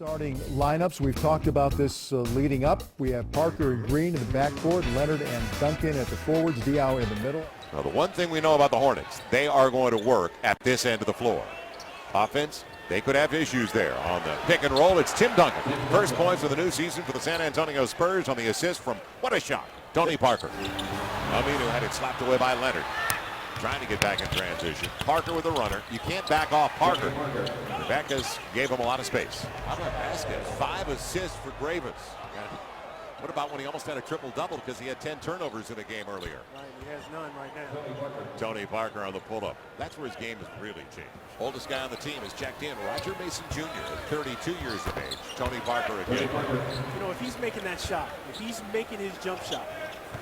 Starting lineups, we've talked about this leading up. We have Parker and Green in the backcourt, Leonard and Duncan at the forwards, Diaw in the middle. Now, the one thing we know about the Hornets, they are going to work at this end of the floor. Offense, they could have issues there. On the pick and roll, it's Tim Duncan. First points of the new season for the San Antonio Spurs on the assist from, what a shot, Tony Parker. Aminu had it slapped away by Leonard. Trying to get back in transition. Parker with a runner. You can't back off Parker. Rebecca's gave him a lot of space. How about Vasquez? 5 assists for Gravis. What about when he almost had a triple-double because he had 10 turnovers in a game earlier? Right, he has none right now. Tony Parker on the pull-up. That's where his game has really changed. Oldest guy on the team is checked in. Roger Mason Jr. at 32 years of age. Tony Parker again. You know, if he's making that shot, if he's making his jump shot,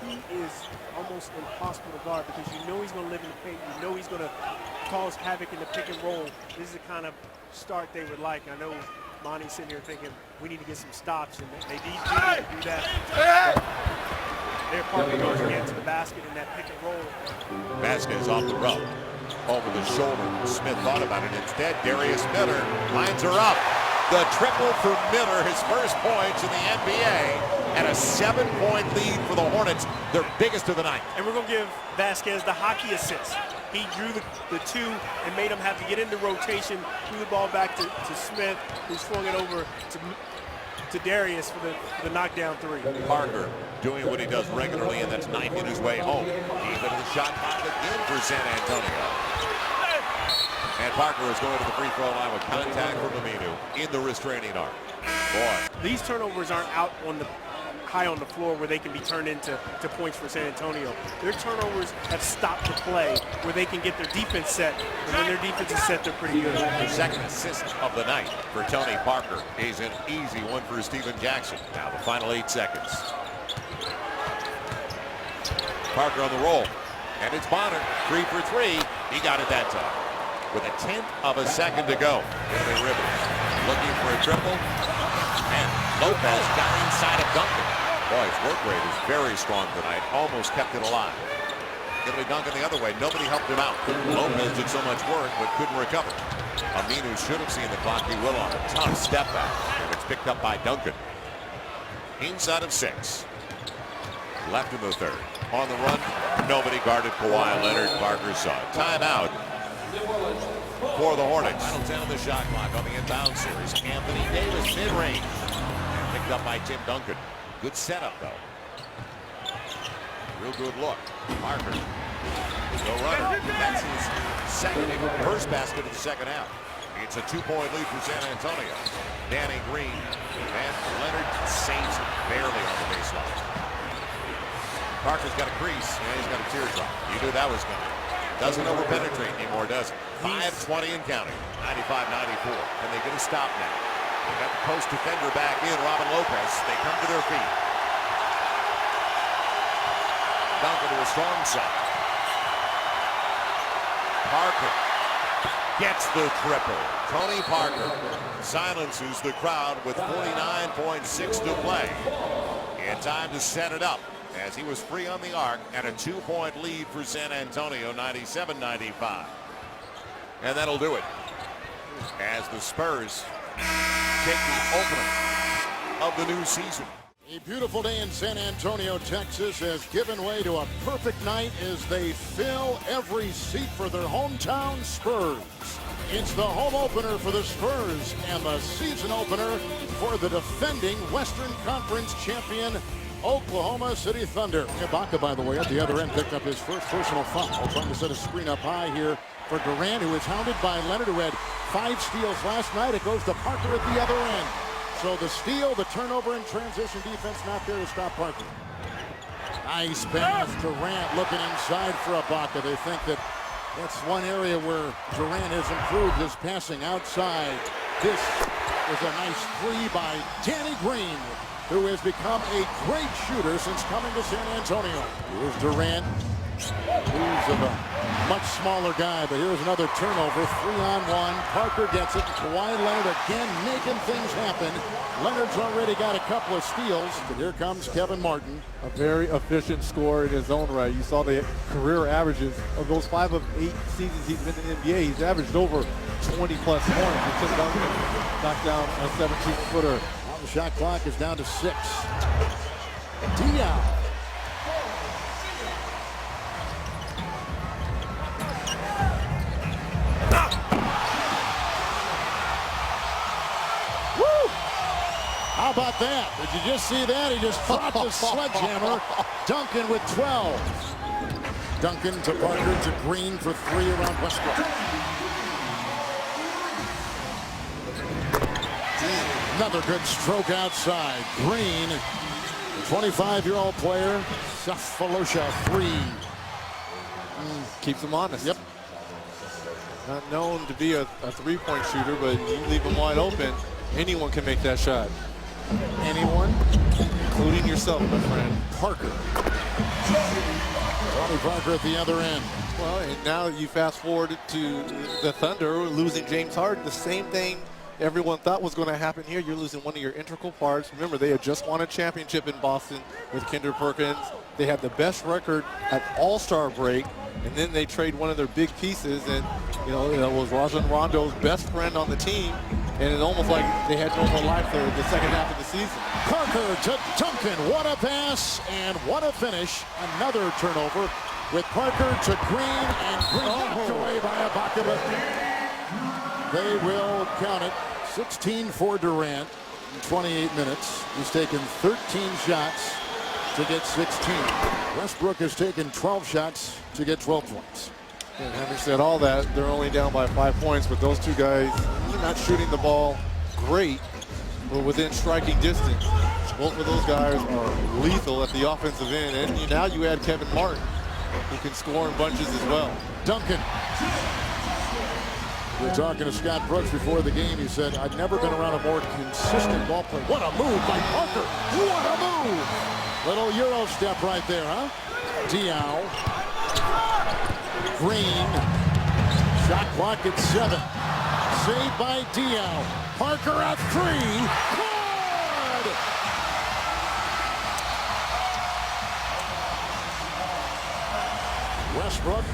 he is almost impossible to guard because you know he's going to live in the paint. You know he's going to cause havoc in the pick and roll. This is the kind of start they would like. I know Monty's sitting here thinking we need to get some stops, and they need to do that. Their Parker goes again to the basket in that pick and roll. Vasquez off the rub. Over the shoulder. Smith thought about it instead. Darius Miller lines her up. The triple for Miller, his first points in the NBA, and a 7-point lead for the Hornets, their biggest of the night. And we're going to give Vasquez the hockey assist. He drew the two and made him have to get into rotation, threw the ball back to Smith, who swung it over to Darius for the knockdown three. Parker doing what he does regularly, and that's knifing his way home. Deep into the shot clock again for San Antonio. And Parker is going to the free throw line with contact from Aminu in the restraining arc. Boy. These turnovers aren't out on the high on the floor where they can be turned into points for San Antonio. Their turnovers have stopped the play where they can get their defense set. And when their defense is set, they're pretty good. The second assist of the night for Tony Parker is an easy one for Steven Jackson. Now the final 8 seconds. Parker on the roll. And it's Bonner. 3 for 3. He got it that time. With a 10th of a second to go. Billy Rivers looking for a triple. And Lopez got inside of Duncan. Boy, his work rate is very strong tonight. Almost kept it alive. Billy Duncan the other way. Nobody helped him out. Lopez did so much work but couldn't recover. Aminu should have seen the clock. He will on a tough step back. And it's picked up by Duncan. Inside of 6. Left in the third. On the run. Nobody guarded Kawhi Leonard. Parker saw it. Timeout for the Hornets. Final 10 of the shot clock on the inbound series. Anthony Davis mid-range. Picked up by Tim Duncan. Good setup, though. Real good look. Parker. No runner. That's his first basket of the second half. It's a 2-point lead for San Antonio. Danny Green and Leonard saves it barely on the baseline. Parker's got a crease and he's got a teardrop. You knew that was coming. Doesn't over-penetrate anymore, does it? 5:20 and counting. 95-94. Can they get a stop now? They got the post defender back in, Robin Lopez. They come to their feet. Duncan to a strong side. Parker gets the triple. Tony Parker silences the crowd with 49.6 to play. And time to set it up, as he was free on the arc, and a 2-point lead for San Antonio, 97-95. And that'll do it as the Spurs take the opener of the new season. A beautiful day in San Antonio, Texas has given way to a perfect night as they fill every seat for their hometown Spurs. It's the home opener for the Spurs and the season opener for the defending Western Conference champion Oklahoma City Thunder. Ibaka, by the way, at the other end, picked up his first personal foul. Trying to set a screen up high here for Durant, who is hounded by Leonard, who had 5 steals last night. It goes to Parker at the other end. So the steal, the turnover, and transition defense not there to stop Parker. Nice pass. Durant looking inside for Ibaka. They think that that's one area where Durant has improved his passing outside. This is a nice 3 by Danny Green, who has become a great shooter since coming to San Antonio. Here's Durant. Moves of a much smaller guy, but here's another turnover. 3-on-1. Parker gets it. Kawhi Leonard again making things happen. Leonard's already got a couple of steals, but here comes Kevin Martin. A very efficient scorer in his own right. You saw the career averages of those 5 of 8 seasons he's been in the NBA. He's averaged over 20-plus points. He took Duncan, knocked down a 17-footer. Now the shot clock is down to 6. Diaw. How about that? Did you just see that? He just dropped the sledgehammer. Duncan with 12. Duncan to Parker to Green for 3 around Westbrook. Another good stroke outside. Green, the 25-year-old player. Cephalosha 3. Keeps him honest. Yep. Not known to be a three-point shooter, but you leave him wide open, anyone can make that shot. Anyone? Including yourself, my friend. Parker. Tony Parker at the other end. Well, and now you fast forward to the Thunder losing James Harden. The same thing everyone thought was going to happen here. You're losing one of your integral parts. Remember, they had just won a championship in Boston with Kendrick Perkins. They had the best record at All-Star break, and then they trade one of their big pieces, and it was Rajon Rondo's best friend on the team, and it almost like they had no more life for the second half of the season. Parker to Duncan. What a pass and what a finish. Another turnover with Parker to Green, and Green knocked away by Ibaka. They will count it. 16 for Durant in 28 minutes. He's taken 13 shots to get 16. Westbrook has taken 12 shots to get 12 points. And having said all that, they're only down by 5 points, but those two guys not shooting the ball great, but within striking distance. Both of those guys are lethal at the offensive end, and now you add Kevin Martin, who can score in bunches as well. Duncan. We were talking to Scott Brooks before the game. He said, I've never been around a more consistent ball player. What a move by Parker. What a move. Little Euro step right there, huh? Diaw. Green. Shot clock at 7. Saved by Diaw. Parker at 3. Good! Westbrook.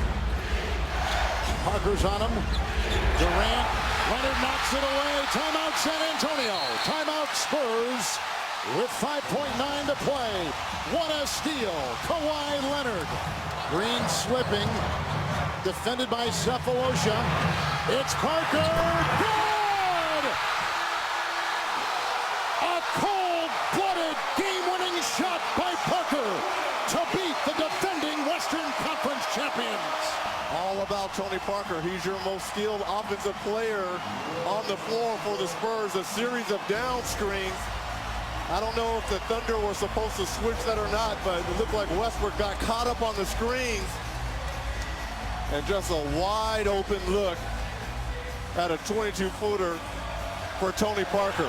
Parker's on him. Durant. Leonard knocks it away. Timeout San Antonio. Timeout Spurs with 5.9 to play. What a steal. Kawhi Leonard. Green slipping. Defended by Cephalosha. It's Parker. Good! A cold-blooded game-winning shot by Parker to beat the defending Western Conference champions. All about Tony Parker. He's your most skilled offensive player on the floor for the Spurs. A series of down screens. I don't know if the Thunder were supposed to switch that or not, but it looked like Westbrook got caught up on the screens. And just a wide open look at a 22-footer for Tony Parker.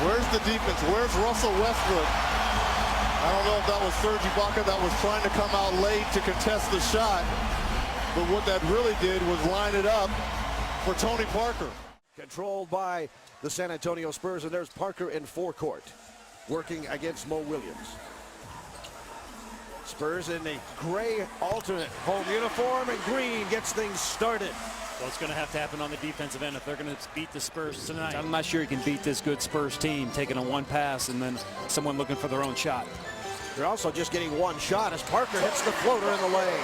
Where's the defense? Where's Russell Westbrook? I don't know if that was Serge Ibaka that was trying to come out late to contest the shot. But what that really did was line it up for Tony Parker. Controlled by the San Antonio Spurs, and there's Parker in forecourt, working against Mo Williams. Spurs in the gray alternate home uniform, and Green gets things started. Well, it's going to have to happen on the defensive end if they're going to beat the Spurs tonight. I'm not sure you can beat this good Spurs team, taking a one pass and then someone looking for their own shot. They're also just getting one shot as Parker hits the floater in the lane.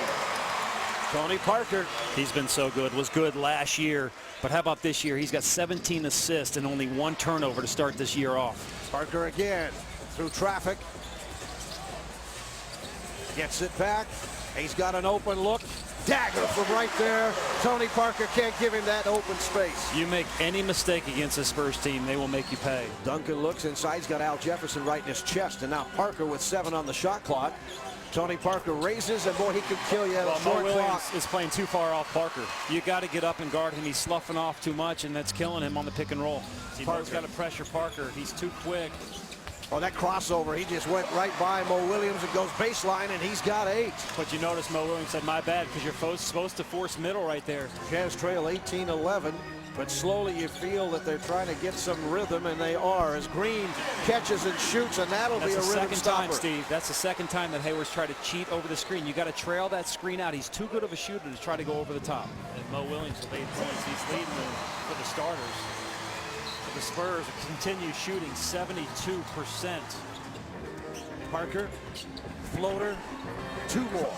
Tony Parker. He's been so good, was good last year, but how about this year? He's got 17 assists and only 1 turnover to start this year off. Parker again through traffic. Gets it back. He's got an open look. Dagger from right there. Tony Parker can't give him that open space. You make any mistake against the Spurs team, they will make you pay. Duncan looks inside. He's got Al Jefferson right in his chest, and now Parker with 7 on the shot clock. Tony Parker raises, and boy, he could kill you at a short clock. Is playing too far off Parker. You got to get up and guard him. He's sloughing off too much, and that's killing him on the pick and roll. Parker's got to pressure Parker. He's too quick. Oh, that crossover, he just went right by Mo Williams and goes baseline, and he's got 8. But you notice Mo Williams said, my bad, because you're supposed to force middle right there. Jazz trail 18-11, but slowly you feel that they're trying to get some rhythm, and they are, as Green catches and shoots, and that'll be a rhythm second stopper. time, Steve. That's the second time that Hayward's tried to cheat over the screen. You got to trail that screen out. He's too good of a shooter to try to go over the top. And Mo Williams with 8 points. He's leading for the starters. The Spurs continue shooting 72%. Parker, floater, 2 more.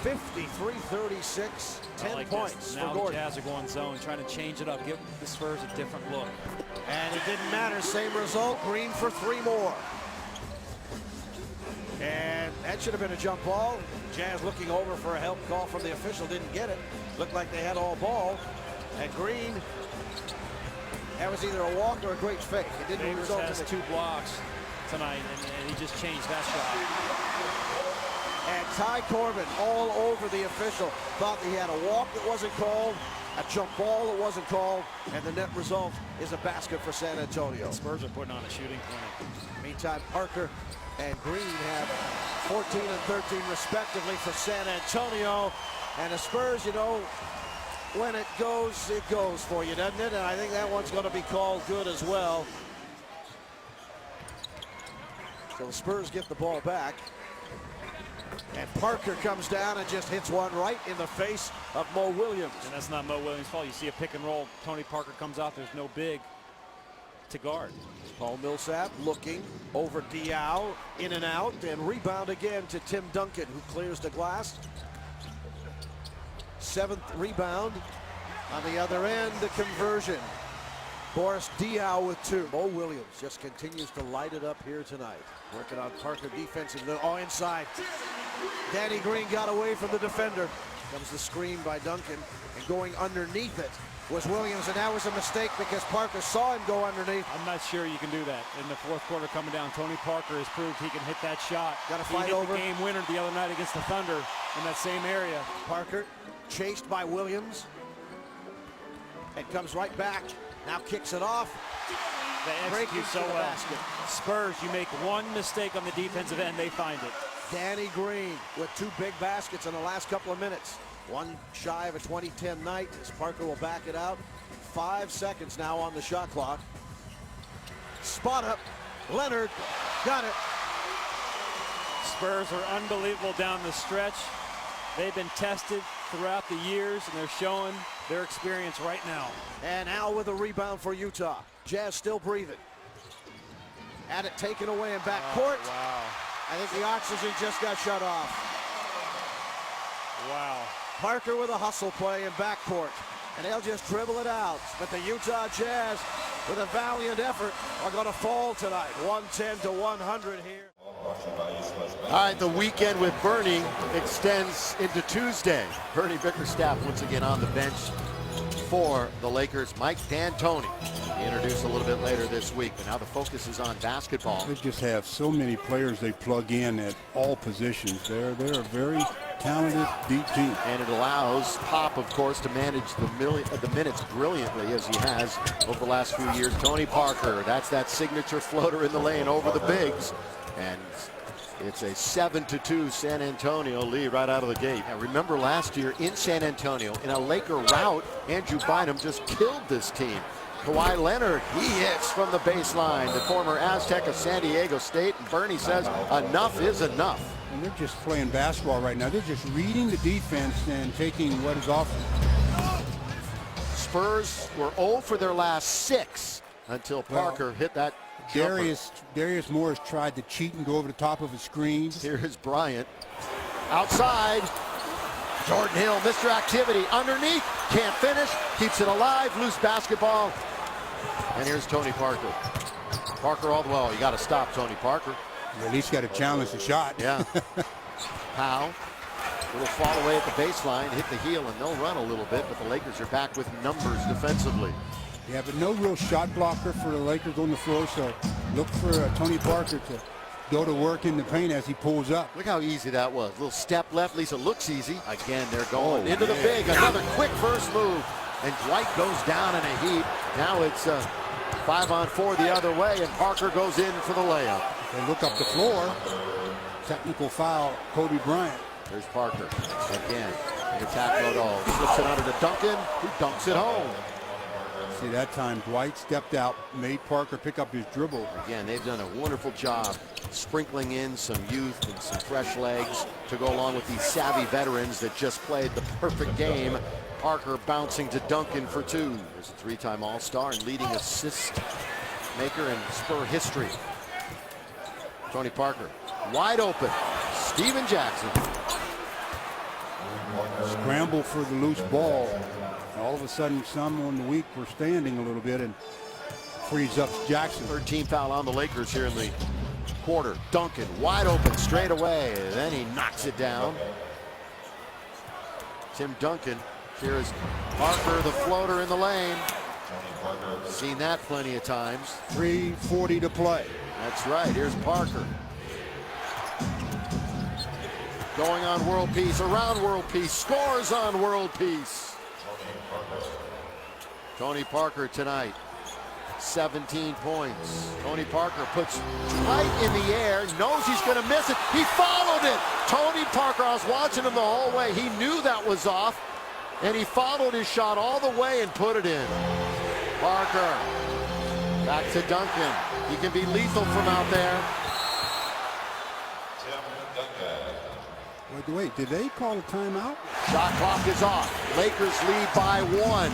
53-36, 10 points for Now Gordon. the Jazz are going zone, trying to change it up, give the Spurs a different look. And it didn't matter, same result, Green for 3 more. And that should have been a jump ball. Jazz looking over for a help call from the official, didn't get it. Looked like they had all ball. And Green, that was either a walk or a great fake. It didn't Favors result in has it. 2 blocks tonight, and he just changed that shot. And Ty Corbin all over the official. Thought he had a walk that wasn't called, a jump ball that wasn't called, and the net result is a basket for San Antonio. The Spurs are putting on a shooting clinic. Meantime, Parker and Green have 14 and 13 respectively for San Antonio. And the Spurs, you know, when it goes for you, doesn't it? And I think that one's going to be called good as well. So the Spurs get the ball back. And Parker comes down and just hits one right in the face of Mo Williams. And that's not Mo Williams' fault. You see a pick and roll. Tony Parker comes out. There's no big to guard. Paul Millsap looking over Diaw, in and out, and rebound again to Tim Duncan, who clears the glass. 7th rebound. On the other end, the conversion. Boris Diaw with 2. Mo Williams just continues to light it up here tonight. Working on Parker defensively. Oh, inside. Danny Green got away from the defender. Comes the screen by Duncan, and going underneath it was Williams, and that was a mistake because Parker saw him go underneath. I'm not sure you can do that in the 4th quarter coming down. Tony Parker has proved he can hit that shot. Got to He fight hit over. the game winner the other night against the Thunder in that same area. Parker chased by Williams. It comes right back. Now kicks it off. They execute so well. Basket. Spurs, you make one mistake on the defensive end, they find it. Danny Green with 2 big baskets in the last couple of minutes. One shy of a 20-10 night as Parker will back it out. 5 seconds now on the shot clock. Spot up. Leonard got it. Spurs are unbelievable down the stretch. They've been tested throughout the years, and they're showing their experience right now. And Al with a rebound for Utah. Jazz still breathing. Had it taken away in backcourt. Oh, wow. I think the oxygen just got shut off. Wow. Parker with a hustle play in backcourt. And they'll just dribble it out. But the Utah Jazz, with a valiant effort, are going to fall tonight. 110-100 here. All right, the weekend with Bernie extends into Tuesday. Bernie Bickerstaff once again on the bench for the Lakers. Mike D'Antoni introduced a little bit later this week, but now the focus is on basketball. They just have so many players they plug in at all positions. They're a very talented, deep team. And it allows Pop, of course, to manage the minutes brilliantly as he has over the last few years. Tony Parker, that's that signature floater in the lane over the bigs. And it's a 7-2 San Antonio lead right out of the gate. Now, remember last year in San Antonio, in a Laker rout, Andrew Bynum just killed this team. Kawhi Leonard, he hits from the baseline. The former Aztec of San Diego State. And Bernie says enough is enough. And they're just playing basketball right now. They're just reading the defense and taking what is offered. Spurs were 0 for their last 6 until Parker hit that jumper. Darius Morris tried to cheat and go over the top of his screens. Here is Bryant. Outside. Jordan Hill, Mr. Activity. Underneath. Can't finish. Keeps it alive. Loose basketball. And here's Tony Parker. Parker all the way. You got to stop Tony Parker. You at least got to challenge the shot. Yeah. Powell. Little fall away at the baseline. Hit the heel, and they'll run a little bit, but the Lakers are back with numbers defensively. Yeah, but no real shot blocker for the Lakers on the floor, so look for Tony Parker to go to work in the paint as he pulls up. Look how easy that was. Little step left. Lisa looks easy. Again, they're going into the big. Another quick first move. And Dwight goes down in a heap. Now it's 5-on-4 the other way, and Parker goes in for the layup. They look up the floor. Technical foul, Kobe Bryant. There's Parker again in attack mode. All slips it under to Duncan, who dunks it home. See, that time Dwight stepped out, made Parker pick up his dribble. Again, they've done a wonderful job sprinkling in some youth and some fresh legs to go along with these savvy veterans that just played the perfect game. Parker bouncing to Duncan for 2. There's a 3-time All-Star and leading assist maker in Spur history. Tony Parker, wide open. Steven Jackson. Scramble for the loose ball. All of a sudden, someone weak were standing a little bit and frees up Jackson. 13th foul on the Lakers here in the quarter. Duncan wide open straight away. Then he knocks it down. Tim Duncan. Here is Parker, the floater in the lane. Seen that plenty of times. 3:40 to play. That's right. Here's Parker. Going on world peace, around world peace, scores on world peace. Tony Parker tonight, 17 points. Tony Parker puts right in the air, knows he's going to miss it. He followed it. Tony Parker, I was watching him the whole way. He knew that was off, and he followed his shot all the way and put it in. Parker, back to Duncan. He can be lethal from out there. Wait, did they call a timeout? Shot clock is off. Lakers lead by 1.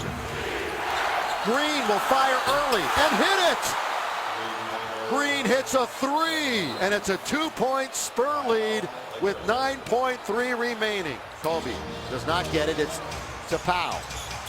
Green will fire early and hit it. Green hits a 3, and it's a 2-point Spur lead with 9.3 remaining. Kobe does not get it. It's to Powell.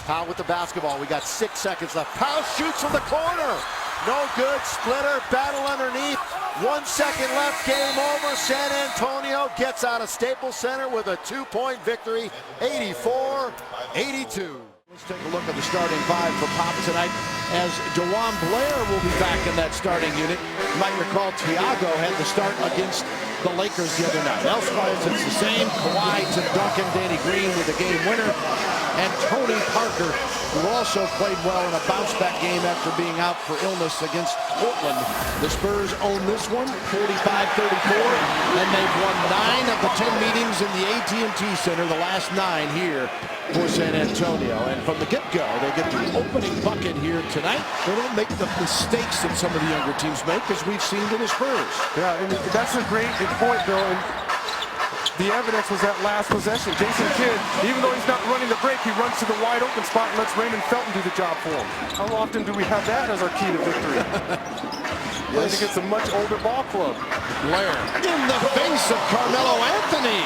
Powell with the basketball. We got 6 seconds left. Powell shoots from the corner. No good. Splitter. Battle underneath. 1 second left. Game over. San Antonio gets out of Staples Center with a 2-point victory. 84-82. Let's take a look at the starting 5 for Pop tonight, as DeJuan Blair will be back in that starting unit. You might recall Thiago had the start against the Lakers the other night. Elsewise, it's the same. Kawhi, Tim Duncan, Danny Green with the game winner, and Tony Parker, who also played well in a bounce-back game after being out for illness against Portland. The Spurs own this one, 45-34, and they've won 9 of the 10 meetings in the AT&T Center, the last 9 here for San Antonio. And from the get-go, they get the opening bucket here tonight. They don't make the mistakes that some of the younger teams make, as we've seen to the Spurs. Yeah, and that's a great point, Bill. And the evidence was that last possession. Jason Kidd, even though he's not running the break, he runs to the wide open spot and lets Raymond Felton do the job for him. How often do we have that as our key to victory? Yes. Against a much older ball club. Blair in the face of Carmelo Anthony.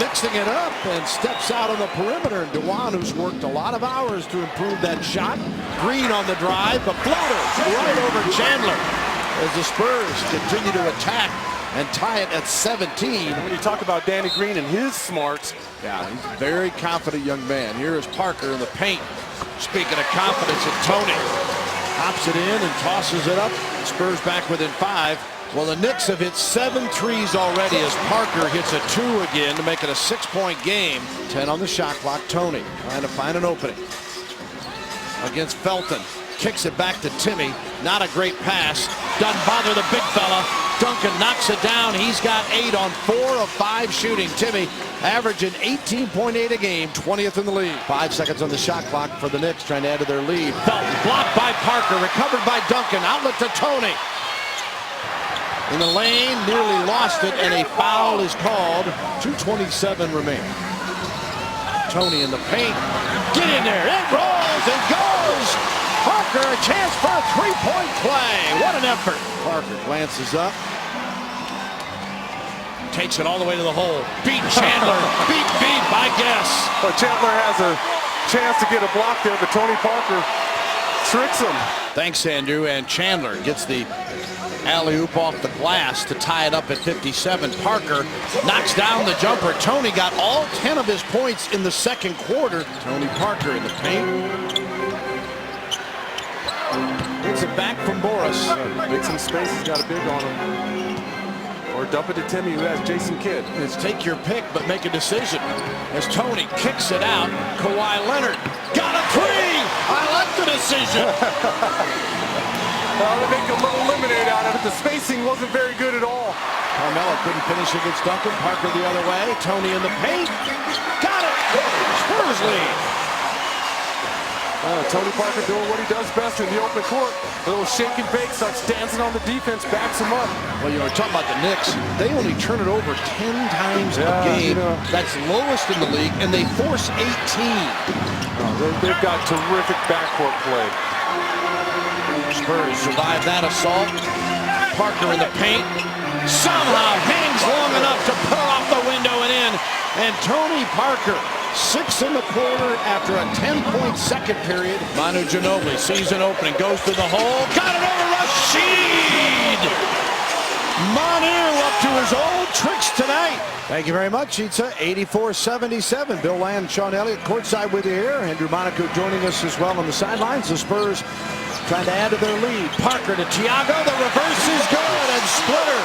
Mixing it up and steps out on the perimeter. And DeJuan, who's worked a lot of hours to improve that shot. Green on the drive, the floater right over Chandler as the Spurs continue to attack and tie it at 17. When you talk about Danny Green and his smarts. Yeah, he's a very confident young man. Here is Parker in the paint. Speaking of confidence, and Tony hops it in and tosses it up. Spurs back within 5. Well, the Knicks have hit 7 threes already as Parker hits a 2 again to make it a 6-point game. 10 on the shot clock. Tony trying to find an opening against Felton. Kicks it back to Timmy. Not a great pass. Doesn't bother the big fella. Duncan knocks it down. He's got 8 on 4 of 5 shooting. Timmy averaging 18.8 a game, 20th in the league. 5 seconds on the shot clock for the Knicks, trying to add to their lead. Felton blocked by Parker, recovered by Duncan. Outlet to Tony. In the lane, nearly lost it, and a foul is called. 2:27 remaining. Tony in the paint. Get in there. It rolls and goes. Parker, a chance for a 3-point play. What an effort. Parker glances up. Takes it all the way to the hole. Beat Chandler. Beat, I guess. Well, Chandler has a chance to get a block there, but Tony Parker tricks him. Thanks, Andrew. And Chandler gets the alley-oop off the glass to tie it up at 57. Parker knocks down the jumper. Tony got all 10 of his points in the second quarter. Tony Parker in the paint. Gets it back from Boris. Make some space. He's got a big on him. Or dump it to Timmy, who has Jason Kidd. It's take your pick, but make a decision. As Tony kicks it out, Kawhi Leonard got a 3! I like the decision. Well, they make a little lemonade out of it. The spacing wasn't very good at all. Carmelo couldn't finish against Duncan. Parker the other way. Tony in the paint. Got it. Spurs lead. Tony Parker doing what he does best in the open court. A little shake and bake, starts dancing on the defense, backs him up. Well, you were talking about the Knicks. They only turn it over 10 times a game. That's lowest in the league, and they force 18. They've got terrific backcourt play. Spurs survive that assault. Parker in the paint. Somehow hangs long enough to put off the window and in. And Tony Parker, 6 in the quarter after a 10-point second period. Manu Ginobili sees an opening, goes to the hole. Got it over Rashid! Manu up to his old tricks tonight. Thank you very much, Itza. 84-77. Bill Land, Sean Elliott courtside with you here. Andrew Monaco joining us as well on the sidelines. The Spurs trying to add to their lead. Parker to Thiago. The reverse is good, and Splitter.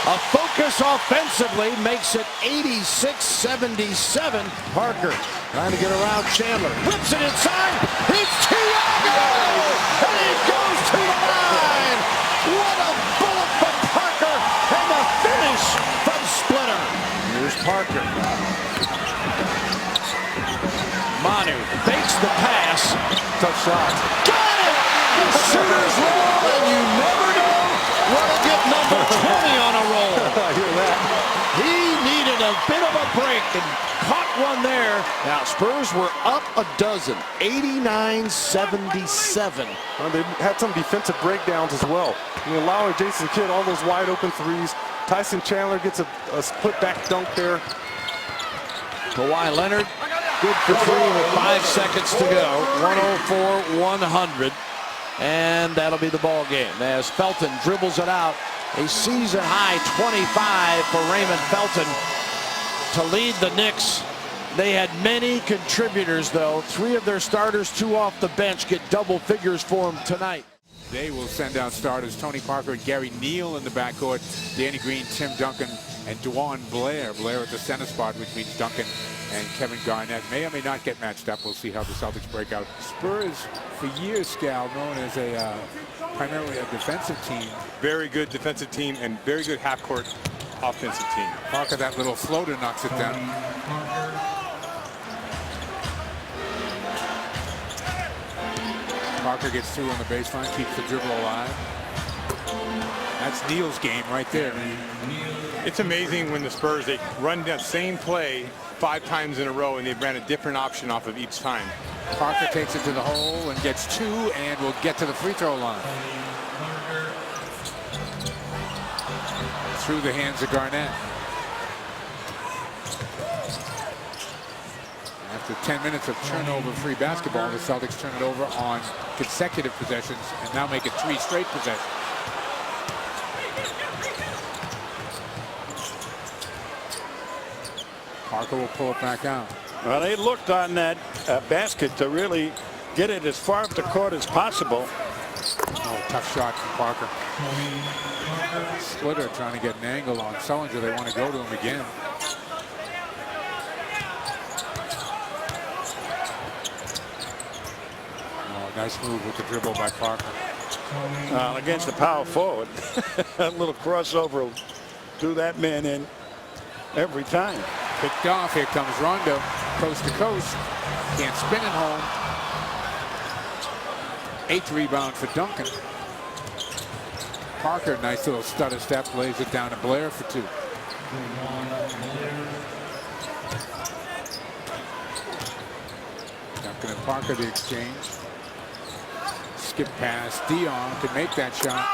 A focus offensively makes it 86-77. Parker trying to get around Chandler. Whips it inside. It's Thiago! And he goes to the line. What a bullet from Parker. And the finish from Splitter. Here's Parker. Manu fakes the pass. Tough shot. Got it! The shooter's roll, and you never know what'll get number 20 on a roll. I hear that. He needed a bit of a break and caught one there. Now, Spurs were up a dozen, 89-77. Well, they had some defensive breakdowns as well. Allowing Jason Kidd all those wide open threes. Tyson Chandler gets a split back dunk there. Kawhi Leonard, good for 3 with 5 seconds to go. 104-100. And that'll be the ball game as Felton dribbles it out. A season-high 25 for Raymond Felton to lead the Knicks. They had many contributors, though. 3 of their starters, 2 off the bench, get double figures for them tonight. They will send out starters Tony Parker and Gary Neal in the backcourt, Danny Green, Tim Duncan, and Dwan Blair. Blair at the center spot, which means Duncan and Kevin Garnett may or may not get matched up. We'll see how the Celtics break out. Spurs, for years, Scal, known as a primarily a defensive team. Very good defensive team and very good half-court offensive team. Parker, that little floater knocks it down. Parker gets through on the baseline, keeps the dribble alive. That's Neal's game right there. It's amazing when the Spurs, they run that same play 5 times in a row and they ran a different option off of each time. Parker takes it to the hole and gets 2 and will get to the free throw line. Through the hands of Garnett. After 10 minutes of turnover-free basketball, the Celtics turn it over on consecutive possessions and now make it 3 straight possessions. Parker will pull it back out. Well, they looked on that basket to really get it as far up the court as possible. Oh, tough shot from Parker. Splitter trying to get an angle on Sullinger. They want to go to him again. Oh, nice move with the dribble by Parker. Against the power forward. A little crossover will do that man in every time. Picked off. Here comes Rondo. Coast to coast. Can't spin it home. 8th rebound for Duncan. Parker, nice little stutter step, lays it down to Blair for 2. Duncan and Parker the exchange. Skip pass. Dion can make that shot.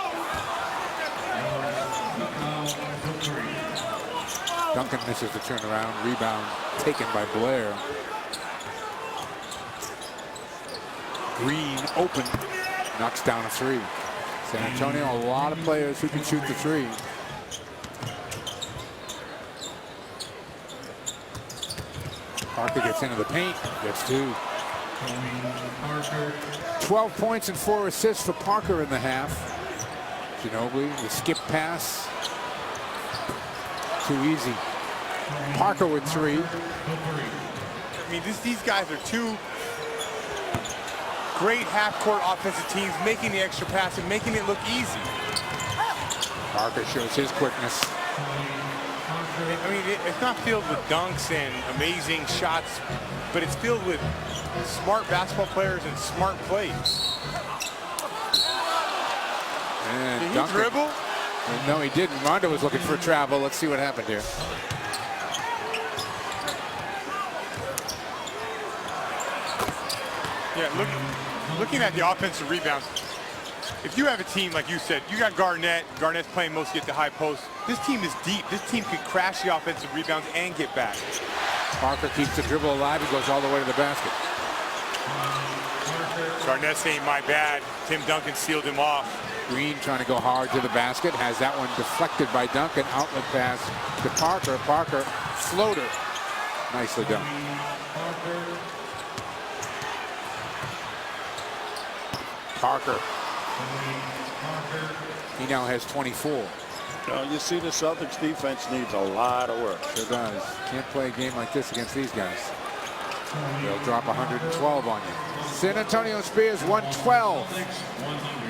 Duncan misses the turnaround. Rebound taken by Blair. Green open. Knocks down a 3. San Antonio, a lot of players who can shoot the 3. Parker gets into the paint. Gets 2. 12 points and 4 assists for Parker in the half. Ginobili, the skip pass. Too easy. Parker with 3. I mean, these guys are too great half-court offensive teams making the extra pass and making it look easy. Parker shows his quickness. I mean, it's not filled with dunks and amazing shots, but it's filled with smart basketball players and smart plays. And Did he Duncan, dribble? no, he didn't. Rondo was looking for travel. Let's see what happened here. Yeah, looking at the offensive rebounds, if you have a team, like you said, you got Garnett. Garnett's playing mostly at the high post. This team is deep. This team could crash the offensive rebounds and get back. Parker keeps the dribble alive and goes all the way to the basket. Garnett saying, my bad. Tim Duncan sealed him off. Green trying to go hard to the basket. Has that one deflected by Duncan. Outlet pass to Parker. Parker, floater. Nicely done. Parker. He now has 24. You see the Celtics defense needs a lot of work. Sure does. Can't play a game like this against these guys. They'll drop 112 on you. San Antonio Spears 112.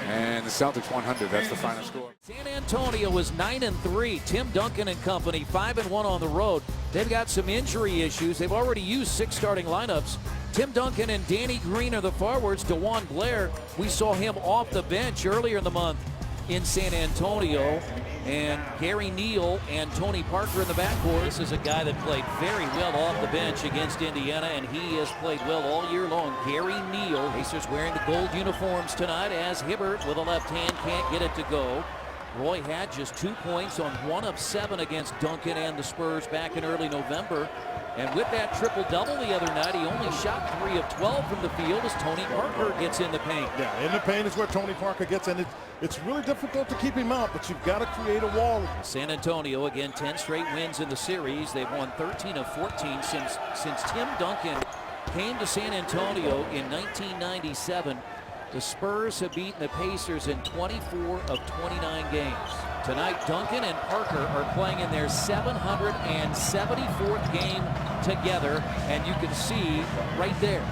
And the Celtics 100. That's the final score. San Antonio is 9-3. Tim Duncan and company 5-1 on the road. They've got some injury issues. They've already used 6 starting lineups. Tim Duncan and Danny Green are the forwards. DeJuan Blair, we saw him off the bench earlier in the month in San Antonio. And Gary Neal and Tony Parker in the backcourt. This is a guy that played very well off the bench against Indiana, and he has played well all year long. Gary Neal, Pacers wearing the gold uniforms tonight, as Hibbert with a left hand can't get it to go. Roy had just 2 points on 1 of 7 against Duncan and the Spurs back in early November. And with that triple-double the other night, he only shot 3 of 12 from the field as Tony Parker gets in the paint. Yeah, in the paint is where Tony Parker gets in. It's really difficult to keep him out, but you've got to create a wall. San Antonio, again, 10 straight wins in the series. They've won 13 of 14 since Tim Duncan came to San Antonio in 1997. The Spurs have beaten the Pacers in 24 of 29 games. Tonight, Duncan and Parker are playing in their 774th game together, and you can see right there.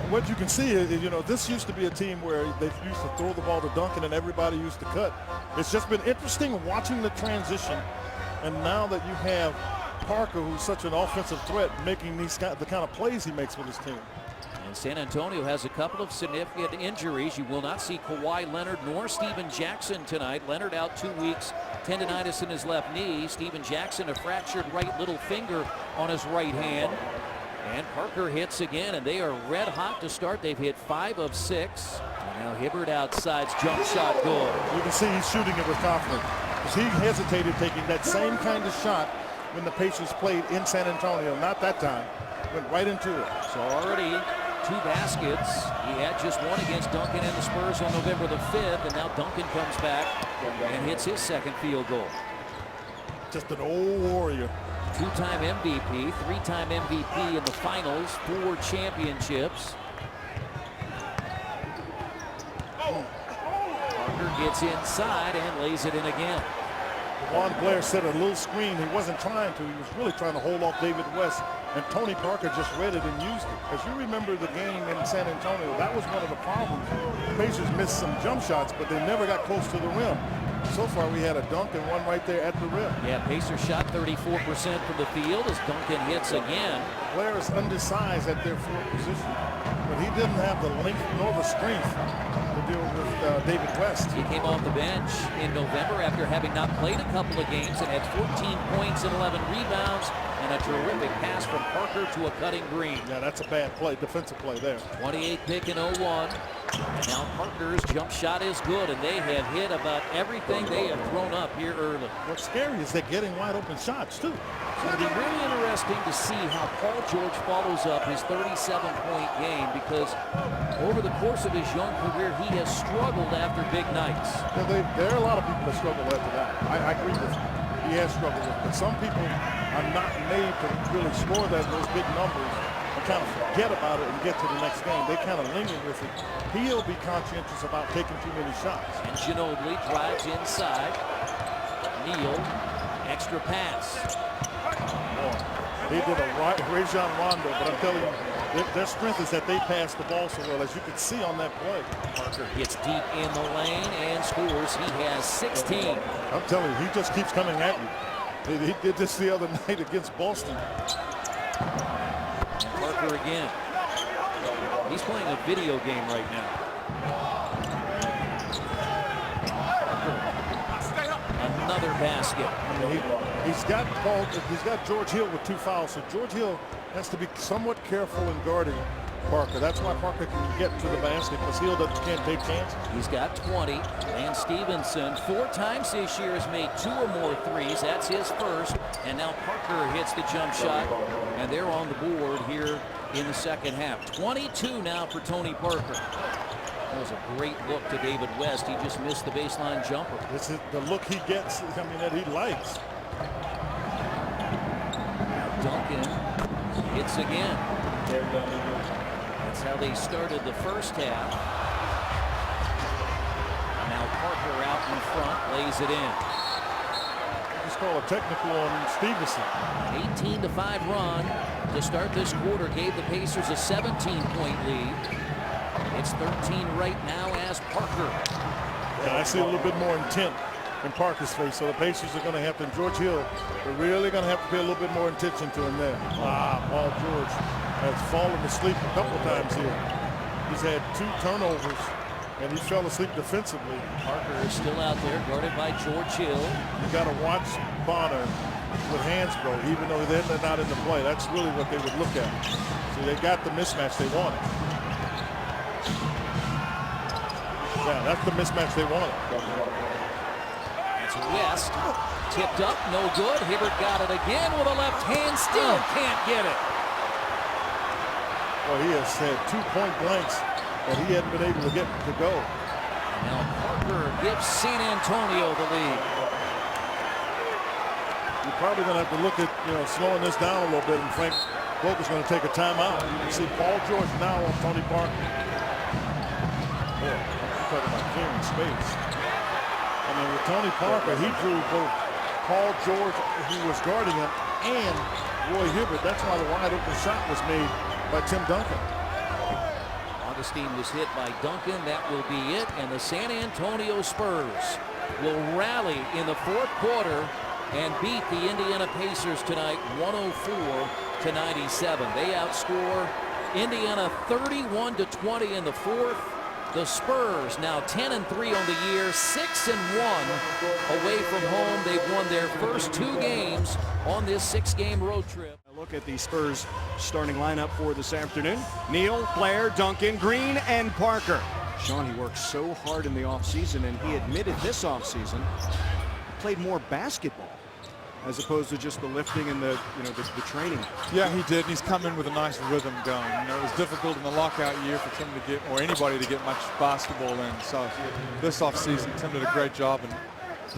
What you can see is, this used to be a team where they used to throw the ball to Duncan and everybody used to cut. It's just been interesting watching the transition, and now that you have Parker, who's such an offensive threat, making the kind of plays he makes with his team. And San Antonio has a couple of significant injuries. You will not see Kawhi Leonard nor Steven Jackson tonight. Leonard out 2 weeks, tendonitis in his left knee. Steven Jackson a fractured right little finger on his right hand. And Parker hits again, and they are red hot to start. They've hit 5 of 6. And now Hibbert outside's jump shot good. You can see he's shooting it with confidence, because he hesitated taking that same kind of shot when the Pacers played in San Antonio. Not that time. Went right into it. So already 2 baskets. He had just 1 against Duncan and the Spurs on November the 5th, and now Duncan comes back and hits his second field goal. Just an old warrior. 2-time MVP, 3-time MVP in the finals, 4 championships. Parker gets inside and lays it in again. DeJuan Blair set a little screen. He wasn't trying to. He was really trying to hold off David West. And Tony Parker just read it and used it. As you remember the game in San Antonio, that was one of the problems. The Pacers missed some jump shots, but they never got close to the rim. So far, we had a dunk and one right there at the rim. Yeah, Pacers shot 34% from the field as Duncan hits again. Blair is undersized at their 4th position, but he didn't have the length nor the strength to deal with David West. He came off the bench in November after having not played a couple of games and had 14 points and 11 rebounds. And a terrific pass from Parker to a cutting Green. Yeah, that's a bad play, defensive play there. 28 pick in 01. And now Parker's jump shot is good, and they have hit about everything they have thrown up here early. What's scary is they're getting wide open shots, too. It's going to be really interesting to see how Paul George follows up his 37-point game, because over the course of his young career, he has struggled after big nights. Yeah, there are a lot of people that struggle after that. I agree with you. He has struggled with it, but some people are not made to really score those big numbers and kind of forget about it and get to the next game. They kind of linger with it. He'll be conscientious about taking too many shots. And Ginobili drives inside. Neal, extra pass. Boy, they did a Rajon Rondo, but I'm telling you, Their strength is that they pass the ball so well, as you can see on that play. Parker gets deep in the lane and scores. He has 16. I'm telling you, he just keeps coming at you. He did this the other night against Boston. And Parker again. He's playing a video game right now. Another basket. I mean, he's got George Hill with 2 fouls, so George Hill has to be somewhat careful in guarding Parker. That's why Parker can get to the basket, because Hill can't take chances. He's got 20. Lance Stevenson 4 times this year has made 2 or more threes. That's his first. And now Parker hits the jump shot, and they're on the board here in the second half. 22 now for Tony Parker. That was a great look to David West. He just missed the baseline jumper. This is the look he gets, I mean, that he likes. Now Duncan hits again. That's how they started the first half. Now Parker out in front, lays it in. Just call a technical on Stevenson. 18-5 run to start this quarter gave the Pacers a 17-point lead. It's 13 right now as Parker. Yeah, I see a little bit more intent in Parker's face, so the Pacers are going to have to, and George Hill, they're really going to have to pay a little bit more attention to him there. Paul George has fallen asleep a couple times here. He's had 2 turnovers, and he fell asleep defensively. Parker is still out there, guarded by George Hill. You got to watch Bonner with Hansbrough, even though they're not in the play. That's really what they would look at. So they got the mismatch they wanted. Yeah, that's the mismatch they wanted. It's West. Tipped up, no good. Hibbert got it again with a left hand, still can't get it. Well, he has had 2 point blanks that he hadn't been able to get to go. And now Parker gives San Antonio the lead. You're probably going to have to look at, slowing this down a little bit, and Frank Vogel is going to take a timeout. You can see Paul George now on Tony Parker. Yeah, I'm talking about clearing space. I mean, with Tony Parker, he drew both Paul George, who was guarding him, and Roy Hibbert. That's why the wide open shot was made by Tim Duncan. Augustine was hit by Duncan. That will be it. And the San Antonio Spurs will rally in the 4th quarter and beat the Indiana Pacers tonight 104-97. They outscore Indiana 31-20 in the 4th. The Spurs now 10-3 on the year, 6-1 away from home. They've won their first 2 games on this 6-game road trip. Look at the Spurs starting lineup for this afternoon. Neal, Blair, Duncan, Green, and Parker. Sean, he worked so hard in the offseason, and he admitted this offseason he played more basketball as opposed to just the lifting and the training. Yeah, he did. He's come in with a nice rhythm going. It was difficult in the lockout year for Tim to get, or anybody to get much basketball in. So this offseason, Tim did a great job, and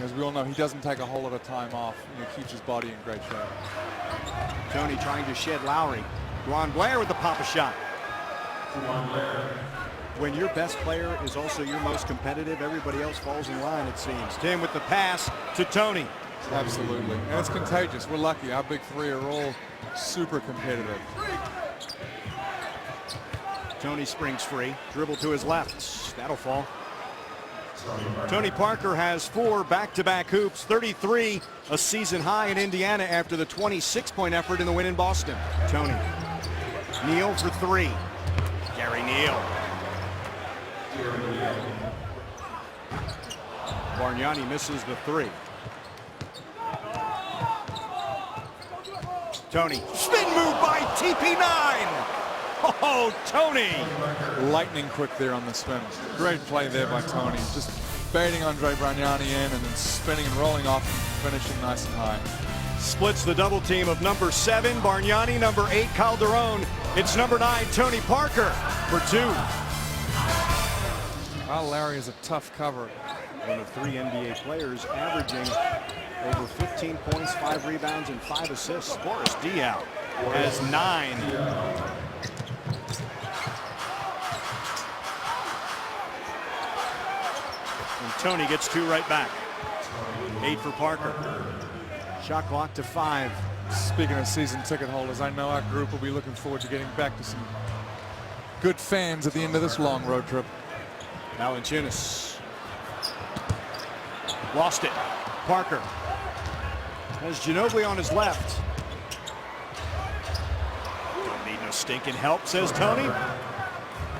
as we all know, he doesn't take a whole lot of time off. Keeps his body in great shape. Tony trying to shed Lowry. Juan Blair with the pop-up shot. When your best player is also your most competitive, everybody else falls in line, it seems. Tim with the pass to Tony. Absolutely, and it's contagious. We're lucky. Our big 3 are all super competitive. Tony springs free. Dribble to his left. That'll fall. Tony Parker has 4 back-to-back hoops, 33, a season high in Indiana after the 26-point effort in the win in Boston. Tony. Neal for 3. Gary Neal. Bargnani misses the 3. Tony. Spin move by TP9. Oh, Tony. Lightning quick there on the spin. Great play there by Tony. Just baiting Andre Bargnani in and then spinning and rolling off and finishing nice and high. Splits the double team of number 7, Bargnani, number 8, Calderon. It's number 9, Tony Parker for 2. Well, Larry is a tough cover. One of 3 NBA players averaging over 15 points, 5 rebounds, and 5 assists. Boris Diaw has 9. And Tony gets 2 right back. 8 for Parker. Shot clock to 5. Speaking of season ticket holders, I know our group will be looking forward to getting back to some good fans at the end of this long road trip. Valanciunas. Lost it. Parker has Ginobili on his left. Don't need no stinking help, says Tony.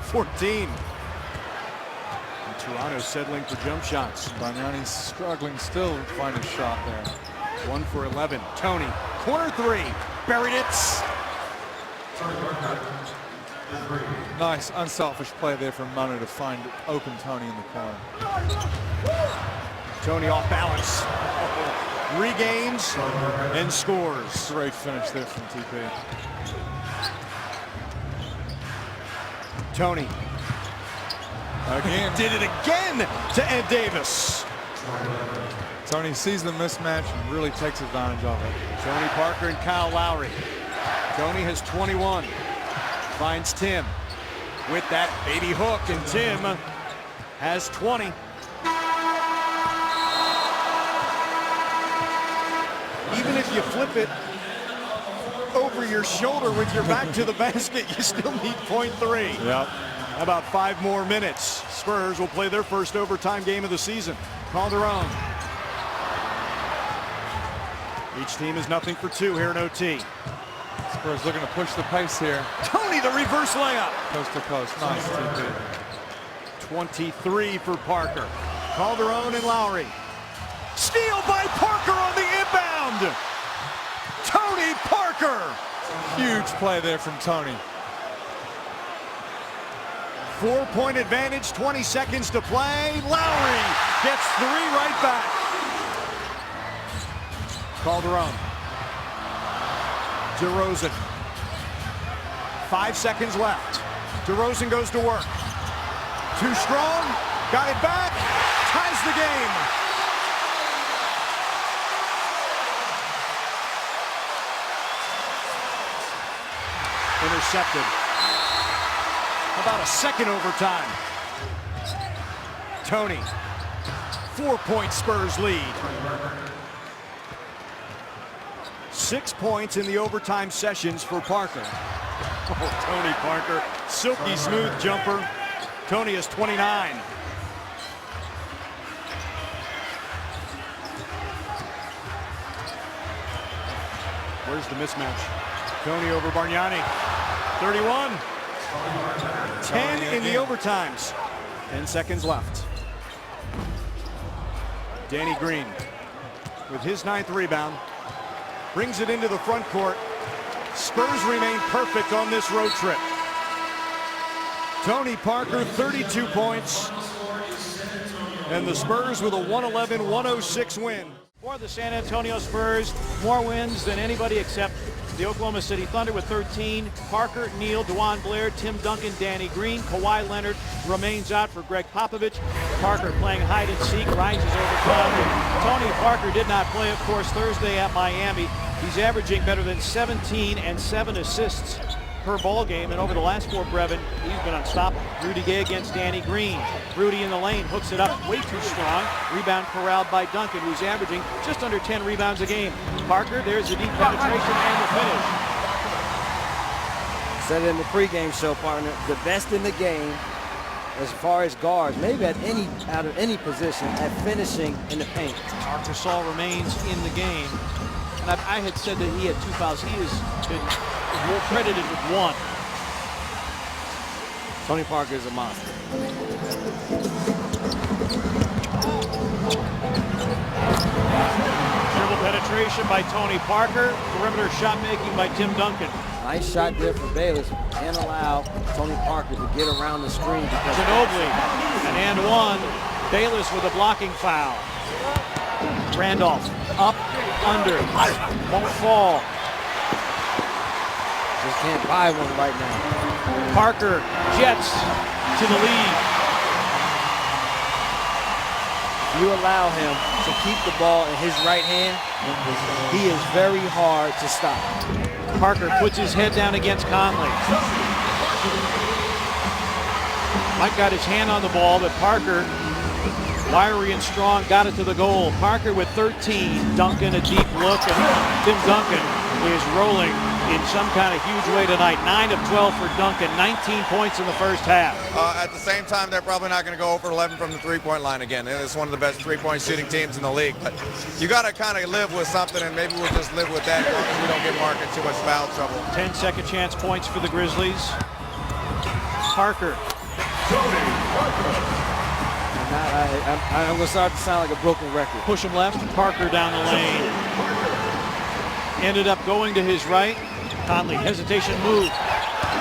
14. And Toronto settling for jump shots. Bargnani's struggling still to find a shot there. 1 for 11. Tony, corner three. Buried it. Nice, unselfish play there from Manu to find open Tony in the corner. Tony off balance. Regains and scores. Great finish there from TP. Tony. Again. Did it again to Ed Davis. Tony sees the mismatch and really takes advantage of it. Tony Parker and Kyle Lowry. Tony has 21. Finds Tim with that baby hook, and Tim has 20. Even if you flip it over your shoulder with your back to the basket, you still need .3. Yep. About 5 more minutes. Spurs will play their first overtime game of the season. Calderon. Each team is nothing for 2 here in OT. Spurs looking to push the pace here. Tony, the reverse layup. Coast to coast. Nice, TP. 23 for Parker. Calderon and Lowry. Steal by Parker on the inbound. Tony Parker. Huge play there from Tony. 4-point advantage, 20 seconds to play. Lowry gets 3 right back. Calderon. DeRozan. 5 seconds left. DeRozan goes to work. Too strong. Got it back. Ties the game. Intercepted. About a second overtime. Tony. 4-point Spurs lead. 6 points in the overtime sessions for Parker. Oh, Tony Parker, silky smooth jumper. Tony is 29. Where's the mismatch? Tony over Bargnani. 31. 10 in the overtimes. 10 seconds left. Danny Green with his 9th rebound. Brings it into the front court. Spurs remain perfect on this road trip. Tony Parker, 32 points. And the Spurs with a 111-106 win. For the San Antonio Spurs, more wins than anybody except the Oklahoma City Thunder with 13. Parker, Neal, DeJuan Blair, Tim Duncan, Danny Green. Kawhi Leonard remains out for Greg Popovich. Parker playing hide and seek, rises over top. Tony Parker did not play, of course, Thursday at Miami. He's averaging better than 17 and 7 assists per ball game, and over the last 4, Brevin, he's been unstoppable. Rudy Gay against Danny Green. Rudy in the lane, hooks it up way too strong. Rebound corralled by Duncan, who's averaging just under 10 rebounds a game. Parker, there's the deep penetration and the finish. Said it in the pregame show, partner, the best in the game as far as guards, maybe at out of any position, at finishing in the paint. Marc Gasol remains in the game. And I had said that he had 2 fouls. He has been more credited with 1. Tony Parker is a monster. Dribble penetration by Tony Parker. Perimeter shot making by Tim Duncan. Nice shot there for Bayless. Can't allow Tony Parker to get around the screen. Ginobili, and 1. Bayless with a blocking foul. Randolph up, under, won't fall. Just can't buy one right now. Parker jets to the lead. If you allow him to keep the ball in his right hand, he is very hard to stop. Parker puts his head down against Conley. Mike got his hand on the ball, but Parker, wiry and strong, got it to the goal. Parker with 13. Duncan a deep look, and Tim Duncan is rolling in some kind of huge way tonight. 9 of 12 for Duncan, 19 points in the first half. At the same time, they're probably not going to go over 11 from the three-point line again. It's one of the best three-point shooting teams in the league. But you got to kind of live with something, and maybe we'll just live with that as long as we don't get Mark in too much foul trouble. 10 second chance points for the Grizzlies. Parker. I'm going to start to sound like a broken record. Push him left. Parker down the lane. Ended up going to his right. Conley, hesitation move.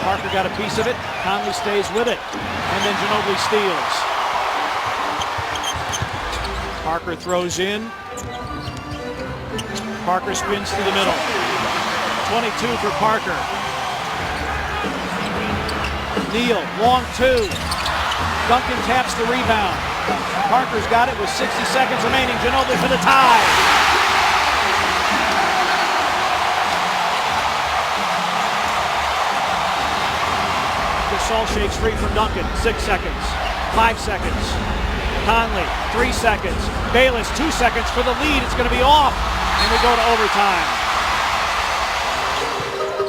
Parker got a piece of it. Conley stays with it. And then Ginobili steals. Parker throws in. Parker spins to the middle. 22 for Parker. Neal, long two. Duncan taps the rebound. Parker's got it with 60 seconds remaining. Ginobili for the tie. Gasol shakes free from Duncan. 6 seconds. 5 seconds. Conley, 3 seconds. Bayless, 2 seconds for the lead. It's going to be off. And we go to overtime.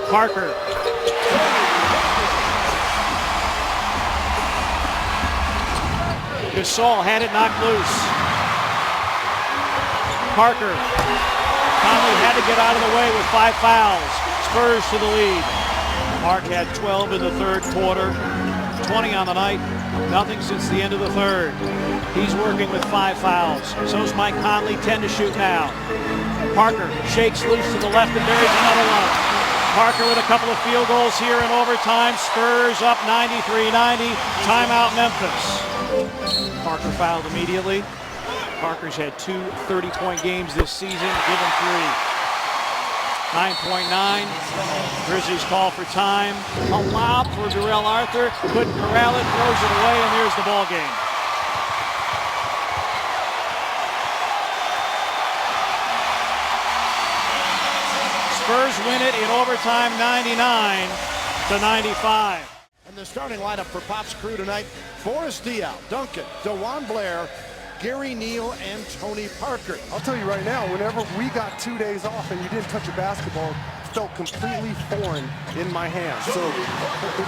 Parker. Gasol had it knocked loose. Parker. Conley had to get out of the way with 5 fouls. Spurs to the lead. Mark had 12 in the third quarter, 20 on the night, nothing since the end of the third. He's working with 5 fouls. So's Mike Conley, 10 to shoot now. Parker shakes loose to the left and buries another one. Parker with a couple of field goals here in overtime. Spurs up 93-90. Timeout Memphis. Parker fouled immediately. Parker's had 2 30-point games this season, given 3. 9.9. Grizzlies call for time. A lob for Darrell Arthur. Couldn't corral it. Throws it away, and there's the ball game. Spurs win it in overtime, 99-95. And the starting lineup for Pop's crew tonight: Boris Diaw, Duncan, DeJuan Blair, Gary Neal, and Tony Parker. I'll tell you right now, whenever we got 2 days off and you didn't touch a basketball, it felt completely foreign in my hands. So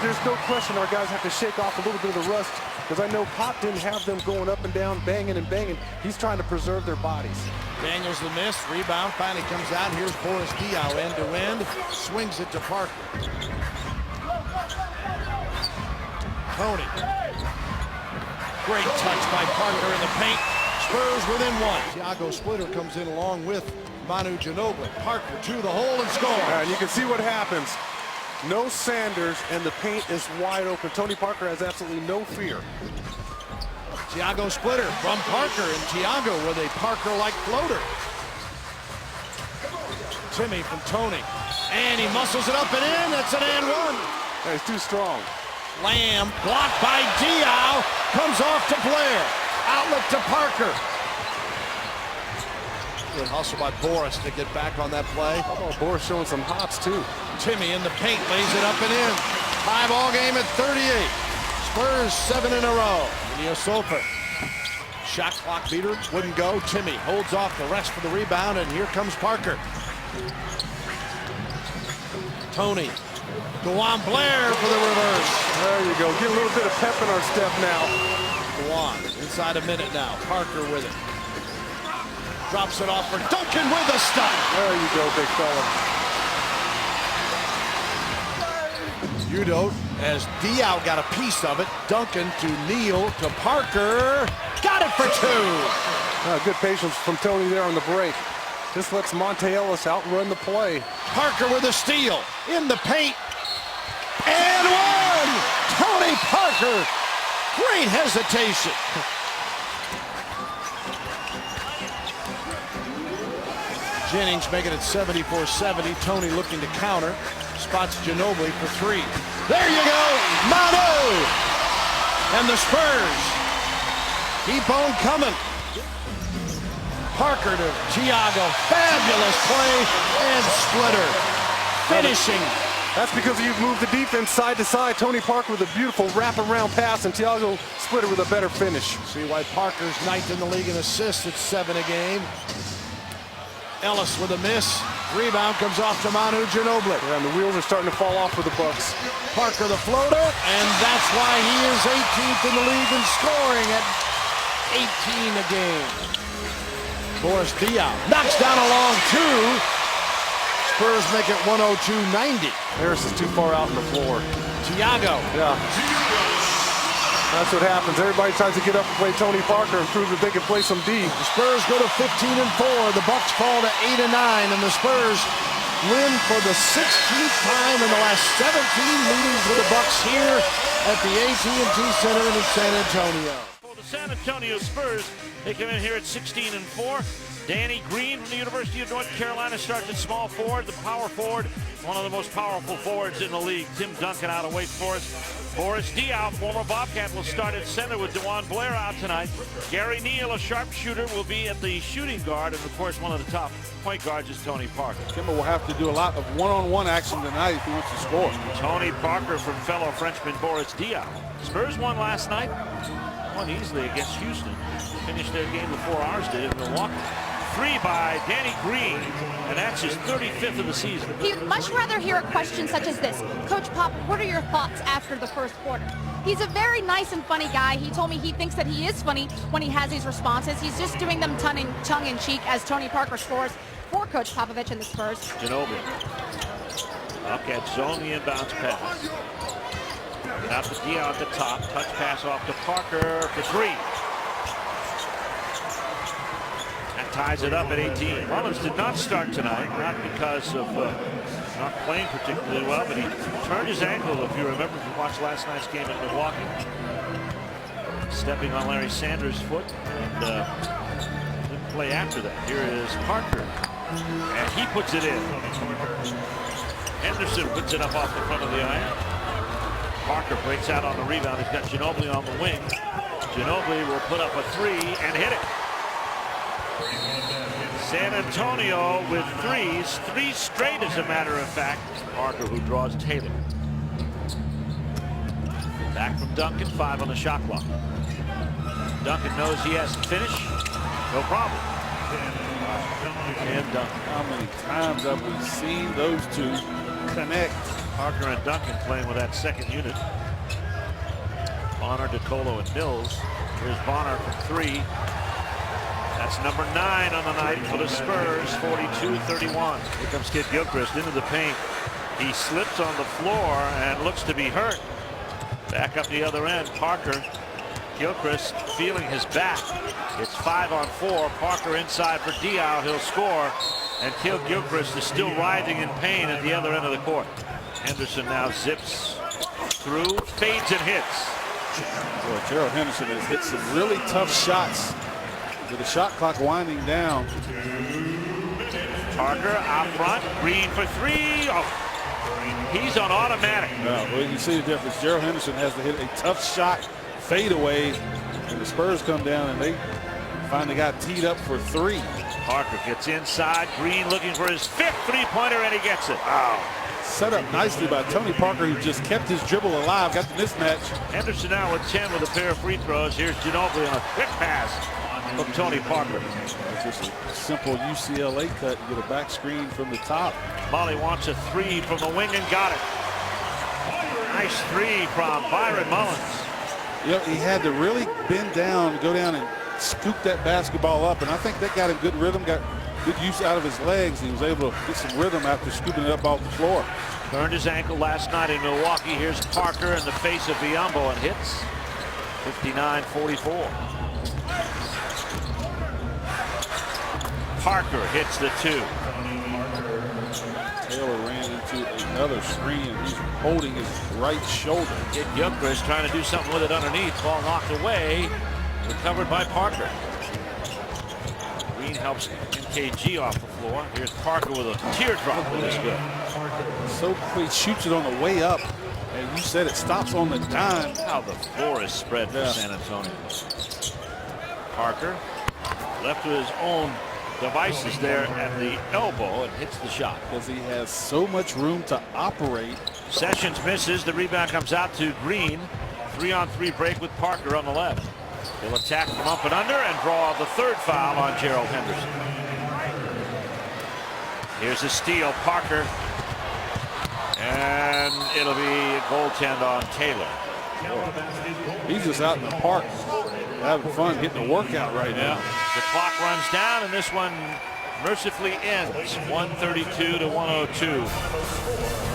there's no question our guys have to shake off a little bit of the rust, because I know Pop didn't have them going up and down, banging and banging. He's trying to preserve their bodies. Daniels the miss. Rebound finally comes out. Here's Boris Diaw end to end. Swings it to Parker. Tony. Great touch by Parker in the paint. Spurs within 1. Thiago Splitter comes in along with Manu Ginobili. Parker to the hole and scores. And you can see what happens. No Sanders, and the paint is wide open. Tony Parker has absolutely no fear. Thiago Splitter from Parker, and Thiago with a Parker-like floater. Timmy from Tony. And he muscles it up and in. That's an and one. Yeah, he's too strong. Lamb blocked by Diaw. Comes off to Blair. Outlet to Parker. Good hustle by Boris to get back on that play. Oh, Boris showing some hops too. Timmy in the paint, lays it up and in. Tie ball game at 38. Spurs 7 in a row. Neosoper. Shot clock beater, wouldn't go. Timmy holds off the rest for the rebound, and here comes Parker. Tony. DeJuan Blair for the reverse. There you go. Get a little bit of pep in our step now. DeJuan inside a minute now. Parker with it. Drops it off for Duncan with a stop. There you go, big fella. Udo, as Diaw got a piece of it. Duncan to Neal to Parker. Got it for 2. Good patience from Tony there on the break. Just lets Monte Ellis outrun the play. Parker with a steal. In the paint. And one! Tony Parker. Great hesitation. Jennings making it 74-70. Tony looking to counter. Spots Ginobili for 3. There you go! Manu! And the Spurs keep on coming. Parker to Thiago. Fabulous play. And Splitter finishing. That's because you've moved the defense side to side. Tony Parker with a beautiful wraparound pass, and Thiago Splitter with a better finish. See why Parker's 9th in the league in assists at 7 a game. Ellis with a miss. Rebound comes off to Manu Ginobili. Yeah, and the wheels are starting to fall off for the Bucks. Parker the floater, and that's why he is 18th in the league in scoring at 18 a game. Boris Diaw knocks down a long two. Spurs make it 102-90. Harris is too far out on the floor. Thiago. Yeah. That's what happens. Everybody tries to get up and play Tony Parker and prove that they can play some D. The Spurs go to 15-4. The Bucks fall to 8-9, and the Spurs win for the 16th time in the last 17 meetings with the Bucks here at the AT&T Center in San Antonio. For the San Antonio Spurs, they come in here at 16-4. Danny Green from the University of North Carolina starts at small forward, the power forward, one of the most powerful forwards in the league. Tim Duncan out of Wake Forest. Boris Diaw, former Bobcat, will start at center with DeJuan Blair out tonight. Gary Neal, a sharpshooter, will be at the shooting guard, and of course one of the top point guards is Tony Parker. Kimber will have to do a lot of one-on-one action tonight if he wants to score. Tony Parker from fellow Frenchman Boris Diaw. Spurs won last night, won easily against Houston. Finished their game before ours did in Milwaukee. Three by Danny Green, and that's his 35th of the season. He'd much rather hear a question such as this. Coach Pop, what are your thoughts after the first quarter? He's a very nice and funny guy. He told me he thinks that he is funny when he has these responses. He's just doing them tongue-in-cheek as Tony Parker scores for Coach Popovich and the Spurs. Ginobili. Bobcats zone the inbounds pass. Out to Diaw at the top. Touch pass off to Parker for three. And ties it up at 18. Mullins did not start tonight, not because of not playing particularly well, but he turned his ankle, if you remember, if you watched last night's game at Milwaukee. Stepping on Larry Sanders' foot, and didn't play after that. Here is Parker, and he puts it in. Henderson puts it up off the front of the iron. Parker breaks out on the rebound. He's got Ginobili on the wing. Ginobili will put up a three and hit it. San Antonio with threes, three straight as a matter of fact. Parker who draws Taylor. Back from Duncan, 5 on the shot clock. Duncan knows he has to finish. No problem. And Duncan. How many times have we seen those two connect? Parker and Duncan playing with that second unit. Bonner, DeColo, and Mills. Here's Bonner for three. That's number 9 on the night for the Spurs, 42-31. Here comes Kid Gilchrist into the paint. He slips on the floor and looks to be hurt. Back up the other end, Parker. Gilchrist feeling his back. It's 5 on 4. Parker inside for Diaw. He'll score. And Kid Gilchrist is still writhing in pain at the other end of the court. Henderson now zips through, fades and hits. Boy, Gerald Henderson has hit some really tough shots with the shot clock winding down. Parker out front, Green for three. Oh, he's on automatic. Well, you see the difference. Gerald Henderson has to hit a tough shot, fade away, and the Spurs come down and they finally got teed up for three. Parker gets inside, Green looking for his 5th three-pointer, and he gets it. Wow. Set up nicely by Tony Parker, who just kept his dribble alive, got the mismatch. Henderson now with 10 with a pair of free throws. Here's Ginobili on a quick pass from Tony Parker. It's just a simple UCLA cut. You get a back screen from the top. Molly wants a three from the wing and got it. Nice three from Byron Mullins. You know, he had to really bend down, go down and scoop that basketball up, and I think that got him good rhythm, got good use out of his legs. He was able to get some rhythm after scooping it up off the floor. Burned his ankle last night in Milwaukee. Here's Parker in the face of Biyombo and hits. 59-44. Parker hits the two. Taylor ran into another screen, and he's holding his right shoulder. Kid Gilchrist trying to do something with it underneath. Ball knocked away. Recovered by Parker. Green helps NKG off the floor. Here's Parker with a teardrop that is good. So he shoots it on the way up, and you said it stops on the dime. How the floor is spread for San Antonio. Parker left to his own devices there at the elbow and hits the shot. Because he has so much room to operate. Sessions misses. The rebound comes out to Green. 3-on-3 break with Parker on the left. He'll attack from up and under and draw the 3rd foul on Gerald Henderson. Here's a steal, Parker. And it'll be a goaltend on Taylor. He's just out in the park having fun, getting a workout right now. The clock runs down, and this one mercifully ends. 132 to 102.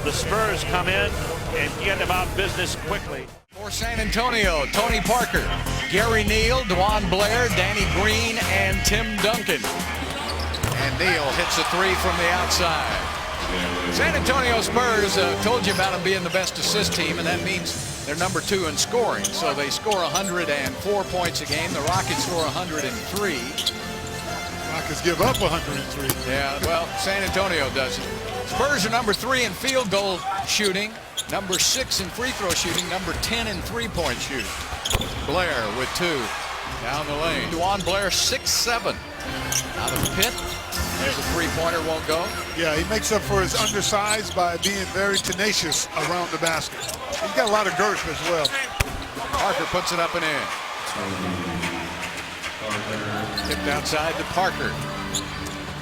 The Spurs come in and get about business quickly. For San Antonio, Tony Parker, Gary Neal, DeJuan Blair, Danny Green, and Tim Duncan. And Neal hits a three from the outside. San Antonio Spurs, told you about them being the best assist team, and that means they're number 2 in scoring. So they score 104 points a game. The Rockets score 103. Rockets give up 103. Yeah, well, San Antonio doesn't. Spurs are number 3 in field goal shooting, number 6 in free throw shooting, number 10 in three-point shooting. Blair with 2 down the lane. DeJuan Blair 6'7". Out of the pit. There's a three-pointer, won't go. Yeah, he makes up for his undersized by being very tenacious around the basket. He's got a lot of girth as well. Parker puts it up and in. Tipped outside to Parker.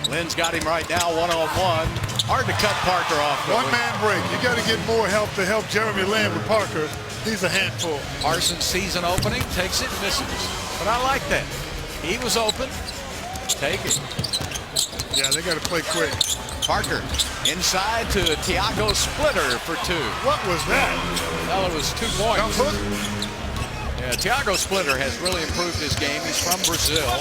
Lynn's got him right now, one-on-one. Hard to cut Parker off. One-man break. You got to get more help to help Jeremy Lin with Parker. He's a handful. Parsons season opening, takes it, misses. But I like that. He was open. Take it. Yeah, they got to play quick. Parker inside to Thiago Splitter for 2. What was that? Well, it was 2 points. Yeah, Thiago Splitter has really improved his game. He's from Brazil.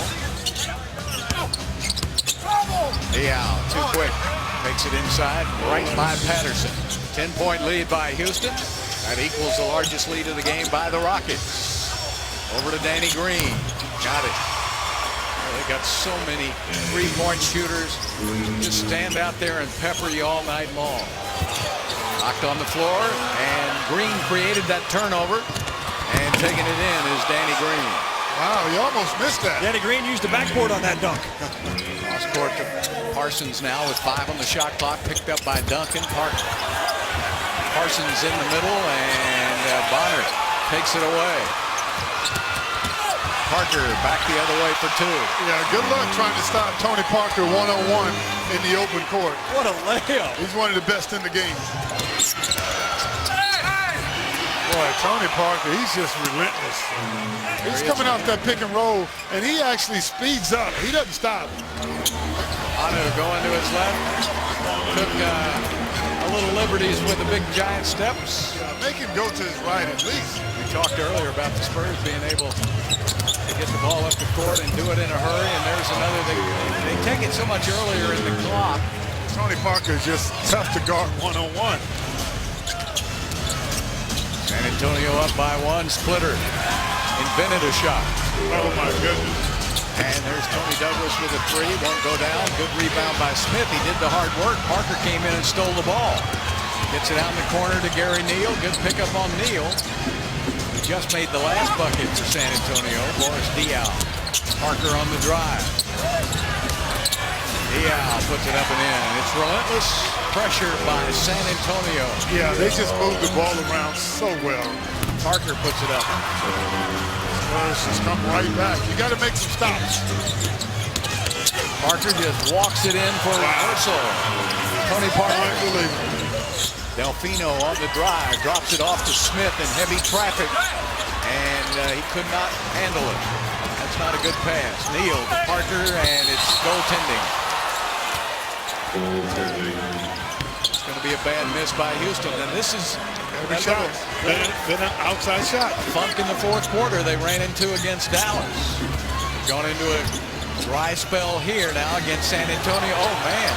Yeah, too quick. Makes it inside, right by Patterson. 10-point lead by Houston. That equals the largest lead of the game by the Rockets. Over to Danny Green. Got it. They got so many three-point shooters. Just stand out there and pepper you all night long. Knocked on the floor, and Green created that turnover. And taking it in is Danny Green. Wow, you almost missed that. Danny Green used the backboard on that dunk. Cross court to Parsons now with 5 on the shot clock. Picked up by Duncan. Parsons in the middle, and Bonner takes it away. Parker back the other way for 2. Yeah, good luck trying to stop Tony Parker one-on-one in the open court. What a layup. He's one of the best in the game. Boy, Tony Parker, he's just relentless. He's coming off that pick and roll, and he actually speeds up. He doesn't stop. Bonner going to his left. Took a little liberties with the big giant steps. Yeah, make him go to his right at least. We talked earlier about the Spurs being able to get the ball up the court and do it in a hurry, and there's another thing. They take it so much earlier in the clock. Tony Parker is just tough to guard one-on-one. San Antonio up by 1. Splitter invented a shot. Oh my goodness. And there's Tony Douglas with a 3. Won't go down. Good rebound by Smith. He did the hard work. Parker came in and stole the ball. Gets it out in the corner to Gary Neal. Good pickup on Neal. He just made the last bucket for San Antonio. Boris Diaw. Parker on the drive. Diaw puts it up and in. It's relentless pressure by San Antonio. Yeah, they just move the ball around so well. Parker puts it up. Spurs just come right back. You got to make some stops. Parker just walks it in for reversal. Tony Parker. Delfino on the drive, drops it off to Smith in heavy traffic, and he could not handle it. That's not a good pass. Neal to Parker, and it's goaltending. It's going to be a bad miss by Houston, and this is been an outside shot. Funk in the 4th quarter they ran into against Dallas. Gone into a dry spell here now against San Antonio. Oh, man.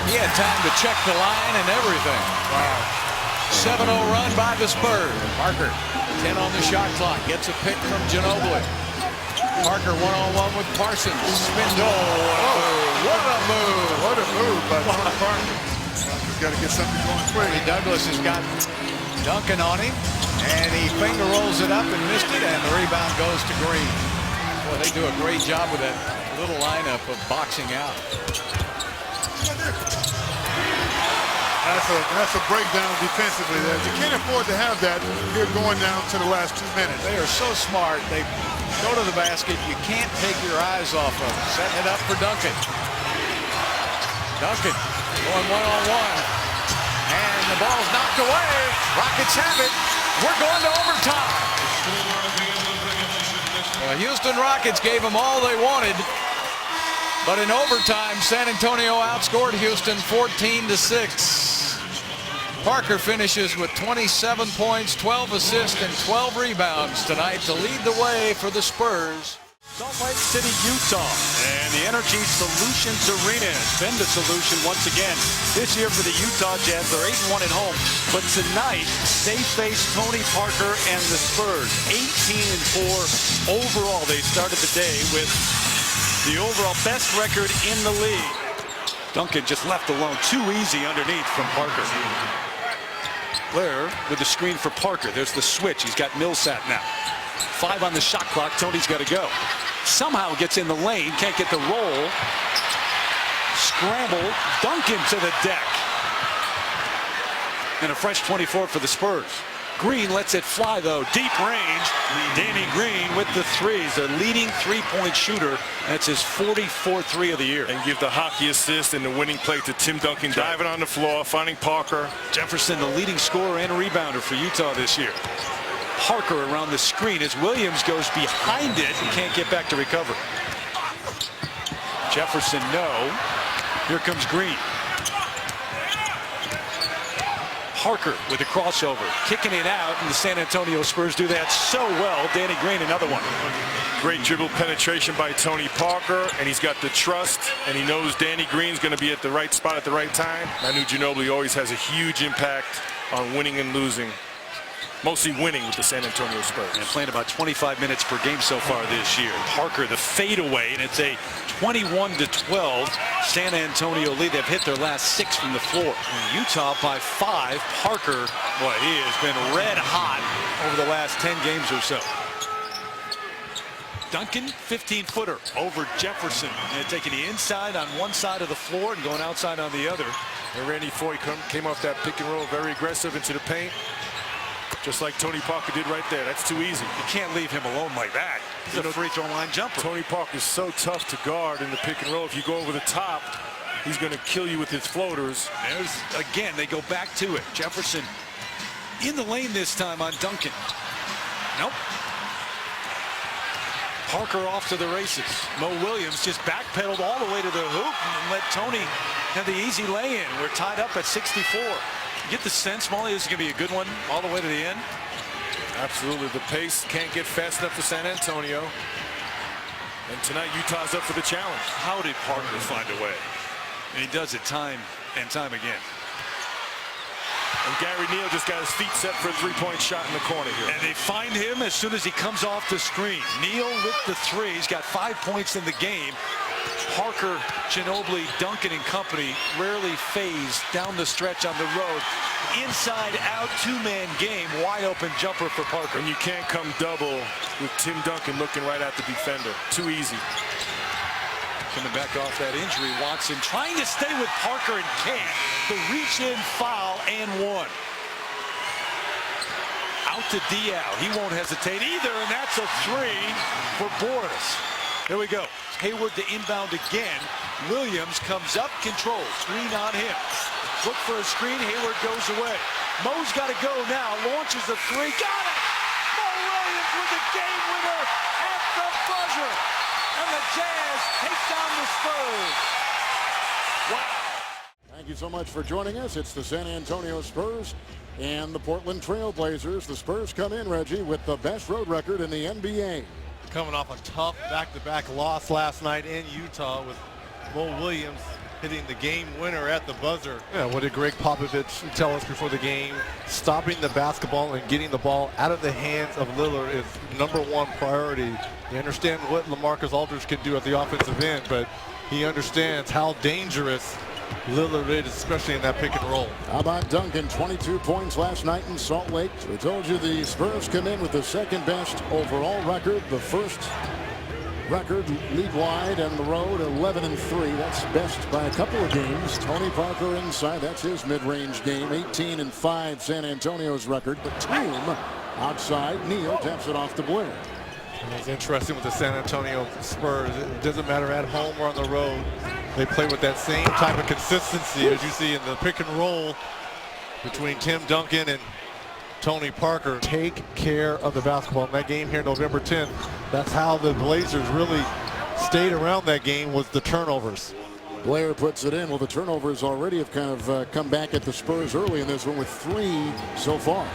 He had time to check the line and everything. Wow. 7-0 run by the Spurs. Parker, 10 on the shot clock. Gets a pick from Ginobili. Parker one-on-one with Parsons. Spin. What a move. What a move by Tony Parker. He's got to get something going quick. Douglas has got Duncan on him, and he finger rolls it up and missed it, and the rebound goes to Green. Boy, they do a great job with that little lineup of boxing out. That's a breakdown defensively there. You can't afford to have that here going down to the last 2 minutes. They are so smart. They go to the basket. You can't take your eyes off of them. Setting it up for Duncan. Duncan going one-on-one. And the ball's knocked away. Rockets have it. We're going to overtime. The Houston Rockets gave them all they wanted. But in overtime, San Antonio outscored Houston 14-6. Parker finishes with 27 points, 12 assists, and 12 rebounds tonight to lead the way for the Spurs. Salt Lake City, Utah, and the Energy Solutions Arena has been the solution once again this year for the Utah Jazz. They're 8-1 at home, but tonight they face Tony Parker and the Spurs. 18-4 overall. They started the day with the overall best record in the league. Duncan just left alone, too easy underneath from Parker. Blair with the screen for Parker. There's the switch. He's got Millsap now. 5 on the shot clock. Tony's got to go. Somehow gets in the lane. Can't get the roll. Scramble. Duncan to the deck. And a fresh 24 for the Spurs. Green lets it fly, though. Deep range. Danny Green with the threes. A leading three-point shooter. That's his 44th three of the year. And give the hockey assist and the winning play to Tim Duncan, diving on the floor, finding Parker. Jefferson, the leading scorer and rebounder for Utah this year. Parker around the screen as Williams goes behind it and can't get back to recover. Jefferson, no. Here comes Green. Parker with the crossover, kicking it out, and the San Antonio Spurs do that so well. Danny Green, another one. Great dribble penetration by Tony Parker, and he's got the trust, and he knows Danny Green's going to be at the right spot at the right time. Manu Ginobili always has a huge impact on winning and losing. Mostly winning with the San Antonio Spurs. And playing about 25 minutes per game so far this year. Parker, the fadeaway, and it's a 21-12 San Antonio lead. They've hit their last 6 from the floor. And Utah by 5. Parker, boy, he has been red hot over the last 10 games or so. Duncan, 15-footer over Jefferson. And taking the inside on one side of the floor and going outside on the other. And Randy Foye came off that pick and roll, very aggressive into the paint. Just like Tony Parker did right there. That's too easy. You can't leave him alone like that. He's a free throw line jumper. Tony Parker is so tough to guard in the pick and roll. If you go over the top, he's going to kill you with his floaters. There's, again, they go back to it. Jefferson in the lane this time on Duncan. Nope. Parker off to the races. Mo Williams just backpedaled all the way to the hoop and let Tony have the easy lay-in. We're tied up at 64. Get the sense, Molly, this is going to be a good one all the way to the end. Absolutely. The pace can't get fast enough for San Antonio. And tonight, Utah's up for the challenge. How did Parker find a way? And he does it time and time again. And Gary Neal just got his feet set for a three-point shot in the corner here. And they find him as soon as he comes off the screen. Neal with the 3. He's got 5 points in the game. Parker, Ginobili, Duncan and company rarely phased down the stretch on the road. Inside out, 2-man game, wide open jumper for Parker. And you can't come double with Tim Duncan looking right at the defender. Too easy. Coming back off that injury, Watson trying to stay with Parker and can't. The reach in foul and 1. Out to Diao. He won't hesitate either, and that's a 3 for Boris. Here we go. Hayward to inbound again. Williams comes up, control. Screen on him. Look for a screen. Hayward goes away. Mo's got to go now. Launches a 3. Got it! Mo Williams with the game winner at the buzzer. And the Jazz take down the Spurs. Wow. Thank you so much for joining us. It's the San Antonio Spurs and the Portland Trail Blazers. The Spurs come in, Reggie, with the best road record in the NBA. Coming off a tough back-to-back loss last night in Utah with Mo Williams hitting the game winner at the buzzer. Yeah, what did Greg Popovich tell us before the game? Stopping the basketball and getting the ball out of the hands of Lillard is #1 priority. You understand what LaMarcus Aldridge can do at the offensive end, but he understands how dangerous Lillard is, especially in that pick and roll. How about Duncan? 22 points last night in Salt Lake. We told you the Spurs come in with the second best overall record, the first record league-wide on the road, 11-3. That's best by a couple of games. Tony Parker inside, that's his mid-range game. 18-5 San Antonio's record. But Tatum outside. Neal taps it off to Blair. It's interesting with the San Antonio Spurs. It doesn't matter at home or on the road. They play with that same type of consistency as you see in the pick and roll between Tim Duncan and Tony Parker. Take care of the basketball in that game here November 10th. That's how the Blazers really stayed around that game, was the turnovers. Blair puts it in. Well, the turnovers already have kind of come back at the Spurs early in this one with 3 so far.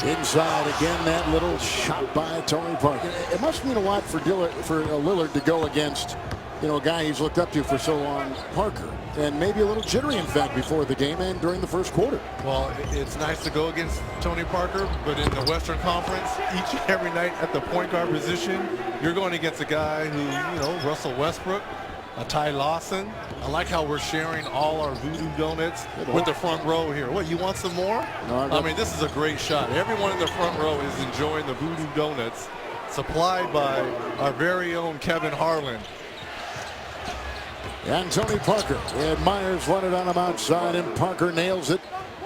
Inside again, that little shot by Tony Parker. It must mean a lot for Lillard to go against, a guy he's looked up to for so long, Parker, and maybe a little jittery, in fact, before the game and during the first quarter. Well, it's nice to go against Tony Parker, but in the Western Conference, each and every night at the point guard position, you're going against a guy who, Russell Westbrook, Ty Lawson. I like how we're sharing all our voodoo donuts with the front row here. What, you want some more? No, I mean, this is a great shot. Everyone in the front row is enjoying the voodoo donuts supplied by our very own Kevin Harlan. And Tony Parker. And Myers wanted on him outside, and Parker nails it.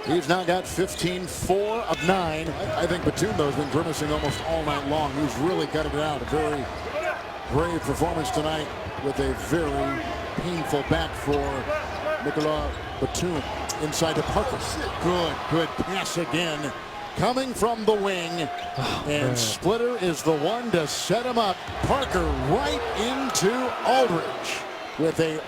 He's now got 15, 4 of 9. I think Batumbo's been grimacing almost all night long. He's really gutted it out. A very brave performance tonight with a very painful back for Nicolas Batum. Inside to Parker. Good pass again. Coming from the wing. And Splitter is the one to set him up. Parker right into Aldridge with a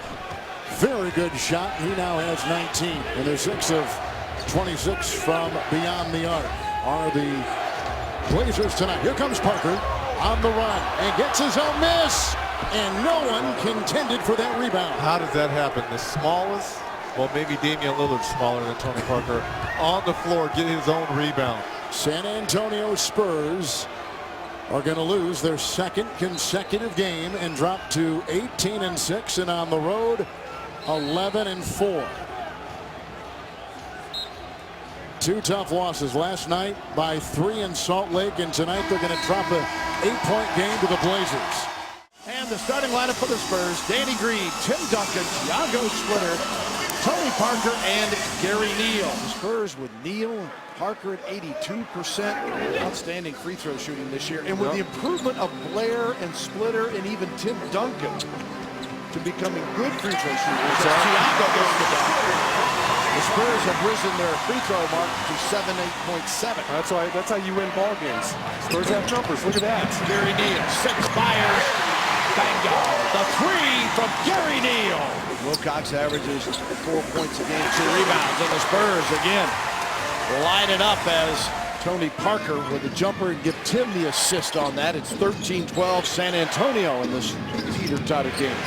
very good shot. He now has 19. And they're 6 of 26 from beyond the arc are the Blazers tonight. Here comes Parker on the run and gets his own miss. And no one contended for that rebound. How does that happen? The smallest, well, maybe Damian Lillard's smaller than Tony Parker, on the floor getting his own rebound. San Antonio Spurs are going to lose their 2nd consecutive game and drop to 18-6, and on the road 11-4. 2 tough losses last night by 3 in Salt Lake, and tonight they're going to drop a 8-point game to the Blazers. And the starting lineup for the Spurs: Danny Green, Tim Duncan, Thiago Splitter, Tony Parker, and Gary Neal. The Spurs with Neal and Parker at 82%. Outstanding free throw shooting this year. And with the improvement of Blair and Splitter and even Tim Duncan to becoming good free throw shooters. Thiago goes to the The Spurs have risen their free throw mark to 78.7. That's right. That's how you win ball games. Spurs have numbers. Look at that. Gary Neal, 6 fires. Bingo. The 3 from Gary Neal. Wilcox averages 4 points a game, 2 rebounds, and the Spurs again light it up as Tony Parker with a jumper and give Tim the assist on that. It's 13-12 San Antonio in this teeter-totter game.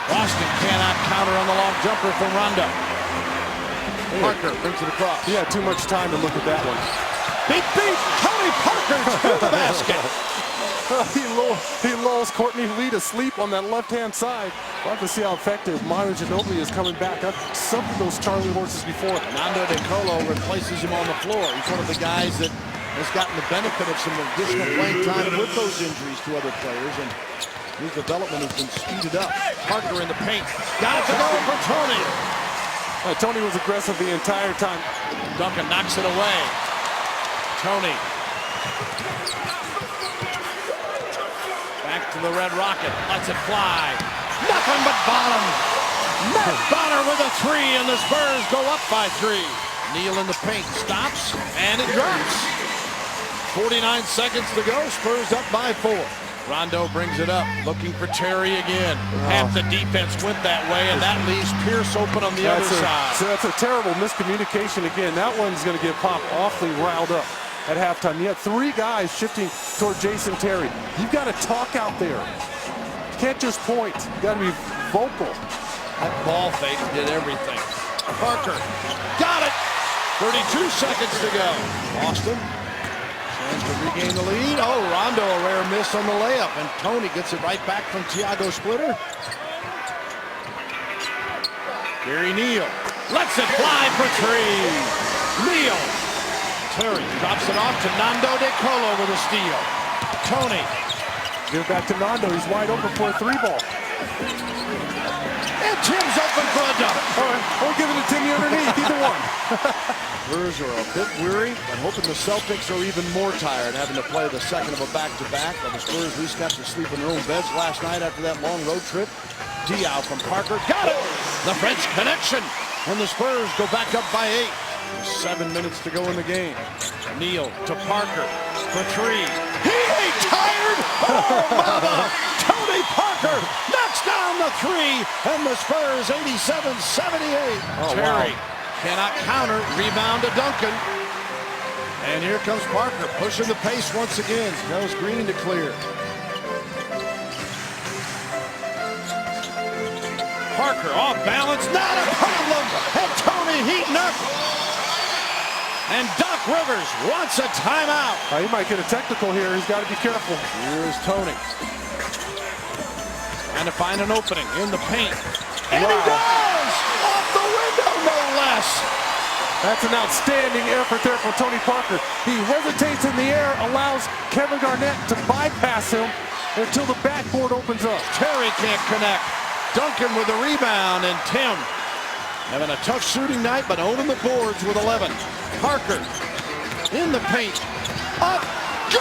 Boston cannot counter on the long jumper from Rondo. Parker brings it across. He had too much time to look at that one. Beat. Tony Parker to the basket. He lulls Courtney Lee to sleep on that left-hand side. We'll have to see how effective Manu Ginobili is coming back. I've suffered those Charlie horses before. Nando De Colo replaces him on the floor. He's one of the guys that has gotten the benefit of some additional playing time with those injuries to other players, and his development has been speeded up. Parker in the paint. Got it to go for Tony. Tony was aggressive the entire time. Duncan knocks it away. Tony. Back to the Red Rocket. Lets it fly. Nothing but bottom. Matt Bonner with a 3, and the Spurs go up by 3. Neal in the paint. Stops, and it drops. 49 seconds to go. Spurs up by 4. Rondo brings it up, looking for Terry again. Half the defense went that way, and that leaves Pierce open on the other side. So that's a terrible miscommunication again. That one's going to get Pop awfully riled up at halftime. You have 3 guys shifting toward Jason Terry. You've got to talk out there. You can't just point. You got to be vocal. That ball fake did everything. Parker got it. 32 seconds to go. Boston. Chance to regain the lead. Oh, Rondo, a rare miss on the layup, and Tony gets it right back from Thiago Splitter. Gary Neal lets it fly for 3. Neal. Terry drops it off to Nando De Colo with a steal. Tony. Give it back to Nando. He's wide open for a 3 ball. And Tim's open for a dunk. Or give it to Timmy underneath, either one. Spurs are a bit weary, but hoping the Celtics are even more tired, having to play the second of a back-to-back. But the Spurs at least got to sleep in their own beds last night after that long road trip. Diaw from Parker, got it! The French connection, and the Spurs go back up by 8. 7 minutes to go in the game. Neal to Parker for 3. He ain't tired! Oh, mama! Tony Parker knocks down the 3, and the Spurs 87-78. Oh, Terry wow. cannot counter. Rebound to Duncan. And here comes Parker pushing the pace once again. Tells Green to clear. Parker off balance, not a problem. And Tony heating up. And Doc Rivers wants a timeout. He might get a technical here. He's got to be careful. Here's Tony. And to find an opening in the paint. And he does! Off the window, no less. That's an outstanding effort there from Tony Parker. He hesitates in the air, allows Kevin Garnett to bypass him until the backboard opens up. Terry can't connect. Duncan with the rebound, and Tim having a tough shooting night, but owning the boards with 11. Parker in the paint. Up. Good!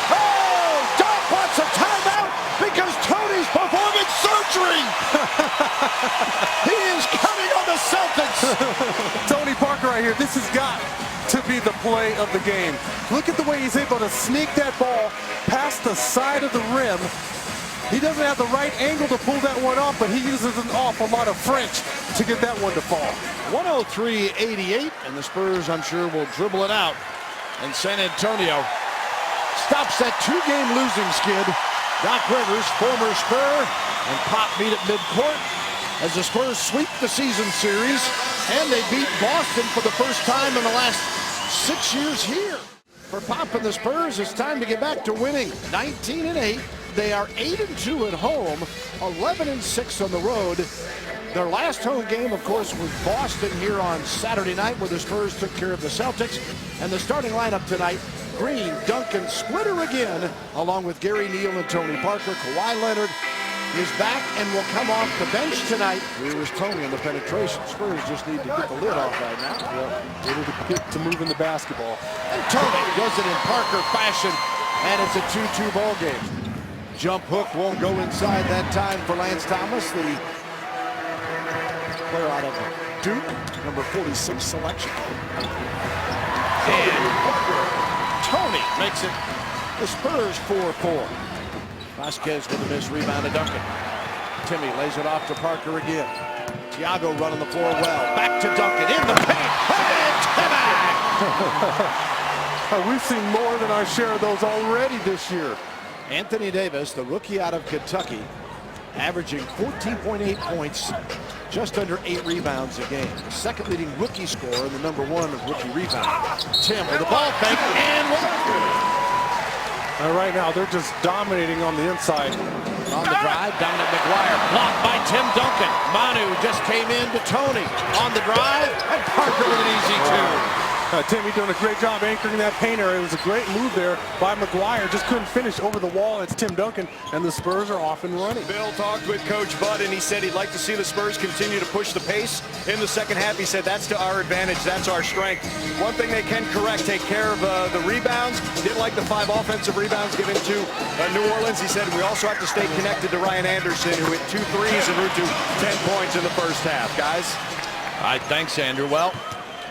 Oh, Doc wants a timeout because Tony's performing surgery. He is coming on the Celtics. Tony Parker right here. This has got to be the play of the game. Look at the way he's able to sneak that ball past the side of the rim. He doesn't have the right angle to pull that one off, but he uses an awful lot of French to get that one to fall. 103-88, and the Spurs, I'm sure, will dribble it out. And San Antonio stops that 2-game losing skid. Doc Rivers, former Spur, and Pop meet at midcourt as the Spurs sweep the season series, and they beat Boston for the first time in the last 6 years here. For Pop and the Spurs, it's time to get back to winning. 19-8. They are 8-2 at home, 11-6 on the road. Their last home game, of course, was Boston here on Saturday night, where the Spurs took care of the Celtics. And the starting lineup tonight, Green, Duncan, Splitter again, along with Gary Neal and Tony Parker. Kawhi Leonard is back and will come off the bench tonight. Here is Tony on the penetration. Spurs just need to get the lid off right now. Yep. Able to get to move in the basketball. And Tony does it in Parker fashion, and it's a 2-2 ball game. Jump hook won't go inside that time for Lance Thomas, the player out of Duke, number 46 selection. And Tony makes it the Spurs 4-4. Vasquez with a missed rebound to Duncan. Timmy lays it off to Parker again. Thiago running the floor well. Back to Duncan in the paint. And Timmy! We've seen more than our share of those already this year. Anthony Davis, the rookie out of Kentucky, averaging 14.8 points, just under 8 rebounds a game. The second leading rookie scorer and the number 1 rookie rebound. Tim with the ball fake and And right now they're just dominating on the inside. On the drive, down at McGuire, blocked by Tim Duncan. Manu just came in to Tony on the drive, and Parker with an easy 2. Timmy doing a great job anchoring that paint area. It was a great move there by McGuire. Just couldn't finish over the wall. It's Tim Duncan, and the Spurs are off and running. Bill talked with Coach Bud, and he said he'd like to see the Spurs continue to push the pace in the second half. He said that's to our advantage. That's our strength. One thing they can correct, take care of the rebounds. Didn't like the 5 offensive rebounds given to New Orleans. He said we also have to stay connected to Ryan Anderson, who hit 2 threes and route to 10 points in the first half. Guys? All right, thanks, Andrew. Well,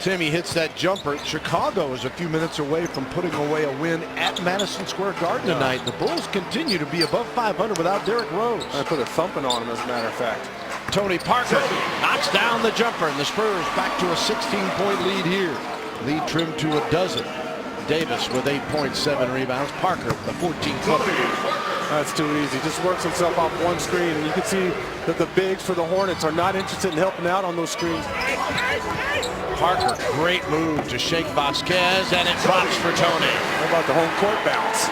Timmy hits that jumper. Chicago is a few minutes away from putting away a win at Madison Square Garden tonight. The Bulls continue to be above 500 without Derrick Rose. I put a thumping on him, as a matter of fact. Tony Parker knocks down the jumper, and the Spurs back to a 16-point lead here. Lead trimmed to a dozen. Davis with 8.7 rebounds. Parker with a 14-footer. That's too easy. Just works himself off one screen, and you can see that the bigs for the Hornets are not interested in helping out on those screens. Parker, great move to shake Vasquez, and it drops for Tony. How about the home court bounce?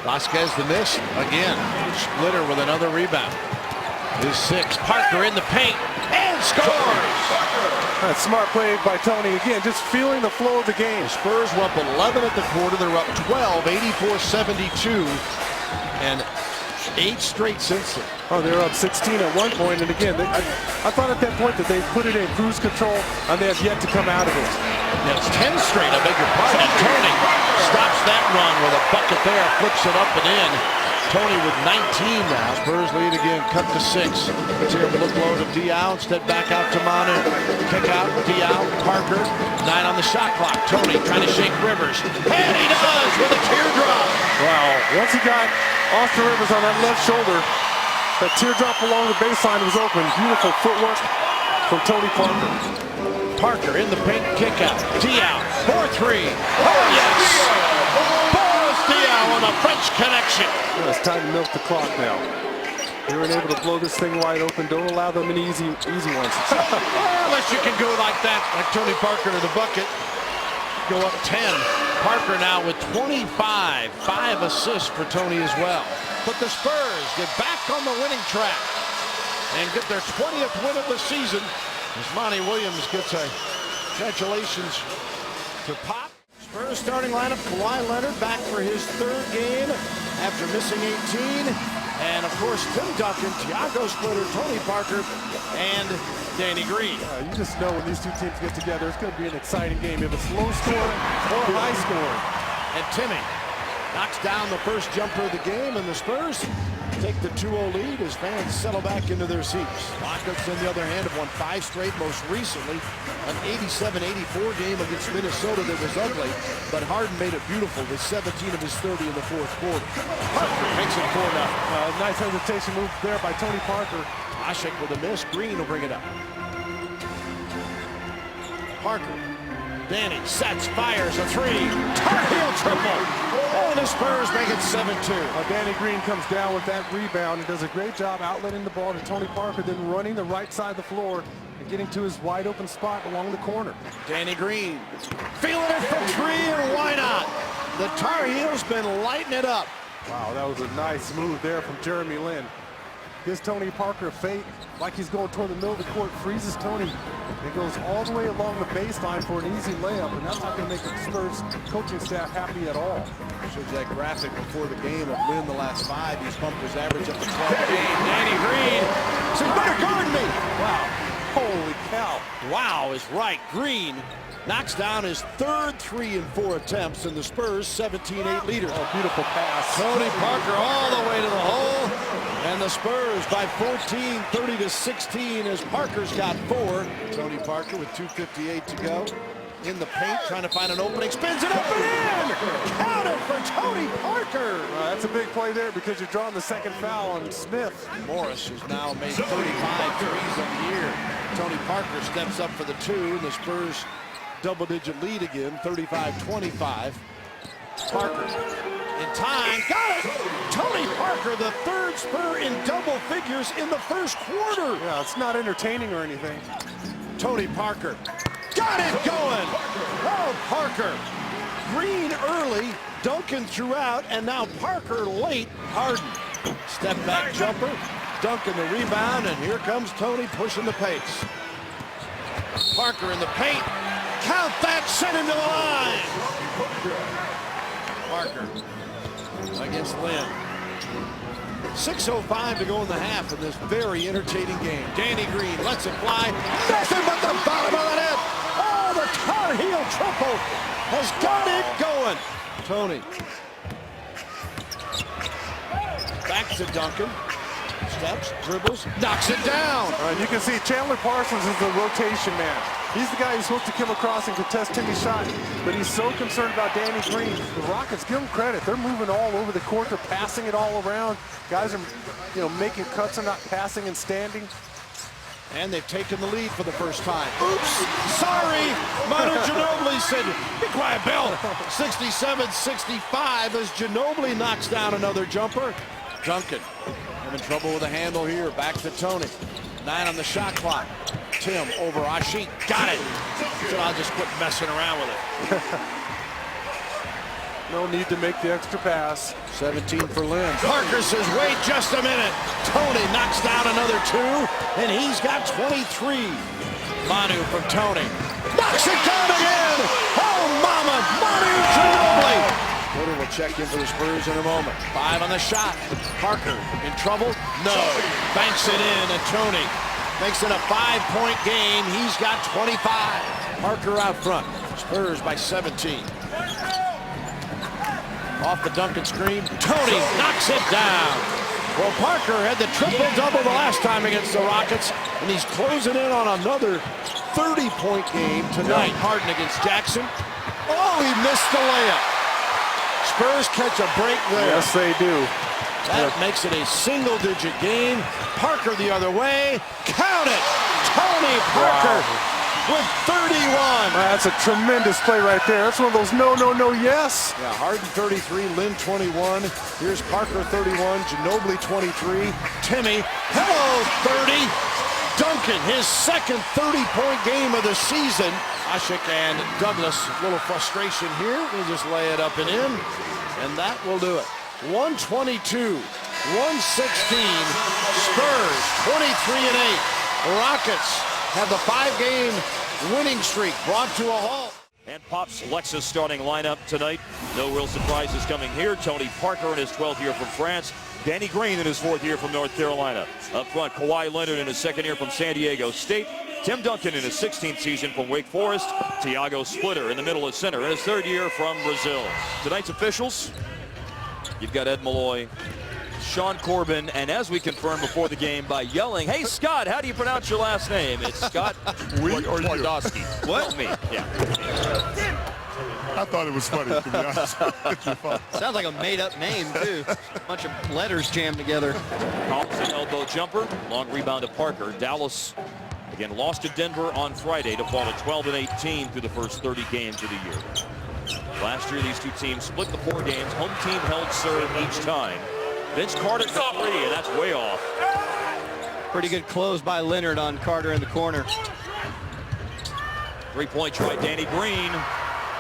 Vasquez the miss again. Splitter with another rebound. His 6. Parker in the paint and scores. That's smart play by Tony. Again, just feeling the flow of the game. The Spurs were up 11 at the quarter. They're up 12, 84-72. and 8 straight since then. Oh, they were up 16 at one point, and again, I thought at that point that they put it in cruise control, and they have yet to come out of it. That's 10 straight, I beg your pardon. Tony stops that run with a bucket there, flips it up and in. Tony with 19 now. Spurs lead again, cut to 6. Let's hear him look low to Diaw, instead back out to Manu. Kick out, Diaw, Parker, 9 on the shot clock. Tony trying to shake Rivers. And he does with a teardrop. Wow, once he got Austin Rivers on that left shoulder, that teardrop along the baseline was open. Beautiful footwork from Tony Parker. Parker in the paint, kick out. Diaw, 4-3. Oh, yes! Boris Diaw on a French connection. Well, it's time to milk the clock now. They were able to blow this thing wide open. Don't allow them any easy ones. Unless you can go like that, like Tony Parker to the bucket. Go up 10. Parker now with 25. 5 assists for Tony as well. But the Spurs get back on the winning track and get their 20th win of the season as Monty Williams gets a congratulations to Pop. Spurs starting lineup, Kawhi Leonard back for his 3rd game after missing 18. And of course, Tim Duncan, Tiago Splitter, Tony Parker, and Danny Green. You just know when these two teams get together, it's going to be an exciting game. If it's low scoring or high scoring. And Timmy knocks down the first jumper of the game, and the Spurs take the 2-0 lead as fans settle back into their seats. Rockets, on the other hand, have won 5 straight, most recently an 87-84 game against Minnesota that was ugly, but Harden made it beautiful with 17 of his 30 in the 4th quarter. Parker makes it 4-0. Nice hesitation move there by Tony Parker. Ashik with a miss. Green will bring it up. Parker. Danny sets, fires a 3. Tar Heel triple. And the Spurs make it 7-2. Danny Green comes down with that rebound and does a great job outletting the ball to Tony Parker, then running the right side of the floor and getting to his wide open spot along the corner. Danny Green feeling it for 3, and why not? The Tar Heels been lighting it up. Wow, that was a nice move there from Jeremy Lin. Gives Tony Parker a fake like he's going toward the middle of the court, freezes Tony, and goes all the way along the baseline for an easy layup, and that's not going to make the Spurs coaching staff happy at all. Shows that graphic before the game of Lin the last 5. He's bumped his average up to 12 a game. Danny Green says, better guard me. Wow. Holy cow. Wow is right. Green knocks down his 3rd 3 in 4 attempts, and the Spurs 17-8 leader. Oh, beautiful pass. Tony Parker all the way to the hole, and the Spurs by 14, 30-16 as Parker's got 4. Tony Parker with 2:58 to go. In the paint, trying to find an opening, spins it up and in! Counted for Tony Parker! That's a big play there because you're drawing the 2nd foul on Smith. Morris has now made 35 threes on the year. Tony Parker steps up for the 2, and the Spurs double-digit lead again, 35-25. Parker in time, got it! Tony Parker, the 3rd Spur in double figures in the 1st quarter. Yeah, it's not entertaining or anything. Tony Parker got it going! Oh, Parker. Green early, Duncan throughout, and now Parker late. Harden, step back jumper. Duncan the rebound, and here comes Tony pushing the pace. Parker in the paint. Count that, sent him to the line. Parker against Lin. 6:05 to go in the half in this very entertaining game. Danny Green lets it fly. Nothing but the bottom of the net. Oh, the Tar Heel triple has got it going. Tony. Back to Duncan. Steps, dribbles, knocks it down. You can see Chandler Parsons is the rotation man. He's the guy who's supposed to come across and contest Timmy's shot, but he's so concerned about Danny Green. The Rockets, give them credit. They're moving all over the court. They're passing it all around. Guys are, making cuts. They're not passing and standing. And they've taken the lead for the first time. Oops, sorry. Manu Ginobili said, be quiet, Bill. 67-65 as Ginobili knocks down another jumper. Duncan having trouble with the handle here. Back to Tony. 9 on the shot clock. Tim over Ashik. Got it. So I'll just quit messing around with it. No need to make the extra pass. 17 for Lin. Parker says, wait just a minute. Tony knocks down another 2, and he's got 23. Manu from Tony. Knocks it down again. Oh, mama. Manu Ginobili. Splitter will check in for the Spurs in a moment. 5 on the shot. Parker in trouble? No. Banks it in, and Tony makes it a 5-point game. He's got 25. Parker out front. Spurs by 17. Off the Duncan screen. Tony knocks it down. Well, Parker had the triple-double the last time against the Rockets, and he's closing in on another 30-point game tonight. Harden against Jackson. Oh, he missed the layup. Spurs catch a break there. Yes, they do. That makes it a single-digit game. Parker the other way. Count it! Tony Parker with 31. That's a tremendous play right there. That's one of those no, yes. Yeah, Harden 33, Lynn 21. Here's Parker 31, Ginobili 23. Timmy, hello 30. Duncan, his second 30-point game of the season. Ashik and Douglas, a little frustration here. They just lay it up and in, and that will do it. 122, 116. Spurs 23-8. Rockets have the 5-game winning streak brought to a halt. And Pop's Lexus starting lineup tonight. No real surprises coming here. Tony Parker in his 12th year from France. Danny Green in his 4th year from North Carolina. Up front, Kawhi Leonard in his 2nd year from San Diego State. Tim Duncan in his 16th season from Wake Forest. Thiago Splitter in the middle of center in his 3rd year from Brazil. Tonight's officials, you've got Ed Malloy, Sean Corbin, and as we confirmed before the game by yelling, "Hey Scott, how do you pronounce your last name?" It's Scott Twardowski. What? Me, yeah. I thought it was funny, to be honest. Sounds like a made-up name, too. A bunch of letters jammed together. Collins, elbow jumper, long rebound to Parker. Dallas, again, lost to Denver on Friday to fall to 12-18 through the first 30 games of the year. Last year, these two teams split the 4 games. Home team held serve each time. Vince Carter for 3, and that's way off. Pretty good close by Leonard on Carter in the corner. 3-point try, Danny Green.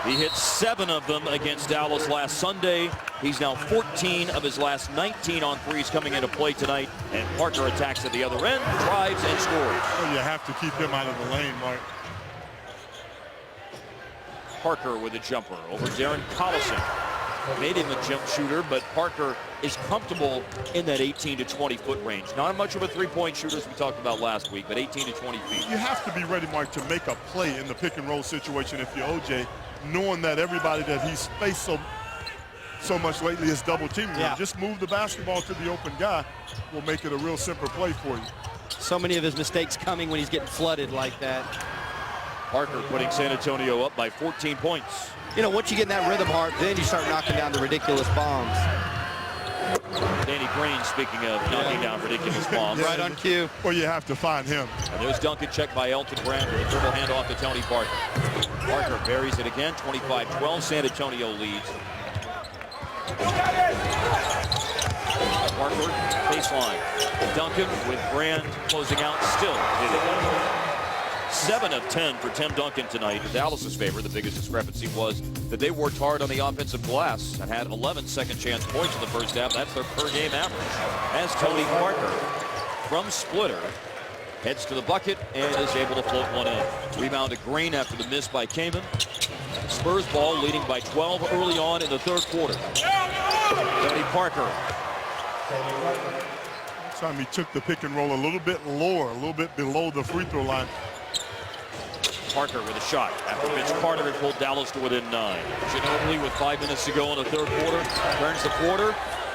He hit 7 of them against Dallas last Sunday. He's now 14 of his last 19 on threes coming into play tonight. And Parker attacks at the other end, drives and scores. Well, you have to keep him out of the lane, Mark. Parker with a jumper over Darren Collison. Made him a jump shooter, but Parker is comfortable in that 18 to 20 foot range. Not much of a 3-point shooter as we talked about last week, but 18 to 20 feet. You have to be ready, Mark, to make a play in the pick and roll situation if you're OJ, knowing that everybody that he's faced so much lately is double teaming him. Just move the basketball to the open guy will make it a real simple play for you. So many of his mistakes coming when he's getting flooded like that. Parker putting San Antonio up by 14 points. You know, once you get in that rhythm, Hart, then you start knocking down the ridiculous bombs. Danny Green, speaking of knocking down ridiculous bombs. Right on cue. Well, you have to find him. And there's Duncan checked by Elton Brand with a dribble handoff to Tony Parker. Parker buries it again, 25-12. San Antonio leads. Parker, baseline. Duncan with Brand closing out, still did it. 7 of 10 for Tim Duncan tonight. In Dallas's favor, the biggest discrepancy was that they worked hard on the offensive glass and had 11 second chance points in the first half. That's their per game average. As Tony Parker from Splitter heads to the bucket and is able to float one in. Rebound to Green after the miss by Kamen. Spurs ball leading by 12 early on in the 3rd quarter. Tony Parker. This time he took the pick and roll a little bit lower, a little bit below the free throw line. Parker with a shot after Vince Carter had pulled Dallas to within 9. Ginobili with 5 minutes to go in the 3rd quarter. Turns the quarter.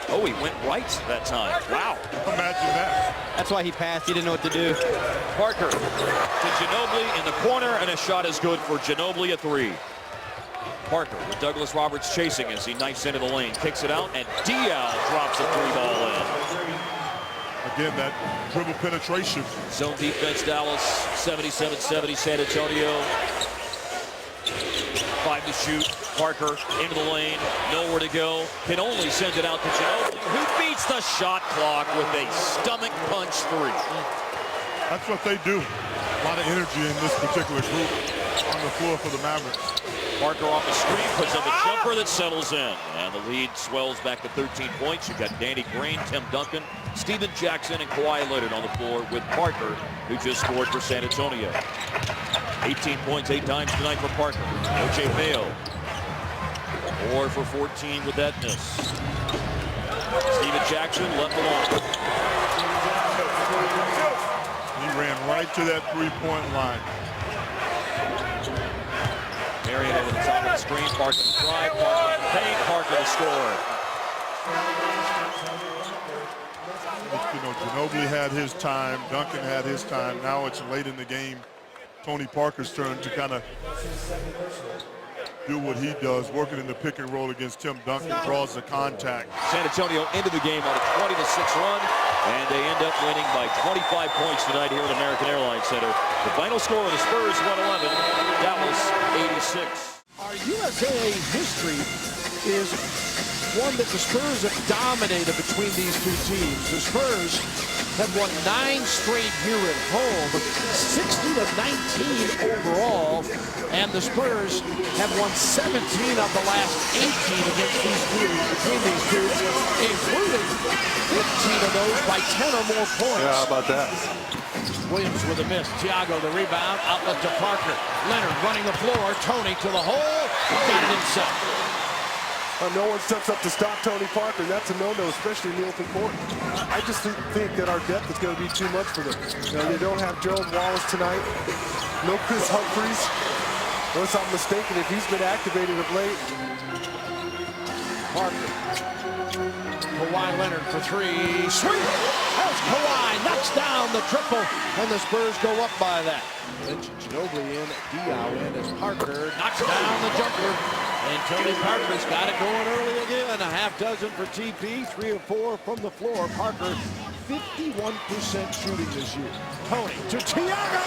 Oh, he went right that time. Wow. Imagine that. That's why he passed. He didn't know what to do. Parker to Ginobili in the corner, and a shot is good for Ginobili, a 3. Parker with Douglas Roberts chasing as he knifes into the lane. Kicks it out, and Dial drops a 3-ball in. Again, that dribble penetration. Zone defense, Dallas, 77-70, San Antonio. 5 to shoot. Parker into the lane, nowhere to go. Can only send it out to Ginobili, who beats the shot clock with a stomach punch 3. That's what they do. A lot of energy in this particular group on the floor for the Mavericks. Parker off the screen, puts up a jumper that settles in. And the lead swells back to 13 points. You've got Danny Green, Tim Duncan, Steven Jackson, and Kawhi Leonard on the floor with Parker, who just scored for San Antonio. 18 points 8 times tonight for Parker. O.J. Mayo 4 for 14 with that miss. Steven Jackson left alone. He ran right to that three-point line. Marion over the top of the screen. Parker to drive. Parker to paint. Parker to score. You know, Ginobili had his time. Duncan had his time. Now it's late in the game. Tony Parker's turn to kind of do what he does, working in the pick and roll against Tim Duncan, draws the contact. San Antonio into the game on a 20-6 run, and they end up winning by 25 points tonight here at American Airlines Center. The final score of the Spurs 111, Dallas 86. Our USAA history is one that the Spurs have dominated between these two teams. The Spurs have won 9 straight here at home, 60-19 overall, and the Spurs have won 17 of the last 18 against these two, between these two, including 15 of those by 10 or more points. Yeah, how about that? Williams with a miss. Thiago the rebound, outlet to Parker. Leonard running the floor. Tony to the hole. Got it himself. No one steps up to stop Tony Parker. That's a no-no, especially in the open court. I just think that our depth is going to be too much for them. You know, they don't have Gerald Wallace tonight. No Chris Humphries. Unless I'm mistaken, if he's been activated of late. Parker. Kawhi Leonard for 3. Sweet! As Kawhi knocks down the triple, and the Spurs go up by that. Ginobili in, Diaw in as Parker knocks down the jumper. And Tony Parker's got it going early again. A half dozen for TP, 3 of 4 from the floor. Parker, 51% shooting this year. Tony to Thiago!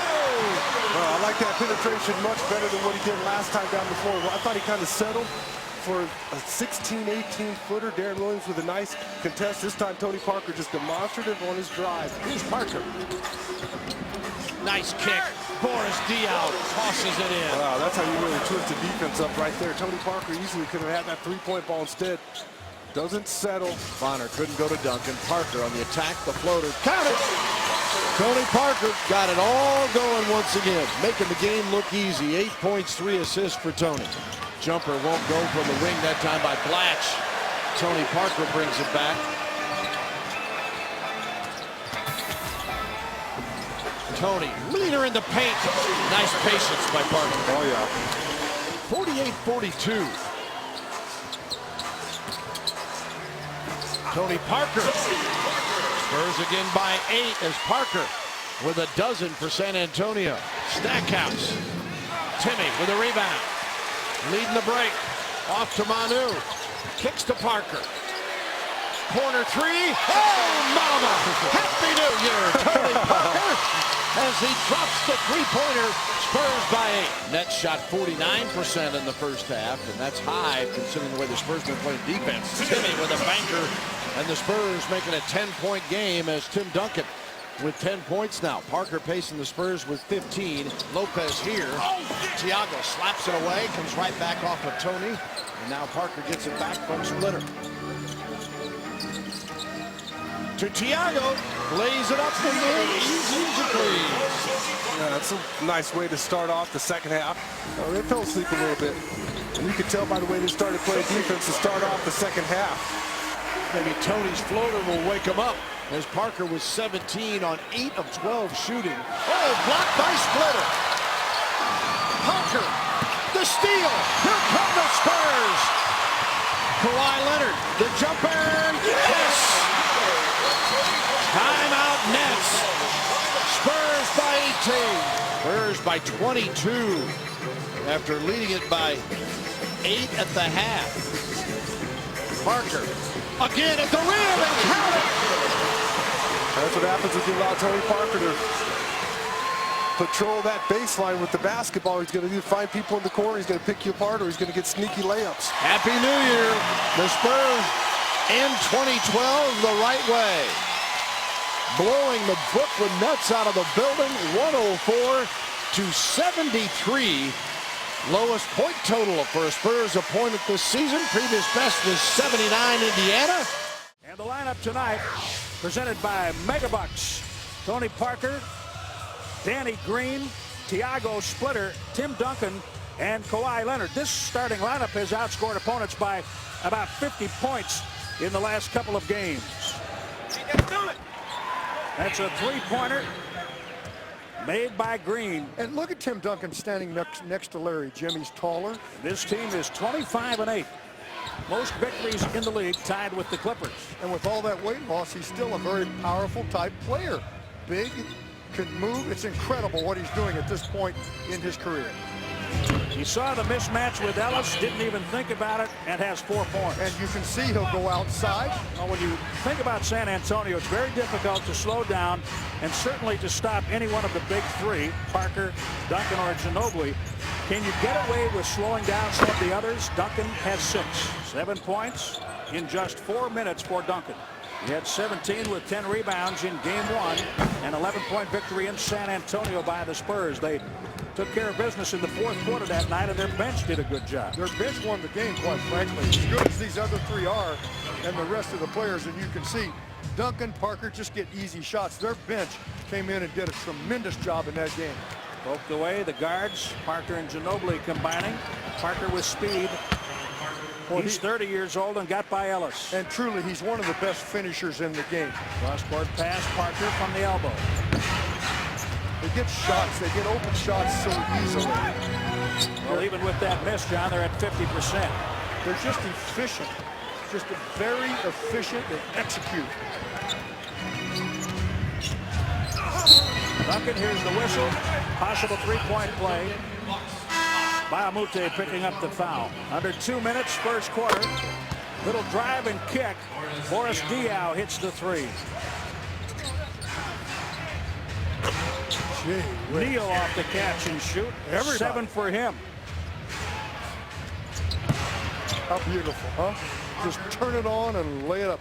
I like that penetration much better than what he did last time down the floor. I thought he kind of settled for a 16, 18-footer. Darren Williams with a nice contest. This time, Tony Parker just demonstrative on his drive. Here's Parker. Nice kick. Boris Diaw tosses it in. Wow, that's how you really twist the defense up right there. Tony Parker easily could have had that three-point ball instead. Doesn't settle. Bonner couldn't go to Duncan. Parker on the attack. The floater. Count it! Tony Parker got it all going once again, making the game look easy. 8 points, 3 assists for Tony. Jumper won't go from the wing that time by Blatch. Tony Parker brings it back. Tony, leader in the paint. Nice patience by Parker. Oh, yeah. 48-42. Tony Parker. Spurs again by 8 as Parker with a dozen for San Antonio. Stackhouse. Timmy with a rebound. Leading the break. Off to Manu. Kicks to Parker. Corner 3. Oh, mama! Happy New Year, Tony Parker! As he drops the three-pointer, Spurs by 8. Nets shot 49% in the first half, and that's high considering the way the Spurs have been playing defense. Timmy with a banker, and the Spurs making a 10-point game as Tim Duncan with 10 points now. Parker pacing the Spurs with 15. Lopez here. Thiago slaps it away, comes right back off of Tony, and now Parker gets it back from Splitter. To Thiago, lays it up and in, easy to please. Yeah, that's a nice way to start off the second half. They fell asleep a little bit. And you could tell by the way they started playing defense to start off the second half. Maybe Tony's floater will wake him up as Parker was 17 on 8 of 12 shooting. Oh, blocked by Splitter. Parker, the steal. Here come the Spurs. Kawhi Leonard, the jumper. Yes! Timeout Nets. Spurs by 18. Spurs by 22 after leading it by 8 at the half. Parker again at the rim and count it. That's what happens if you allow Tony Parker to patrol that baseline with the basketball. He's going to find people in the corner. He's going to pick you apart, or he's going to get sneaky layups. Happy New Year. The Spurs in 2012 the right way. Blowing the Brooklyn Nets out of the building, 104-73. Lowest point total for a Spurs opponent this season. Previous best was 79 Indiana. And the lineup tonight presented by Megabucks. Tony Parker, Danny Green, Thiago Splitter, Tim Duncan, and Kawhi Leonard. This starting lineup has outscored opponents by about 50 points in the last couple of games. That's a three-pointer made by Green. And look at Tim Duncan standing next to Larry. Jimmy's taller. This team is 25-8. Most victories in the league, tied with the Clippers. And with all that weight loss, he's still a very powerful type player. Big, can move. It's incredible what he's doing at this point in his career. He saw the mismatch with Ellis, didn't even think about it, and has 4 points. And you can see he'll go outside. Well, when you think about San Antonio, it's very difficult to slow down and certainly to stop any one of the big three, Parker, Duncan, or Ginobili. Can you get away with slowing down some of the others? Duncan has 6. 7 points in just 4 minutes for Duncan. He had 17 with 10 rebounds in game 1, an 11-point victory in San Antonio by the Spurs. They took care of business in the fourth quarter that night, and their bench did a good job. Their bench won the game, quite frankly. As good as these other three are, and the rest of the players, and you can see Duncan, Parker just get easy shots. Their bench came in and did a tremendous job in that game. Poked away, the guards, Parker and Ginobili combining. Parker with speed. Well, he's 30 years old and got by Ellis. And truly, he's one of the best finishers in the game. Cross-court pass, Parker from the elbow. They get shots. They get open shots so easily. Well, even with that miss, John, they're at 50%. They're just efficient. Just very efficient. They execute. Duncan, here's the whistle. Possible three-point play. Bahamute picking up the foul. Under 2 minutes, first quarter. Little drive and kick. Boris Diaw hits the three. Neal off the catch and shoot. 7 for him. How beautiful, huh? Just turn it on and lay it up.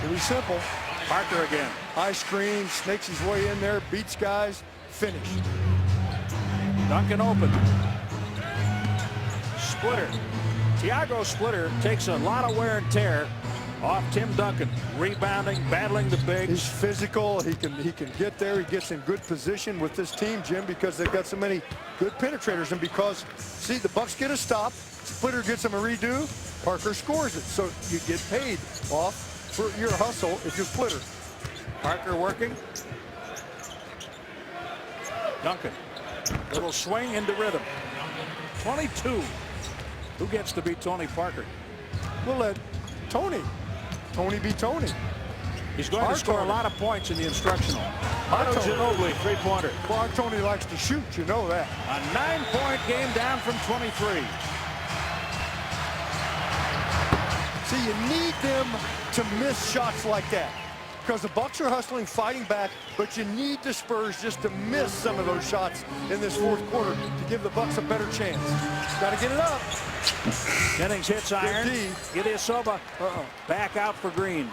Pretty simple. Parker again. High screen, snakes his way in there, beats guys, finished. Duncan open. Splitter. Thiago Splitter takes a lot of wear and tear off Tim Duncan. Rebounding, battling the bigs. He's physical. He can get there. He gets in good position with this team, Jim, because they've got so many good penetrators. And because, see, the Bucks get a stop. Splitter gets him a redo. Parker scores it. So you get paid off for your hustle if you're Splitter. Parker working. Duncan. Little swing into rhythm. 22. Who gets to beat Tony Parker? We'll let Tony be Tony. He's going to score a lot of points in the instructional. Ginobili, three-pointer. Well, Tony likes to shoot, you know that. A 9-point game down from 23. See, you need them to miss shots like that. Because the Bucks are hustling, fighting back, but you need the Spurs just to miss some of those shots in this fourth quarter to give the Bucks a better chance. Got to get it up. Jennings hits iron. Ilyasova back out for Green.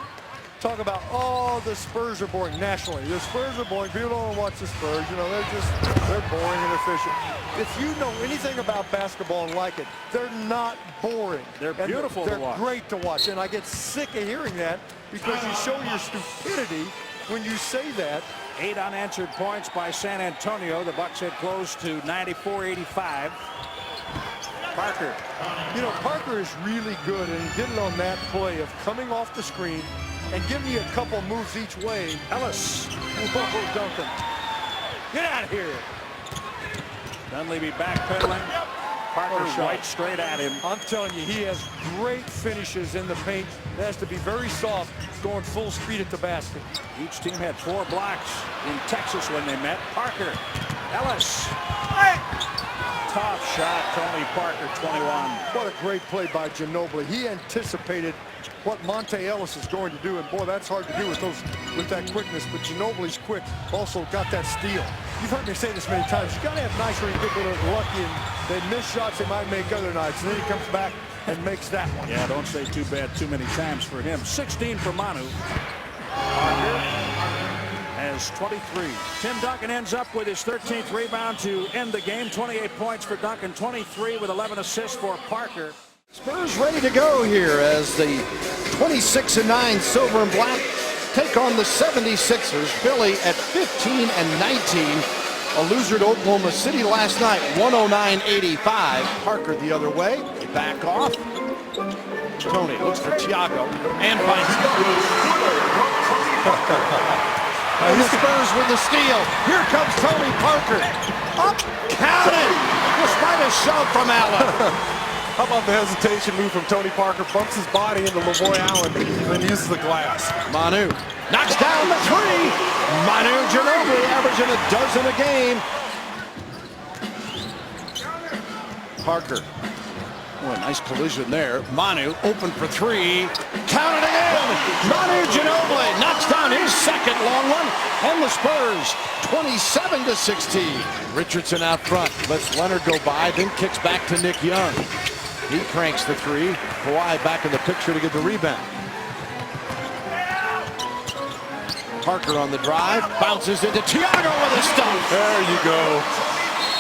Talk about, oh, the Spurs are boring nationally. The Spurs are boring. People don't want to watch the Spurs. You know, they're boring and efficient. If you know anything about basketball and like it, they're not boring. They're beautiful to watch. They're great to watch. And I get sick of hearing that because you show your stupidity when you say that. 8 unanswered points by San Antonio. The Bucks had closed to 94-85. Parker. You know, Parker is really good, and he did it on that play of coming off the screen and give me a couple moves each way. Ellis. Whoa, Duncan. Get out of here. Dunleavy backpedaling. Parker right straight at him. I'm telling you, he has great finishes in the paint. It has to be very soft, going full speed at the basket. Each team had 4 blocks in Texas when they met. Parker. Ellis. Hey! Tough shot, Tony Parker, 21. What a great play by Ginobili. He anticipated what Monte Ellis is going to do, and boy, that's hard to do with that quickness. But Ginobili's quick, also got that steal. You've heard me say this many times. You got to have nights where you get a little lucky and they miss shots they might make other nights, and then he comes back and makes that one. Yeah, don't say too bad too many times for him. 16 for Manu. Parker has 23. Tim Duncan ends up with his 13th rebound to end the game. 28 points for Duncan, 23 with 11 assists for Parker. Spurs ready to go here as the 26-9 Silver and Black take on the 76ers. Philly at 15-19. a loser to Oklahoma City last night, 109-85. Parker the other way, they back off. Tony looks for Thiago and finds and the Spurs with the steal. Here comes Tony Parker. Up, counted, despite a shove from Allen. How about the hesitation move from Tony Parker? Bumps his body into LaVoy Allen and then uses the glass. Manu knocks down the three. Manu Ginobili averaging a dozen a game. Parker. Oh, a nice collision there. Manu open for three. Counted again. Manu Ginobili knocks down his second long one. And the Spurs 27-16. Richardson out front. Lets Leonard go by. Then kicks back to Nick Young. He cranks the three. Kawhi back in the picture to get the rebound. Parker on the drive. Bounces into Thiago with a stump. There you go.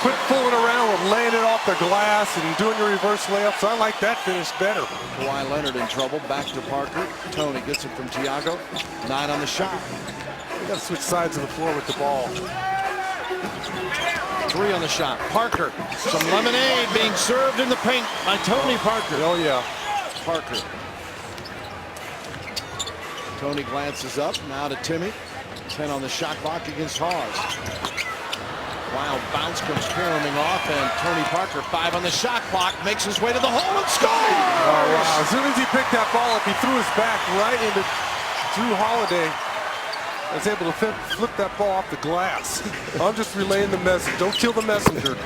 Quit fooling around with laying it off the glass and doing your reverse layups. I like that finish better. Kawhi Leonard in trouble. Back to Parker. Tony gets it from Thiago. 9 on the shot. You got to switch sides of the floor with the ball. 3 on the shot. Parker. Some lemonade being served in the paint by Tony Parker. Oh, yeah. Parker. Tony glances up. Now to Timmy. 10 on the shot clock against Hawes. Wild bounce comes caroming off, and Tony Parker, 5 on the shot clock, makes his way to the hole and scores! Oh, wow. As soon as he picked that ball up, he threw his back right into Drew Holiday. Was able to flip that ball off the glass. I'm just relaying the message. Don't kill the messenger.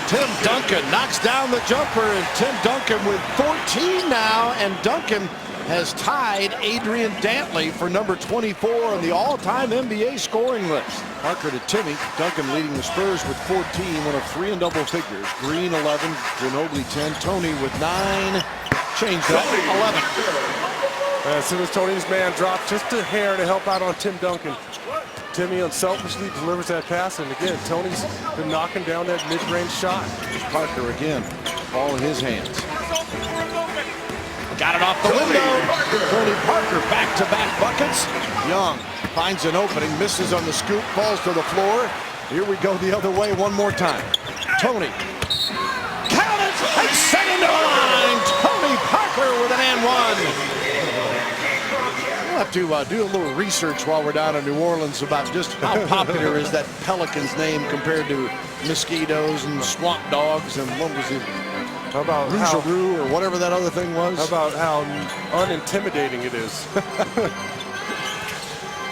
Tim Duncan knocks down the jumper, and Tim Duncan with 14 now, and Duncan has tied Adrian Dantley for number 24 on the all-time NBA scoring list. Parker to Timmy. Duncan leading the Spurs with 14, one of 3 in double figures. Green 11, Ginobili 10, Tony with 9. Change that, 11. As soon as Tony's man dropped just a hair to help out on Tim Duncan, Timmy unselfishly delivers that pass, and again, Tony's been knocking down that mid-range shot. Parker again, ball in his hands. Got it off the window. Tony Parker back-to-back buckets. Young finds an opening, misses on the scoop, falls to the floor. Here we go the other way one more time. Tony. Count it! And set into the line. Tony Parker with an and one. We'll have to do a little research while we're down in New Orleans about just how popular is that Pelicans name compared to mosquitoes and swamp dogs and what was it? How about Rougarou or whatever that other thing was? How about how unintimidating it is?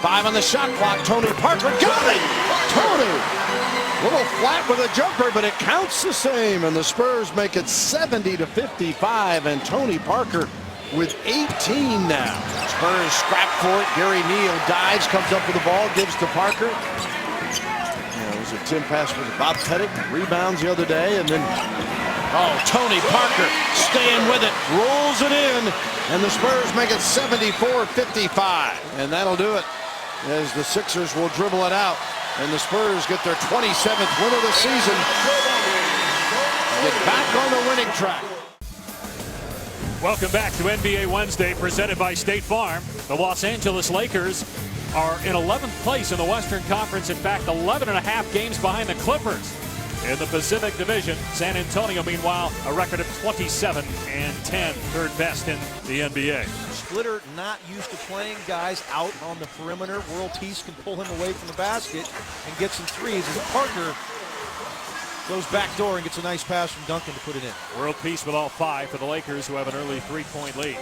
5 on the shot clock. Tony Parker got it! Tony! A little flat with a jumper, but it counts the same. And the Spurs make it 70-55. And Tony Parker with 18 now. Spurs scrap for it. Gary Neal dives, comes up with the ball, gives to Parker. It was a Tim pass with Bob Pettit. Rebounds the other day, and then Tony Parker staying with it, rolls it in, and the Spurs make it 74-55. And that'll do it as the Sixers will dribble it out, and the Spurs get their 27th win of the season. Get back on the winning track. Welcome back to NBA Wednesday, presented by State Farm. The Los Angeles Lakers are in 11th place in the Western Conference. In fact, 11.5 games behind the Clippers. In the Pacific Division, San Antonio, meanwhile, a record of 27-10, third best in the NBA. Splitter not used to playing guys out on the perimeter. World Peace can pull him away from the basket and get some threes. As Parker goes back door and gets a nice pass from Duncan to put it in. World Peace with all 5 for the Lakers, who have an early 3-point lead.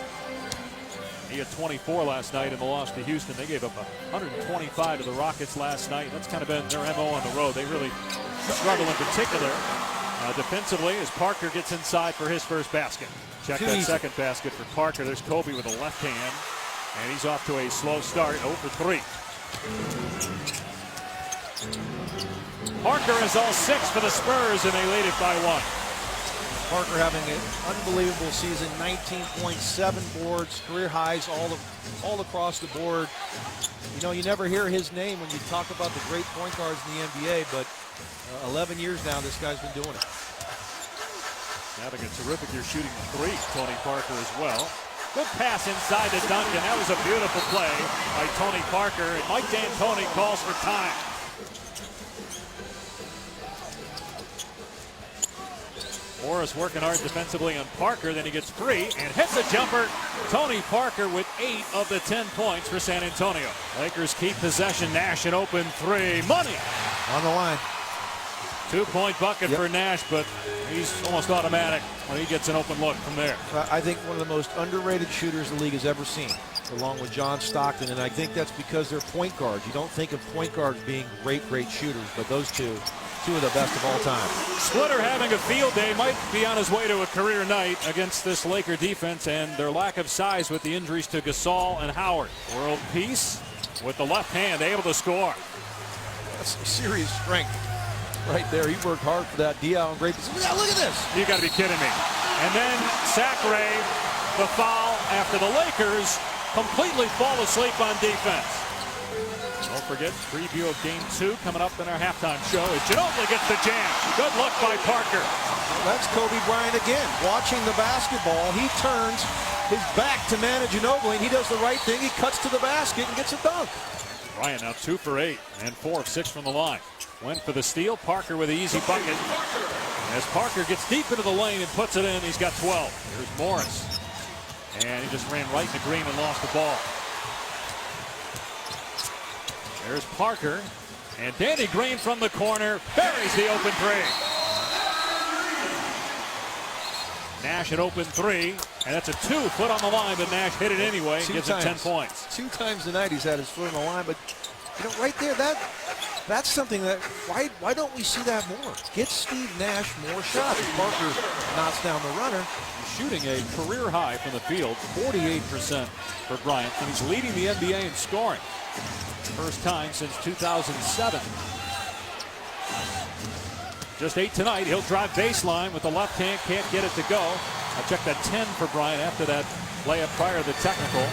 He had 24 last night in the loss to Houston. They gave up 125 to the Rockets last night. That's kind of been their MO on the road. They really struggle in particular defensively as Parker gets inside for his first basket. Check that second basket for Parker. There's Kobe with a left hand, and he's off to a slow start, 0 for 3. Parker is all 6 for the Spurs, and they lead it by 1. Parker having an unbelievable season, 19.7 boards, career highs all across the board. You know, you never hear his name when you talk about the great point guards in the NBA, but 11 years now this guy's been doing it. Having a terrific year shooting 3, Tony Parker as well. Good pass inside to Duncan. That was a beautiful play by Tony Parker, and Mike D'Antoni calls for time. Morris working hard defensively on Parker. Then he gets free and hits a jumper. Tony Parker with 8 of the 10 points for San Antonio. Lakers keep possession. Nash an open three. Money on the line. 2-point bucket for Nash, but he's almost automatic when he gets an open look from there. I think one of the most underrated shooters the league has ever seen, along with John Stockton, and I think that's because they're point guards. You don't think of point guards being great shooters, but those two of the best of all time. Splitter having a field day, might be on his way to a career night against this Laker defense and their lack of size with the injuries to Gasol and Howard. World Peace with the left hand able to score. That's serious strength right there. He worked hard for that. Diaw and great position. Look at this. You got to be kidding me. And then Sacre, the foul after the Lakers completely fall asleep on defense. Don't forget, preview of Game 2 coming up in our halftime show. As Ginobili gets the jam. Good look by Parker. Well, that's Kobe Bryant again. Watching the basketball, he turns his back to Manu Ginobili, and he does the right thing. He cuts to the basket and gets a dunk. Bryant now 2 for 8 and 4 of 6 from the line. Went for the steal. Parker with the easy bucket. As Parker gets deep into the lane and puts it in, he's got 12. Here's Morris. And he just ran right into Green and lost the ball. There's Parker. And Danny Green from the corner buries the open three. Nash an open three. And that's a 2-foot on the line, but Nash hit it anyway and gives it 10 points. 2 times tonight he's had his foot on the line, but you know, right there, that's something that, why don't we see that more? Get Steve Nash more shots. Parker knocks down the runner. He's shooting a career high from the field, 48% for Bryant, and he's leading the NBA in scoring. First time since 2007. Just 8 tonight. He'll drive baseline with the left hand, can't get it to go. I checked that 10 for Bryant after that layup prior to the technical.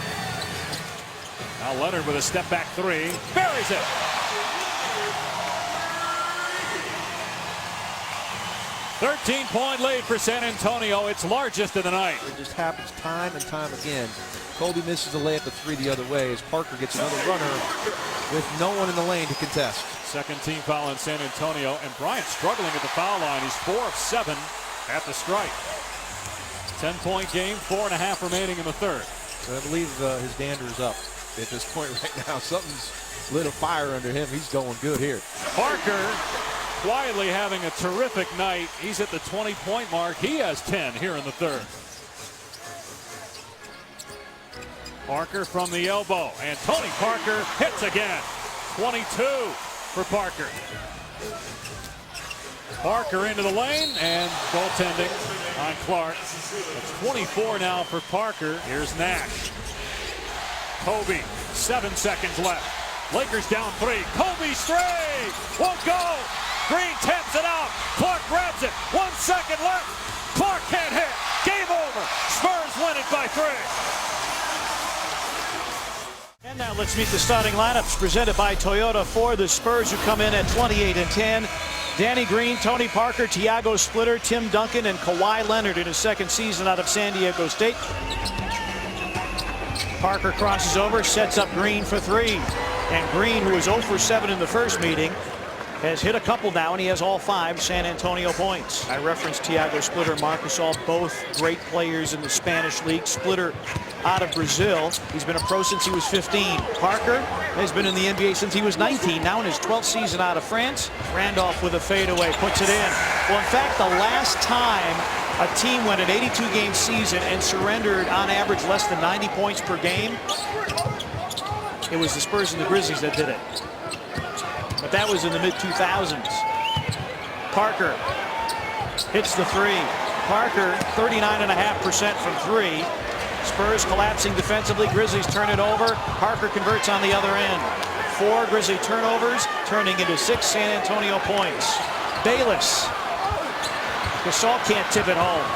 Now Leonard with a step back three, buries it. "13-point lead for San Antonio, its largest of the night." It just happens time and time again. Kobe misses a layup of 3 the other way as Parker gets another runner with no one in the lane to contest. Second team foul on San Antonio, and Bryant struggling at the foul line. He's 4 of 7 at the strike. 10-point game, 4.5 remaining in the third. So I believe his dander is up at this point right now. Something's lit a fire under him. He's going good here. Parker quietly having a terrific night. He's at the 20-point mark. He has 10 here in the third. Parker from the elbow, and Tony Parker hits again. 22 for Parker. Parker into the lane, and goaltending on Clark. It's 24 now for Parker. Here's Nash. Kobe, 7 seconds left. Lakers down 3. Kobe straight, won't go. Green taps it out. Clark grabs it. 1 second left. Clark can't hit. Game over. Spurs win it by 3. And now let's meet the starting lineups presented by Toyota for the Spurs, who come in at 28-10. Danny Green, Tony Parker, Tiago Splitter, Tim Duncan, and Kawhi Leonard in his second season out of San Diego State. Parker crosses over, sets up Green for 3. And Green, who was 0 for 7 in the first meeting, has hit a couple now, and he has all 5 San Antonio points. I referenced Tiago Splitter, Marcus All, both great players in the Spanish league. Splitter out of Brazil. He's been a pro since he was 15. Parker has been in the NBA since he was 19, now in his 12th season out of France. Randolph with a fadeaway, puts it in. Well, in fact, the last time a team went an 82-game season and surrendered on average less than 90 points per game, it was the Spurs and the Grizzlies that did it. But that was in the mid-2000s. Parker hits the 3. Parker, 39.5% from 3. Spurs collapsing defensively. Grizzlies turn it over. Parker converts on the other end. 4 Grizzly turnovers, turning into 6 San Antonio points. Bayless. Gasol can't tip it home.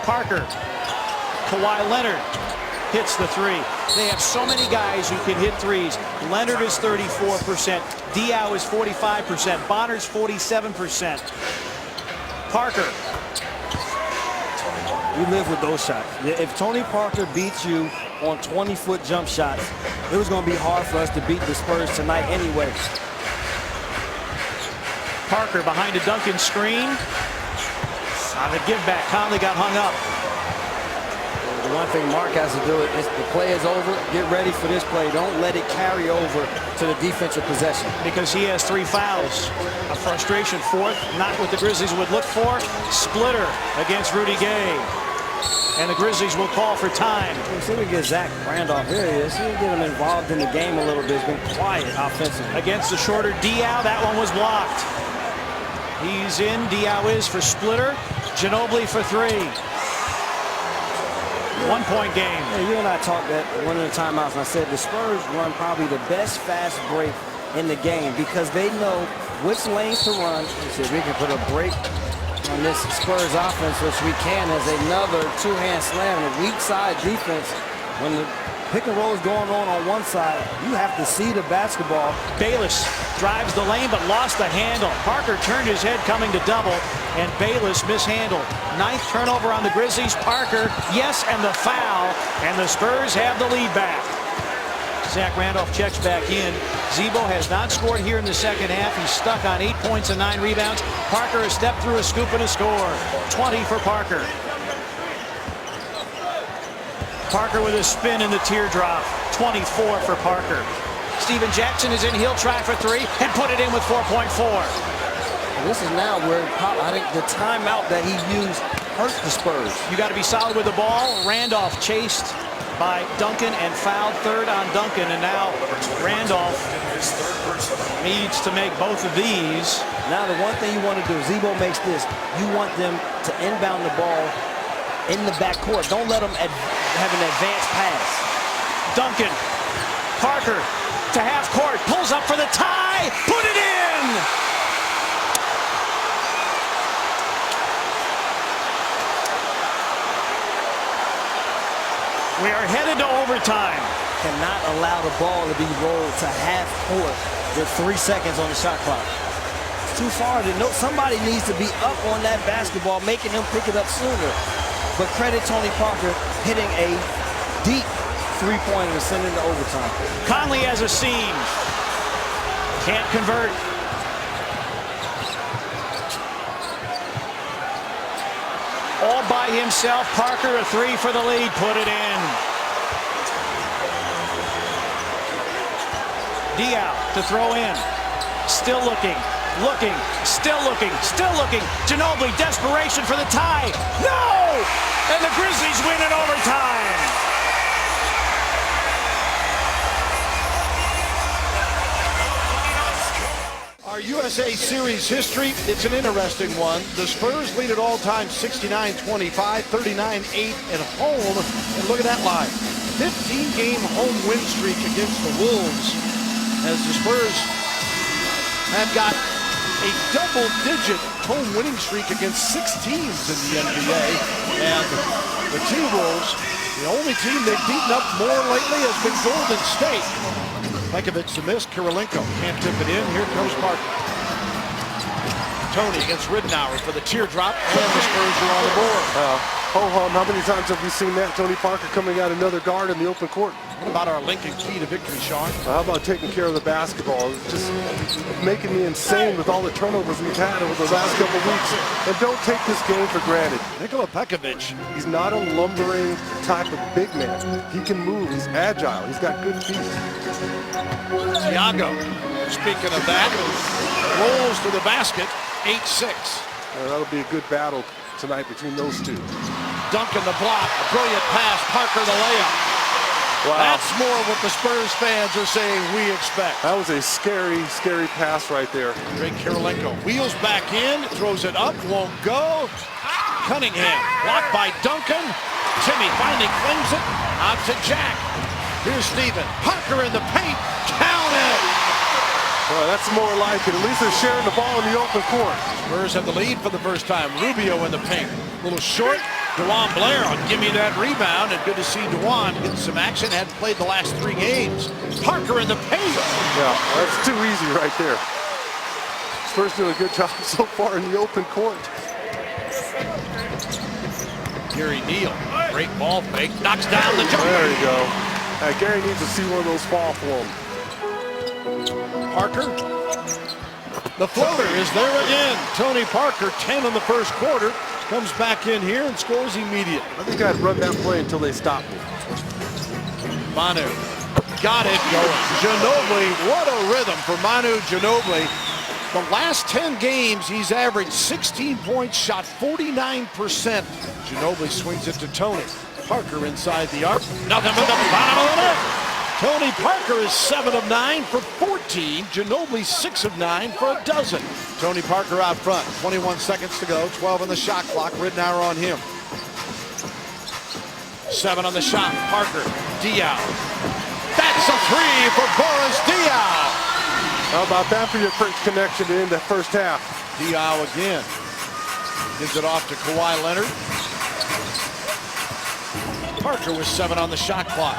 Parker. Kawhi Leonard hits the 3. They have so many guys who can hit threes. Leonard is 34%. Diaw is 45%. Bonner's 47%. Parker. You live with those shots. If Tony Parker beats you on 20-foot jump shots, it was going to be hard for us to beat the Spurs tonight anyway. Parker behind a Duncan screen. On the give back, Conley got hung up. The one thing Mark has to do is the play is over. Get ready for this play. Don't let it carry over to the defensive possession. Because he has 3 fouls. A frustration fourth, not what the Grizzlies would look for. Splitter against Rudy Gay. And the Grizzlies will call for time. See, we get Zach Randolph. Here he is. See, we get him involved in the game a little bit. He's been quiet offensively. Against the shorter Diaw, that one was blocked. He's in. Diaw is for Splitter. Ginobili for 3. 1-point game. Yeah, you and I talked at one of the timeouts, and I said the Spurs run probably the best fast break in the game because they know which lanes to run. We said we can put a break on this Spurs offense, which we can, as another two-hand slam. The weak side defense, when the pick and roll is going on one side, you have to see the basketball. Bayless drives the lane but lost the handle. Parker turned his head coming to double, and Bayless mishandled. 9th turnover on the Grizzlies. Parker, yes, and the foul, and the Spurs have the lead back. Zach Randolph checks back in. Zebo has not scored here in the second half. He's stuck on 8 points and 9 rebounds. Parker has stepped through a scoop and a score. 20 for Parker. Parker with a spin in the teardrop. 24 for Parker. Steven Jackson is in. He'll try for 3 and put it in with 4.4. This is now where I think the timeout that he used hurt the Spurs. You got to be solid with the ball. Randolph chased by Duncan and fouled 3rd on Duncan, and now Randolph needs to make both of these. Now the one thing you want to do, Zebo makes this, you want them to inbound the ball in the backcourt. Don't let them have an advanced pass. Duncan, Parker to half court, pulls up for the tie, put it in! We are headed to overtime. Cannot allow the ball to be rolled to half court with 3 seconds on the shot clock. It's too far to know. Somebody needs to be up on that basketball, making them pick it up sooner. But credit Tony Parker hitting a deep three-pointer to send into overtime. Conley has a seam. Can't convert. All by himself. Parker a 3 for the lead. Put it in. Diaw to throw in. Still looking. Looking. Still looking. Still looking. Ginobili, desperation for the tie. No! And the Grizzlies win in overtime. Our USA Series history, it's an interesting one. The Spurs lead at all times 69-25, 39-8 at home. And look at that line. 15-game home win streak against the Wolves, as the Spurs have got a double-digit home winning streak against 6 teams in the NBA. And the TWolves, the only team they've beaten up more lately has been Golden State. Pekovic to miss. Kirilenko can't tip it in. Here comes Parker. Tony against Ridnour for the teardrop, and the Spurs are on the board. Ho-hum, how many times have we seen that? Tony Parker coming out another guard in the open court. What about our Lincoln key to victory, Sean? How about taking care of the basketball? It's just making me insane with all the turnovers we've had over the last couple of weeks. And don't take this game for granted. Nikola Pekovic. He's not a lumbering type of big man. He can move. He's agile. He's got good feet. Thiago, speaking of that, rolls to the basket, 8-6. That'll be a good battle tonight between those two. Duncan the block, a brilliant pass, Parker the layup. Wow. That's more what the Spurs fans are saying we expect. That was a scary, scary pass right there. Great Kirilenko wheels back in, throws it up, won't go. Cunningham, blocked by Duncan. Timmy finally claims it, out to Jack. Here's Steven, Parker in the paint, count it! Well, that's more like it. At least they're sharing the ball in the open court. Spurs have the lead for the first time. Rubio in the paint. A little short. DeJuan Blair on give me that rebound. And good to see DeJuan getting some action. Hadn't played the last 3 games. Parker in the paint. Yeah, that's too easy right there. Spurs doing a good job so far in the open court. Gary Neal. Great ball fake. Knocks down the jumper. There you go. Gary needs to see one of those fall for him. Parker The floater is there again. Tony Parker, 10 in the first quarter, comes back in here and scores immediately. I think I'd run that play until they stop me. Manu got it going. Ginobili, what a rhythm for Manu Ginobili. The last 10 games, he's averaged 16 points, shot 49%. Ginobili swings it to Tony. Parker inside the arc. Nothing but the bottom of the net. Tony Parker is 7 of 9 for 14. Ginobili 6 of 9 for a dozen. Tony Parker out front. 21 seconds to go. 12 on the shot clock. Ridnour on him. 7 on the shot. Parker. Diaw. That's a 3 for Boris Diaw. How about that for your first connection to end the first half? Diaw again. Gives it off to Kawhi Leonard. Parker with 7 on the shot clock.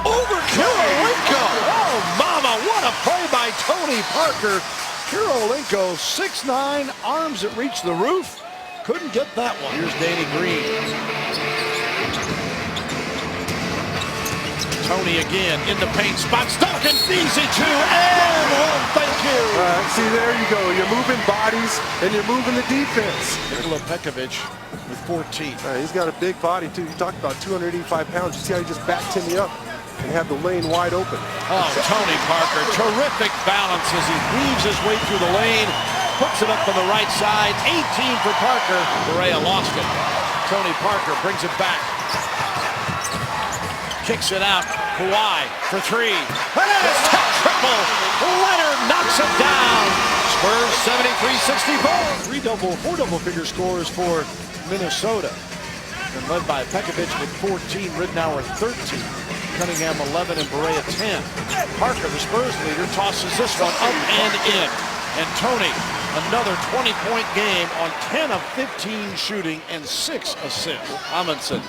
Over Kirilenko. Oh, mama, what a play by Tony Parker. Kirilenko, 6'9", arms that reach the roof. Couldn't get that one. Here's Danny Green. Tony again in the paint spot. Duncan, easy two, and one, thank you. See, there you go. You're moving bodies, and you're moving the defense. Nikola Pekovic with 14. He's got a big body, too. You talked about 285 pounds. You see how he just backed Timmy up and had the lane wide open. Oh, Tony Parker, terrific balance as he weaves his way through the lane. Puts it up on the right side. 18 for Parker. Correa lost it. Tony Parker brings it back. Kicks it out. Kawhi for 3. And it's triple. Leonard knocks it down. Spurs 73-64. 4 double-figure scores for Minnesota. And led by Pekovic with 14, Ridnour 13, Cunningham 11, and Barea 10. Parker, the Spurs leader, tosses this one up and in. And Tony, another 20-point game on 10 of 15 shooting and 6 assists. Amundsen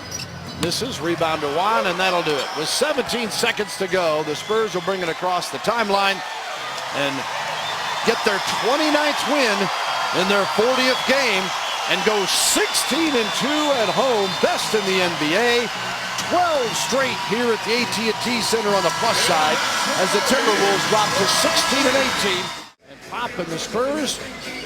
misses, rebound to Juan, and that'll do it. With 17 seconds to go, the Spurs will bring it across the timeline and get their 29th win in their 40th game and go 16-2 at home, best in the NBA. 12 straight here at the AT&T Center on the plus side as the Timberwolves drop to 16-18. And Pop and the Spurs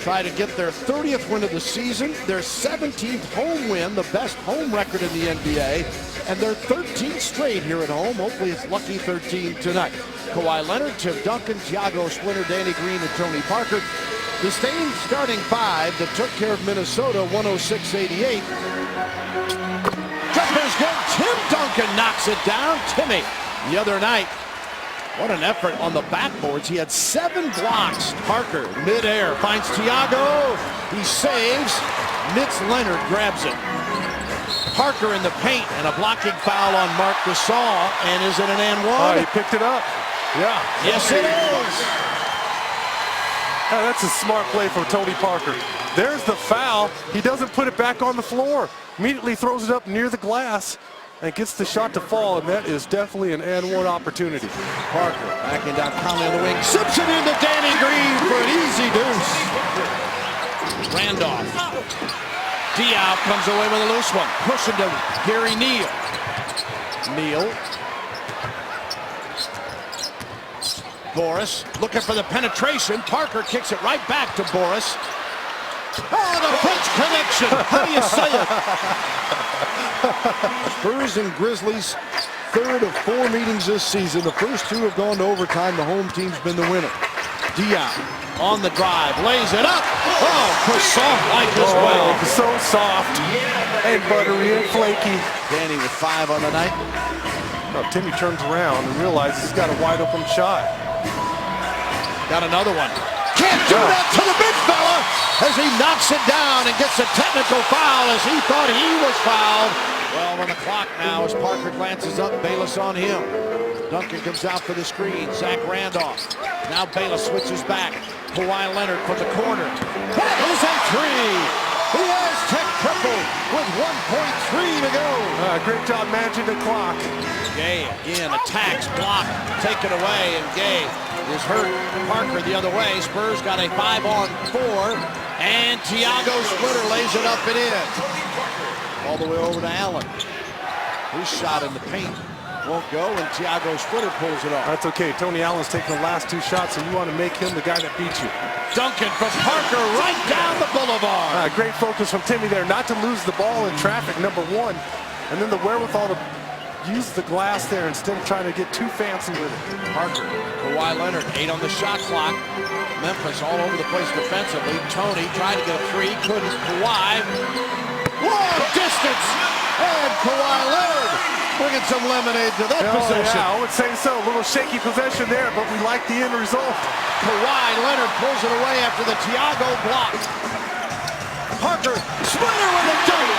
try to get their 30th win of the season, their 17th home win, the best home record in the NBA, and their 13th straight here at home. Hopefully it's lucky 13 tonight. Kawhi Leonard, Tim Duncan, Thiago Splitter, Danny Green, and Tony Parker. The same starting 5 that took care of Minnesota 106-88. Jumper's good. Tim Duncan knocks it down. Timmy, the other night, what an effort on the backboards. He had 7 blocks. Parker, midair, finds Thiago. He saves. Mitch Leonard grabs it. Parker in the paint, and a blocking foul on Marc Gasol. And is it an and one? Oh, he picked it up. Yeah. Yes, it is. That's a smart play from Tony Parker. There's the foul. He doesn't put it back on the floor. Immediately throws it up near the glass and gets the shot to fall, and that is definitely an and one opportunity. Parker backing down Conley on the wing. Sips it into Danny Green for an easy deuce. Randolph. Diaw comes away with a loose one. Pushing to Gary Neal. Neal. Boris looking for the penetration. Parker kicks it right back to Boris. Oh, the French connection. How do you say it? Spurs and Grizzlies, 3rd of 4 meetings this season. The first 2 have gone to overtime. The home team's been the winner. Diaw on the drive, lays it up. Oh, croissant like as well. So soft and buttery and flaky. Danny with 5 on the night. Now Timmy turns around and realizes he's got a wide open shot. Got another one. Can't do that to the big fella as he knocks it down and gets a technical foul as he thought he was fouled. 12 on the clock now as Parker glances up. Bayless on him. Duncan comes out for the screen. Zach Randolph. Now Bayless switches back. Kawhi Leonard from the corner. That is a 3. He has tech triple with 1.3 to go. Great job managing the clock. Gay again attacks, block, taken away, and Gay is hurt. Parker the other way. Spurs got a 5-on-4, and Thiago Splitter lays it up and in. All the way over to Allen. His shot in the paint won't go, and Thiago Splitter pulls it off. That's okay. Tony Allen's taking the last 2 shots, and you want to make him the guy that beat you. Duncan from Parker right down the boulevard. Great focus from Timmy there, not to lose the ball in traffic, number 1. And then the wherewithal to use the glass there instead of trying to get too fancy with it. Parker, Kawhi Leonard, 8 on the shot clock. Memphis all over the place defensively. Tony tried to get a 3, couldn't. Kawhi, long distance, and Kawhi Leonard bringing some lemonade to that possession. Yeah, I would say so. A little shaky possession there, but we like the end result. Kawhi Leonard pulls it away after the Thiago block. Parker, Splitter with a dunk.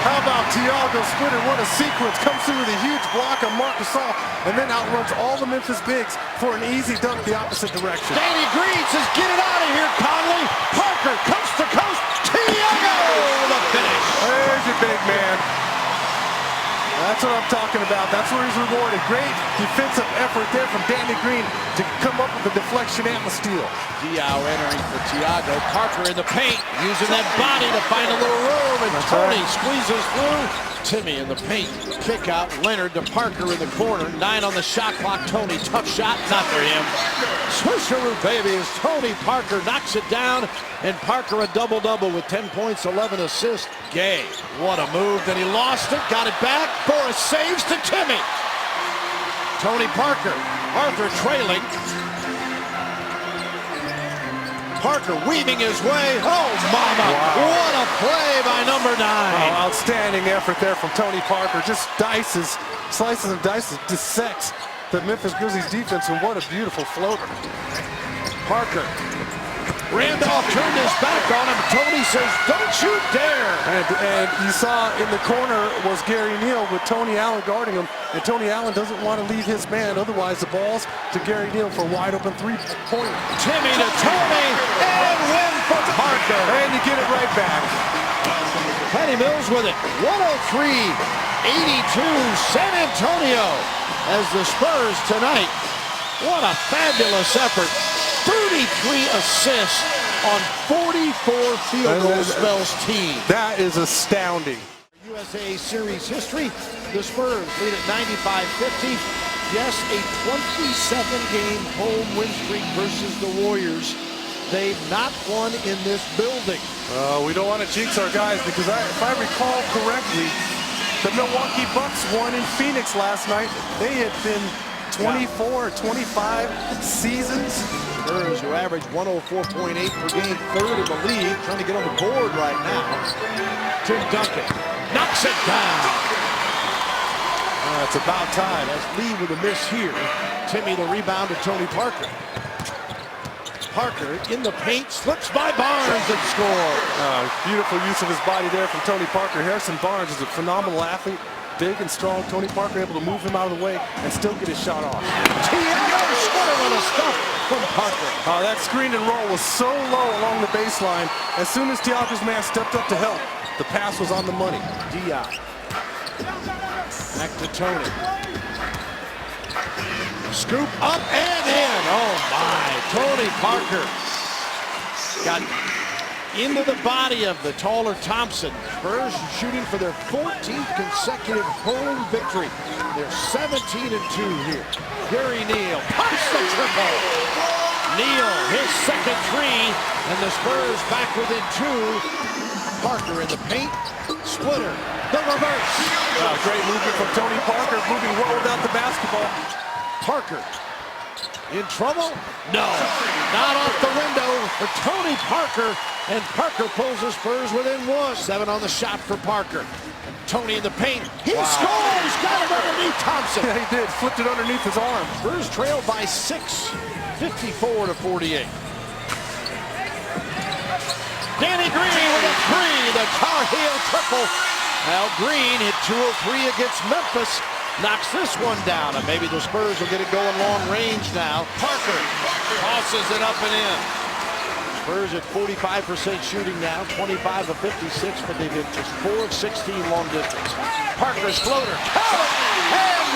How about Thiago Splitter? What a sequence. Comes through with a huge block on Marc Gasol and then outruns all the Memphis bigs for an easy dunk the opposite direction. Danny Green says, get it out of here, Conley. Parker, coast to coast. Thiago with a finish. There's your big man. That's what I'm talking about. That's where he's rewarded. Great defensive effort there from Danny Green to come up with a deflection and a steal. Diao entering for Thiago. Parker in the paint, using that body to find a little room, and Tony squeezes through. Timmy in the paint, kick out. Leonard to Parker in the corner. 9 on the shot clock. Tony, tough shot, not for him. Swisheroo, baby, as Tony Parker knocks it down, and Parker a double-double with 10 points, 11 assists. Gay, what a move. Then he lost it, got it back. Boris saves to Timmy. Tony Parker, Arthur trailing. Parker weaving his way. Oh, mama. Wow. What a play by number 9. Oh, outstanding effort there from Tony Parker. Just slices and dices, dissects the Memphis Grizzlies defense, and what a beautiful floater. Parker. Randolph turned his back on him. Tony says, don't you dare. And you saw in the corner was Gary Neal with Tony Allen guarding him. And Tony Allen doesn't want to leave his man. Otherwise, the ball's to Gary Neal for a wide open 3-point. Timmy to Tony, and win for Parker. And you get it right back. Patty Mills with it. 103-82 San Antonio as the Spurs tonight. What a fabulous effort. 33 assists on 44 field goals spells team. That is astounding. USA Series history, the Spurs lead at 95-50. Yes, a 27-game home win streak versus the Warriors. They've not won in this building. We don't want to jinx our guys because if I recall correctly, the Milwaukee Bucks won in Phoenix last night. They had been 24, 25 seasons. Spurs, who average 104.8 per game, 3rd in the league, trying to get on the board right now. Tim Duncan knocks it down. It's about time. That's Lee with a miss here. Timmy the rebound to Tony Parker. Parker in the paint, slips by Barnes and scores. Beautiful use of his body there from Tony Parker. Harrison Barnes is a phenomenal athlete. Big and strong. Tony Parker able to move him out of the way and still get his shot off. Thiago Splitter with a stuff from Parker. That screen and roll was so low along the baseline. As soon as Thiago's man stepped up to help, the pass was on the money. Dion. Back to Tony. Scoop up and in. Oh my. Tony Parker got into the body of the taller Thompson. Spurs shooting for their 14th consecutive home victory. They're 17-2 here. Gary Neal pops the triple. Neal, his second 3, and the Spurs back within 2. Parker in the paint. Splitter, the reverse. Great movement from Tony Parker, moving well without the basketball. Parker in trouble? No, not off the window for Tony Parker, and Parker pulls the Spurs within 1. 7 on the shot for Parker. Tony in the paint. He scores! Got it underneath Thompson. Yeah, he did. Flipped it underneath his arm. Spurs trail by 6, 54-48. Danny Green with a 3, the Tar Heel triple. Al Green hit 2 of 3 against Memphis. Knocks this one down, and maybe the Spurs will get it going long range now. Parker tosses it up and in. Spurs at 45% shooting now, 25 of 56, but they've hit just 4 of 16 long distance. Parker's floater, count it, and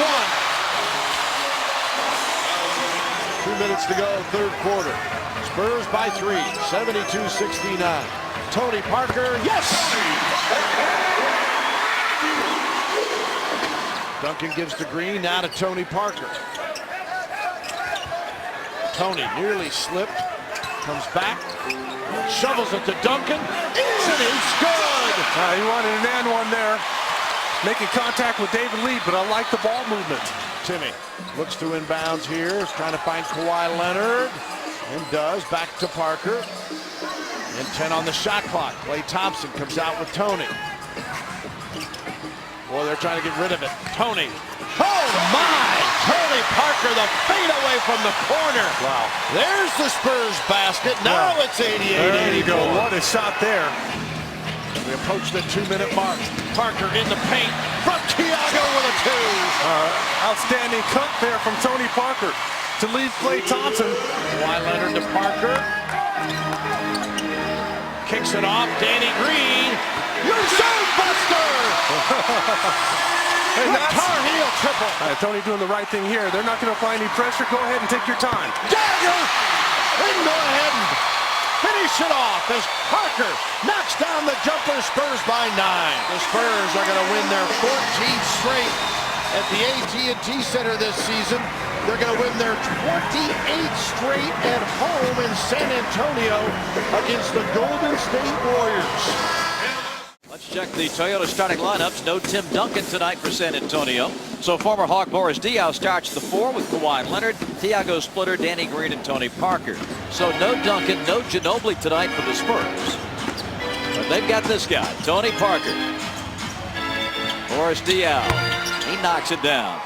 1. 2 minutes to go, 3rd quarter. Spurs by 3, 72-69. Tony Parker, yes! Duncan gives to Green, now to Tony Parker. Tony nearly slipped, comes back, shovels it to Duncan, and it's good! He wanted an and one there, making contact with David Lee, but I like the ball movement. Timmy looks to inbounds here, trying to find Kawhi Leonard, and does, back to Parker. And 10 on the shot clock. Klay Thompson comes out with Tony. Boy, they're trying to get rid of it. Tony. Oh my! Tony Parker, the fadeaway from the corner. Wow. There's the Spurs basket. Now it's 88-84. There you go. What a shot there. We approach the 2-minute mark. Parker in the paint from Thiago with a 2. Outstanding cut there from Tony Parker to leave Klay Thompson. Kawhi Leonard to Parker. Kicks it off. Danny Green. Your zone buster! Tar Heel triple. Tony doing the right thing here. They're not going to apply any pressure. Go ahead and take your time. Dagger! And go ahead and finish it off as Parker knocks down the jumper. Spurs by 9. The Spurs are going to win their 14th straight at the AT&T Center this season. They're going to win their 28th straight at home in San Antonio against the Golden State Warriors. Let's check the Toyota starting lineups. No Tim Duncan tonight for San Antonio. So former Hawk Boris Diaw starts the 4 with Kawhi Leonard, Thiago Splitter, Danny Green, and Tony Parker. So no Duncan, no Ginobili tonight for the Spurs. But they've got this guy, Tony Parker. Boris Diaw, he knocks it down.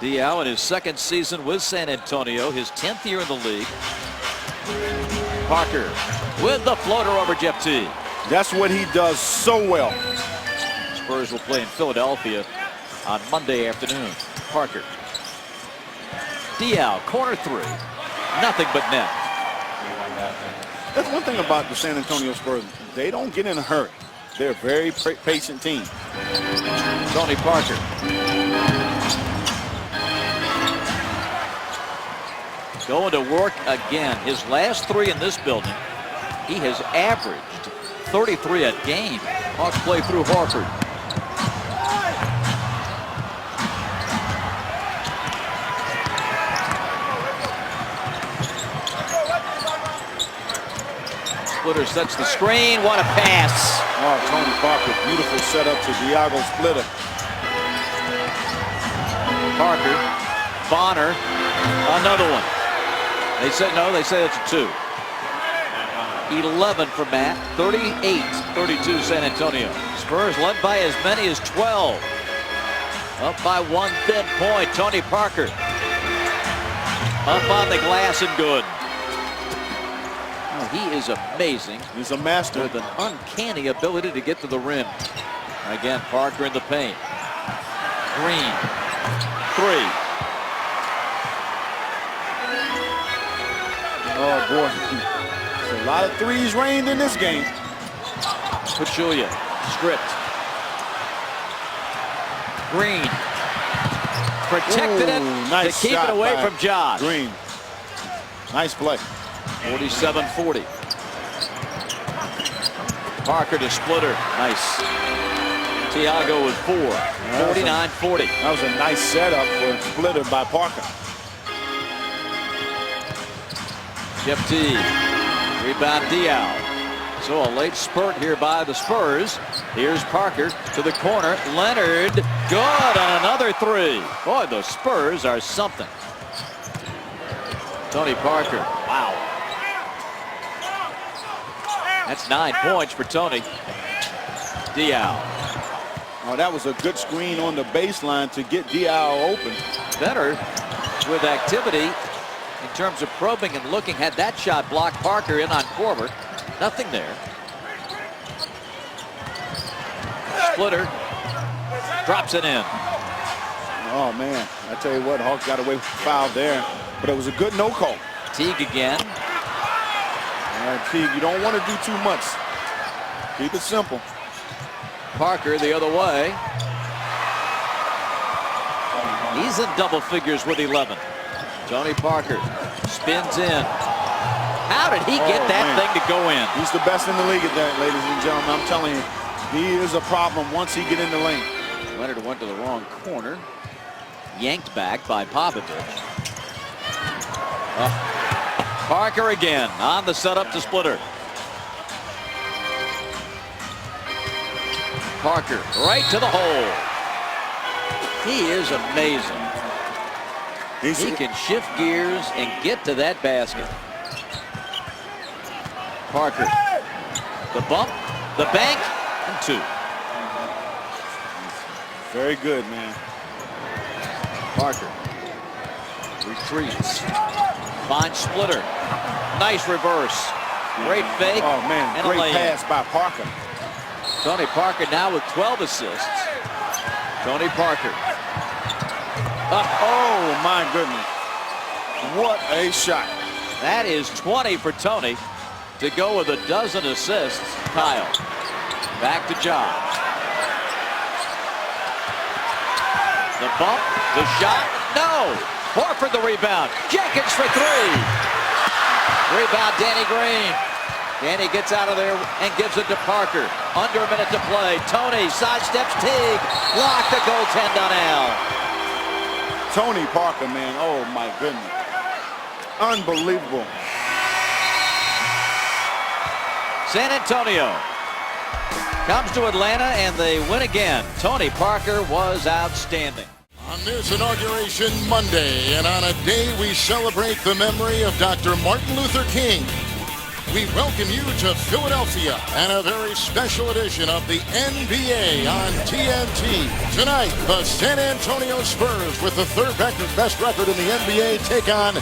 Diaw in his 2nd season with San Antonio, his 10th year in the league. Parker with the floater over Jeff Teague. That's what he does so well. Spurs will play in Philadelphia on Monday afternoon. Parker. Diaw, corner 3. Nothing but net. That's one thing about the San Antonio Spurs. They don't get in a hurry. They're a very patient team. Tony Parker. Going to work again. His last 3 in this building, he has averaged 33 a game. Hawks play through Horford. Splitter sets the screen. What a pass. Oh, Tony Parker, beautiful setup to Thiago Splitter. Parker, Bonner, another one. They said no, they say it's a 2. 11 for Matt, 38-32 San Antonio. Spurs led by as many as 12. Up by 1 thin point. Tony Parker up on the glass and good. Oh, he is amazing. He's a master. With an uncanny ability to get to the rim. Again, Parker in the paint. Green, 3. Oh, boy. A lot of threes rained in this game. Pachulia stripped. Green protected it nice to keep it away from Josh. Green. Nice play. 47-40. Parker to Splitter. Nice. Thiago with 4. 49-40. That was a nice setup for Splitter by Parker. Jeff Teague. Rebound Diaw. So a late spurt here by the Spurs. Here's Parker to the corner. Leonard, good on another 3. Boy, the Spurs are something. Tony Parker, wow. That's 9 points for Tony. Diaw. Oh, that was a good screen on the baseline to get Diaw open. Better with activity in terms of probing and looking. Had that shot blocked. Parker in on Korver. Nothing there. Splitter drops it in. Oh, man. I tell you what, Hawks got away with the foul there, but it was a good no call. Teague again. Teague, you don't want to do too much. Keep it simple. Parker the other way. He's in double figures with 11. Tony Parker spins in. How did he get that thing to go in? He's the best in the league at that, ladies and gentlemen. I'm telling you, he is a problem once he get in the lane. Leonard went to the wrong corner. Yanked back by Popovich. Parker again on the setup to Splitter. Parker right to the hole. He is amazing. He can shift gears and get to that basket. Parker. The bump, the bank, and 2. Very good, man. Parker retreats. Finds Splitter. Nice reverse. Great fake. Oh, man, and great pass by Parker. Tony Parker now with 12 assists. Tony Parker. Oh, my goodness. What a shot. That is 20 for Tony to go with a dozen assists. Kyle. Back to Johns. The bump, the shot, no! Horford the rebound. Jenkins for 3. Rebound, Danny Green. Danny gets out of there and gives it to Parker. Under a minute to play. Tony sidesteps Teague. Block the goaltend on Al. Tony Parker, man. Oh, my goodness. Unbelievable. San Antonio comes to Atlanta and they win again. Tony Parker was outstanding. On this Inauguration Monday, and on a day we celebrate the memory of Dr. Martin Luther King, we welcome you to Philadelphia and a very special edition of the NBA on TNT. Tonight, the San Antonio Spurs, with the third best record in the NBA, take on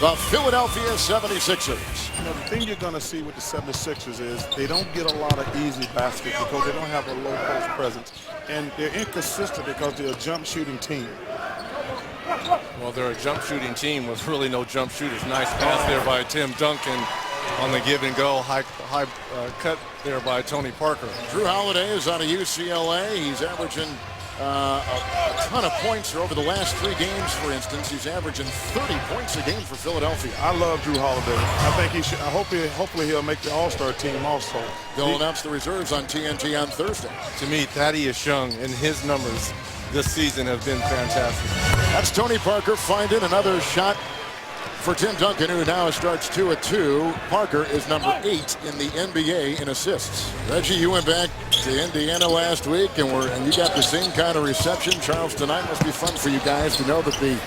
the Philadelphia 76ers. You know, the thing you're going to see with the 76ers is they don't get a lot of easy baskets because they don't have a low post presence. And they're inconsistent because they're a jump shooting team. Well, they're a jump shooting team with really no jump shooters. Nice pass there by Tim Duncan on the give and go. High cut there by Tony Parker. Drew Holiday is out of UCLA. He's averaging a ton of points over the last 3 games, for instance. He's averaging 30 points a game for Philadelphia. I love Drew Holiday. I think he should. Hopefully he'll make the All-Star team also. They'll announce the reserves on TNT on Thursday. To me, Thaddeus Young and his numbers this season have been fantastic. That's Tony Parker finding another shot for Tim Duncan, who now starts 2 at 2. Parker is number 8 in the NBA in assists. Reggie, you went back to Indiana last week, and you got the same kind of reception. Charles, tonight must be fun for you guys to know that the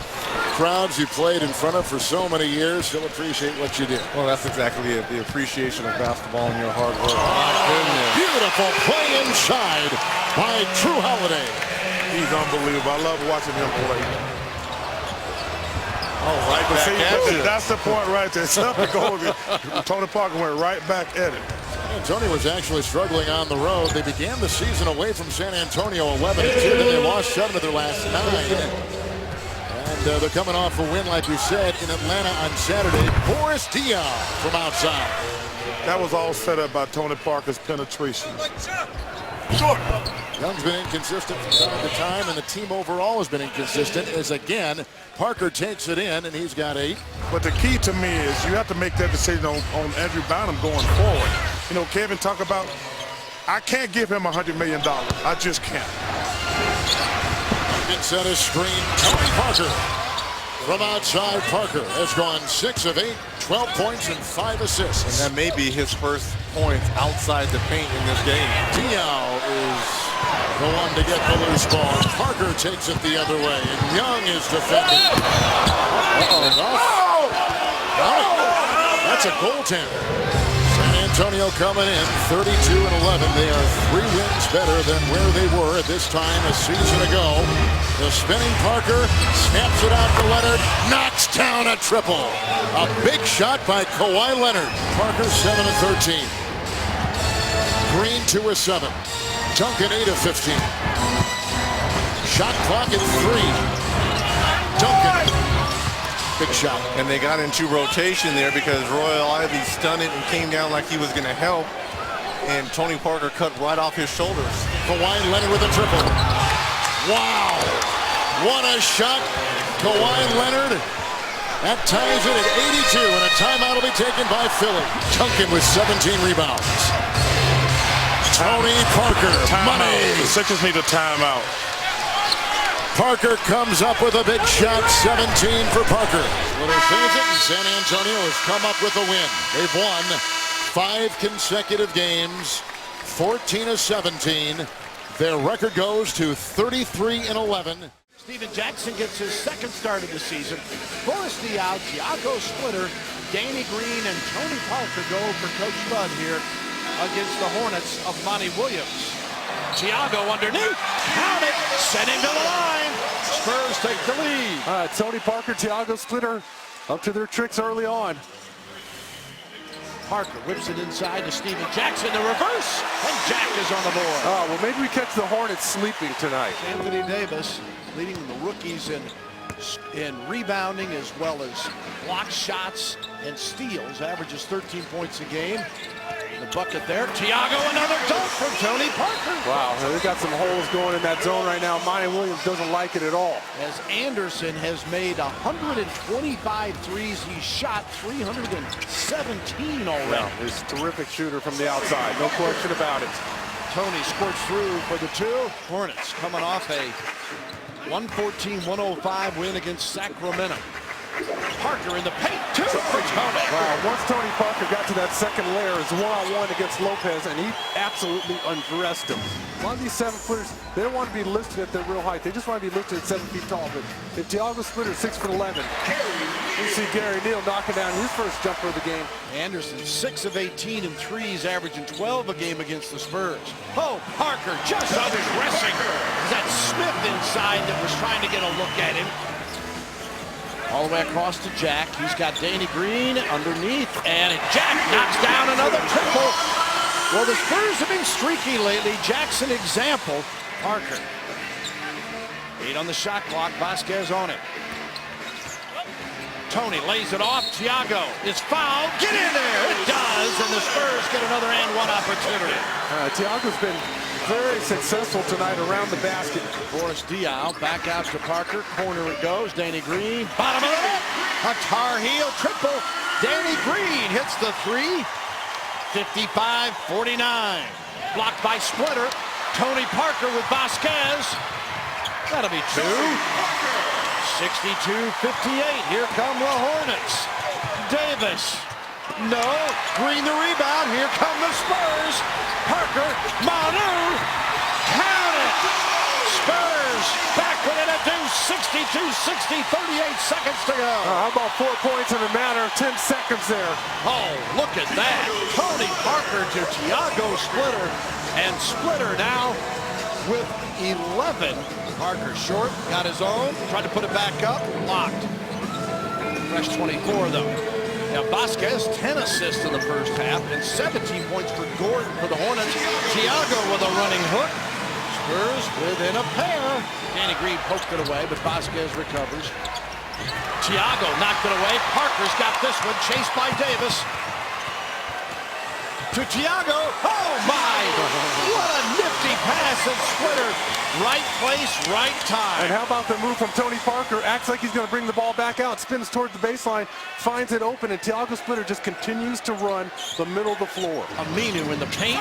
crowds you played in front of for so many years still appreciate what you did. Well, that's exactly it. The appreciation of basketball and your hard work. My goodness. Beautiful play inside by Drew Holiday. He's unbelievable. I love watching him play. Oh, right back at you. That's the point right there. Tony Parker went right back at it. Tony was actually struggling on the road. They began the season away from San Antonio 11-2. Then they lost 7 of their last 9. And they're coming off a win, like we said, in Atlanta on Saturday. Boris Diaw from outside. That was all set up by Tony Parker's penetration. Short. Young's been inconsistent from time to time, and the team overall has been inconsistent as, again, Parker takes it in, and he's got 8. But the key to me is you have to make that decision on Andrew Bynum going forward. You know, Kevin talk about, I can't give him $100 million. I just can't. Inside a screen, Tony Parker. From outside, Parker has gone 6 of 8, 12 points and 5 assists. And that may be his first points outside the paint in this game. Diaw is the one to get the loose ball. Parker takes it the other way, and Young is defending. That's a goaltender. San Antonio coming in 32-11. They are 3 wins better than where they were at this time a season ago. The spinning Parker snaps it out to Leonard, knocks down a triple. A big shot by Kawhi Leonard. Parker 7 of 13. Green 2 of 7. Duncan 8 of 15. Shot clock at 3. Duncan. Big shot. And they got into rotation there because Royal Ivy stunned it and came down like he was going to help. And Tony Parker cut right off his shoulders. Kawhi Leonard with a triple. Wow. What a shot. Kawhi Leonard. That ties it at 82, and a timeout will be taken by Philly. Duncan with 17 rebounds. Tony Parker. Timeout. Money. The Sixers need a timeout. Parker comes up with a big shot, 17 for Parker. Splitter saves it, and San Antonio has come up with a win. They've won 5 consecutive games, 14 of 17. Their record goes to 33-11. Steven Jackson gets his second start of the season. Boris Diaw, Thiago Splitter, Danny Green, and Tony Parker go for Coach Bud here against the Hornets of Monty Williams. Thiago underneath, count it, send him to the line. Spurs take the lead. Tony Parker, Thiago Splitter up to their tricks early on. Parker whips it inside to Steven Jackson, the reverse, and Jack is on the board. Oh, well, maybe we catch the Hornets sleeping tonight. Anthony Davis leading the rookies in rebounding as well as block shots and steals, averages 13 points a game. The bucket there. Thiago, another dunk from Tony Parker. Wow, they got some holes going in that zone right now. Monty Williams doesn't like it at all. As Anderson has made 125 threes, he's shot 317 already. Yeah, he's a terrific shooter from the outside, no question about it. Tony squirts through for the two. Hornets coming off a 114-105 win against Sacramento. Parker in the paint, two for Tony. Wow, once Tony Parker got to that second layer, it's one-on-one against Lopez, and he absolutely undressed him. A lot of these 7-footers, they don't want to be listed at their real height. They just want to be listed at 7 feet tall. But if Thiago Splitter is 6'11", you see Gary Neal knocking down his first jumper of the game. Anderson 6 of 18 in threes, averaging 12 a game against the Spurs. Oh, Parker just undressing. That Smith inside that was trying to get a look at him. All the way across to Jack. He's got Danny Green underneath, and Jack knocks down another triple. Well, the Spurs have been streaky lately. Jackson example. Parker. 8 on the shot clock. Vasquez on it. Tony lays it off. Thiago is fouled. Get in there. It does, and the Spurs get another and one opportunity. Thiago's been very successful tonight around the basket. Boris Diaw back out to Parker. Corner it goes. Danny Green. Bottom of the net. A Tar Heel triple. Danny Green hits the three. 55-49. Blocked by Splitter. Tony Parker with Vasquez. That'll be two. 62-58. Here come the Hornets. Davis. No. Green the rebound. Here come the Spurs. Parker. Manu. Count it. Spurs back within a deuce. 62-60. 38 seconds to go. How about 4 points in a matter of 10 seconds there? Oh, look at that. Tony Parker to Thiago Splitter. And Splitter now with 11. Parker short, got his own, tried to put it back up, blocked. Fresh 24 though. Now Vasquez, 10 assists in the first half and 17 points for Gordon for the Hornets. Thiago with a running hook. Spurs within a pair. Danny Green poked it away, but Vasquez recovers. Thiago knocked it away. Parker's got this one, chased by Davis. To Thiago. Oh my! What a nifty pass and Splitter. Right place, right time. And how about the move from Tony Parker? Acts like he's going to bring the ball back out, spins towards the baseline, finds it open, and Thiago Splitter just continues to run the middle of the floor. Aminu in the paint.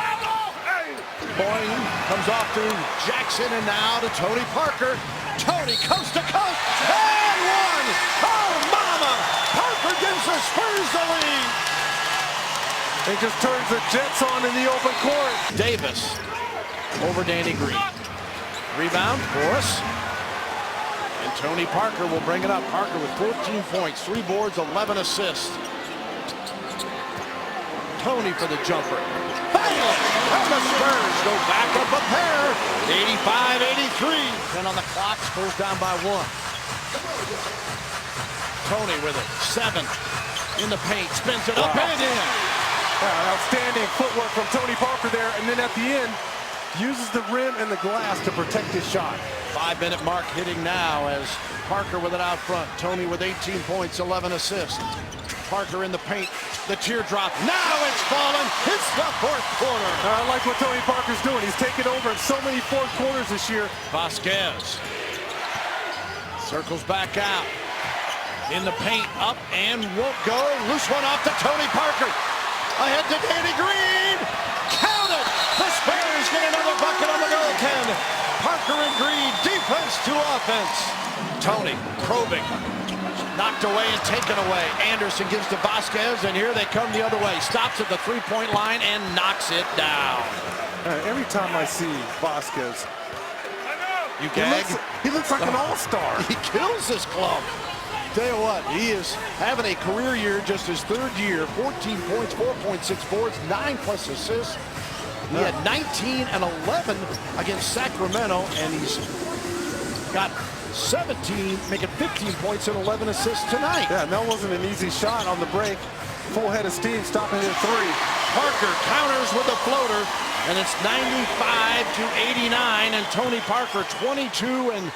Boing comes off to Jackson and now to Tony Parker. Tony coast to coast. And one. Oh, mama! Parker gives the Spurs the lead. He just turns the Jets on in the open court. Davis over Danny Green. Rebound, Boris. And Tony Parker will bring it up. Parker with 14 points, 3 boards, 11 assists. Tony for the jumper. Finally, and the Spurs go back up a pair. 85-83. 10 on the clock, Spurs down by 1. Tony with it, 7 in the paint, spins it up and in. Outstanding footwork from Tony Parker there, and then at the end, uses the rim and the glass to protect his shot. 5-minute mark hitting now as Parker with it out front. Tony with 18 points, 11 assists. Parker in the paint, the teardrop. Now it's fallen. It's the fourth quarter. I like what Tony Parker's doing. He's taken over in so many fourth quarters this year. Vasquez circles back out. In the paint, up and won't go. Loose one off to Tony Parker. Ahead to Danny Green. Count it. The Spurs get another bucket on the goaltend. Parker and Green deep defense to offense. Tony probing. Knocked away and taken away. Anderson gives to Vasquez, and here they come the other way. Stops at the three-point line and knocks it down. Every time I see Vasquez, you gag? He looks like an all-star. He kills this club. Tell you what, he is having a career year, just his third year. 14 points, 4.6 boards, 9+ assists. He had 19 and 11 against Sacramento, and he's got 17, making 15 points and 11 assists tonight. Yeah, and that wasn't an easy shot on the break. Full head of steam, stopping at 3. Parker counters with a floater, and it's 95-89, and Tony Parker 22 and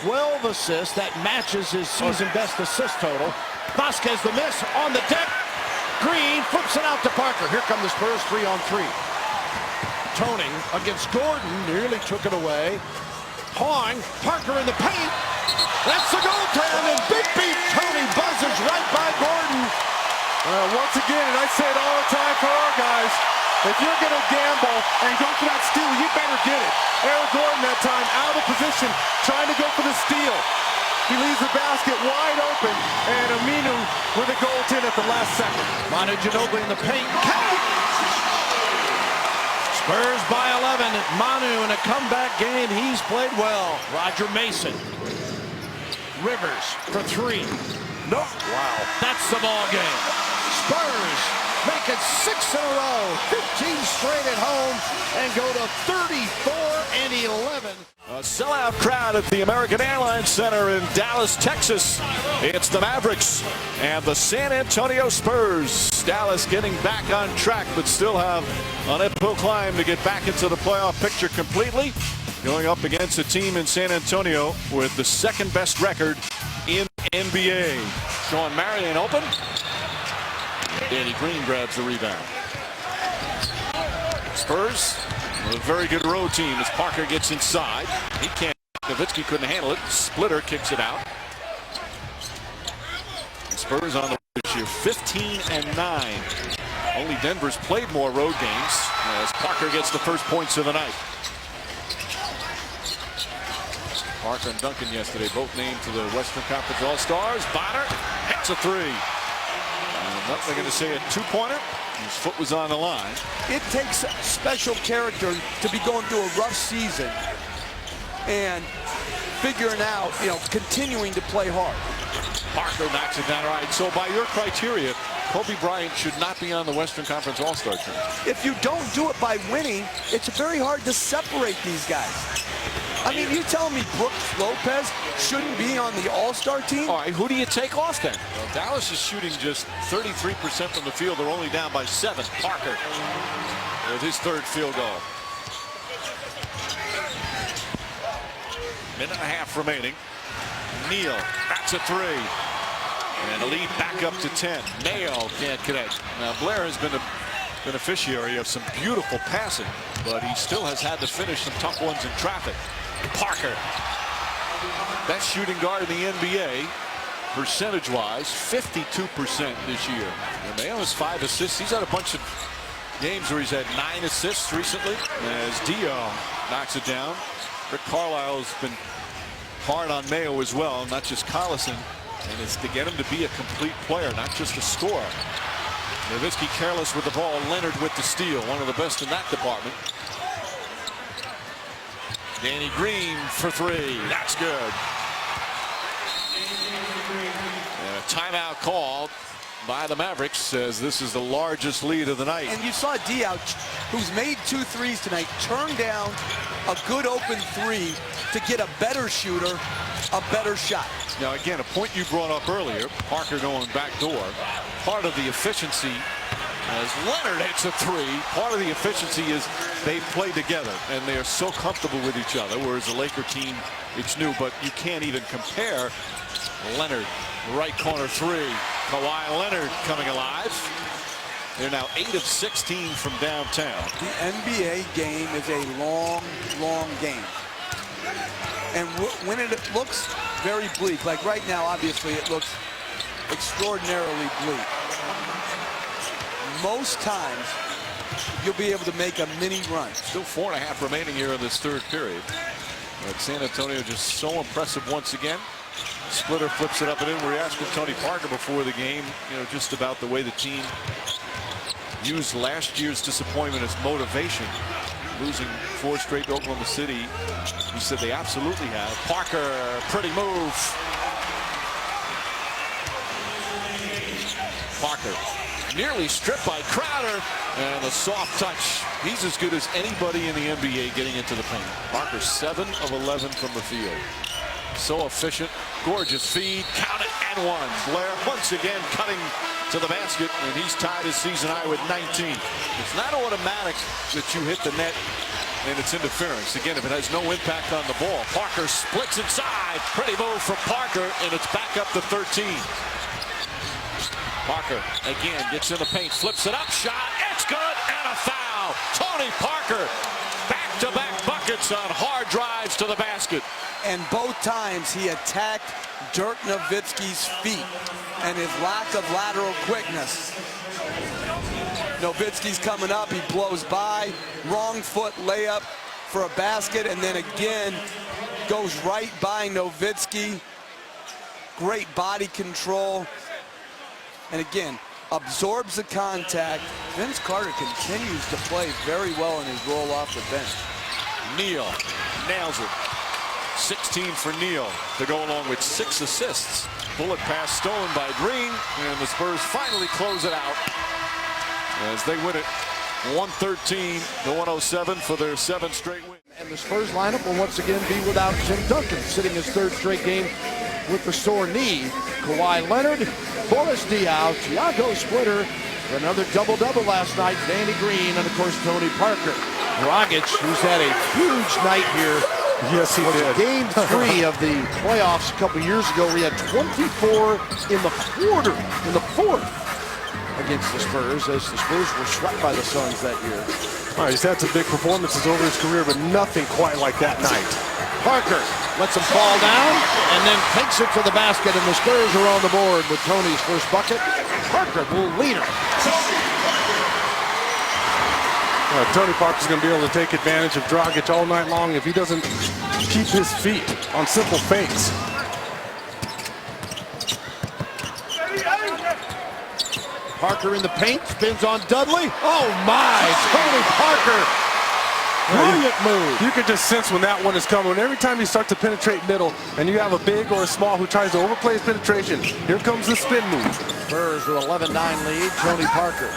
12 assists. That matches his season best assist total. Vasquez the miss on the deck. Green flips it out to Parker. Here come the Spurs 3-on-3. Tony against Gordon, nearly took it away. Pawing, Parker in the paint. That's the goaltend, and big beat. Tony buzzes right by Gordon. Once again, and I say it all the time for our guys, if you're going to gamble and go for that steal, you better get it. Eric Gordon that time out of position, trying to go for the steal. He leaves the basket wide open, and Aminu with a goaltend at the last second. Manu Ginobili in the paint. Spurs by 11. Manu in a comeback game. He's played well. Roger Mason. Rivers for 3. No. Wow. That's the ball game. Spurs make it 6 in a row. 15 straight at home and go to 34-11. A sellout crowd at the American Airlines Center in Dallas, Texas. It's the Mavericks and the San Antonio Spurs. Dallas getting back on track, but still have an uphill climb to get back into the playoff picture completely. Going up against a team in San Antonio with the second best record in NBA. Sean Marion open. Danny Green grabs the rebound. Spurs, a very good road team as Parker gets inside. He can't. Nowitzki couldn't handle it. Splitter kicks it out. Spurs on the road this year, 15-9. Only Denver's played more road games as Parker gets the first points of the night. Parker and Duncan yesterday both named to the Western Conference All-Stars. Bonner hits a 3. I'm not going to say a 2-pointer. His foot was on the line. It takes special character to be going through a rough season and figuring out, continuing to play hard. Parker knocks it down. All right, so by your criteria, Kobe Bryant should not be on the Western Conference All-Star team. If you don't do it by winning, it's very hard to separate these guys. I mean, you telling me Brooks Lopez shouldn't be on the All-Star team? All right, who do you take off then? Well, Dallas is shooting just 33% from the field. They're only down by 7. Parker with his third field goal. Minute and a half remaining. Neal, that's a 3. And a lead back up to 10. Mayo can't connect. Now, Blair has been a beneficiary of some beautiful passing, but he still has had to finish some tough ones in traffic. Parker, best shooting guard in the NBA, percentage-wise, 52% this year. And Mayo has 5 assists. He's had a bunch of games where he's had 9 assists recently, as Dio knocks it down. Rick Carlisle's been hard on Mayo as well, not just Collison, and it's to get him to be a complete player, not just a scorer. Nowitzki careless with the ball. Leonard with the steal. One of the best in that department. Danny Green for 3. That's good. And a timeout called by the Mavericks, says this is the largest lead of the night. And you saw Diao, who's made 2 threes tonight, turn down a good open 3 to get a better shooter, a better shot. Now again, a point you brought up earlier, Parker going back door. Part of the efficiency, as Leonard hits a 3, part of the efficiency is they play together and they are so comfortable with each other, whereas the Laker team, it's new, but you can't even compare. Leonard, right corner 3. Kawhi Leonard coming alive. They're now 8 of 16 from downtown. The NBA game is a long, long game. And when it looks very bleak, like right now, obviously it looks extraordinarily bleak. Most times, you'll be able to make a mini run. Still 4.5 remaining here in this third period. But San Antonio just so impressive once again. Splitter flips it up and in. We were asking Tony Parker before the game, just about the way the team used last year's disappointment as motivation, losing 4 straight to Oklahoma City. He said they absolutely have. Parker, pretty move. Parker nearly stripped by Crowder, and a soft touch. He's as good as anybody in the NBA getting into the paint. Parker 7 of 11 from the field. So efficient, gorgeous feed, count it and one. Blair once again cutting to the basket, and he's tied his season high with 19. It's not automatic that you hit the net and it's interference. Again, if it has no impact on the ball. Parker splits inside. Pretty move from Parker, and it's back up to 13. Parker again gets in the paint, flips it up, shot, it's good, and a foul. Tony Parker, back-to-back buckets on hard drives to the basket. And both times he attacked Dirk Nowitzki's feet and his lack of lateral quickness. Nowitzki's coming up, he blows by, wrong foot layup for a basket, and then again goes right by Nowitzki. Great body control. And again, absorbs the contact. Vince Carter continues to play very well in his role off the bench. Neal nails it. 16 for Neal to go along with 6 assists. Bullet pass stolen by Green, and the Spurs finally close it out as they win it 113 to 107 for their 7th straight win. And the Spurs lineup will once again be without Tim Duncan, sitting his 3rd straight game with the sore knee. Kawhi Leonard, Boris Diaw, Thiago Splitter for another double-double last night. Danny Green, and of course Tony Parker. Dragic, who's had a huge night here. Yes, he did. Game 3 of the playoffs a couple years ago. We had 24 in the quarter, in the 4th against the Spurs, as the Spurs were swept by the Suns that year. All right, he's had some big performances over his career, but nothing quite like that night. Parker lets him fall down and then takes it to the basket, and the Spurs are on the board with Tony's first bucket. Parker will lead her. Tony Parker's going to be able to take advantage of Dragic all night long if he doesn't keep his feet on simple fakes. Parker in the paint, spins on Dudley. Oh my, Tony Parker. Brilliant move. You can just sense when that one is coming. Every time you start to penetrate middle and you have a big or a small who tries to overplay his penetration, here comes the spin move. Spurs with 11-9 lead. Tony Parker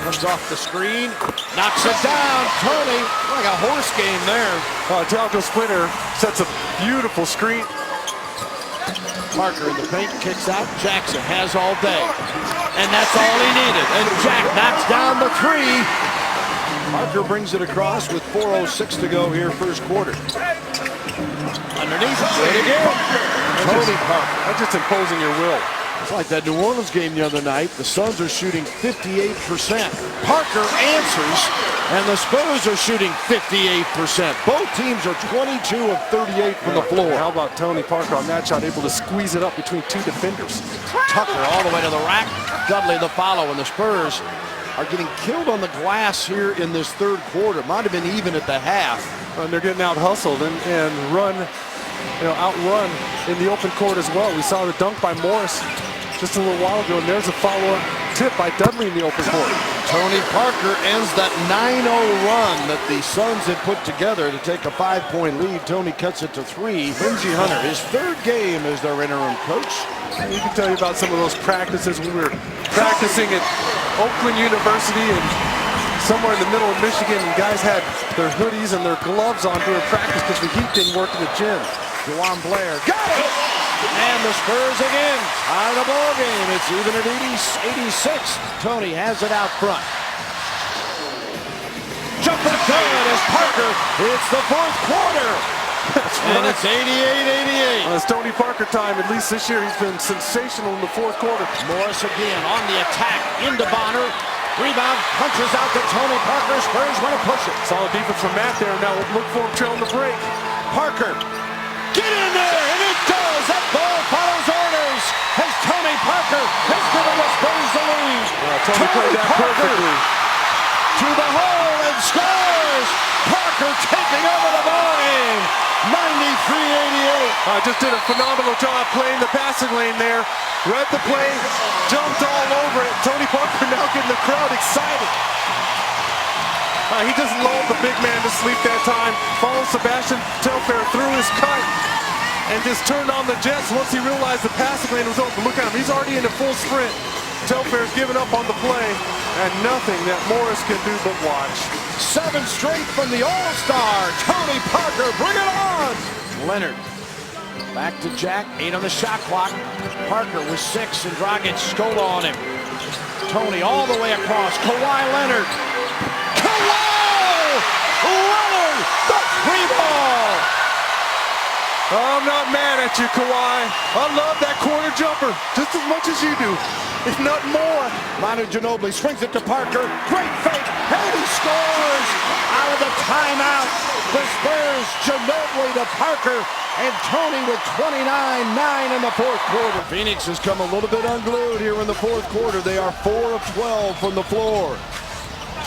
comes off the screen, knocks it down. Tony, like a horse game there. Thiago Splitter sets a beautiful screen. Parker in the paint, kicks out. Jackson has all day. And that's all he needed. And Jack knocks down the 3. Parker brings it across with 4:06 to go here, first quarter. Underneath, straight again. Tony Parker. That's just imposing your will. It's like that New Orleans game the other night. The Suns are shooting 58%. Parker answers, and the Spurs are shooting 58%. Both teams are 22 of 38 from the floor. How about Tony Parker on that shot, able to squeeze it up between 2 defenders. Tucker all the way to the rack. Dudley the follow, and the Spurs are getting killed on the glass here in this 3rd quarter. Might have been even at the half. And they're getting out hustled and run, outrun in the open court as well. We saw the dunk by Morris just a little while ago, and there's a follow-up tip by Dudley in the open court. Tony Parker ends that 9-0 run that the Suns had put together to take a 5-point lead. Tony cuts it to 3. Lindsey Hunter, his 3rd game as their interim coach. We can tell you about some of those practices. We were practicing at Oakland University and somewhere in the middle of Michigan, and guys had their hoodies and their gloves on during practice because the heat didn't work in the gym. DeJuan Blair got it! And the Spurs again tie the ball game. It's even at 86. Tony has it out front. Jumper good as Parker hits the 4th quarter. And it's 88-88. It's Tony Parker time. At least this year he's been sensational in the 4th quarter. Morris again on the attack into Bonner. Rebound, punches out to Tony Parker. Spurs want to push it. Solid defense from Matt there. Now we'll look for him trailing the break. Parker, get in there, and it does. That ball follows orders as Tony Parker has given the Spurs the lead. Tony played that perfectly. To the hole and scores. Parker taking over the ball game. 93-88. Just did a phenomenal job playing the passing lane there. Read the play, jumped all over it. Tony Parker now getting the crowd excited. He just lulled the big man to sleep that time. Followed Sebastian Telfair through his cut and just turned on the jets once he realized the passing lane was open. Look at him, he's already in a full sprint. Telfair's given up on the play, and nothing that Morris can do but watch. 7 straight from the All-Star. Tony Parker, bring it on! Leonard, back to Jack, 8 on the shot clock. Parker with 6, and Dragic stole on him. Tony all the way across. Kawhi Leonard. Kawhi! Leonard, the free ball! I'm not mad at you, Kawhi. I love that corner jumper just as much as you do, if not more. Manu Ginobili swings it to Parker. Great fake, and he scores out of the timeout. The Spurs, Ginobili to Parker, and Tony with 29-9 in the fourth quarter. Phoenix has come a little bit unglued here in the fourth quarter. They are 4 of 12 from the floor.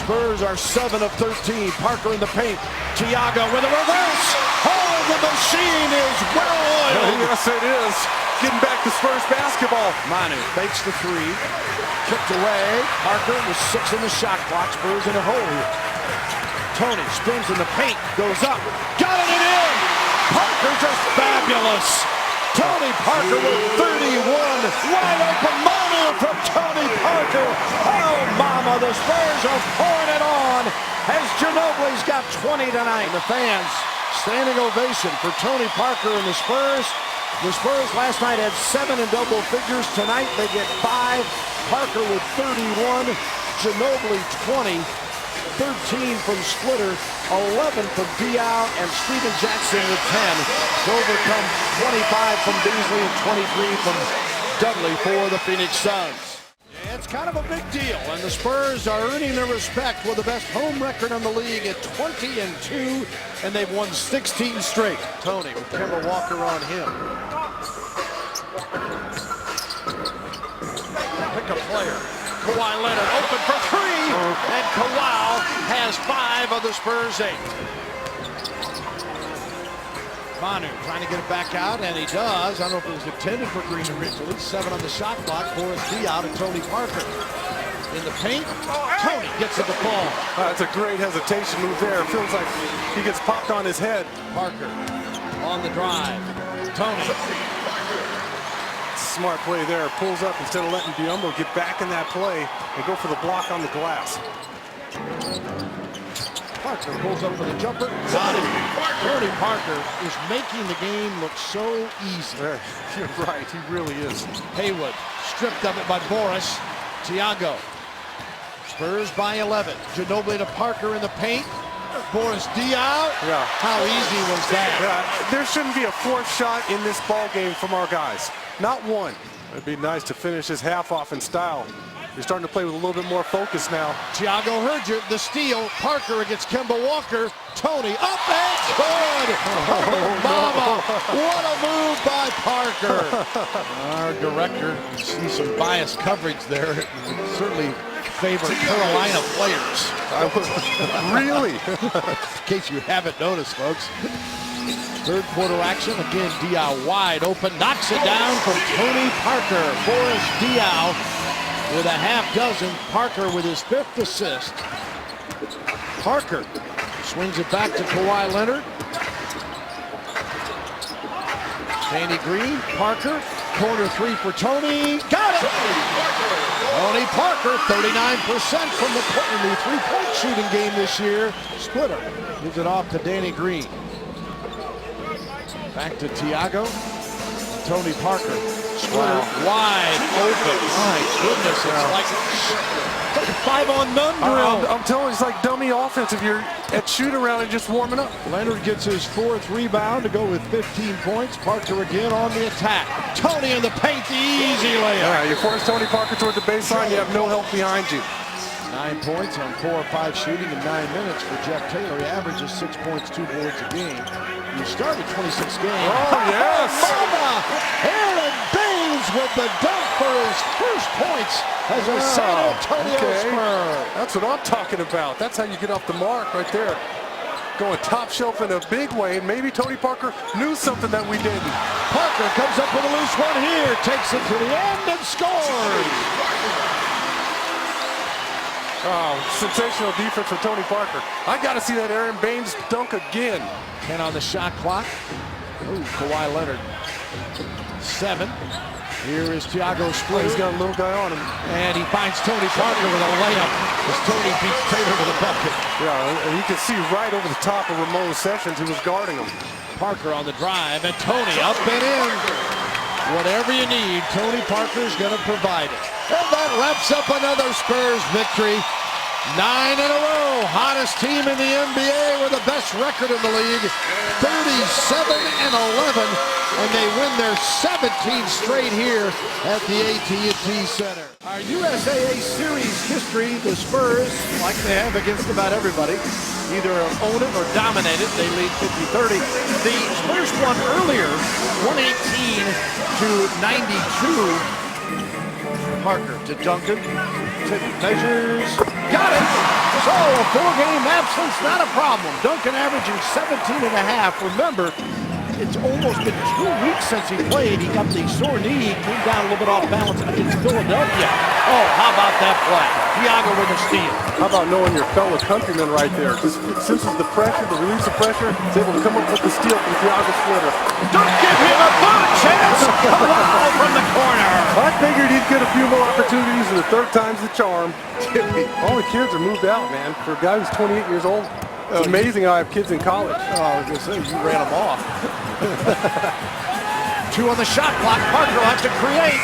Spurs are 7 of 13. Parker in the paint. Thiago with a reverse. Oh, the machine is well oiled. Yes, it is. Getting back to Spurs basketball. Manu fakes the 3. Kicked away. Parker with 6 in the shot clock. Spurs in a hole here. Tony spins in the paint. Goes up. Got it in. Parker just fabulous. Tony Parker with 31. Wide open Manu from Tony Parker. Oh, mama, the Spurs are pouring it on as Ginobili's got 20 tonight. And the fans, standing ovation for Tony Parker and the Spurs. The Spurs last night had 7 in double figures. Tonight they get 5. Parker with 31. Ginobili 20. 13 from Splitter, 11 from Diaw, and Steven Jackson with 10 to overcome 25 from Beasley and 23 from Dudley for the Phoenix Suns. Yeah, it's kind of a big deal, and the Spurs are earning their respect with the best home record in the league at 20-2, and they've won 16 straight. Tony with Kemba Walker on him. Pick a player. Kawhi Leonard open for 3, and Kawhi has 5 of the Spurs 8. Manu trying to get it back out, and he does. I don't know if it was intended for Green originally. 7 on the shot clock. Boris Diaw to Tony Parker. In the paint, Tony gets at the ball. That's a great hesitation move there. It feels like he gets popped on his head. Parker on the drive. Tony. Smart play there. Pulls up instead of letting Biyombo get back in that play and go for the block on the glass. Parker pulls up for the jumper. Got it. Tony Parker is making the game look so easy. You're right. He really is. Haywood stripped of it by Boris. Thiago. Spurs by 11. Ginobili to Parker in the paint. Boris Diaw. Yeah. How easy was that? Yeah. There shouldn't be a 4th shot in this ball game from our guys. Not one. It'd be nice to finish his half off in style. You're starting to play with a little bit more focus now. Thiago heard you. The steal. Parker against Kemba Walker. Tony up and good. Oh, mama. What a move by Parker. Our director sees some biased coverage there. Certainly favor Carolina players. Really? In case you haven't noticed, folks. Third quarter action. Again, Diaw wide open. Knocks it down from Tony Parker. Boris Diaw with a half dozen. Parker with his 5th assist. Parker swings it back to Kawhi Leonard. Danny Green. Parker. Corner 3 for Tony. Got it! Tony Parker, 39% from the 3-point shooting game this year. Splitter gives it off to Danny Green. Back to Thiago. Tony Parker. Splitter wide open. My goodness, it's like a 5-on-none drill. I'm telling you, it's like dummy offense if you're at shoot-around and just warming up. Leonard gets his 4th rebound to go with 15 points. Parker again on the attack. Tony in the paint, the easy layup. Yeah, you force Tony Parker toward the baseline, you have no help behind you. 9 points on 4 or 5 shooting in 9 minutes for Jeff Taylor. He averages 6 points, 2 boards a game. He started 26 games. Oh, yes! Mama! Aaron Baines with the dunk for his first points as a San Antonio Spur. That's what I'm talking about. That's how you get off the mark right there. going top shelf in a big way, and maybe Tony Parker knew something that we didn't. Parker comes up with a loose one here, takes it to the end and scores. Oh, sensational defense from Tony Parker. I got to see that Aaron Baines dunk again. 10 on the shot clock. Ooh, Kawhi Leonard. 7. Here is Thiago Splitter. He's got a little guy on him. And he finds Tony Parker with a layup as Tony beats Taylor to the bucket. Yeah, and you can see right over the top of Ramon Sessions, who was guarding him. Parker on the drive, and Tony up and in. Whatever you need, Tony Parker's going to provide it. And that wraps up another Spurs victory. 9 in a row. Hottest team in the NBA with the best record in the league. 37-11. And they win their 17th straight here at the AT&T Center. Our USAA Series history, the Spurs, like they have against about everybody, either own it or dominate it. They lead 50-30. The Spurs won earlier, 118 to 92. Parker to Duncan. Measures. Got it. So a 4-game absence, not a problem. Duncan averaging 17.5. Remember, it's almost been 2 weeks since he played. He got the sore knee, came down a little bit off balance against Philadelphia. Oh, how about that play? Thiago with a steal. How about knowing your fellow countryman right there? Just senses the pressure, the release of pressure, is able to come up with the steal from Thiago Splitter. Don't give him a boot chance! Wow, from the corner. I figured he'd get a few more opportunities, and the third time's the charm. All the kids are moved out, man. For a guy who's 28 years old, it's amazing how I have kids in college. Oh, I was going to say, you ran them off. 2 on the shot clock. Parker will have to create.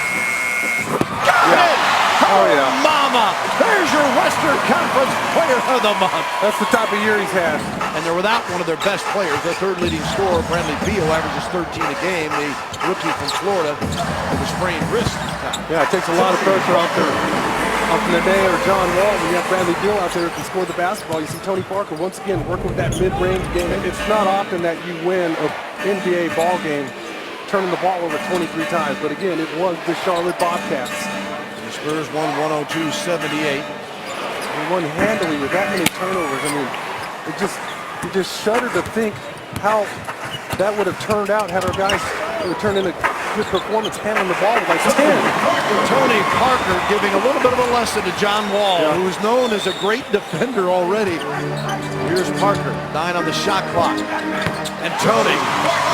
Got it! Oh, yeah. Mama! There's your Western Conference Player of the Month. That's the type of year he's had. And they're without one of their best players. Their third leading scorer, Bradley Beal, averages 13 a game. The rookie from Florida with a sprained wrist. Yeah, it takes a lot of pressure off the day or John Wall. When you have Bradley Beal out there who can score the basketball, you see Tony Parker once again working with that mid-range game. It's not often that you win an NBA ball game turning the ball over 23 times, but again, it was the Charlotte Bobcats. The Spurs won 102-78. They won handily with that many turnovers. I mean, you just shudder to think how that would have turned out had our guys turned in a good performance handling the ball with like 10. Tony Parker giving a little bit of a lesson to John Wall, who's known as a great defender already. Here's Parker, 9 on the shot clock. And Tony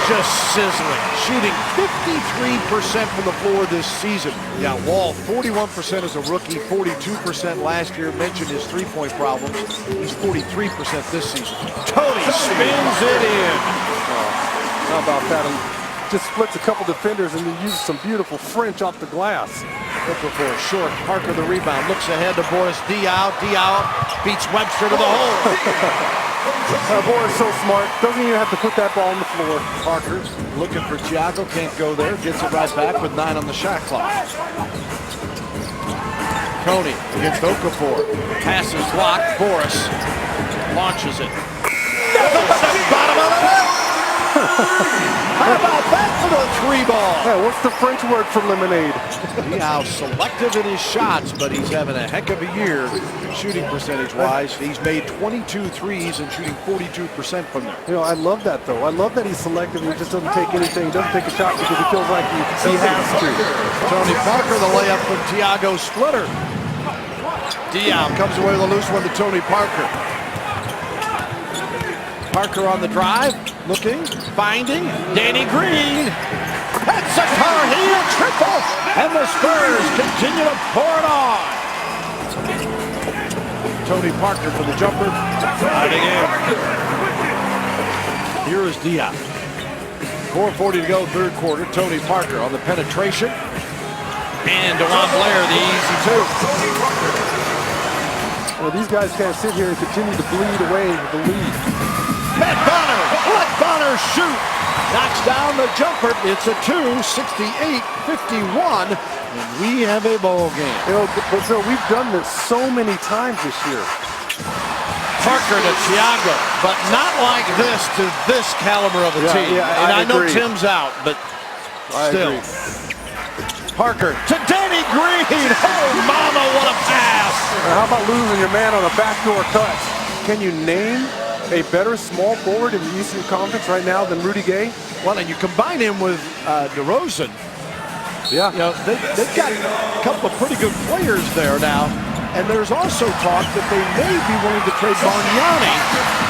just sizzling, shooting 53% from the floor this season. Yeah, Wall, 41% as a rookie, 42% last year. Mentioned his three-point problems. He's 43% this season. Tony spins it in. How about that? Just splits a couple defenders and then uses some beautiful French off the glass. Looking for a short. Parker the rebound. Looks ahead to Boris Diaw. Diaw beats Webster to the hole. Boris so smart. Doesn't even have to put that ball on the floor. Parker looking for Thiago. Can't go there. Gets it right back with 9 on the shot clock. Tony against Okafor. Passes blocked. Boris launches it. Bottom of the net. How about that for the 3 ball? Yeah, what's the French word for lemonade? How selective in his shots, but he's having a heck of a year shooting percentage-wise. He's made 22 threes and shooting 42% from there. You know, I love that, though. I love that he's selective and he just doesn't take anything. He doesn't take a shot because he feels like he has to. Tony Parker, the layup from Thiago Splitter. Diaw comes away with a loose one to Tony Parker. Parker on the drive, looking, finding, Danny Green. That's a Tar Heel triple, and the Spurs continue to pour it on. Tony Parker for the jumper, driving in. Here is Diaw. 4:40 to go, third quarter. Tony Parker on the penetration. And DeJuan Blair, the easy 2. Well, these guys can't sit here and continue to bleed away the lead. Matt Bonner, let Bonner shoot. Knocks down the jumper. It's a 2, 68-51, and we have a ball game. You know, but Phil, we've done this so many times this year. Parker to Thiago, but not like this to this caliber of a team. Yeah, and I know agree. Tim's out, but still. I agree. Parker to Danny Green. Oh, mama, what a pass. How about losing your man on a backdoor cut? Can you name a better small forward in the Eastern Conference right now than Rudy Gay? Well, and you combine him with DeRozan. Yeah. You know, they've got a couple of pretty good players there now. And there's also talk that they may be willing to trade Bargnani,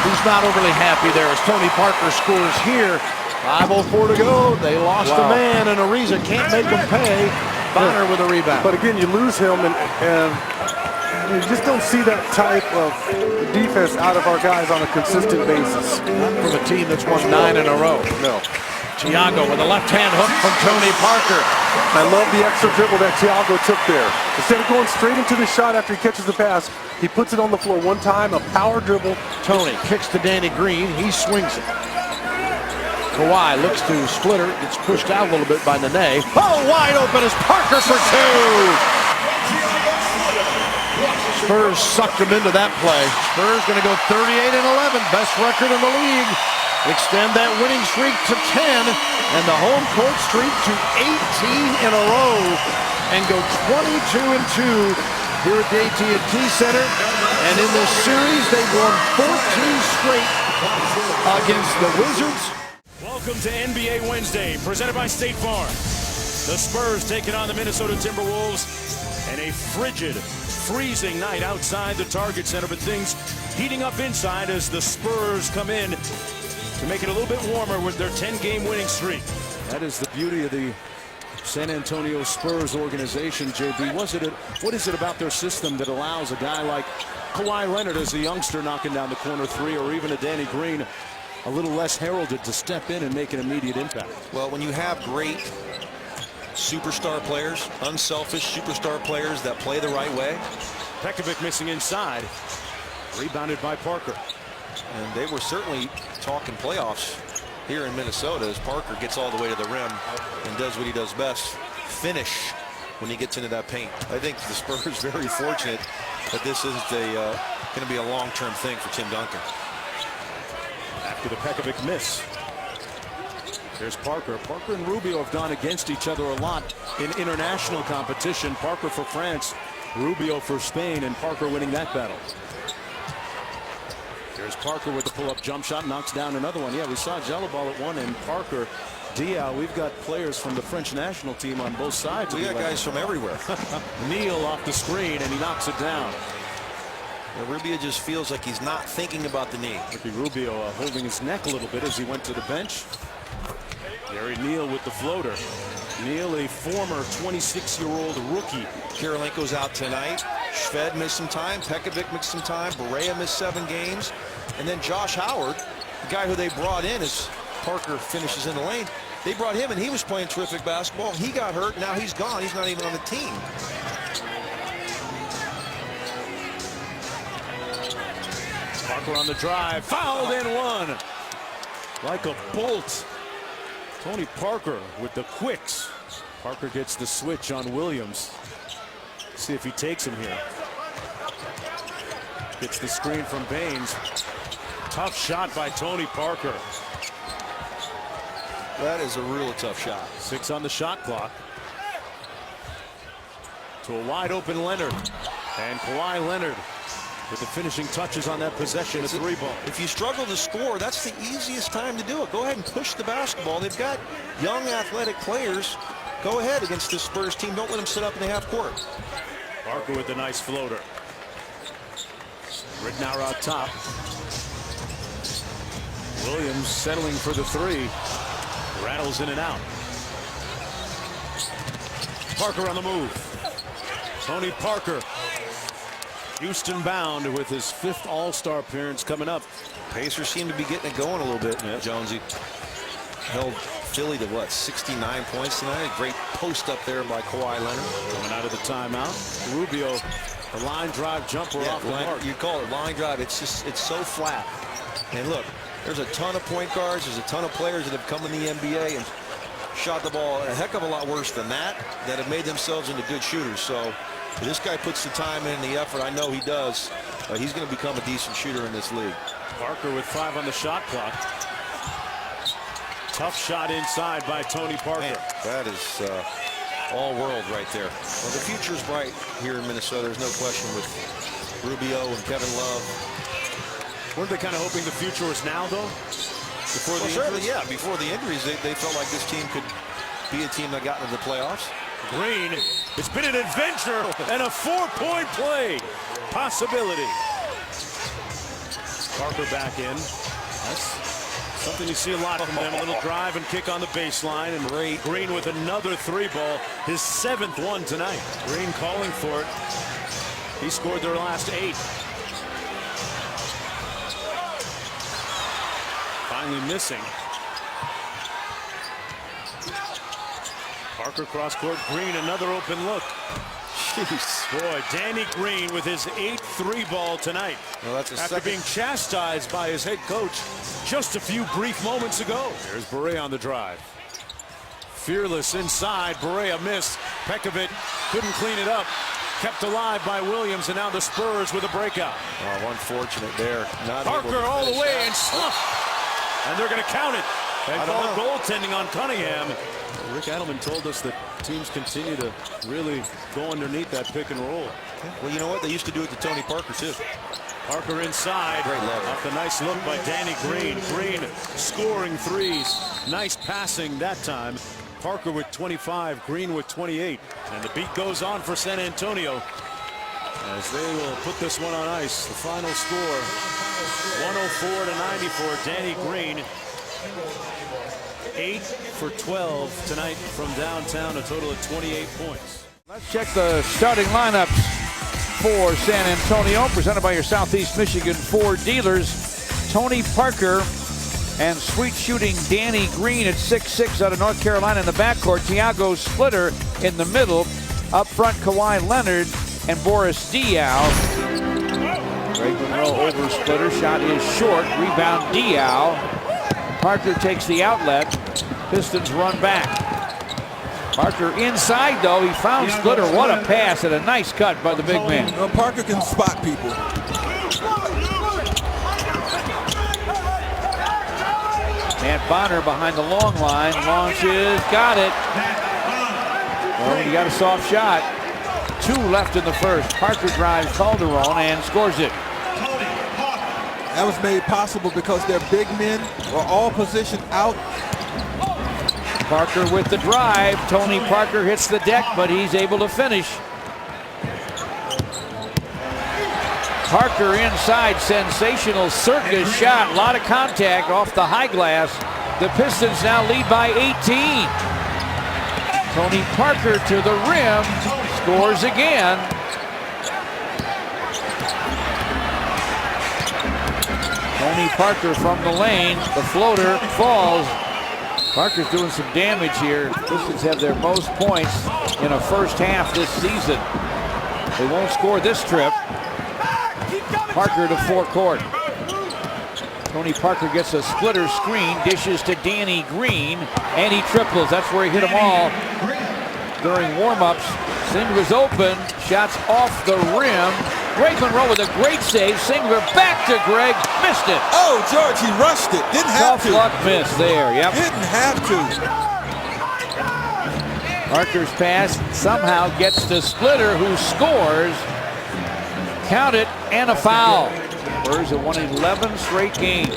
who's not overly happy there as Tony Parker scores here. 5:04 to go. They lost a man, and Ariza can't make them pay. Bonner with a rebound. But again, you lose him, and you just don't see that type of defense out of our guys on a consistent basis. Not from a team that's won 9 in a row. No. Thiago with a left-hand hook from Tony Parker. I love the extra dribble that Thiago took there. Instead of going straight into the shot after he catches the pass, he puts it on the floor one time, a power dribble. Tony kicks to Danny Green. He swings it. Kawhi looks to Splitter. Gets pushed out a little bit by Nene. Oh, wide open is Parker for 2. Spurs sucked him into that play. Spurs going to go 38-11. Best record in the league. Extend that winning streak to 10 and the home court streak to 18 in a row and go 22-2 here at the AT&T Center. And in this series, they've won 14 straight against the Wizards. Welcome to NBA Wednesday, presented by State Farm. The Spurs taking on the Minnesota Timberwolves and a frigid, freezing night outside the Target Center, but things heating up inside as the Spurs come in to make it a little bit warmer with their 10-game winning streak. That is the beauty of the San Antonio Spurs organization, JB. What is it about their system that allows a guy like Kawhi Leonard as a youngster knocking down the corner three, or even a Danny Green a little less heralded, to step in and make an immediate impact? Well, when you have great superstar players, unselfish superstar players that play the right way. Pekovic missing inside. Rebounded by Parker. And they were certainly talking playoffs here in Minnesota as Parker gets all the way to the rim and does what he does best, finish when he gets into that paint. I think the Spurs are very fortunate that this isn't going to be a long-term thing for Tim Duncan. After the Pekovic miss, there's Parker. Parker and Rubio have gone against each other a lot in international competition. Parker for France, Rubio for Spain, and Parker winning that battle. There's Parker with the pull-up jump shot, knocks down another one. Yeah, we saw Jellaball at one, and Parker, Diaw. We've got players from the French national team on both sides. We got guys from everywhere. Neal off the screen, and he knocks it down. Yeah, Rubio just feels like he's not thinking about the knee. Ricky Rubio holding his neck a little bit as he went to the bench. Gary Neal with the floater. Neal, a former 26-year-old rookie. Kirilenko's out tonight. Shved missed some time. Pekovic missed some time. Barea missed 7 games. And then Josh Howard, the guy who they brought in as Parker finishes in the lane. They brought him, and he was playing terrific basketball. He got hurt. Now he's gone. He's not even on the team. Parker on the drive. Fouled and one. Like a bolt. Tony Parker with the quicks. Parker gets the switch on Williams. See if he takes him here. Gets the screen from Baines. Tough shot by Tony Parker. That is a real tough shot. 6 on the shot clock. To a wide open Leonard. And Kawhi Leonard with the finishing touches on that possession, a 3-ball. If you struggle to score, that's the easiest time to do it. Go ahead and push the basketball. They've got young athletic players. Go ahead against this Spurs team. Don't let them sit up in the half court. Parker with the nice floater. Rittenauer out top. Williams settling for the 3. Rattles in and out. Parker on the move. Tony Parker. Houston bound with his 5th All-Star appearance coming up. Pacers seem to be getting it going a little bit. Yeah. Jonesy held Philly to what, 69 points tonight. A great post up there by Kawhi Leonard. Coming out of the timeout. Rubio, a line drive jumper off the mark. You call it line drive. It's so flat. And look, there's a ton of point guards. There's a ton of players that have come in the NBA and shot the ball a heck of a lot worse than that have made themselves into good shooters. So if this guy puts the time in, the effort, I know he does. He's going to become a decent shooter in this league. Parker with 5 on the shot clock. Tough shot inside by Tony Parker. Man, that is all world right there. Well, the future's bright here in Minnesota. There's no question with Rubio and Kevin Love. Weren't they kind of hoping the future was now, though? Before the certainly, injuries? yeah. Before the injuries, they felt like this team could be a team that got into the playoffs. Green, it's been an adventure and a 4-point play. Possibility. Parker back in. That's something you see a lot from them. A little drive and kick on the baseline. And Green with another 3-ball. His 7th one tonight. Green calling for it. He scored their last 8. Finally missing. Parker cross court. Green, another open look. Jeez. Boy, Danny Green with his 8th 3-ball tonight. Well, that's after being chastised by his head coach just a few brief moments ago. There's Barea on the drive. Fearless inside. Barea missed. Pekovic couldn't clean it up. Kept alive by Williams, and now the Spurs with a breakout. Oh, unfortunate there. Parker all the way and snuffed. And they're going to count it. And call goaltending on Cunningham. Rick Adelman told us that teams continue to really go underneath that pick and roll. Well, you know what? They used to do it to Tony Parker, too. Parker inside. Great level. Off the nice look by Danny Green. Green scoring threes. Nice passing that time. Parker with 25, Green with 28. And the beat goes on for San Antonio as they will put this one on ice. The final score, 104-94. Danny Green, 8 for 12 tonight from downtown, a total of 28 points. Let's check the starting lineups for San Antonio, presented by your Southeast Michigan Ford dealers. Tony Parker and sweet shooting Danny Green at 6'6" out of North Carolina in the backcourt. Thiago Splitter in the middle. Up front, Kawhi Leonard and Boris Diaw. Greg Monroe over Splitter. Shot is short. Rebound Diaw. Parker takes the outlet. Pistons run back. Parker inside, though. He found Splitter. What a pass and a nice cut by the big man. Well, Parker can spot people. Matt Bonner behind the long line. Launches. Got it. Well, he got a soft shot. 2 left in the first. Parker drives Calderon and scores it. That was made possible because their big men were all positioned out. Parker with the drive. Tony Parker hits the deck, but he's able to finish. Parker inside, sensational circus shot. A lot of contact off the high glass. The Pistons now lead by 18. Tony Parker to the rim, scores again. Tony Parker from the lane, the floater falls. Parker's doing some damage here. Pistons have their most points in a first half this season. They won't score this trip. Parker to forecourt. Tony Parker gets a splitter screen, dishes to Danny Green, and he triples. That's where he hit them all during warm-ups. Singler's open, shots off the rim. Greg Monroe with a great save. Singler back to Greg, missed it. Oh, George, he rushed it. Didn't have to. Tough luck miss there, yep. Didn't have to. Parker's pass somehow gets to Splitter, who scores. Count it, and a foul. Spurs have won 11 straight games.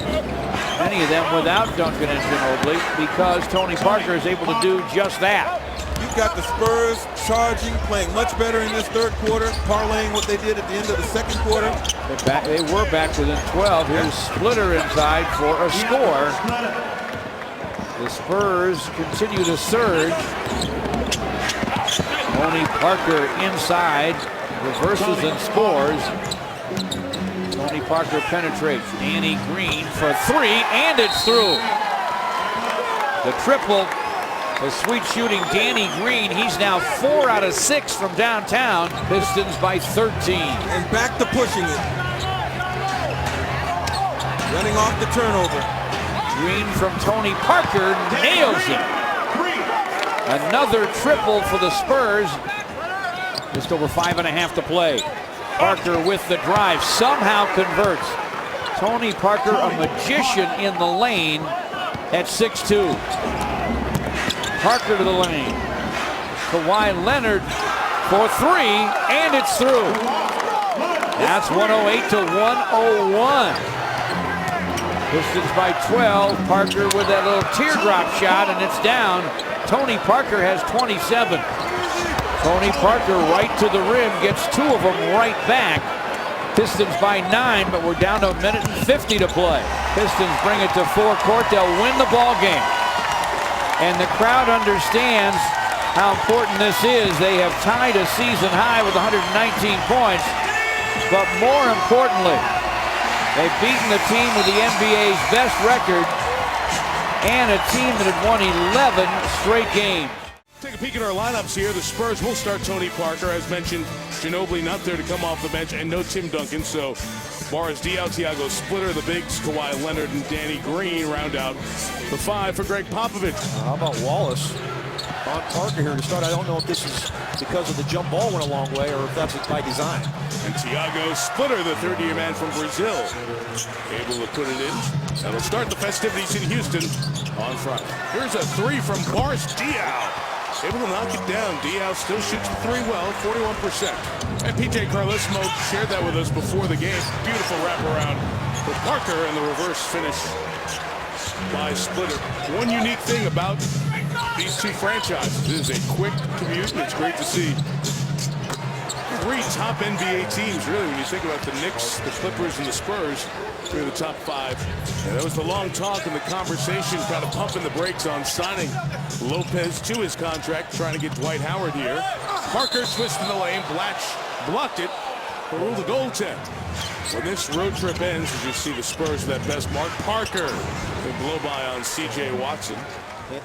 Many of them without Duncan and Ginobili, because Tony Parker is able to do just that. You've got the Spurs charging, playing much better in this third quarter, parlaying what they did at the end of the second quarter. They were back within 12. Here's Splitter inside for a score. The Spurs continue to surge. Tony Parker inside, reverses and scores. Tony Parker penetrates. Danny Green for 3, and it's through. The triple. A sweet shooting Danny Green. He's now 4 out of 6 from downtown. Pistons by 13. And back to pushing it. Running off the turnover. Green from Tony Parker nails it. Another triple for the Spurs. Just over 5.5 to play. Parker with the drive, somehow converts. Tony Parker, a magician in the lane at 6'2". Parker to the lane. Kawhi Leonard for 3, and it's through. That's 108 to 101. Pistons by 12. Parker with that little teardrop shot, and it's down. Tony Parker has 27. Tony Parker right to the rim, gets 2 of them right back. Pistons by 9, but we're down to 1:50 to play. Pistons bring it to forecourt. They'll win the ball game. And the crowd understands how important this is. They have tied a season high with 119 points. But more importantly, they've beaten the team with the NBA's best record and a team that had won 11 straight games. Take a peek at our lineups here. The Spurs will start Tony Parker. As mentioned, Ginobili not there to come off the bench, and no Tim Duncan. So Boris Diaw, Thiago Splitter, the bigs, Kawhi Leonard, and Danny Green round out the 5 for Greg Popovich. How about Wallace on Parker here to start? I don't know if this is because of the jump ball went a long way or if that's by design. And Thiago Splitter, the third-year man from Brazil, able to put it in. That'll start the festivities in Houston on Friday. Here's a 3 from Boris Diaw. Able to knock it down. Diaw still shoots the 3 well, 41%. And PJ Carlesimo shared that with us before the game. Beautiful wraparound for Parker and the reverse finish by Splitter. One unique thing about these two franchises is a quick commute, and it's great to see 3 top NBA teams, really, when you think about the Knicks, the Clippers, and the Spurs, 3 of the top 5. And that was the long talk and the conversation, kind of pumping the brakes on signing Lopez to his contract, trying to get Dwight Howard here. Parker twisted the lane, Blatch blocked it, but ruled the goaltend. When this road trip ends, as you see the Spurs with that best mark, Parker will blow by on C.J. Watson.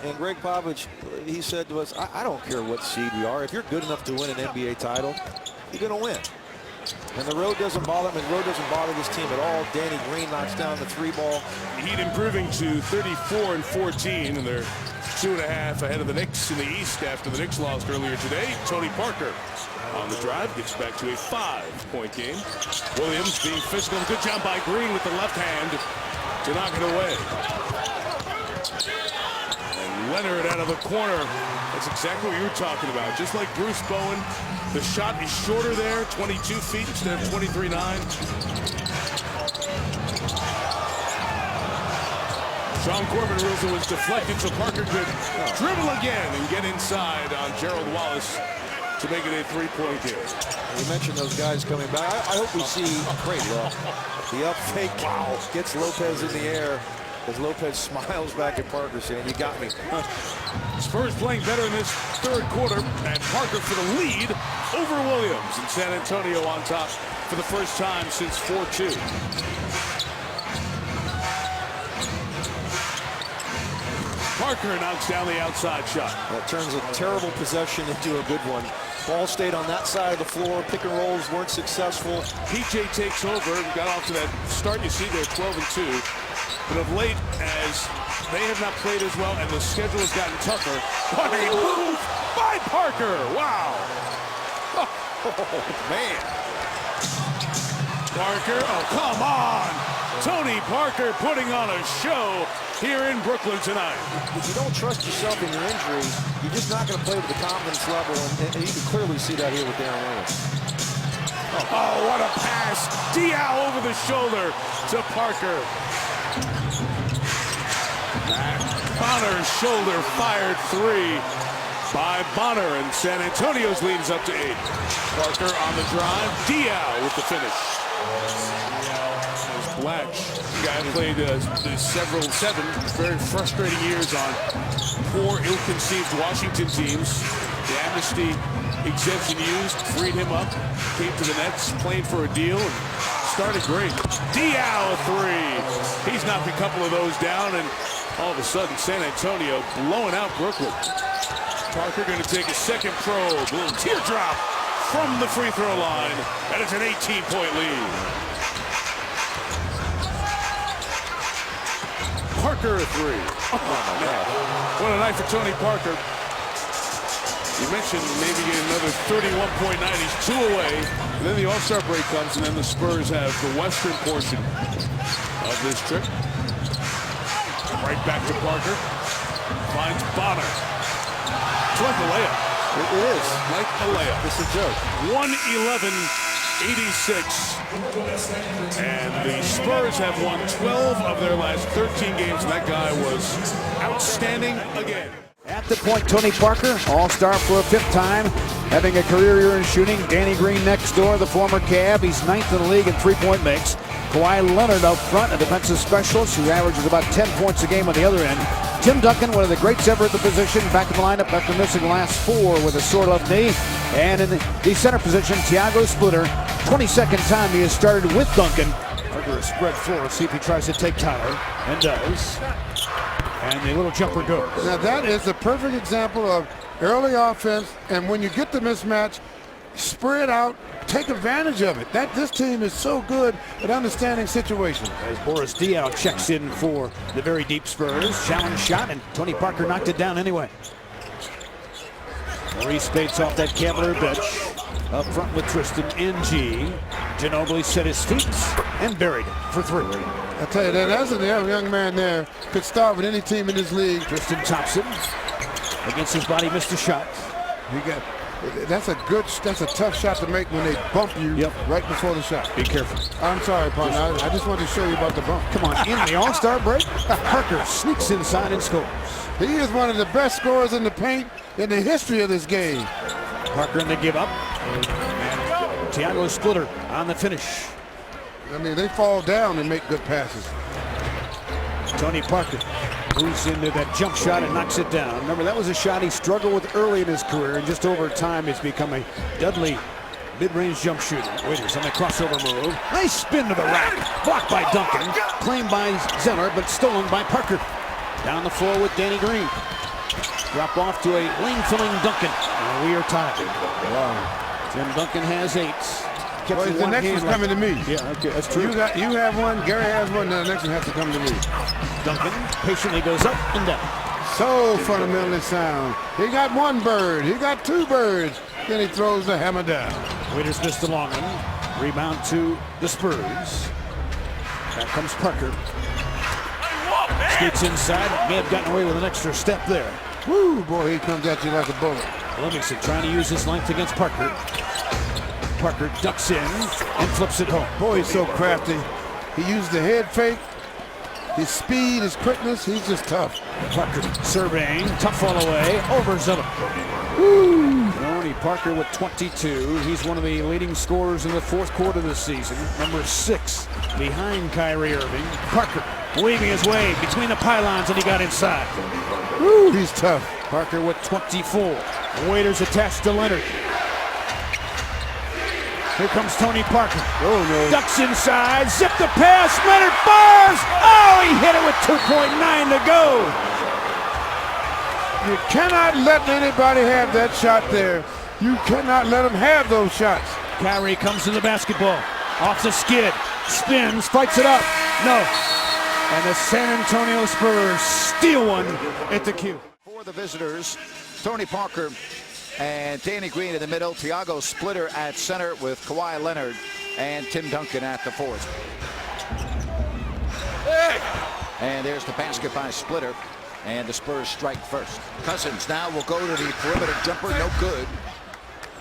And Greg Popovich, he said to us, I don't care what seed we are. If you're good enough to win an NBA title, you're going to win. And the road doesn't bother him, and the road doesn't bother this team at all. Danny Green knocks down the 3 ball. Heat improving to 34-14, and they're 2.5 ahead of the Knicks in the East after the Knicks lost earlier today. Tony Parker on the drive gets back to a 5-point game. Williams being physical. Good job by Green with the left hand to knock it away. And Leonard out of the corner. That's exactly what you were talking about. Just like Bruce Bowen, the shot is shorter there, 22 feet instead of 23.9. Sean Corbin rules it was deflected, so Parker could dribble again and get inside on Gerald Wallace to make it a 3-point game. We mentioned those guys coming back. I hope we see great look. The up fake gets Lopez in the air as Lopez smiles back at Parker saying, you got me. Spurs playing better in this 3rd quarter, and Parker for the lead over Williams, and San Antonio on top for the first time since 4-2. Parker knocks down the outside shot. That turns a terrible possession into a good one. Ball stayed on that side of the floor. Pick and rolls weren't successful. PJ takes over, got off to that start you see there, 12-2. But of late, as they have not played as well and the schedule has gotten tougher, what a move by Parker! Wow! Oh, man. Parker, oh, come on! Tony Parker putting on a show here in Brooklyn tonight. If you don't trust yourself in your injury, you're just not going to play with the confidence level, and you can clearly see that here with Darren Williams. Oh, what a pass! Diaw over the shoulder to Parker. Bonner's shoulder fired 3 by Bonner, and San Antonio's lead is up to 8. Parker on the drive. Diaw with the finish. There's Blatch. The guy played seven very frustrating years on poor, ill-conceived Washington teams. The amnesty exemption used, freed him up, came to the Nets, playing for a deal, and started great. Diaw a 3. He's knocked a couple of those down, and all of a sudden, San Antonio blowing out Brooklyn. Parker going to take a second probe. A little teardrop from the free throw line, and it's an 18-point lead. Parker a 3. Oh, my God. What a night for Tony Parker. You mentioned maybe getting another 31.9. He's 2 away. And then the All-Star break comes, and then the Spurs have the western portion of this trip. Right back to Parker. Finds Bonner. It's like a layup. It is. Like a layup. It's a joke. 1:11 86. And the Spurs have won 12 of their last 13 games. And that guy was outstanding again. At the point, Tony Parker, all-star for a 5th time, having a career year in shooting. Danny Green next door, the former Cav. He's 9th in the league in three-point makes. Kawhi Leonard up front, a defensive specialist who averages about 10 points a game on the other end. Tim Duncan, one of the greats ever at the position, back in the lineup after missing the last 4 with a sore left knee. And in the center position, Tiago Splitter, 22nd time he has started with Duncan. Parker spread floor, see if he tries to take Tyler, and does. And the little jumper goes. Now that is the perfect example of early offense, and when you get the mismatch, spread out, take advantage of it. This team is so good at understanding situations. As Boris Diaw checks in for the very deep Spurs. Challenge shot, and Tony Parker knocked it down anyway. Maurice Bates off that Cavalier bench. Up front with Tristan NG. Ginobili set his feet and buried for 3. I tell you, that's a young man there. Could start with any team in this league. Tristan Thompson against his body, missed a shot. That's a tough shot to make when they bump you right before the shot. Be careful. I'm sorry, partner. I just wanted to show you about the bump. Come on, in the All-Star break, Parker sneaks inside and scores. He is one of the best scorers in the paint in the history of this game. Parker in the give up. And Tiago Splitter on the finish. I mean, they fall down and make good passes. Tony Parker moves into that jump shot and knocks it down. Remember, that was a shot he struggled with early in his career, and just over time it's become a deadly mid-range jump shooter. Waiters on the crossover move. Nice spin to the rack. Blocked by Duncan. Claimed by Zeller, but stolen by Parker. Down the floor with Danny Green. Drop off to a lane-filling Duncan. And we are tied. Wow. Tim Duncan has 8. Well, the next one's coming to me. Yeah, okay, that's true. You have one, Gary has one, then the next one has to come to me. Duncan patiently goes up and down. So fundamentally sound. He got 1 bird, he got 2 birds, then he throws the hammer down. Waiters missed the long one. Rebound to the Spurs. Back comes Parker. Skates inside, may have gotten away with an extra step there. Woo, boy, he comes at you like a bullet. Livingston trying to use his length against Parker. Parker ducks in and flips it home. Boy, he's so crafty. He used the head fake. His speed, his quickness, he's just tough. Parker surveying, tough all away, over Zeller. Tony Parker with 22. He's one of the leading scorers in the 4th quarter this season. Number 6 behind Kyrie Irving. Parker weaving his way between the pylons, and he got inside. Woo, he's tough. Parker with 24. Waiters attached to Leonard. Here comes Tony Parker. Oh, no. Ducks inside, zip the pass, Leonard fires! Oh, he hit it with 2.9 to go! You cannot let anybody have that shot there. You cannot let them have those shots. Kyrie comes to the basketball. Off the skid, spins, fights it up. No. And the San Antonio Spurs steal one at the cue. For the visitors, Tony Parker and Danny Green in the middle, Tiago Splitter at center with Kawhi Leonard and Tim Duncan at the 4th. And there's the basket by Splitter, and the Spurs strike first. Cousins now will go to the perimeter jumper, no good.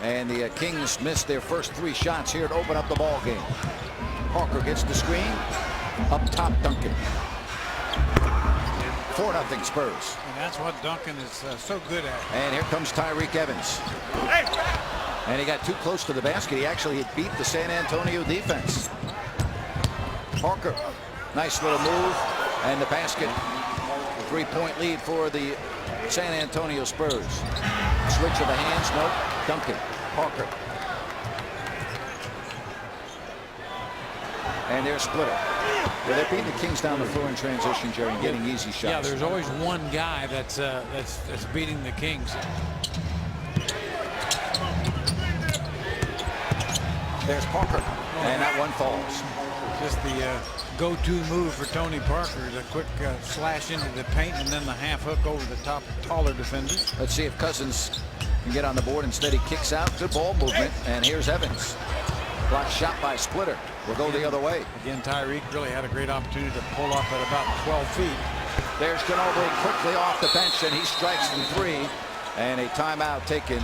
And the Kings missed their first 3 shots here to open up the ball game. Parker gets the screen, up top Duncan. 4-0 Spurs. And that's what Duncan is so good at. And here comes Tyreke Evans. And he got too close to the basket. He actually had beat the San Antonio defense. Parker, nice little move, and the basket. 3-point lead for the San Antonio Spurs. Switch of the hands, nope. Duncan, Parker. And there's Splitter. Well, they're beating the Kings down the floor in transition, Jerry, and getting easy shots. Yeah, there's always one guy that's beating the Kings. There's Parker, and that one falls. Just the go-to move for Tony Parker is a quick slash into the paint and then the half hook over the top taller defenders. Let's see if Cousins can get on the board. Instead, he kicks out. Good ball movement, and here's Evans. Block shot by Splitter. Will go the other way. Again, Tyreke really had a great opportunity to pull up at about 12 feet. There's Ginobili quickly off the bench, and he strikes from 3. And a timeout taken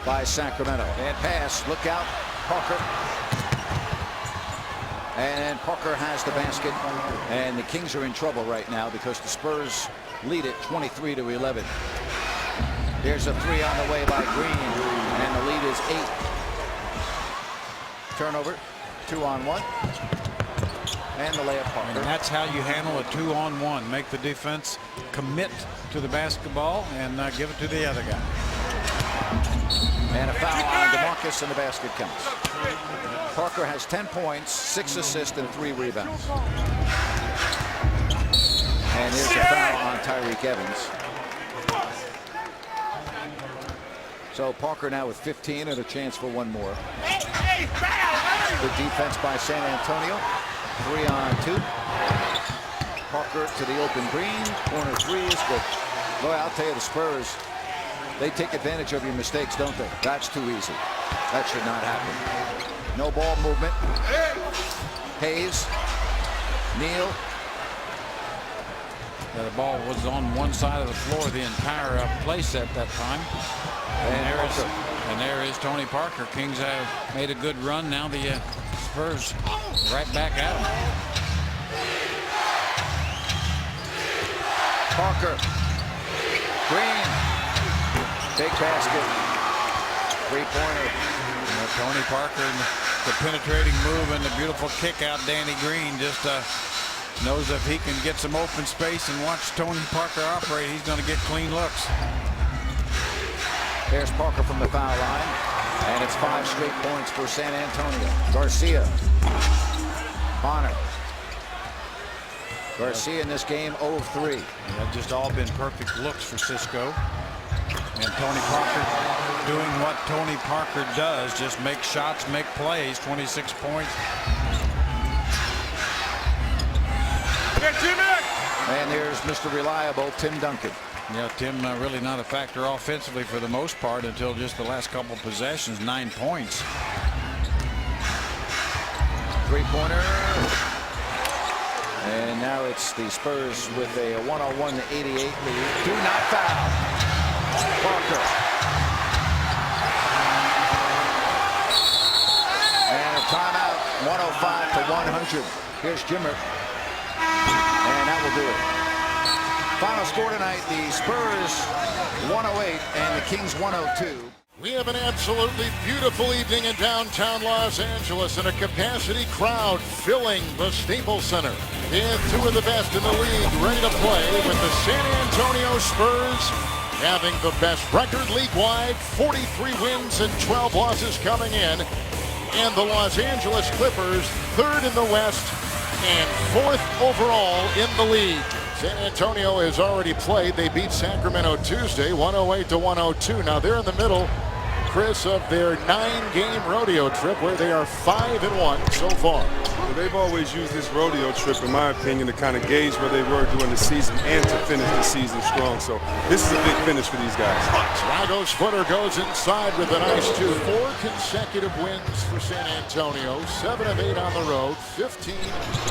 by Sacramento. And pass, look out, Parker. And Parker has the basket, and the Kings are in trouble right now because the Spurs lead it 23-11. Here's a three on the way by Green, and the lead is 8. Turnover, 2-on-1, and the layup Parker. And that's how you handle a 2-on-1. Make the defense commit to the basketball and give it to the other guy. And a foul on DeMarcus, and the basket counts. Parker has 10 points, 6 assists, and 3 rebounds. And here's a foul on Tyreke Evans. So Parker now with 15 and a chance for one more. Good defense by San Antonio. 3-on-2. Parker to the open green. Corner three is good. Boy, I'll tell you, the Spurs, they take advantage of your mistakes, don't they? That's too easy. That should not happen. No ball movement. Hayes. Neal. The ball was on one side of the floor the entire play set that time. And there is Tony Parker. Kings have made a good run. Now the Spurs right back at him. Parker. Green. Big basket. 3-pointer. Tony Parker, and the penetrating move and the beautiful kick out. Danny Green just knows if he can get some open space and watch Tony Parker operate, he's going to get clean looks. There's Parker from the foul line, and it's 5 straight points for San Antonio. Garcia. Bonner. Garcia in this game 0 of 3. They've just all been perfect looks for Cisco. And Tony Parker doing what Tony Parker does, just make shots, make plays. 26 points. And there's Mr. Reliable, Tim Duncan. Yeah, Tim really not a factor offensively for the most part until just the last couple possessions. 9 points. 3-pointer. And now it's the Spurs with a 101-88 lead. Do not foul. Parker. And a timeout. 105-100. Here's Jimmer. And that will do it. Final score tonight, the Spurs 108 and the Kings 102. We have an absolutely beautiful evening in downtown Los Angeles and a capacity crowd filling the Staples Center. And 2 of the best in the league ready to play with the San Antonio Spurs having the best record league-wide, 43 wins and 12 losses coming in. And the Los Angeles Clippers 3rd in the West and 4th overall in the league. San Antonio has already played. They beat Sacramento Tuesday, 108-102. Now they're in the middle, Chris, of their 9-game rodeo trip where they are 5-1 so far. Well, they've always used this rodeo trip, in my opinion, to kind of gauge where they were during the season and to finish the season strong. So this is a big finish for these guys. Drago's footer goes inside with a nice 2. 4 consecutive wins for San Antonio. 7 of 8 on the road. 15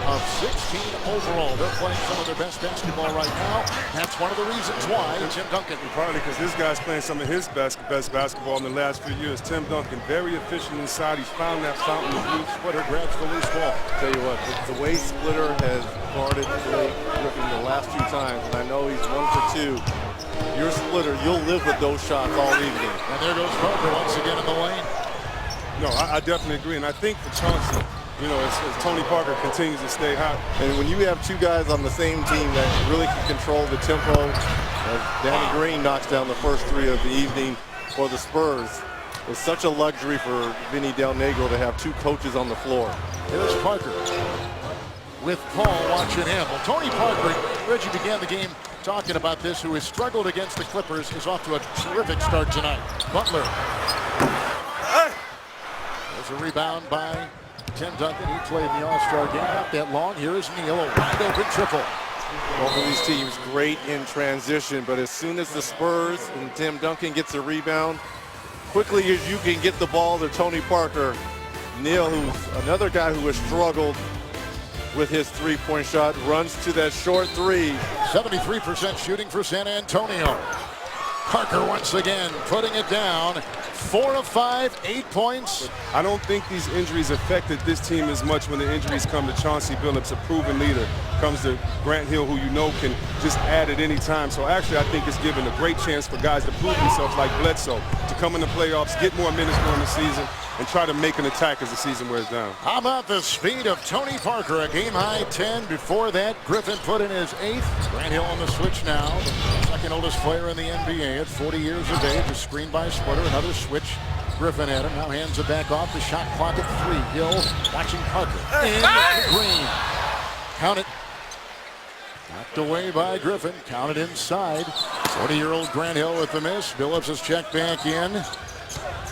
of 16 overall. They're playing some of their best basketball right now. That's one of the reasons why Tim Duncan. Probably because this guy's playing some of his best basketball in the last few years. Tim Duncan, very efficient inside. He's found that fountain of youth. Splitter grabs the loose ball. Tell you what, the way Splitter has guarded Blake Griffin the last 2 times, and I know he's 1 for 2. You're Splitter, you'll live with those shots all evening. And there goes Parker once again in the lane. No, I definitely agree, and I think for Chauncey, you know, as Tony Parker continues to stay hot. And when you have 2 guys on the same team that really can control the tempo, as Danny Green knocks down the first 3 of the evening for the Spurs, it's such a luxury for Vinny Del Negro to have 2 coaches on the floor. Here's Parker with Paul watching him. Well, Tony Parker, Reggie began the game talking about this, who has struggled against the Clippers, is off to a terrific start tonight. Butler. There's a rebound by Tim Duncan. He played in the All-Star game not that long. Here is Neal, a wide open triple. Both of these teams great in transition, but as soon as the Spurs and Tim Duncan gets a rebound, quickly as you can get the ball to Tony Parker, Neal, who's another guy who has struggled with his 3-point shot, runs to that short 3. 73% shooting for San Antonio. Parker once again putting it down. 4 of 5, 8 points. I don't think these injuries affected this team as much when the injuries come to Chauncey Billups, a proven leader. Comes to Grant Hill, who you know can just add at any time. So actually, I think it's given a great chance for guys to prove themselves like Bledsoe, to come in the playoffs, get more minutes during the season, and try to make an attack as the season wears down. How about the speed of Tony Parker? A game-high 10. Before that, Griffin put in his 8th. Grant Hill on the switch now. The second oldest player in the NBA at 40 years of age. A screen by Splitter. Another switch. Griffin at him. Now hands it back off. The shot clock at 3. Hill watching Parker. In the Green. Count it. Knocked away by Griffin. Counted inside. 40-year-old Grant Hill with the miss. Billups is checked back in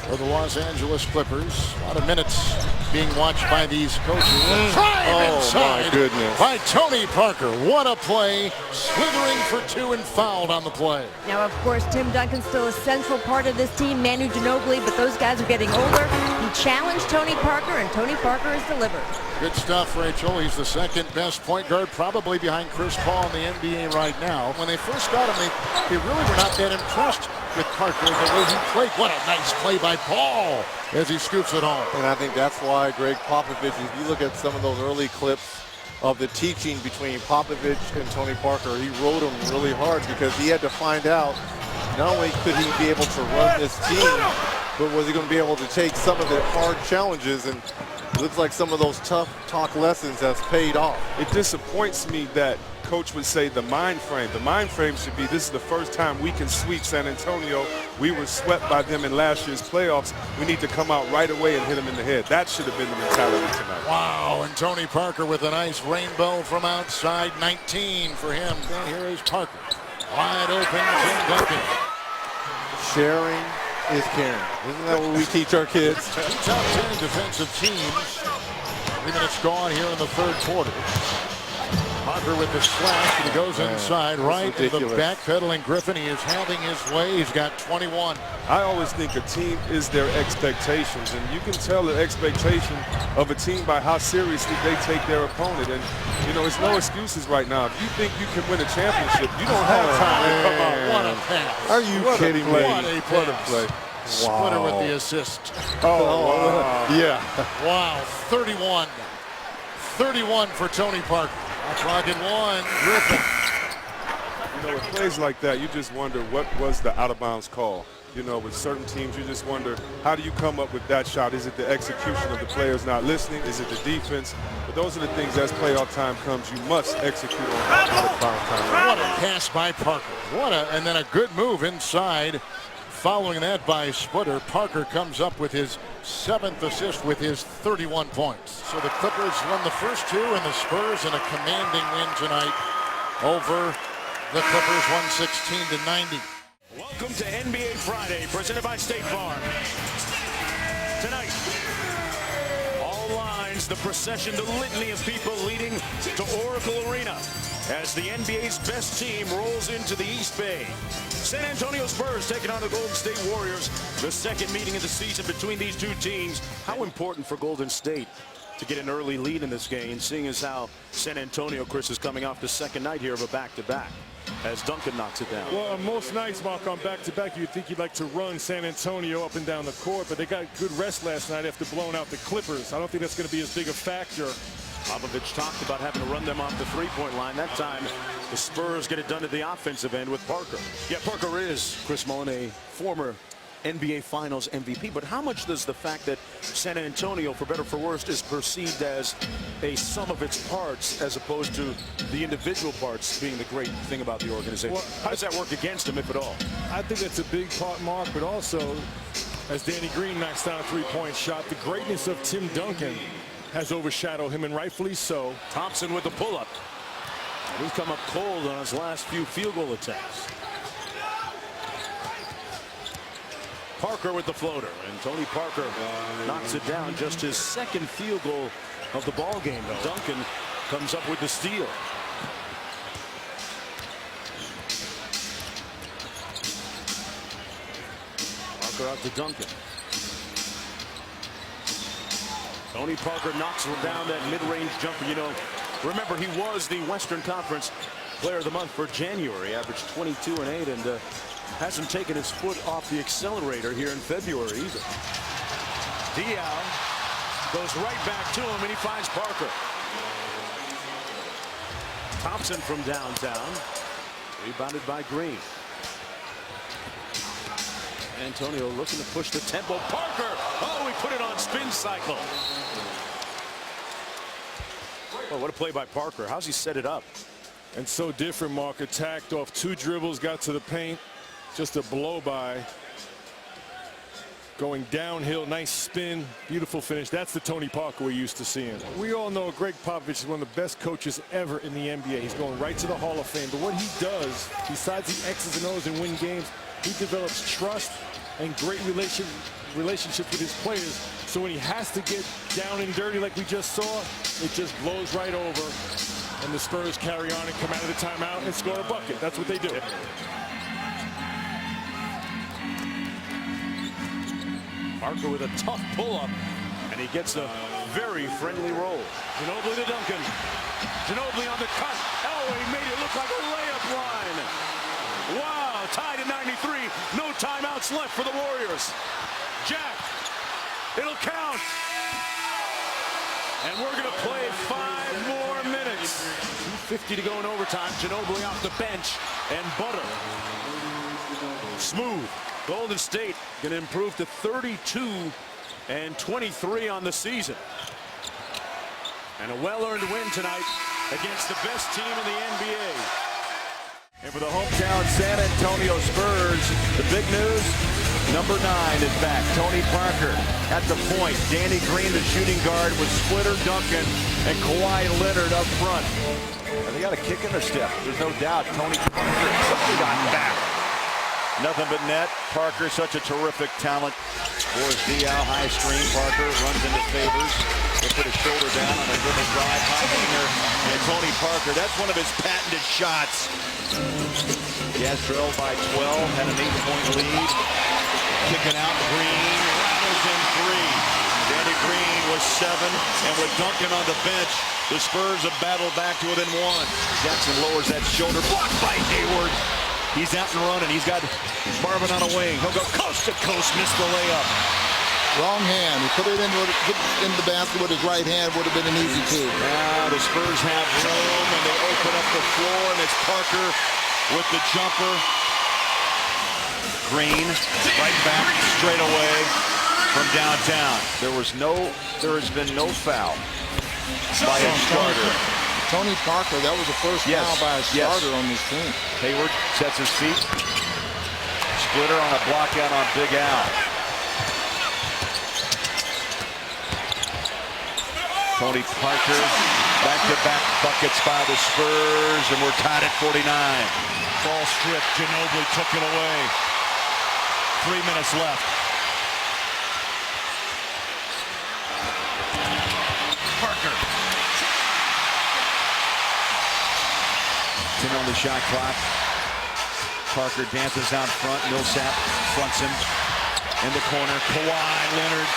for the Los Angeles Clippers. A lot of minutes being watched by these coaches. Drive inside my goodness. by Tony Parker. What a play. Slithering for 2 and fouled on the play. Now, of course, Tim Duncan's still a central part of this team, Manu Ginobili, but those guys are getting older. He challenged Tony Parker, and Tony Parker has delivered. Good stuff, Rachel. He's the second best point guard, probably behind Chris Paul in the NBA right now. When they first got him, they really were not that impressed with Parker, the way he played. What a nice play by Paul as he scoops it home. And I think that's why Greg Popovich, if you look at some of those early clips of the teaching between Popovich and Tony Parker, he rode him really hard because he had to find out not only could he be able to run this team, but was he going to be able to take some of the hard challenges, and it looks like some of those tough talk lessons has paid off. It disappoints me that Coach would say the mind frame. The mind frame should be, this is the first time we can sweep San Antonio. We were swept by them in last year's playoffs. We need to come out right away and hit them in the head. That should have been the mentality tonight. Wow, and Tony Parker with a nice rainbow from outside. 19 for him. And here is Parker. Wide open, Tim Duncan. Sharing is caring. Isn't that what we teach our kids? Two top 10 defensive teams. 3 minutes gone here in the third quarter. Parker with the slash, and he goes inside right in the backpedaling Griffin. He is having his way. He's got 21. I always think a team is their expectations, and you can tell the expectation of a team by how seriously they take their opponent. And, you know, it's no excuses right now. If you think you can win a championship, you don't have time to come out. What a pass. Are you kidding me? What a play. Splitter with the assist. Yeah. Wow, 31. 31 for Tony Parker. Clock at 1, Griffin. You know, with plays like that, you just wonder what was the out-of-bounds call. You know, with certain teams, you just wonder, how do you come up with that shot? Is it the execution of the players not listening? Is it the defense? But those are the things, as playoff time comes, you must execute on that. What a pass by Parker. And then a good move inside. Following that by Splitter, Parker comes up with his 7th assist with his 31 points. So the Clippers won the first 2, and the Spurs in a commanding win tonight over the Clippers, 116-90. Welcome to NBA Friday, presented by State Farm. Tonight, all lines, the procession, the litany of people leading to Oracle Arena as the NBA's best team rolls into the East Bay. San Antonio Spurs taking on the Golden State Warriors. The second meeting of the season between these two teams. How important for Golden State to get an early lead in this game, seeing as how San Antonio, Chris, is coming off the second night here of a back-to-back as Duncan knocks it down. Well, most nights, Mark, on back-to-back, you'd think you'd like to run San Antonio up and down the court, but they got good rest last night after blowing out the Clippers. I don't think that's going to be as big a factor. Popovich talked about having to run them off the three-point line. That time, the Spurs get it done at the offensive end with Parker. Yeah, Parker is, Chris Mullin, a former NBA Finals MVP, but how much does the fact that San Antonio, for better or for worse, is perceived as a sum of its parts as opposed to the individual parts being the great thing about the organization? Well, how does that work against them, if at all? I think that's a big part, Mark, but also, as Danny Green knocks down a three-point shot, the greatness of Tim Duncan has overshadowed him, and rightfully so. Thompson with the pull-up. He's come up cold on his last few field goal attempts. Parker with the floater, and Tony Parker knocks it down. Just his second field goal of the ball game. Duncan comes up with the steal. Parker out to Duncan. Tony Parker knocks down that mid-range jumper. You know, remember, he was the Western Conference Player of the Month for January, averaged 22 and 8, and hasn't taken his foot off the accelerator here in February either. Diaw goes right back to him, and he finds Parker. Thompson from downtown. Rebounded by Green. Antonio looking to push the tempo. Parker! Oh, he put it on spin cycle. Oh, what a play by Parker. How's he set it up? And so different, Mark. Attacked off 2 dribbles, got to the paint. Just a blow by. Going downhill, nice spin, beautiful finish. That's the Tony Parker we're used to seeing. We all know Greg Popovich is one of the best coaches ever in the NBA. He's going right to the Hall of Fame. But what he does, besides the X's and O's and win games, he develops trust and great relationships with his players. So when he has to get down and dirty like we just saw, it just blows right over. And the Spurs carry on and come out of the timeout and score a bucket. That's what they do. Parker with a tough pull-up, and he gets a very friendly roll. Ginobili to Duncan. Ginobili on the cut. Oh, he made it look like a layup line. Wow, tied at 93. No timeouts left for the Warriors. Jack, it'll count. And we're going to play 5 more minutes. 2:50 to go in overtime. Ginobili off the bench, and Butter. Smooth. Golden State going to improve to 32-23 on the season. And a well-earned win tonight against the best team in the NBA. And for the hometown San Antonio Spurs, the big news, number 9 is back. Tony Parker at the point. Danny Green, the shooting guard, with Splitter, Duncan, and Kawhi Leonard up front. And they got a kick in their step. There's no doubt. Tony Parker got back. Nothing but net. Parker, such a terrific talent. Force Diaw, high screen. Parker runs into Favors. They put his shoulder down on a dribble drive. High hanger. And Tony Parker, that's one of his patented shots. Jazz trailed by 12, had an 8-point lead. Kicking out Green. Rattles in 3. Danny Green was 7. And with Duncan on the bench, the Spurs have battled back to within 1. Jackson lowers that shoulder. Blocked by Hayward. He's out and running. He's got Marvin on a wing. He'll go coast to coast. Missed the layup. Wrong hand. He put it in the basket with his right hand. Would have been an easy 2. Now the Spurs have room, and they open up the floor, and it's Parker with the jumper. Green right back straight away from downtown. There has been no foul by a starter. Tony Parker, that was the first foul by a starter on this team. Hayward sets his feet. Splitter on a block out on Big Al. Tony Parker, back-to-back buckets by the Spurs, and we're tied at 49. Ball strip, Ginobili took it away. 3 minutes left. Parker. 10 on the shot clock. Parker dances out front. Millsap fronts him in the corner. Kawhi Leonard.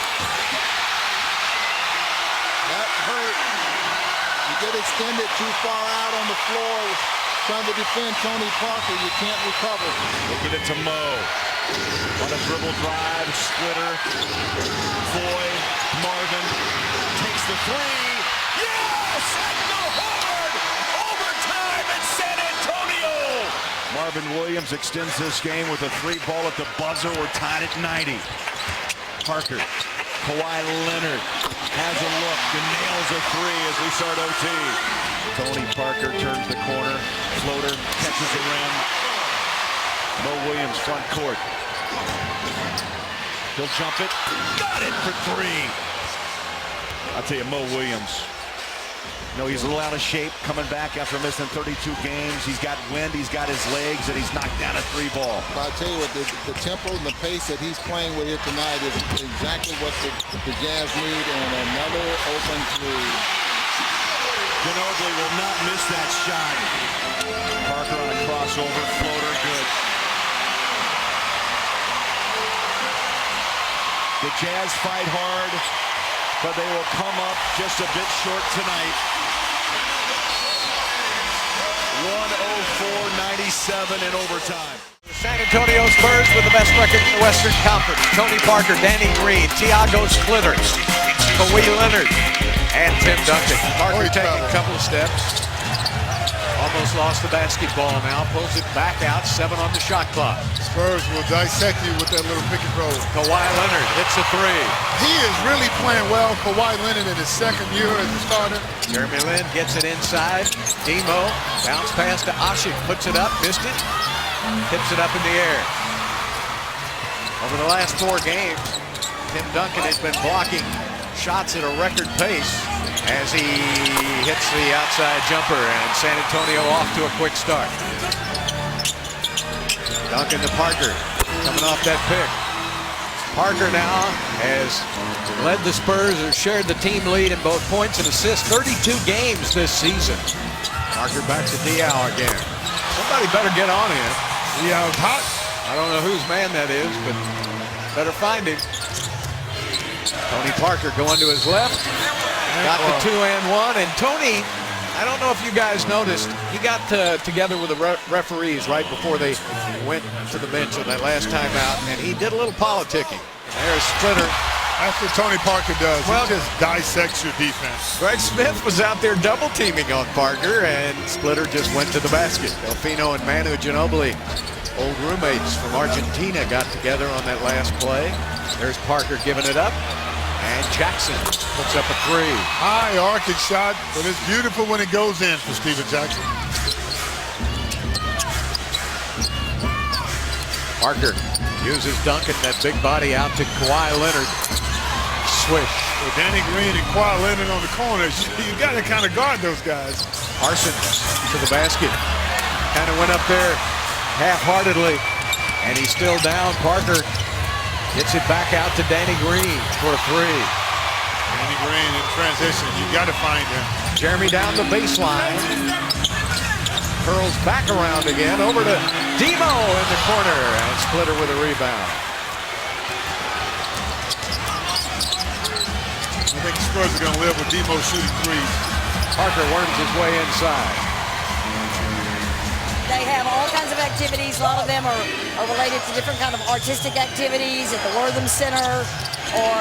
That hurt. You get extended too far out on the floor trying to defend Tony Parker. You can't recover. They get it to Mo. On a dribble drive. Splitter. Foy. Marvin takes the 3. Yes! And the Horn! Overtime in San Antonio! Marvin Williams extends this game with a 3 ball at the buzzer. We're tied at 90. Parker. Kawhi Leonard has a look and nails a 3 as we start OT. Tony Parker turns the corner. Floater catches the rim. Mo Williams front court. He'll jump it. Got it for 3. I'll tell you, Mo Williams. You know, he's a little out of shape coming back after missing 32 games. He's got wind, he's got his legs, and he's knocked down a 3 ball. But I'll tell you what, the tempo and the pace that he's playing with here tonight is exactly what the Jazz need, and another open 3. Ginobili will not miss that shot. Parker on a crossover, floater, good. The Jazz fight hard, but they will come up just a bit short tonight. 104-97 in overtime. San Antonio Spurs with the best record in the Western Conference. Tony Parker, Danny Green, Thiago Splitter, Kawhi Leonard, and Tim Duncan. Parker taking a couple of steps. Almost lost the basketball now. Pulls it back out. 7 on the shot clock. Spurs will dissect you with that little pick and roll. Kawhi Leonard hits a 3. He is really playing well. Kawhi Leonard in his second year as a starter. Jeremy Lin gets it inside. Demo bounce pass to Ashik. Puts it up. Missed it. Tips it up in the air. Over the last 4 games, Tim Duncan has been blocking shots at a record pace as he hits the outside jumper, and San Antonio off to a quick start. Duncan to Parker, coming off that pick. Parker now has led the Spurs, or shared the team lead in both points and assists, 32 games this season. Parker back to Diaw again. Somebody better get on him. Diaw's hot. I don't know whose man that is, but better find him. Tony Parker going to his left. Got the 2-and-1, and Tony, I don't know if you guys noticed, he got together with the referees right before they went to the bench on that last time out, and he did a little politicking. There's Splitter. That's what Tony Parker does. He just dissects your defense. Greg Smith was out there double teaming on Parker, and Splitter just went to the basket. Delfino and Manu Ginobili, old roommates from Argentina, got together on that last play. There's Parker giving it up. And Jackson puts up a 3. High arcing shot, but it's beautiful when it goes in for Steven Jackson. Parker uses Duncan, that big body out to Kawhi Leonard. Swish. With Danny Green and Kawhi Leonard on the corners, you got to kind of guard those guys. Parsons to the basket. Kind of went up there half-heartedly, and he's still down. Parker gets it back out to Danny Green for a 3. Danny Green in transition. You got to find him. Jeremy down the baseline. Curls back around again. Over to Demo in the corner. And Splitter with a rebound. I think the Spurs are going to live with Demo shooting 3s. Parker worms his way inside. They have all kinds of activities. A lot of them are related to different kind of artistic activities at the Wortham Center, or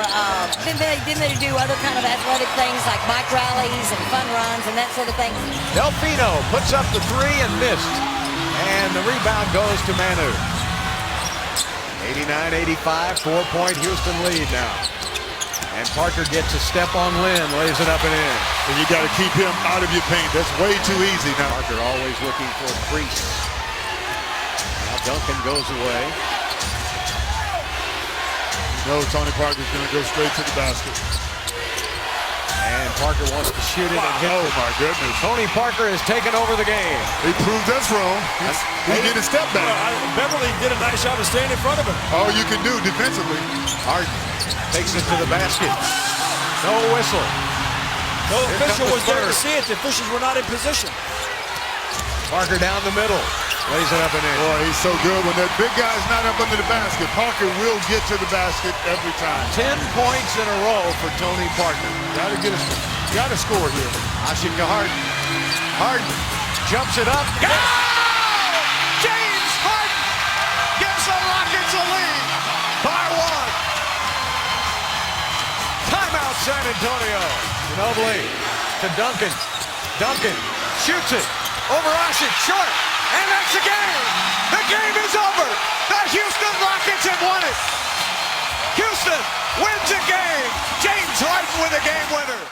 then they do other kind of athletic things like bike rallies and fun runs and that sort of thing. Delfino puts up the 3 and missed, and the rebound goes to Manu. 89-85, 4-point Houston lead now. And Parker gets a step on Lin, lays it up and in. And you got to keep him out of your paint. That's way too easy now. Parker always looking for a crease. Now Duncan goes away. You know Tony Parker's going to go straight to the basket. And Parker wants to shoot it and hit it. Oh my goodness. Tony Parker has taken over the game. He proved us wrong. He did a step back. Beverly did a nice job of staying in front of him. All you can do defensively. Harden takes it to the basket. No whistle. No official was there to see it. The officials were not in position. Parker down the middle. Lays it up and in. Boy, he's so good. When that big guy's not up under the basket, Parker will get to the basket every time. 10 points in a row for Tony Parker. Got to score here. Ashik to Harden. Harden jumps it up. Go! James Harden gives the Rockets a lead by 1. Timeout, San Antonio. Ginobili to Duncan. Duncan shoots it over Ashik, short. And that's the game. The game is over. The Houston Rockets have won it. Houston wins a game. James Harden with a game winner.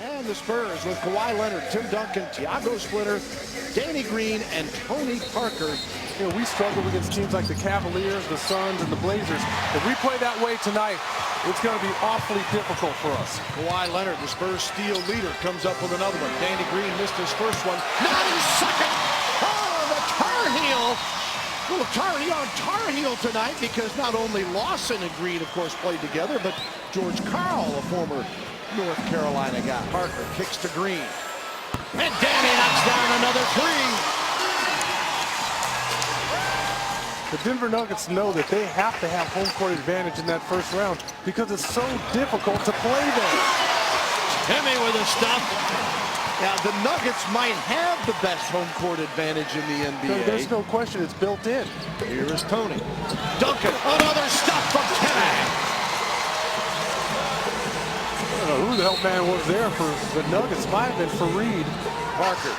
And the Spurs with Kawhi Leonard, Tim Duncan, Thiago Splitter, Danny Green, and Tony Parker. You know, we struggle against teams like the Cavaliers, the Suns, and the Blazers. If we play that way tonight, it's going to be awfully difficult for us. Kawhi Leonard, the Spurs steal leader, comes up with another one. Danny Green missed his first one. Not his second. Tar Heel, little Tar Heel tonight, because not only Lawson and Green, of course, played together, but George Karl, a former North Carolina guy. Parker kicks to Green. And Danny knocks down another 3. The Denver Nuggets know that they have to have home court advantage in that first round because it's so difficult to play there. Timmy with a stop. Now, the Nuggets might have the best home court advantage in the NBA. There's no question, it's built in. Here is Tony. Duncan, another stop from Kenny. I don't know who the hell man was there for the Nuggets. Might have been Fareed. Parker.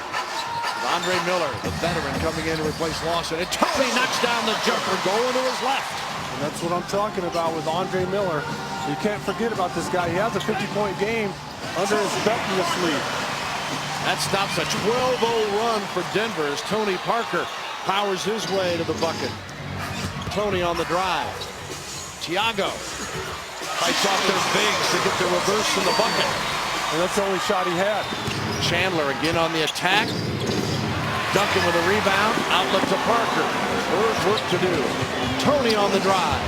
Andre Miller, the veteran, coming in to replace Lawson. And Tony knocks down the jumper, going to his left. And that's what I'm talking about with Andre Miller. You can't forget about this guy. He has a 50-point game under his belt in this league. That stops a 12-0 run for Denver as Tony Parker powers his way to the bucket. Tony on the drive. Thiago fights off their bigs to get the reverse in the bucket. And that's the only shot he had. Chandler again on the attack. Duncan with a rebound. Outlet to Parker. Spurs work to do. Tony on the drive.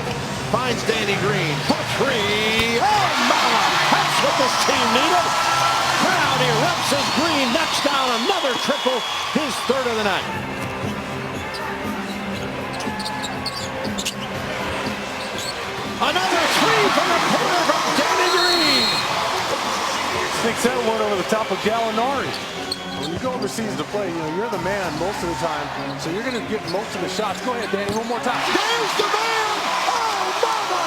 Finds Danny Green for three. Oh, mama! That's what this team needed. Crowd erupts as Green knocks down another triple, his third of the night. Another three from the corner from Danny Green. Sticks that one over the top of Gallinari. When you go overseas to play, you're the man most of the time, so you're going to get most of the shots. Go ahead, Danny, one more time. There's the man! Oh, mama!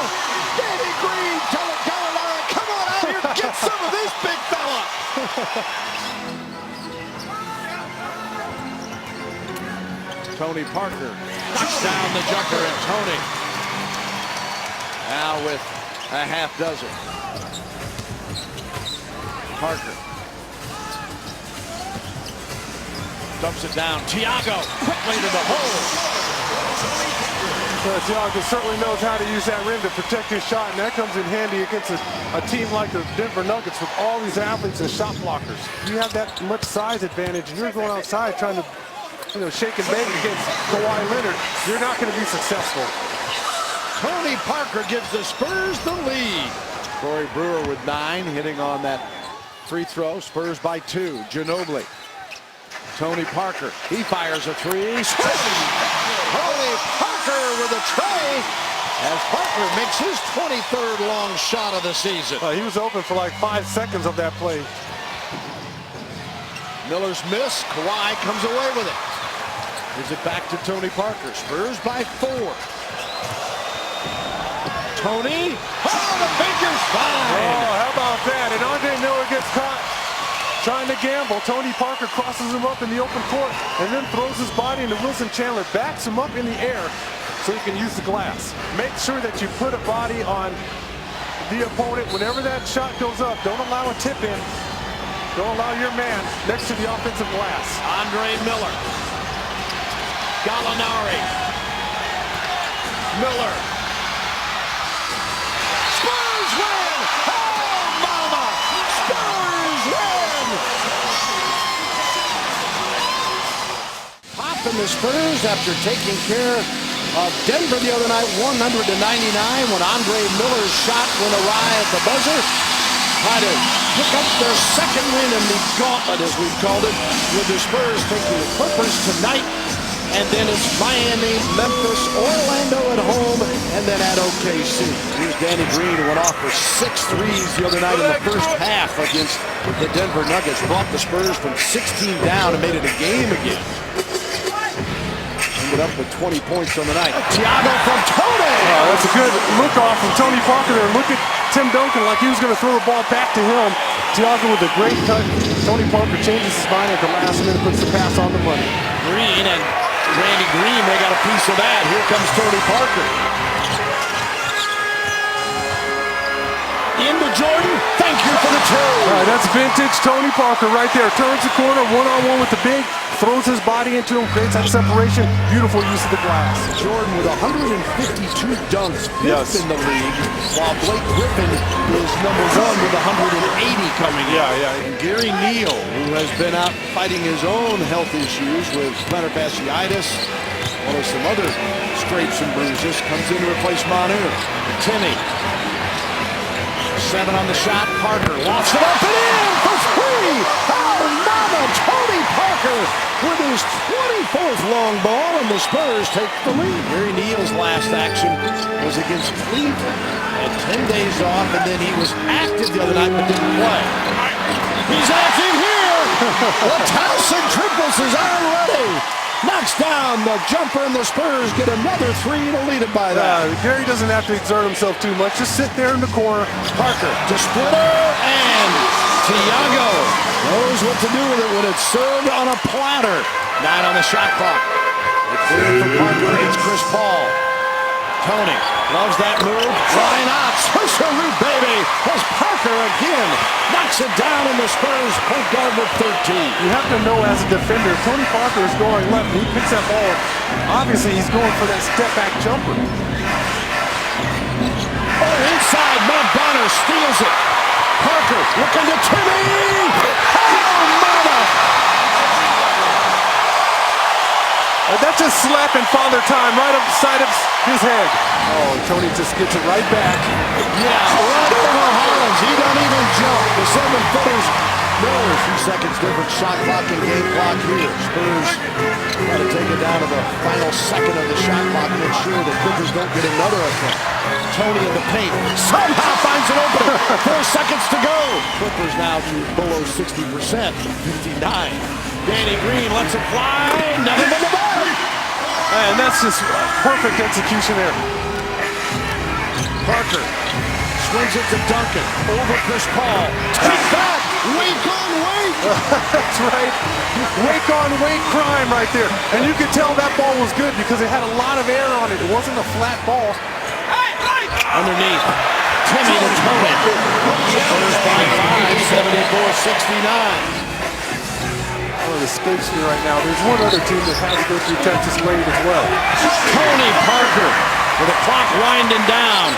Danny Green telling Gallinari, come on out here, get some of this big fella! Tony Parker knocks down the jumper, and Tony now with a half dozen. Parker dumps it down. Thiago quickly to the hole. Thiago certainly knows how to use that rim to protect his shot, and that comes in handy against a team like the Denver Nuggets with all these athletes and shot blockers. You have that much size advantage, and you're going outside trying to, shake and bake against Kawhi Leonard. You're not going to be successful. Tony Parker gives the Spurs the lead. Corey Brewer with 9, hitting on that free throw. Spurs by 2. Ginobili. Tony Parker, he fires a three. Tony Parker with a tray as Parker makes his 23rd long shot of the season. He was open for like 5 seconds of that play. Miller's miss. Kawhi comes away with it. Gives it back to Tony Parker. Spurs by 4. Tony. Oh, the Baker's fine. Oh, how about that? And Andre Miller gets caught trying to gamble. Tony Parker crosses him up in the open court and then throws his body into Wilson Chandler, backs him up in the air so he can use the glass. Make sure that you put a body on the opponent whenever that shot goes up. Don't allow a tip in. Don't allow your man next to the offensive glass. Andre Miller. Gallinari. Miller. Spurs win! Oh, mama! Spurs win! Popping the Spurs after taking care of Denver the other night, 100-99, when Andre Miller's shot went awry at the buzzer. Try to pick up their second win in the gauntlet, as we've called it, with the Spurs taking the Clippers tonight. And then it's Miami, Memphis, Orlando at home, and then at OKC. Here's Danny Green, who went off for 6 threes the other night in the first half against the Denver Nuggets. Brought the Spurs from 16 down and made it a game again. Ended up with 20 points on the night. Thiago from Tony! Oh, that's a good look off from Tony Parker there. Look at Tim Duncan like he was going to throw the ball back to him. Thiago with a great cut. Tony Parker changes his mind at the last minute, puts the pass on the money. Green and Danny Green, they got a piece of that. Here comes Tony Parker. Into Jordan. Thank you for the two. All right, that's vintage Tony Parker right there. Turns the corner, one-on-one with the big, throws his body into him, creates that separation. Beautiful use of the glass. Jordan with 152 dunks, fifth in the league, while Blake Griffin is number 1 with 180 coming in. And Gary Neal, who has been out fighting his own health issues with plantar fasciitis, although some other scrapes and bruises, comes in to replace Manu. Timmy. 7 on the shot. Parker lofts it up and in for 3. Oh, mama! Tony Parker with his 24th long ball, and the Spurs take the lead. Gary Neal's last action was against Cleveland. Had 10 days off, and then he was active the other night but didn't play. He's active here. Towson triples his iron ready. Knocks down the jumper, and the Spurs get another 3 to lead it by that. Gary doesn't have to exert himself too much. Just sit there in the corner. Parker to Splitter, and Tiago knows what to do with it when it's served on a platter. 9 on the shot clock. They clear it for Parker. It's Chris Paul. Tony loves that move. Why not? Swisheroo, baby. As Parker again knocks it down, and the Spurs point guard with 13. You have to know as a defender, Tony Parker is going left. He picks that ball. Obviously, he's going for that step-back jumper. Oh, inside. Matt Bonner steals it. Parker looking to Timmy. Oh, mama. That's just slapping Father Time right up the side of his head. Oh, Tony just gets it right back. Yeah, right over Hollins. He don't even jump. The 7-footers. Miller, 3 seconds different shot clock and game clock here. Spurs try to take it down to the final second of the shot clock. Make sure the Clippers don't get another attempt. Tony in the paint. Somehow finds an opening. 4 seconds to go. Clippers now to below 60%. 59. Danny Green lets it fly. Nothing but the ball. And that's just perfect execution there. Parker swings it to Duncan. Over Chris Paul. Take that. Wake on wake. That's right. Wake on wake crime right there. And you could tell that ball was good because it had a lot of air on it. It wasn't a flat ball. Underneath. Timmy to Tony. Spurs by 5, 74-69. It escapes me right now. There's one other team that has to go through Texas late as well. Tony Parker with the clock winding down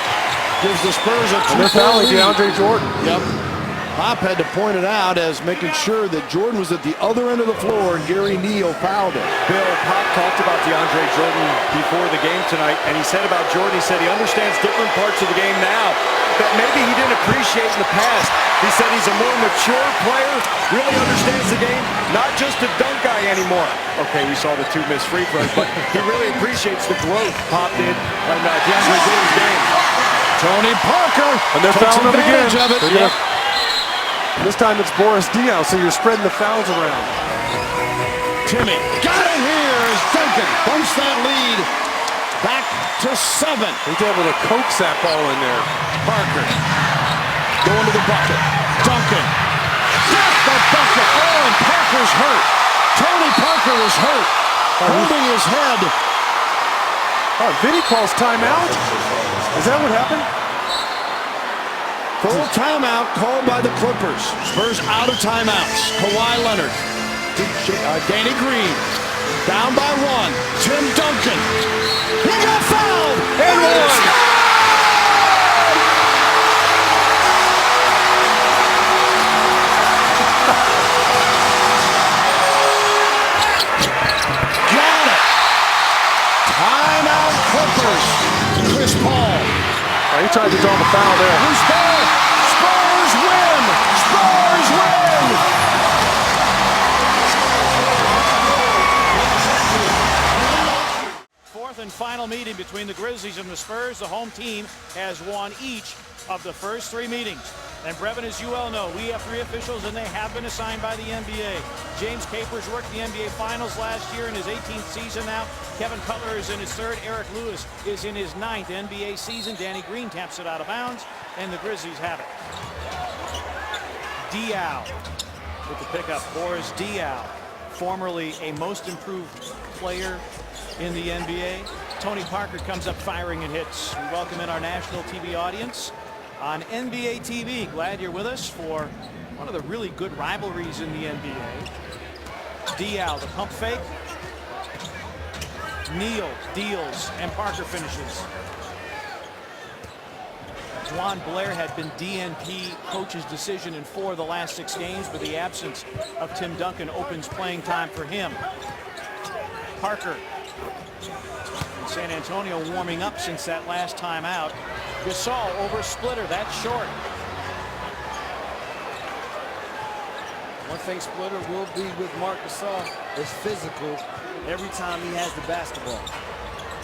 gives the Spurs a 2-4 lead. They're fouling DeAndre Jordan. Yep. Pop had to point it out as making sure that Jordan was at the other end of the floor and Gary Neal fouled him. Bill, Pop talked about DeAndre Jordan before the game tonight, and he said about Jordan, he said he understands different parts of the game now that maybe he didn't appreciate in the past. He said he's a more mature player, really understands the game, not just a dunk guy anymore. Okay, we saw the 2 missed free throws, but he really appreciates the growth Pop did on DeAndre Jordan's game. Tony Parker and they're fouling him again. Of it. Yep. This time it's Boris Diaw, so you're spreading the fouls around. Timmy got it here as Duncan bumps that lead back to 7. He's able to coax that ball in there. Parker going to the bucket. Duncan got the bucket. Oh, and Parker's hurt. Tony Parker is hurt, holding his head. Oh, Vinny calls timeout. Is that what happened? Full timeout called by the Clippers. Spurs out of timeouts. Kawhi Leonard to Danny Green. Down by 1. Tim Duncan. He got fouled. And one. Got it. Timeout Clippers. Chris Paul. He tried to draw the foul there. Who's there? Spurs win! Spurs win! Fourth and final meeting between the Grizzlies and the Spurs. The home team has won each of the first 3 meetings. And Brevin, as you well know, we have 3 officials, and they have been assigned by the NBA. James Capers worked the NBA Finals last year in his 18th season now. Kevin Cutler is in his 3rd. Eric Lewis is in his 9th NBA season. Danny Green taps it out of bounds, and the Grizzlies have it. Diaw with the pickup. Boris Diaw, formerly a most improved player in the NBA. Tony Parker comes up firing and hits. We welcome in our national TV audience on NBA TV. Glad you're with us for one of the really good rivalries in the NBA. Diaw, the pump fake. Neal deals, and Parker finishes. Juwan Blair had been DNP coach's decision in 4 of the last 6 games, but the absence of Tim Duncan opens playing time for him. Parker in San Antonio warming up since that last time out. Gasol over Splitter. That's short. One thing Splitter will be with Marc Gasol is physical every time he has the basketball.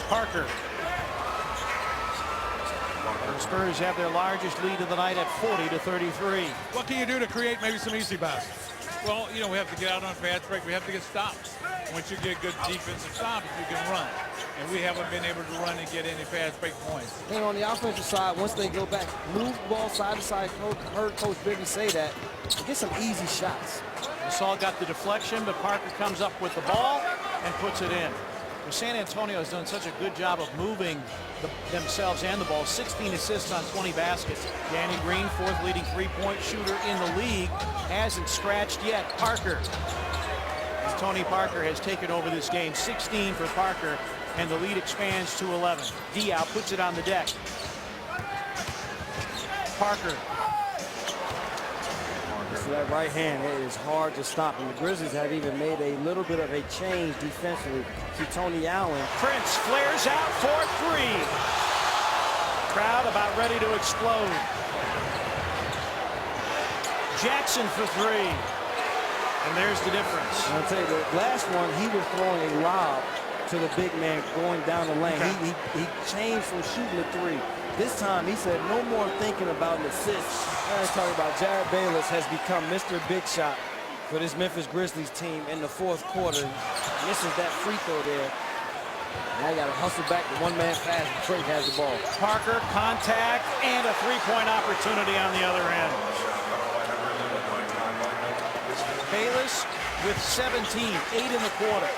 Parker. The Spurs have their largest lead of the night at 40-33. What can you do to create maybe some easy baskets? Well, you know, we have to get out on fast break. We have to get stops. Once you get good defensive stops, you can run. And we haven't been able to run and get any fast break points. And on the offensive side, once they go back, move the ball side to side. Heard Coach Bibby say that. Get some easy shots. Gasol got the deflection, but Parker comes up with the ball and puts it in. Well, San Antonio has done such a good job of moving themselves and the ball. 16 assists on 20 baskets. Danny Green, fourth leading three-point shooter in the league, hasn't scratched yet. Parker, as Tony Parker has taken over this game. 16 for Parker, and the lead expands to 11. Diaw puts it on the deck. Parker. So that right hand is hard to stop, and the Grizzlies have even made a little bit of a change defensively to Tony Allen. Prince flares out for three. Crowd about ready to explode. Jackson for three. And there's the difference. I'll tell you, the last one, he was throwing a lob to the big man going down the lane. Okay. He changed from shooting a three. This time, he said, no more thinking about an assist. I'm talking about Jared Bayless has become Mr. Big Shot for this Memphis Grizzlies team in the fourth quarter. Misses that free throw there. Now you got to hustle back the one-man pass. Detroit has the ball. Parker, contact, and a three-point opportunity on the other end. Bayless with 17, 8 in the quarter.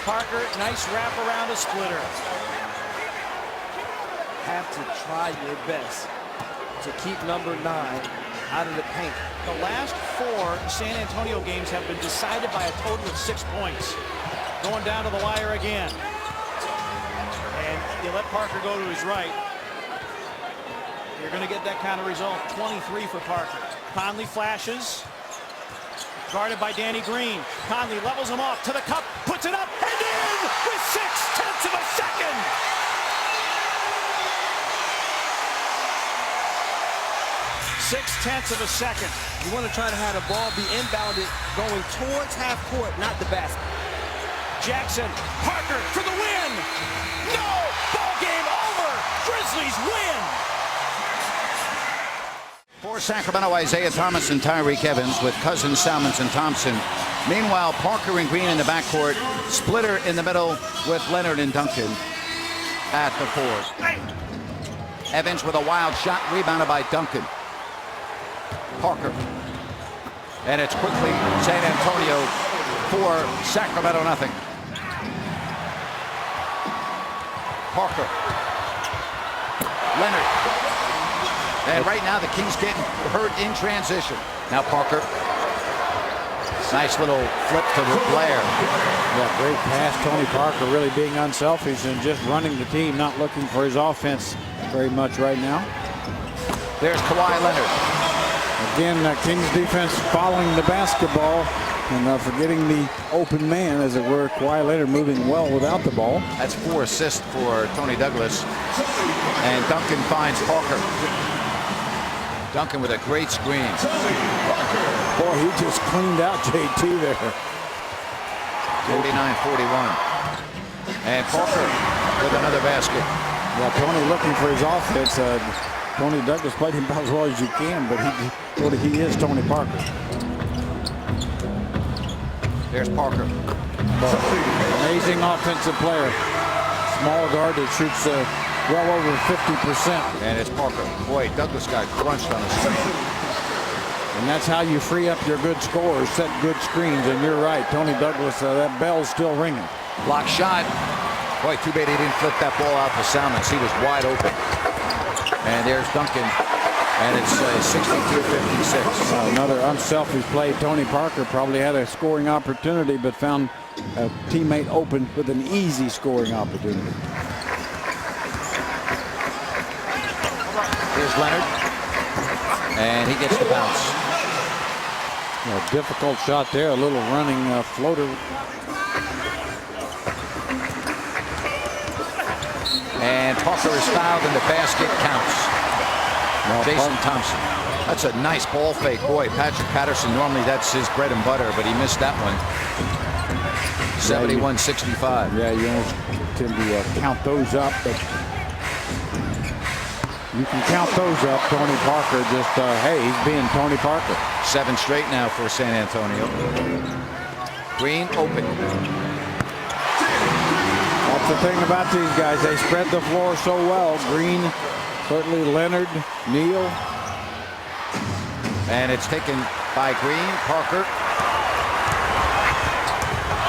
Parker, nice wrap around a splitter. Have to try your best to keep number 9 out of the paint. The last 4 San Antonio games have been decided by a total of 6 points. Going down to the wire again. And you let Parker go to his right. You're going to get that kind of result. 23 for Parker. Conley flashes. Guarded by Danny Green. Conley levels him off to the cup, puts it up, and in with 6/10 of a second. 6/10 of a second. You want to try to have the ball be inbounded going towards half court, not the basket. Jackson, Parker for the win. No, ball game over. Grizzlies win. For Sacramento, Isaiah Thomas and Tyreek Evans with Cousins, Salmons, and Thompson. Meanwhile, Parker and Green in the backcourt. Splitter in the middle with Leonard and Duncan at the 4. Evans with a wild shot, rebounded by Duncan. Parker. And it's quickly San Antonio 4, Sacramento nothing. Parker. Leonard. And right now the Kings getting hurt in transition. Now Parker. Nice little flip to Blair. Yeah, great pass. Tony Parker really being unselfish and just running the team, not looking for his offense very much right now. There's Kawhi Leonard. Again, Kings defense following the basketball and forgetting the open man, as it were. Kawhi Leonard moving well without the ball. That's 4 assists for Tony Douglas. And Duncan finds Parker. Duncan with a great screen. Boy, he just cleaned out JT there. 49-41. And Parker with another basket. Yeah, Tony looking for his offense. Tony Douglas played him about as well as you can, but he is Tony Parker. There's Parker. Amazing offensive player. Small guard that shoots well over 50%. And it's Parker. Boy, Douglas got crunched on the screen. And that's how you free up your good scorers, set good screens. And you're right, Tony Douglas, that bell's still ringing. Block shot. Boy, too bad he didn't flip that ball out to Salmons. He was wide open. And there's Duncan. And it's 62-56. Another unselfish play. Tony Parker probably had a scoring opportunity, but found a teammate open with an easy scoring opportunity. Here's Leonard. And he gets the bounce. A difficult shot there, a little running floater. And Parker is fouled and the basket counts. Jason Thompson. That's a nice ball fake. Boy, Patrick Patterson, normally that's his bread and butter, but he missed that one. 71-65. Yeah, you almost tend to count those up, but You can count those up. Tony Parker just, hey, he's being Tony Parker. 7 straight now for San Antonio. Green open. That's the thing about these guys. They spread the floor so well. Green, certainly Leonard, Neal. And it's taken by Green, Parker.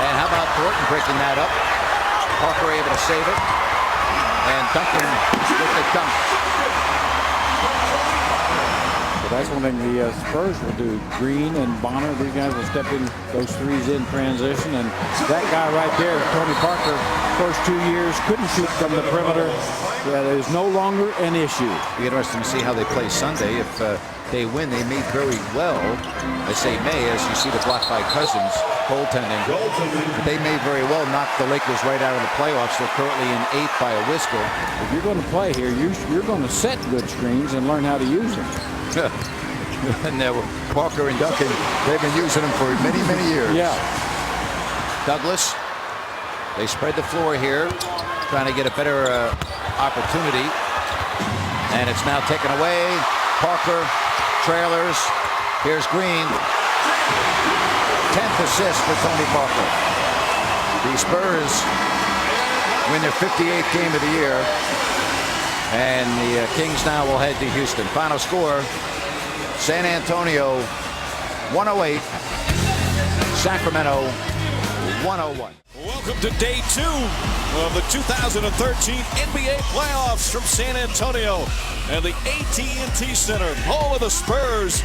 And how about Thornton breaking that up? Parker able to save it. And Duncan with the dunk. So that's one thing the Spurs will do. Green and Bonner, these guys will step in those threes in transition. And that guy right there, Tony Parker, first 2 years, couldn't shoot from the perimeter. That is no longer an issue. Be interesting to see how they play Sunday. If they win, they may very well, I say may, as you see the block by Cousins, goaltending. They may very well knock the Lakers right out of the playoffs. They're currently in 8th by a whisker. If you're going to play here, you're going to set good screens and learn how to use them. And Parker and Duncan, they've been using them for many, many years. Yeah. Douglas, they spread the floor here, trying to get a better opportunity. And it's now taken away. Parker, trailers. Here's Green. 10th assist for Tony Parker. The Spurs win their 58th game of the year. And the Kings now will head to Houston. Final score, San Antonio 108, Sacramento 101. Welcome to day 2 of the 2013 NBA playoffs from San Antonio and the AT&T Center, home of the Spurs,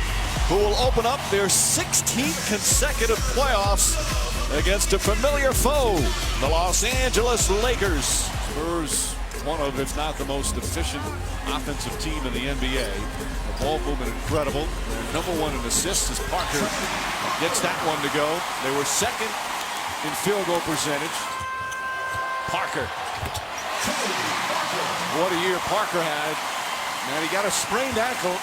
who will open up their 16th consecutive playoffs against a familiar foe, the Los Angeles Lakers. Spurs, one of, if not the most efficient offensive team in the NBA. The ball movement incredible. Number 1 in assists as Parker gets that one to go. They were second in field goal percentage. Parker. What a year Parker had. And he got a sprained ankle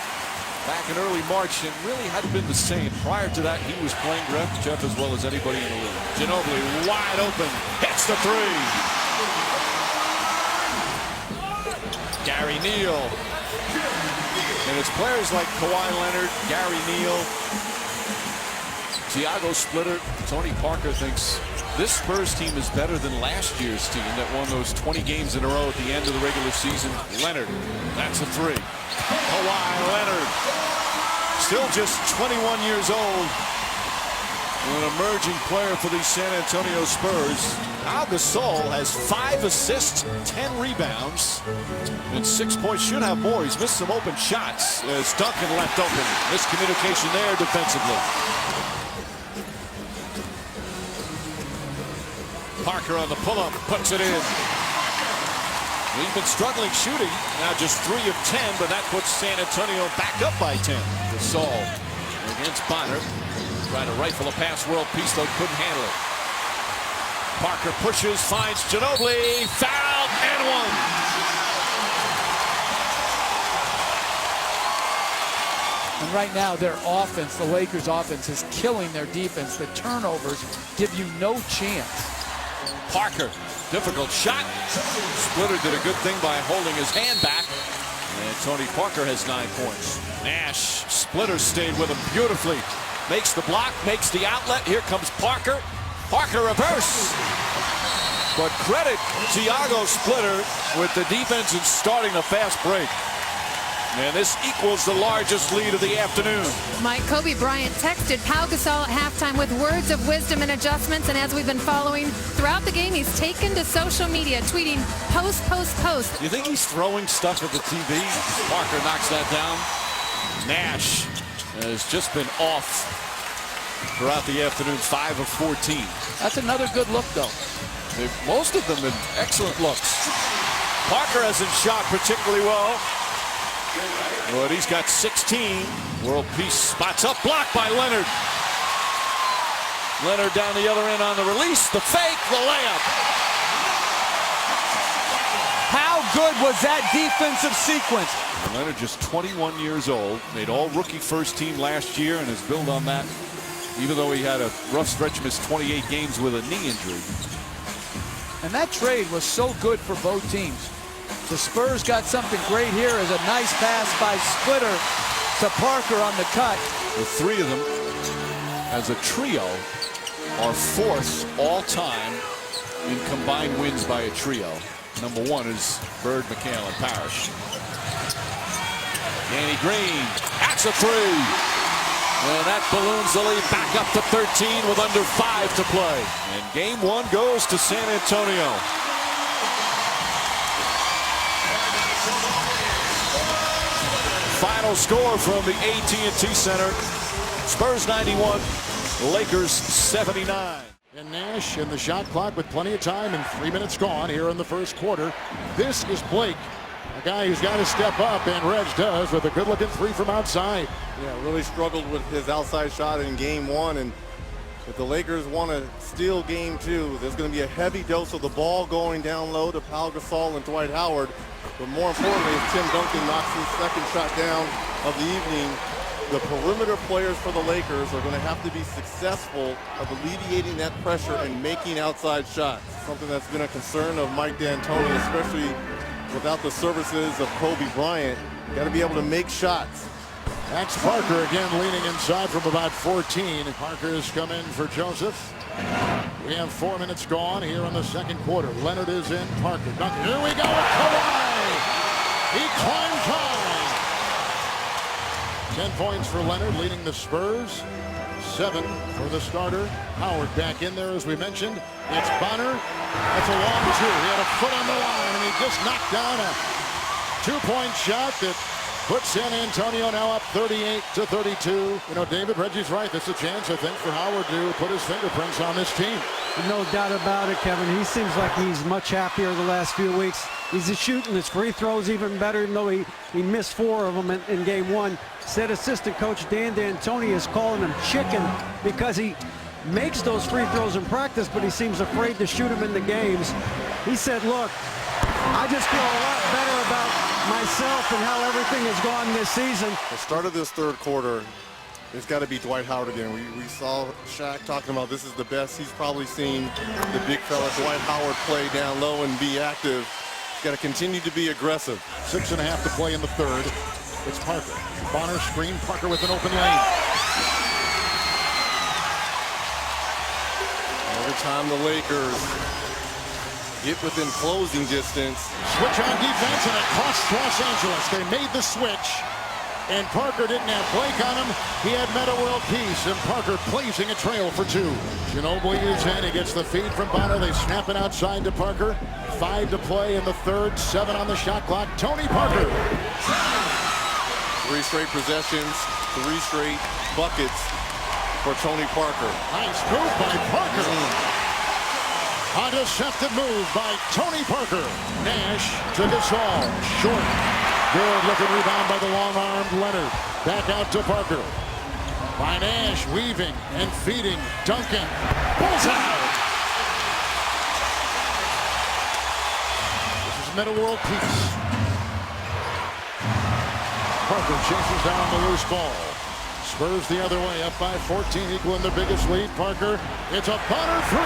back in early March and really hadn't been the same. Prior to that, he was playing Jeff as well as anybody in the league. Ginobili wide open, hits the 3. Gary Neal. And it's players like Kawhi Leonard, Gary Neal, Thiago Splitter. Tony Parker thinks this Spurs team is better than last year's team that won those 20 games in a row at the end of the regular season. Leonard, that's a 3. Kawhi Leonard, still just 21 years old. An emerging player for the San Antonio Spurs. Al Gasol has 5 assists, 10 rebounds, and 6 points. Should have more. He's missed some open shots as Duncan left open. Miscommunication there defensively. Parker on the pull-up, puts it in. He's been struggling shooting. Now just 3 of 10, but that puts San Antonio back up by 10. Gasol against Bonner. Trying to rifle a pass, world peace, though couldn't handle it. Parker pushes, finds Ginobili, foul, and 1. And right now, their offense, the Lakers' offense, is killing their defense. The turnovers give you no chance. Parker, difficult shot. Splitter did a good thing by holding his hand back. And Tony Parker has 9 points. Nash, Splitter stayed with him beautifully. Makes the block, makes the outlet. Here comes Parker. Parker reverse. But credit Thiago Splitter with the defense and starting a fast break. And this equals the largest lead of the afternoon. Mike, Kobe Bryant texted Pau Gasol at halftime with words of wisdom and adjustments. And as we've been following throughout the game, he's taken to social media, tweeting post, post, post. Do you think he's throwing stuff at the TV? Parker knocks that down. Nash has just been off throughout the afternoon, 5 of 14. That's another good look, though. Most of them have excellent looks. Parker hasn't shot particularly well. But he's got 16. World peace spots up, blocked by Leonard. Leonard down the other end on the release, the fake, the layup. How good was that defensive sequence? Leonard just 21 years old, made all rookie first team last year and has built on that, even though he had a rough stretch, missed 28 games with a knee injury. And that trade was so good for both teams. The Spurs got something great here as a nice pass by Splitter to Parker on the cut. The three of them as a trio are fourth all-time in combined wins by a trio. Number one is Bird, McHale, and Parrish. Danny Green, that's a three. And that balloons the lead back up to 13 with under 5 to play. And game one goes to San Antonio. Final score from the AT&T Center. Spurs 91, Lakers 79. And Nash in the shot clock with plenty of time and 3 minutes gone here in the first quarter. This is Blake, a guy who's got to step up, and Rebs does with a good-looking three from outside. Yeah, really struggled with his outside shot in game one, and if the Lakers want to steal game two, there's going to be a heavy dose of the ball going down low to Pau Gasol and Dwight Howard. But more importantly, if Tim Duncan knocks his second shot down of the evening, the perimeter players for the Lakers are going to have to be successful of alleviating that pressure and making outside shots. Something that's been a concern of Mike D'Antoni, especially without the services of Kobe Bryant. Got to be able to make shots. That's Parker again leaning inside from about 14. Parker has come in for Joseph. We have 4 minutes gone here in the second quarter. Leonard is in. Parker. Duncan. Here we go with Kawhi. He climbs high. 10 points for Leonard, leading the Spurs. 7 for the starter. Howard back in there, as we mentioned. It's Bonner. That's a long two. He had a foot on the line, and he just knocked down a two-point shot that puts San Antonio now up 38-32. You know, David, Reggie's right. This is a chance, I think, for Howard to put his fingerprints on this team. No doubt about it, Kevin. He seems like he's much happier the last few weeks. He's shooting his free throws even better, even though he missed 4 of them in game one. Said assistant coach Dan D'Antoni is calling him chicken because he makes those free throws in practice, but he seems afraid to shoot them in the games. He said, look, I just feel a lot better about myself and how everything has gone this season. The start of this third quarter, it's got to be Dwight Howard again. We saw Shaq talking about this is the best he's probably seen the big fella Dwight Howard play down low and be active. He's got to continue to be aggressive. 6.5 to play in the third. It's Parker. Bonner screen. Parker with an open lane. Every time the Lakers get within closing distance. Switch on defense, and it costs Los Angeles. They made the switch, and Parker didn't have Blake on him. He had Metta World Peace, and Parker blazing a trail for 2. Ginobili is in. He gets the feed from Bonner. They snap it outside to Parker. 5 to play in the third. 7 on the shot clock. Tony Parker. 3 straight possessions, 3 straight buckets for Tony Parker. Nice move by Parker. A deceptive move by Tony Parker. Nash to Gasol. Short. Good looking rebound by the long-armed Leonard. Back out to Parker. By Nash, weaving and feeding Duncan. Bullseye! This is Metta World Peace. Parker chases down the loose ball. Spurs the other way, up by 14, equaling their biggest lead. Parker, it's a Bonner 3.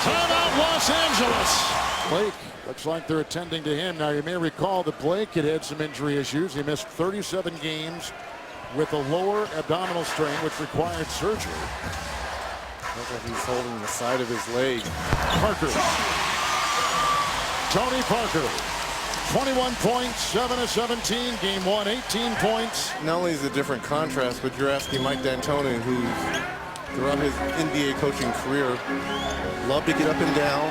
Timeout, Los Angeles. Blake, looks like they're attending to him. Now, you may recall that Blake had some injury issues. He missed 37 games with a lower abdominal strain, which required surgery. Looks like he's holding the side of his leg. Parker. Tony Parker. 21 points, 7 of 17. Game 1, 18 points. Not only is it a different contrast, but you're asking Mike D'Antoni, who's throughout his NBA coaching career, loved to get up and down,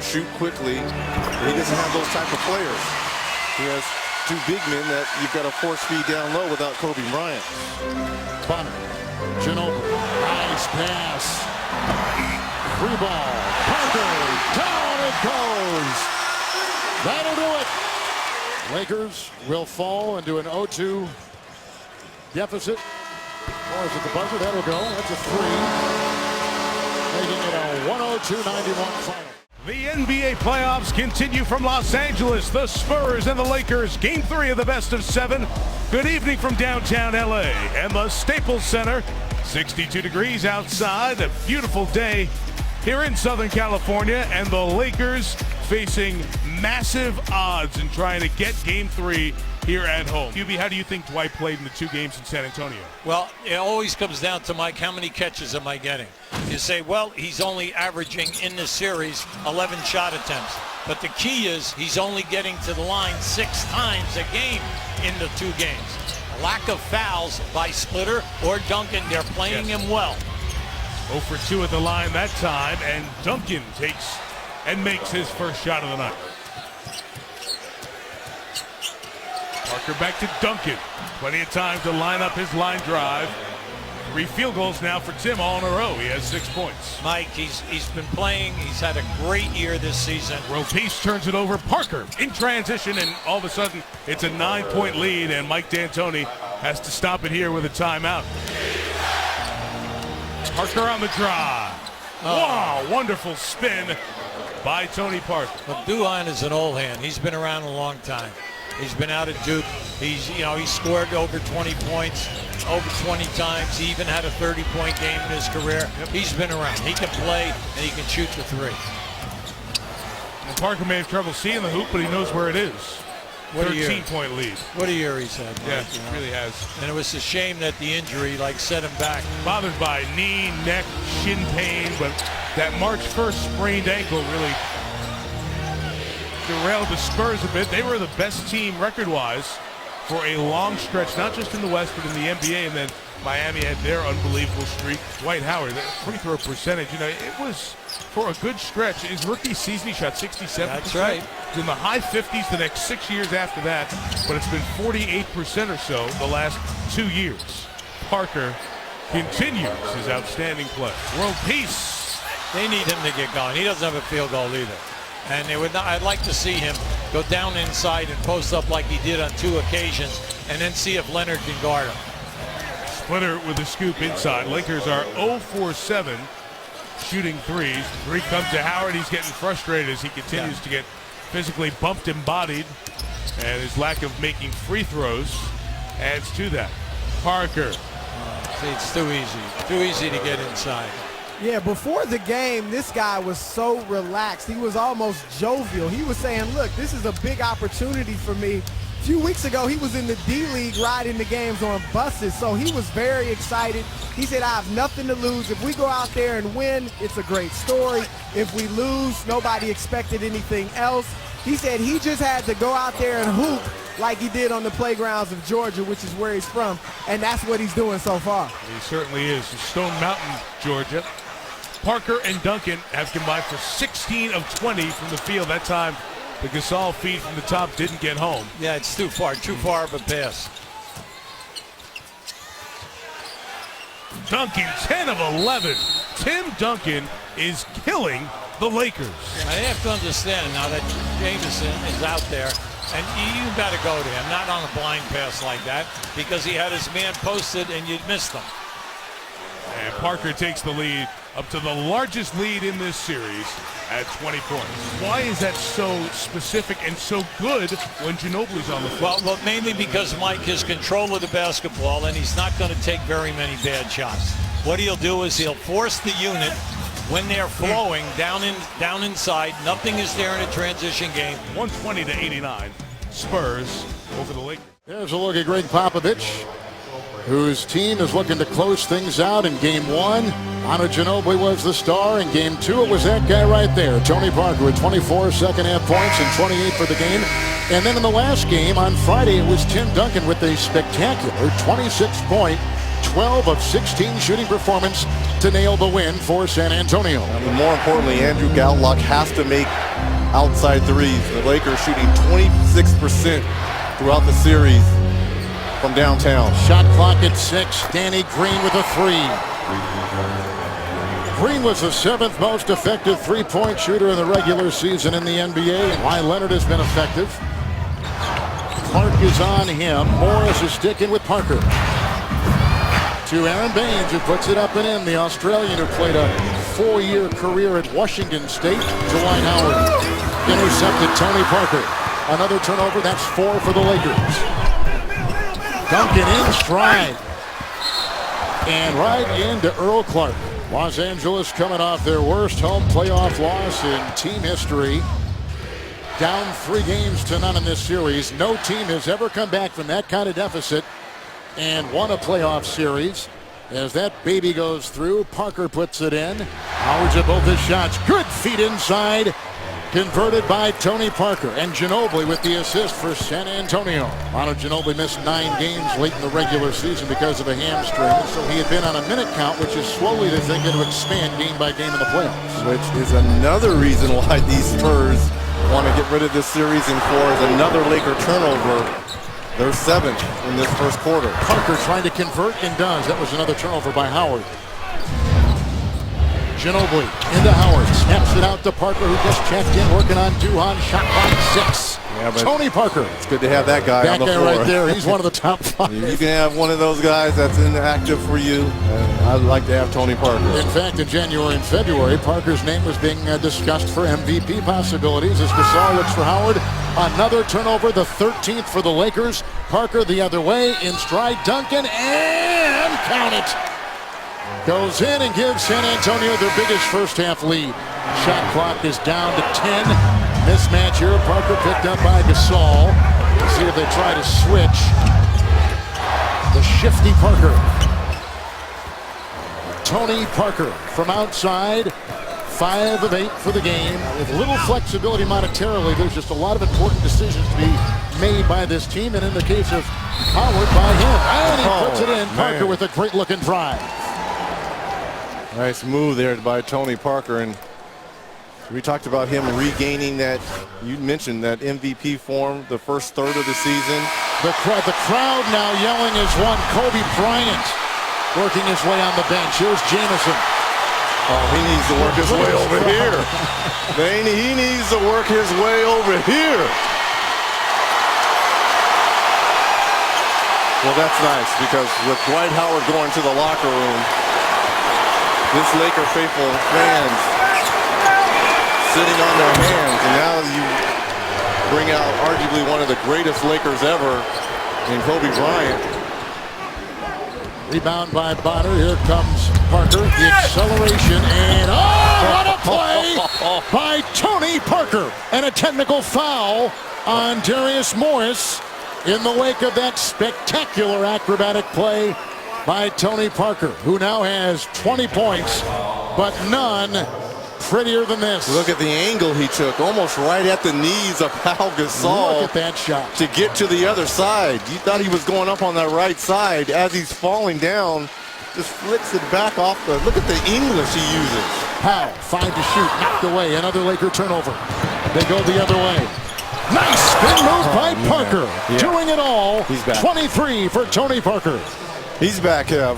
shoot quickly. But he doesn't have those type of players. He has 2 big men that you've got to force feed down low without Kobe Bryant. Bonner, Ginobili, nice pass. Free ball, Parker, down it goes. That'll do it. Lakers will fall into an 0-2 deficit. Or is it the buzzer? That'll go. That's a 3. Making it a 102-91 final. The NBA playoffs continue from Los Angeles. The Spurs and the Lakers. Game 3 of the best of 7. Good evening from downtown LA and the Staples Center. 62 degrees outside. A beautiful day here in Southern California, and the Lakers facing massive odds in trying to get Game 3 here at home. QB, how do you think Dwight played in the 2 games in San Antonio? Well, it always comes down to, Mike, how many catches am I getting? You say, well, he's only averaging in this series 11 shot attempts. But the key is he's only getting to the line 6 times a game in the 2 games. A lack of fouls by Splitter or Duncan. They're playing him well. 0 for 2 at the line that time, and Duncan takes and makes his first shot of the night. Parker back to Duncan. Plenty of time to line up his line drive. 3 field goals now for Tim all in a row. He has 6 points. Mike, he's been playing. He's had a great year this season. World Peace turns it over. Parker in transition, and all of a sudden it's a 9-point lead, and Mike D'Antoni has to stop it here with a timeout. Parker on the drive. Wow, wonderful spin by Tony Parker. But Duhan is an old hand. He's been around a long time. He's been out at Duke. He scored over 20 points over 20 times. He even had a 30-point game in his career. He's been around. He can play, and he can shoot the 3. Well, Parker may have trouble seeing the hoop, but he knows where it is. What a year. 13-point lead. What a year he's had, Mike, Yeah, he really has. And it was a shame that the injury, set him back. Bothered by knee, neck, shin pain, but that March 1st sprained ankle really derailed the Spurs a bit. They were the best team record-wise for a long stretch, not just in the West, but in the NBA, and then Miami had their unbelievable streak. Dwight Howard, that free throw percentage, it was for a good stretch. His rookie season, he shot 67%. That's right. It was in the high 50s the next 6 years after that, but it's been 48% or so the last 2 years. Parker continues his outstanding play. World Peace. They need him to get going. He doesn't have a field goal either. And I'd like to see him go down inside and post up like he did on 2 occasions, and then see if Leonard can guard him. Splitter with a scoop inside. Lakers are 0 for 7 shooting 3s. 3 comes to Howard. He's getting frustrated as he continues to get physically bumped and bodied, and his lack of making free throws adds to that. Parker. See, it's too easy. Too easy to get inside. Yeah, before the game, this guy was so relaxed. He was almost jovial. He was saying, look, this is a big opportunity for me. A few weeks ago, he was in the D-League riding the games on buses, so he was very excited. He said, I have nothing to lose. If we go out there and win, it's a great story. If we lose, nobody expected anything else. He said he just had to go out there and hoop like he did on the playgrounds of Georgia, which is where he's from, and that's what he's doing so far. He certainly is. Stone Mountain, Georgia. Parker and Duncan have combined for 16 of 20 from the field. That time, the Gasol feed from the top didn't get home. Yeah, it's too far of a pass. Duncan, 10 of 11. Tim Duncan is killing the Lakers. I have to understand now that Jameson is out there, and you got to go to him, not on a blind pass like that, because he had his man posted and you'd missed him. And Parker takes the lead up to the largest lead in this series at 20 points. Why is that so specific and so good when Ginobili's on the floor? Well, mainly because Mike has control of the basketball, and he's not going to take very many bad shots. What he'll do is he'll force the unit when they're flowing down inside. Nothing is there in a transition game. 120-89, Spurs over the Lakers. There's a look at Greg Popovich, whose team is looking to close things out in Game 1. Manu Ginobili was the star. In Game 2, it was that guy right there, Tony Parker, with 24 second-half points and 28 for the game. And then in the last game on Friday, it was Tim Duncan with a spectacular 26-point, 12 of 16 shooting performance to nail the win for San Antonio. And more importantly, Andrew Gallup has to make outside threes. The Lakers shooting 26% throughout the series from downtown. Shot clock at 6. Danny Green with a 3. Green was the 7th most effective three-point shooter in the regular season in the NBA, and why Leonard has been effective. Clark is on him. Morris is sticking with Parker. To Aaron Baines, who puts it up and in. The Australian who played a 4-year career at Washington State. Dwight Howard intercepted Tony Parker. Another turnover. That's 4 for the Lakers. Duncan in stride. And right into Earl Clark. Los Angeles coming off their worst home playoff loss in team history. Down 3 games to none in this series. No team has ever come back from that kind of deficit and won a playoff series. As that baby goes through, Parker puts it in. Howard's at both his shots. Good feet inside. Converted by Tony Parker. And Ginobili with the assist for San Antonio. Manu Ginobili missed 9 games late in the regular season because of a hamstring. So he had been on a minute count, which is slowly they think going to expand game by game in the playoffs. Which is another reason why these Spurs want to get rid of this series and for another Laker turnover. They're 7th in this first quarter. Parker trying to convert and does. That was another turnover by Howard. Ginobili into Howard. Snaps it out to Parker, who just checked in, working on Duhon. Shot clock 6. Yeah, Tony Parker. It's good to have that guy on the floor. That guy right there, he's one of the top 5. You can have one of those guys that's inactive for you. I'd like to have Tony Parker. In fact, in January and February, Parker's name was being discussed for MVP possibilities as Gasol looks for Howard. Another turnover, the 13th for the Lakers. Parker the other way, in stride Duncan, and count it. Goes in and gives San Antonio their biggest first half lead. Shot clock is down to 10. Mismatch here. Parker picked up by Gasol. We'll see if they try to switch. The shifty Parker. Tony Parker from outside. 5 of 8 for the game. With little flexibility monetarily, there's just a lot of important decisions to be made by this team. And in the case of Howard, by him. And he puts it in. Parker with a great looking drive. Nice move there by Tony Parker. And we talked about him regaining that, you mentioned that MVP form the first third of the season. The crowd now yelling as one. Kobe Bryant working his way on the bench. Here's Jamison. Oh, he needs to work his way over here. He needs to work his way over here. Well, that's nice because with Dwight Howard going to the locker room, this Laker faithful fans sitting on their hands, and now you bring out arguably one of the greatest Lakers ever in Kobe Bryant. Rebound by Bonner. Here comes Parker. The acceleration, and what a play by Tony Parker. And a technical foul on Darius Morris in the wake of that spectacular acrobatic play by Tony Parker, who now has 20 points, but none prettier than this. Look at the angle he took, almost right at the knees of Pau Gasol. Look at that shot. To get to the other side. You thought he was going up on that right side. As he's falling down, just flicks it back off the, look at the English he uses. Pau, 5 to shoot, knocked away, another Laker turnover. They go the other way. Nice spin move by Parker. Yeah. Doing it all. He's back. 23 for Tony Parker. He's back, Kev.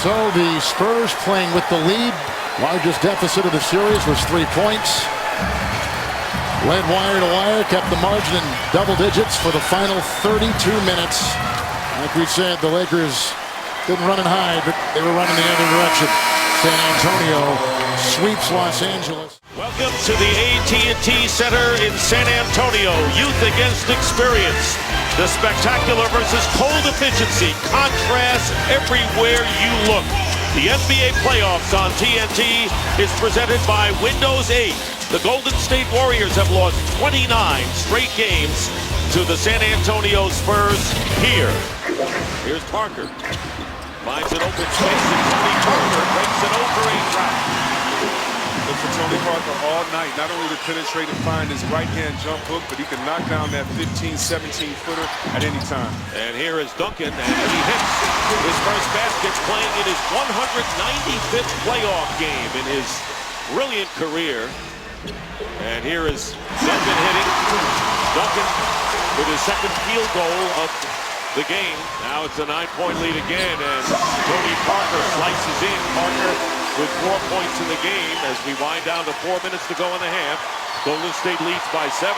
So the Spurs playing with the lead. Largest deficit of the series was 3 points. Led wire to wire, kept the margin in double digits for the final 32 minutes. Like we said, the Lakers didn't run and hide, but they were running the other direction. San Antonio sweeps Los Angeles. Welcome to the AT&T Center in San Antonio. Youth against experience. The spectacular versus cold efficiency. Contrast everywhere you look. The NBA playoffs on TNT is presented by Windows 8. The Golden State Warriors have lost 29 straight games to the San Antonio Spurs here. Here's Parker. Finds an open space and Tony Parker breaks an over 8 route. Look for Tony Parker all night, not only to penetrate and find his right-hand jump hook, but he can knock down that 15, 17-footer at any time. And here is Duncan, and he hits his first basket, playing in his 195th playoff game in his brilliant career. And here is Duncan hitting. Duncan with his second field goal of the game. Now it's a 9-point lead again, and Tony Parker slices in. Parker with 4 points in the game as we wind down to 4 minutes to go in the half. Golden State leads by 7.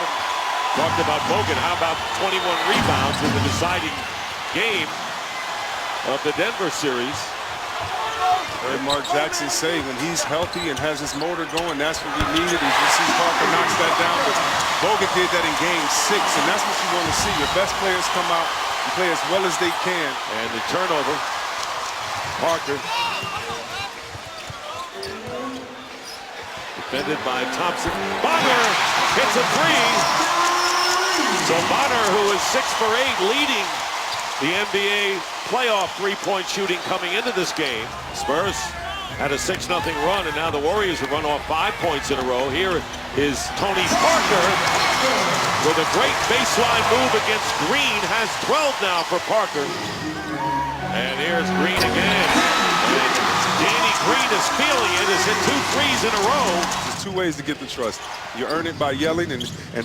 Talked about Bogut. How about 21 rebounds in the deciding game of the Denver series? Heard Mark Jackson say when he's healthy and has his motor going, that's what we needed. As you see, Parker knocks that down, but Bogut did that in game 6, and that's what you want to see. Your best players come out and play as well as they can. And the turnover, Parker. defended by Thompson. Bonner hits a three. So Bonner, who is 6 for 8, leading the NBA playoff three-point shooting coming into this game. Spurs had a 6-0 run, and now the Warriors have run off 5 points in a row. Here is Tony Parker with a great baseline move against Green. Has 12 now for Parker. And here's Green again. And Danny Green is feeling it. Has hit 2 threes in a row. There's 2 ways to get the trust. You earn it by yelling and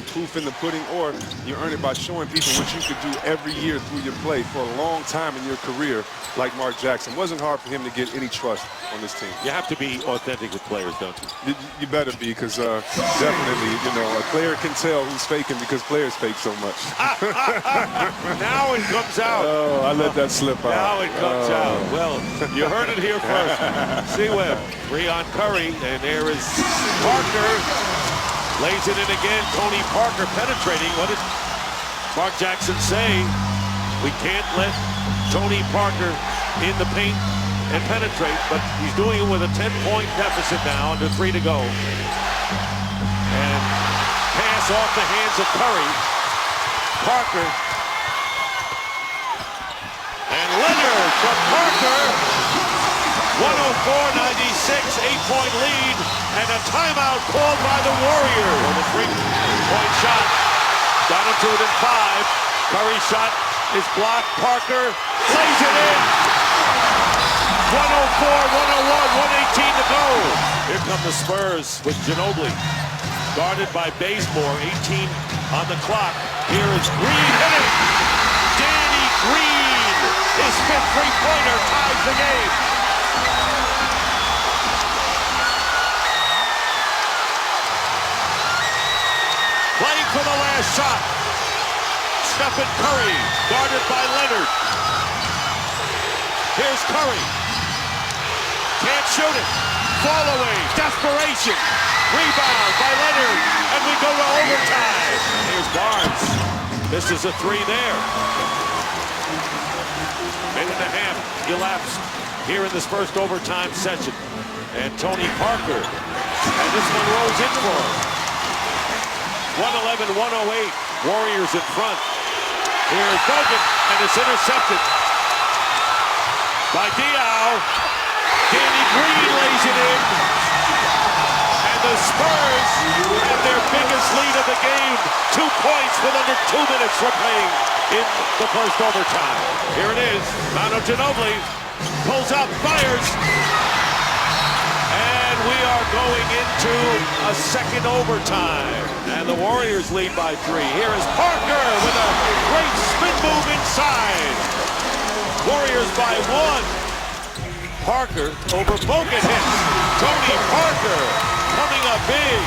proof in the pudding, or you earn it by showing people what you could do every year through your play for a long time in your career, like Mark Jackson. It wasn't hard for him to get any trust on this team. You have to be authentic with players, don't you? You better be, because definitely, you know, a player can tell who's faking because players fake so much. Now it comes out. Oh, I let that slip out. Now it comes out. Well, you heard it here first. C-Web, 3 on Curry, and there is Parker. Lays it in again. Tony Parker penetrating. What did Mark Jackson say? We can't let Tony Parker in the paint and penetrate, but he's doing it with a 10-point deficit now, under 3 to go. And pass off the hands of Curry. Parker. And Leonard from Parker. 104-96, 8-point lead, and a timeout called by the Warriors. And a 3-point shot. Got him to it in 5. Curry's shot is blocked. Parker lays it in. 104-101, 118 to go. Here come the Spurs with Ginobili. Guarded by Bazemore, 18 on the clock. Here is Green hitting. Danny Green, his 5th three-pointer, ties the game. Playing for the last shot. Stephen Curry, guarded by Leonard. Here's Curry. Can't shoot it. Fall away. Desperation. Rebound by Leonard. And we go to overtime. Here's Barnes. This is a 3 there. Minute and a half elapsed here in this first overtime session. And Tony Parker. And this one rolls in for him. 111-108. Warriors in front. Here's Bogut, and it's intercepted by Diaw. Danny Green lays it in. And the Spurs have their biggest lead of the game. 2 points with under 2 minutes remaining in the first overtime. Here it is. Manu Ginobili pulls up, fires. And we are going into a second overtime. And the Warriors lead by 3. Here is Parker with a great spin move inside. Warriors by 1. Parker over Bogut hits. Tony Parker coming up big.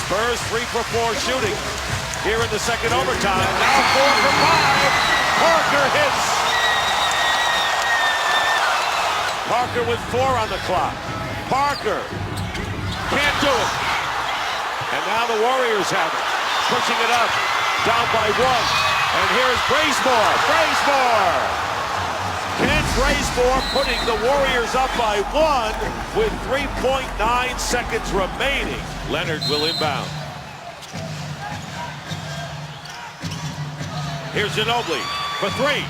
Spurs 3 for 4 shooting here in the second overtime. Now 4 for 5. Parker hits. Parker with 4 on the clock. Parker can't do it. And now the Warriors have it. Pushing it up. Down by 1. And here's Bazemore. Bazemore! Ken Bazemore putting the Warriors up by 1 with 3.9 seconds remaining. Leonard will inbound. Here's Ginobili for 3.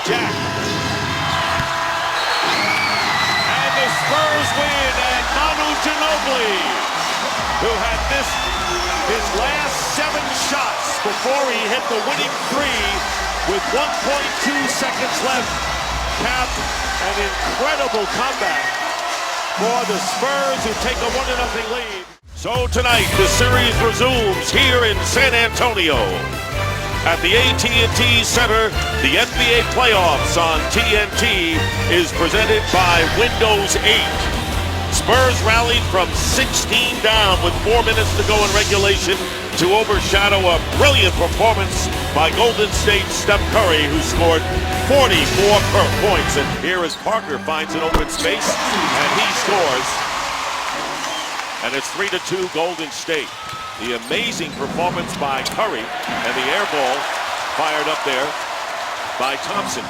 Jack. And the Spurs win, and Manu Ginobili, who had missed his last 7 shots before he hit the winning 3 with 1.2 seconds left, capped an incredible comeback for the Spurs, who take a 1-0 lead. So tonight, the series resumes here in San Antonio. At the AT&T Center, the NBA playoffs on TNT is presented by Windows 8. Spurs rallied from 16 down with 4 minutes to go in regulation to overshadow a brilliant performance by Golden State's Steph Curry, who scored 44 points. And here as Parker finds an open space, and he scores. And it's 3-2 Golden State. The amazing performance by Curry, and the air ball fired up there by Thompson.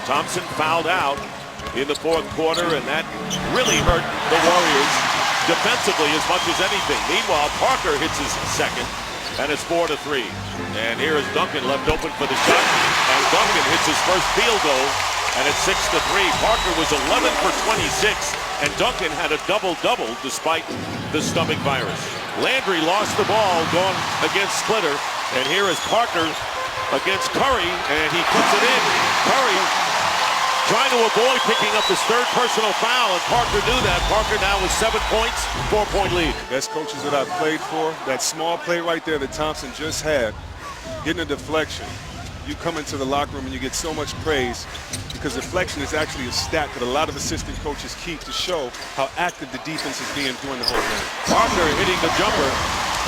Thompson fouled out in the fourth quarter, and that really hurt the Warriors defensively as much as anything. Meanwhile, Parker hits his second, and it's 4-3. And here is Duncan left open for the shot, and Duncan hits his first field goal, and it's 6-3. Parker was 11 for 26, and Duncan had a double-double despite the stomach virus. Landry lost the ball going against Splitter, and here is Parker against Curry, and he puts it in. Curry trying to avoid picking up his third personal foul, and Parker knew that. Parker now with 7 points, 4-point lead. Best coaches that I've played for, that small play right there that Thompson just had, getting a deflection. You come into the locker room and you get so much praise because deflection is actually a stat that a lot of assistant coaches keep to show how active the defense is being during the whole game. Parker hitting the jumper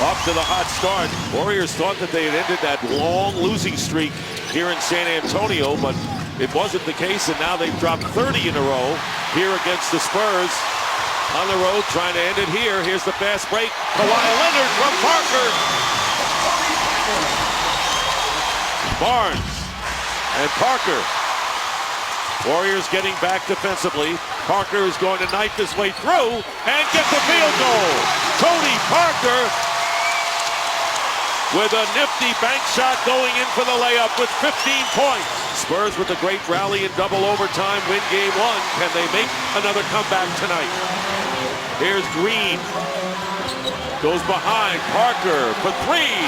off to the hot start. Warriors thought that they had ended that long losing streak here in San Antonio, but it wasn't the case, and now they've dropped 30 in a row here against the Spurs. On the road, trying to end it here. Here's the fast break. Kawhi Leonard from Parker. Barnes and Parker. Warriors getting back defensively. Parker is going to knife his way through and get the field goal. Tony Parker with a nifty bank shot going in for the layup with 15 points. Spurs with a great rally in double overtime, win game one. Can they make another comeback tonight? Here's Green. Goes behind Parker for three.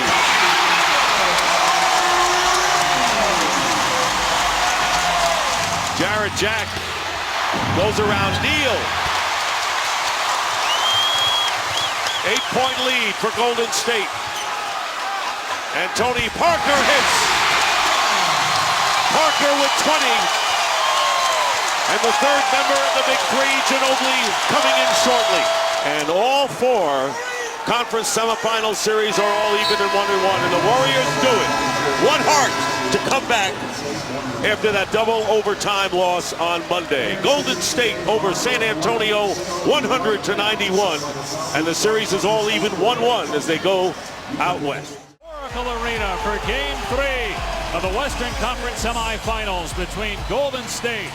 Jarrett Jack goes around Neal. 8-point lead for Golden State. And Tony Parker hits. Parker with 20. And the third member of the Big Three, Ginobili, coming in shortly. And all four conference semifinal series are all even in 1-1. And the Warriors do it. One heart to come back after that double overtime loss on Monday. Golden State over San Antonio 100-91. And the series is all even 1-1 as they go out west. Oracle Arena for Game 3 of the Western Conference semifinals between Golden State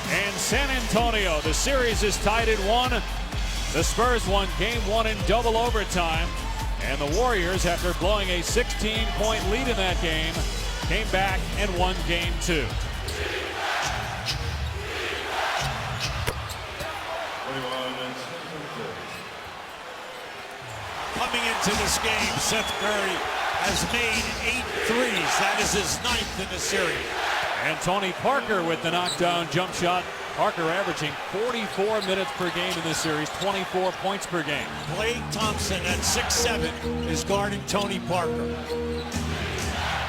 and San Antonio. The series is tied at 1. The Spurs won Game 1 in double overtime, and the Warriors, after blowing a 16-point lead in that game, came back and won Game 2. Coming into this game, Seth Curry has made 8 threes. That is his 9th in the series. And Tony Parker with the knockdown jump shot. Parker averaging 44 minutes per game in this series, 24 points per game. Klay Thompson at 6'7" is guarding Tony Parker.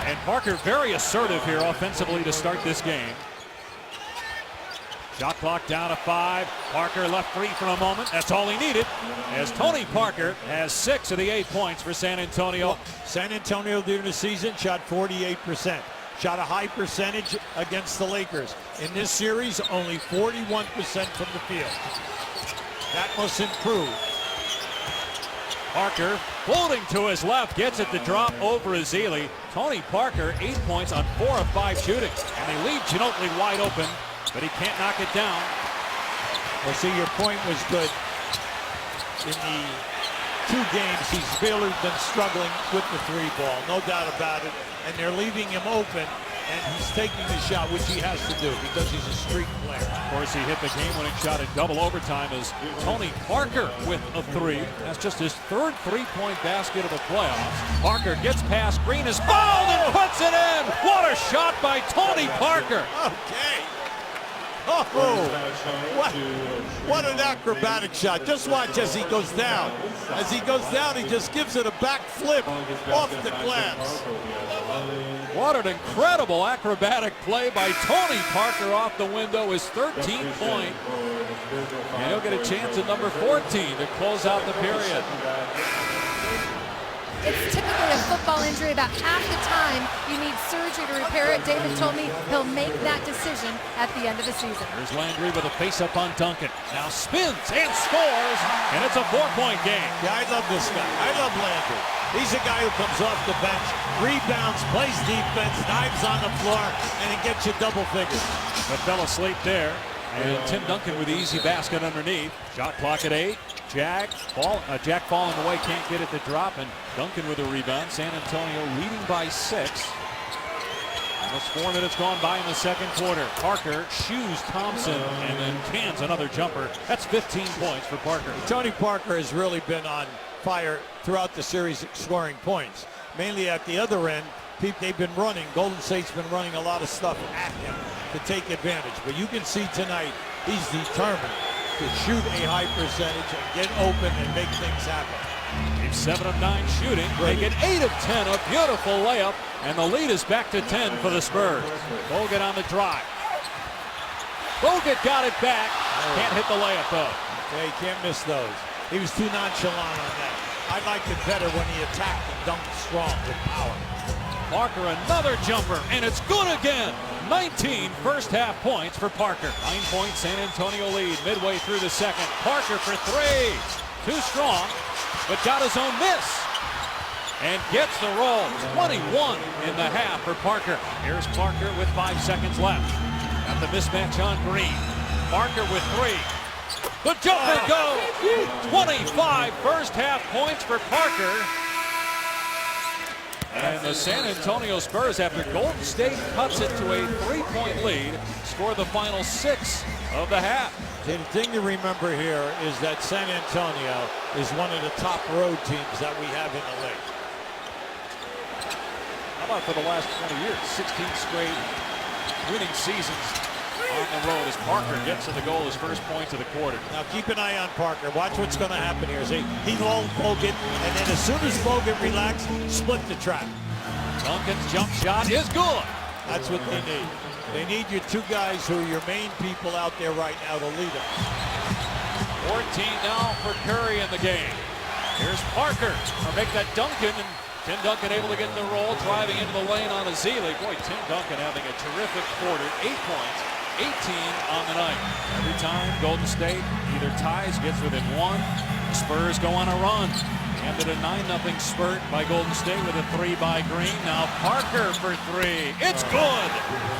And Parker very assertive here offensively to start this game. Shot clock down to 5. Parker left 3 for a moment. That's all he needed, as Tony Parker has 6 of the 8 points for San Antonio. San Antonio during the season shot 48%. Shot a high percentage against the Lakers. In this series, only 41% from the field. That must improve. Parker floating to his left, gets it to drop over Ezeli. Tony Parker 8 points on 4 of 5 shooting, and they leave Ginobili wide open, but he can't knock it down. Well, see, your point was good. In the 2 games, he's really been struggling with the 3 ball, no doubt about it. And they're leaving him open, and he's taking the shot, which he has to do because he's a streak player. Of course, he hit the game-winning shot in double overtime as Tony Parker with a 3. That's just his 3rd three-point basket of the playoffs. Parker gets past Green, is fouled and puts it in. What a shot by Tony Parker. Okay. Oh, what an acrobatic shot. Just watch as he goes down. As he goes down, he just gives it a back flip off the glass. What an incredible acrobatic play by Tony Parker off the window, his 13th point. And he'll get a chance at number 14 to close out the period. It's typically a football injury. About half the time, you need surgery to repair it. David told me he'll make that decision at the end of the season. Here's Landry with a face-up on Duncan. Now spins and scores, and it's a 4-point game. Yeah, I love this guy. I love Landry. He's a guy who comes off the bench, rebounds, plays defense, dives on the floor, and he gets you double figures. But fell asleep there. And Tim Duncan with the easy basket underneath. Shot clock at 8. Jack falling away, can't get it to drop, and Duncan with a rebound. San Antonio leading by 6. Almost 4 minutes gone by in the second quarter. Parker shoes Thompson and then cans another jumper. That's 15 points for Parker. Tony Parker has really been on fire throughout the series, scoring points. Mainly at the other end, they've been running. Golden State's been running a lot of stuff at him to take advantage. But you can see tonight he's determined to shoot a high percentage and get open and make things happen. He's 7 of 9 shooting. Make it 8 of 10. A beautiful layup. And the lead is back to 10 for the Spurs. Bogut on the drive. Bogut got it back. Can't hit the layup though. Yeah, he can't miss those. He was too nonchalant on that. I liked it better when he attacked and dunked strong with power. Parker another jumper, and it's good again. 19 first half points for Parker. 9-point San Antonio lead midway through the second. Parker for 3. Too strong, but got his own miss. And gets the roll. 21 in the half for Parker. Here's Parker with 5 seconds left. Got the mismatch on Green. Parker with 3. The jumper goes. 25 first half points for Parker. And the San Antonio Spurs, after Golden State cuts it to a 3-point lead, score the final 6 of the half. The thing to remember here is that San Antonio is one of the top road teams that we have in the league. How about for the last 20 years? 16 straight winning seasons on the road as Parker gets to the goal, his first points of the quarter. Now keep an eye on Parker. Watch what's going to happen here. See, he lulled Bogut, and then as soon as Bogut relaxed, split the trap. Duncan's jump shot is good. That's what they need. They need your 2 guys who are your main people out there right now to lead them. 14 now for Curry in the game. Here's Parker. Or make that Duncan, and Tim Duncan able to get the roll, driving into the lane on Azili. Boy, Tim Duncan having a terrific quarter. 8 points, 18 on the night. Every time Golden State either ties, gets within 1, the Spurs go on a run. Ended a 9-0 spurt by Golden State with a 3 by Green. Now Parker for 3. It's good.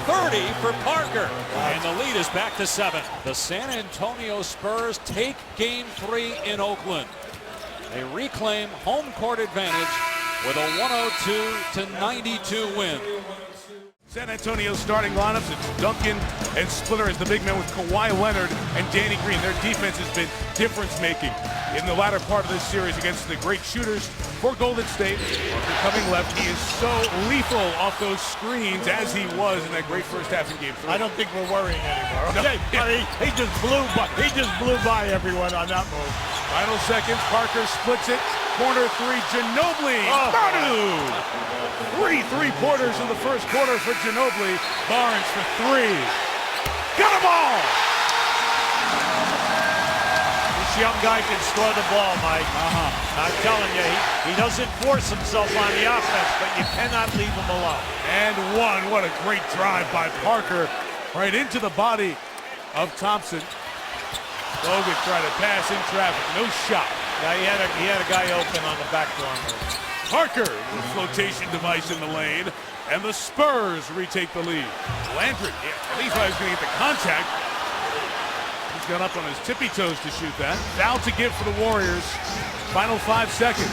30 for Parker. And the lead is back to 7. The San Antonio Spurs take game 3 in Oakland. They reclaim home court advantage with a 102-92 win. San Antonio starting lineups, it's Duncan and Splitter as the big men with Kawhi Leonard and Danny Green. Their defense has been difference-making in the latter part of this series against the great shooters for Golden State. Coming left, he is so lethal off those screens as he was in that great first half in Game 3. I don't think we're worrying anymore. No. Okay, he just blew by everyone on that move. Final seconds, Parker splits it. Corner 3, Ginobili. Manu! 3 3-pointers in the first quarter for Ginobili. Barnes for 3. Got them all! This young guy can score the ball, Mike. I'm telling you, he doesn't force himself on the offense, but you cannot leave him alone. And 1. What a great drive by Parker. Right into the body of Thompson. Bogut tried to pass in traffic. No shot. Yeah, he had a guy open on the backdoor move. Parker, the flotation device in the lane, and the Spurs retake the lead. Landry, at least I was going to get the contact. He's gone up on his tippy toes to shoot that. Foul to give for the Warriors. Final 5 seconds.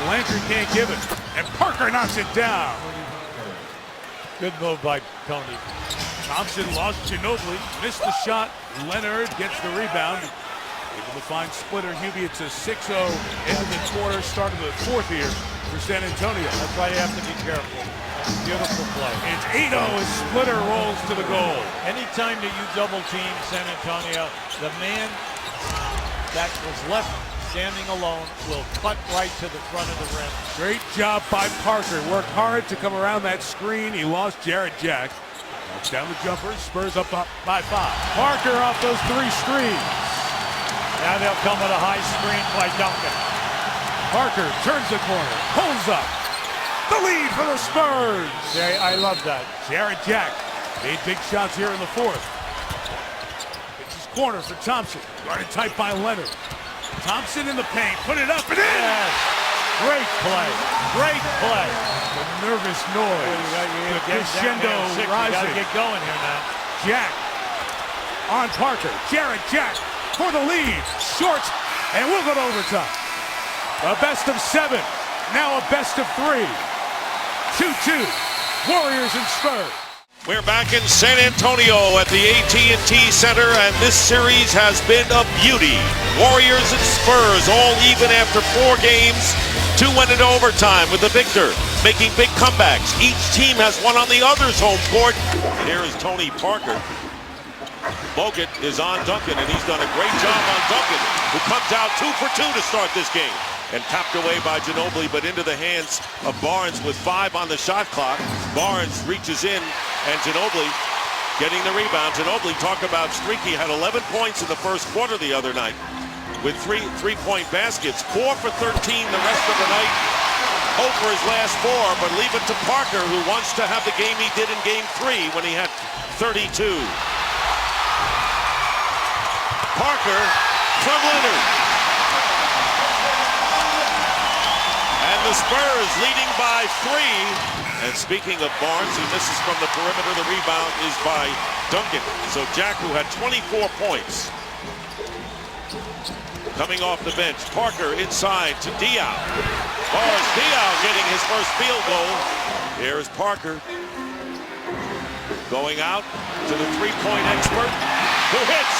Landry can't give it, and Parker knocks it down. Good move by Tony. Thompson lost Ginobili, missed the shot. Leonard gets the rebound. Able to find Splitter. Hubie, it's a 6-0 into the quarter, start of the 4th here for San Antonio. That's why you have to be careful. Beautiful play. It's 8-0 as Splitter rolls to the goal. Anytime that you double team San Antonio, the man that was left standing alone will cut right to the front of the rim. Great job by Parker. Worked hard to come around that screen. He lost Jarrett Jack. Knocks down the jumper. Spurs up by 5. Parker off those 3 screens. Now they'll come with a high screen by Duncan. Parker turns the corner, pulls up. The lead for the Spurs. Yeah, I love that. Jarrett Jack made big shots here in the fourth. It's his corner for Thompson. Guarded tight by Leonard. Thompson in the paint, put it up and in. Yes. Great play. Great play. The nervous noise. The crescendo rising. Got to get going here now. Jack on Parker. Jarrett Jack for the lead. Short, and we'll go to overtime. A best of 7. Now a best of 3. 2-2. Warriors and Spurs. We're back in San Antonio at the AT&T Center, and this series has been a beauty. Warriors and Spurs all even after 4 games. 2 went into overtime with the victor making big comebacks. Each team has one on the other's home court. Here is Tony Parker. Bogut is on Duncan, and he's done a great job on Duncan, who comes out 2 for 2 to start this game. And tapped away by Ginobili, but into the hands of Barnes with 5 on the shot clock. Barnes reaches in, and Ginobili getting the rebound. Ginobili, talk about streaky, had 11 points in the first quarter the other night with 3 3-point baskets. 4 for 13 the rest of the night. Hope for his last 4, but leave it to Parker, who wants to have the game he did in game 3 when he had 32. Parker from Leonard. And the Spurs leading by 3. And speaking of Barnes, he misses from the perimeter. The rebound is by Duncan. So Jack, who had 24 points. Coming off the bench, Parker inside to Diaw. Boris Diaw getting his first field goal. Here's Parker going out to the 3-point expert, who hits.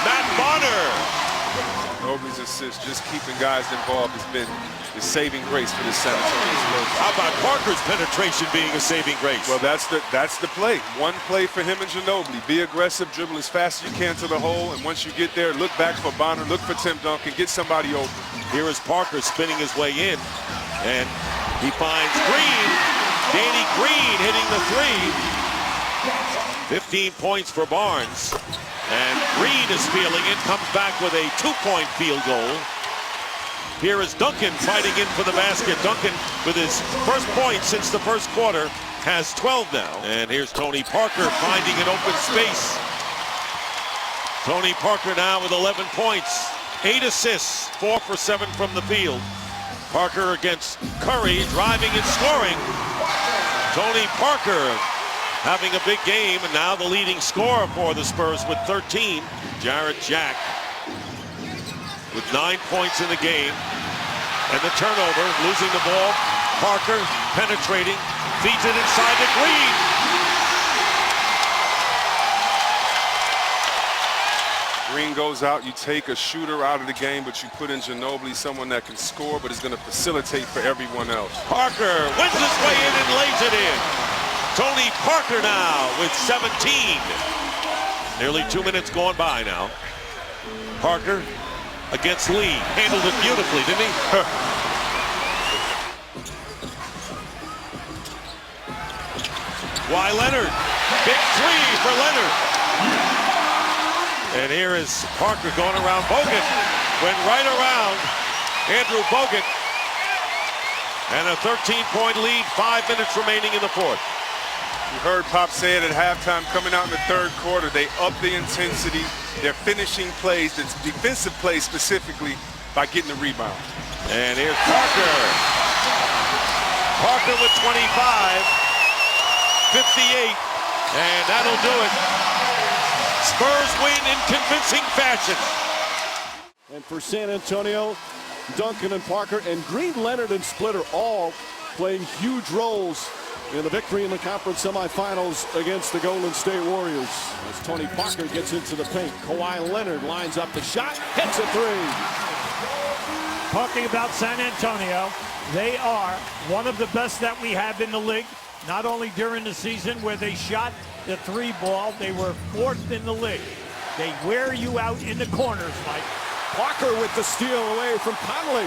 Matt Bonner. Nobody's assist, just keeping guys involved has been the saving grace for the San Antonio Spurs. How about Parker's penetration being a saving grace? Well, that's the play. One play for him and Ginobili. Be aggressive, dribble as fast as you can to the hole, and once you get there, look back for Bonner, look for Tim Duncan, get somebody open. Here is Parker spinning his way in, and he finds Green. Danny Green hitting the 3. 15 points for Barnes. And Green is feeling it, comes back with a 2-point field goal. Here is Duncan fighting in for the basket. Duncan, with his first point since the first quarter, has 12 now. And here's Tony Parker finding an open space. Tony Parker now with 11 points, 8 assists, 4 for 7 from the field. Parker against Curry, driving and scoring. Tony Parker having a big game, and now the leading scorer for the Spurs with 13. Jarrett Jack with 9 points in the game. And the turnover, losing the ball. Parker penetrating, feeds it inside to Green. Green goes out, you take a shooter out of the game, but you put in Ginobili, someone that can score, but is going to facilitate for everyone else. Parker wins his way in and lays it in. Tony Parker now with 17. Nearly 2 minutes gone by now. Parker against Lee. Handled it beautifully, didn't he? Kawhi Leonard. Big 3 for Leonard. And here is Parker going around Bogut. Went right around Andrew Bogut. And a 13-point lead, 5 minutes remaining in the fourth. You heard Pop say it at halftime, coming out in the third quarter. They up the intensity. They're finishing plays, the defensive plays specifically, by getting the rebound. And here's Parker. Parker with 25, 58, and that'll do it. Spurs win in convincing fashion. And for San Antonio, Duncan and Parker and Green, Leonard and Splitter all playing huge roles in the victory in the conference semifinals against the Golden State Warriors. As Tony Parker gets into the paint, Kawhi Leonard lines up the shot, hits a 3. Talking about San Antonio, they are one of the best that we have in the league. Not only during the season where they shot the 3 ball, they were 4th in the league. They wear you out in the corners, Mike. Parker with the steal away from Conley.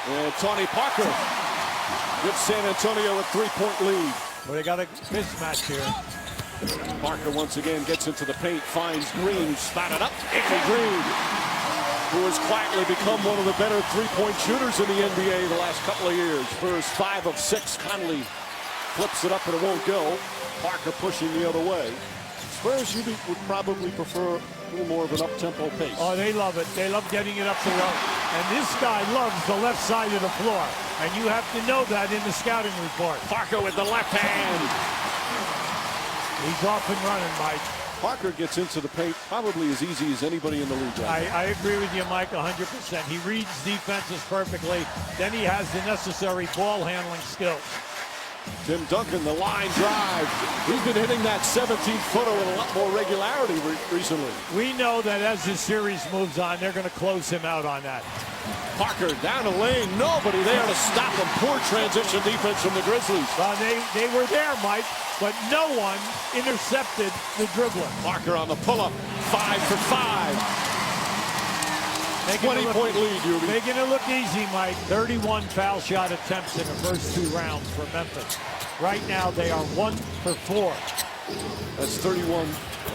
And Tony Parker gives San Antonio a 3-point lead. Well, they got a mismatch here. Parker once again gets into the paint, finds Green, spotted up. Green. who has quietly become one of the better three-point shooters in the NBA the last couple of years. Spurs 5 of 6. Conley flips it up and it won't go. Parker pushing the other way. Spurs would probably prefer a little more of an up-tempo pace. Oh, they love it. They love getting it up the road. And this guy loves the left side of the floor. And you have to know that in the scouting report. Parker with the left hand. He's off and running, Mike. Parker gets into the paint probably as easy as anybody in the league. I agree with you, Mike, 100%. He reads defenses perfectly. Then he has the necessary ball handling skills. Tim Duncan, the line drive. He's been hitting that 17-footer with a lot more regularity recently. We know that as the series moves on, they're going to close him out on that. Parker down the lane. Nobody there to stop him. Poor transition defense from the Grizzlies. They were there, Mike, but no one intercepted the dribbler. Parker on the pull-up. 5 for 5. 20-point lead, Hubie. Making it look easy, Mike. 31 foul shot attempts in the first 2 rounds for Memphis. Right now, they are 1 for 4. That's 31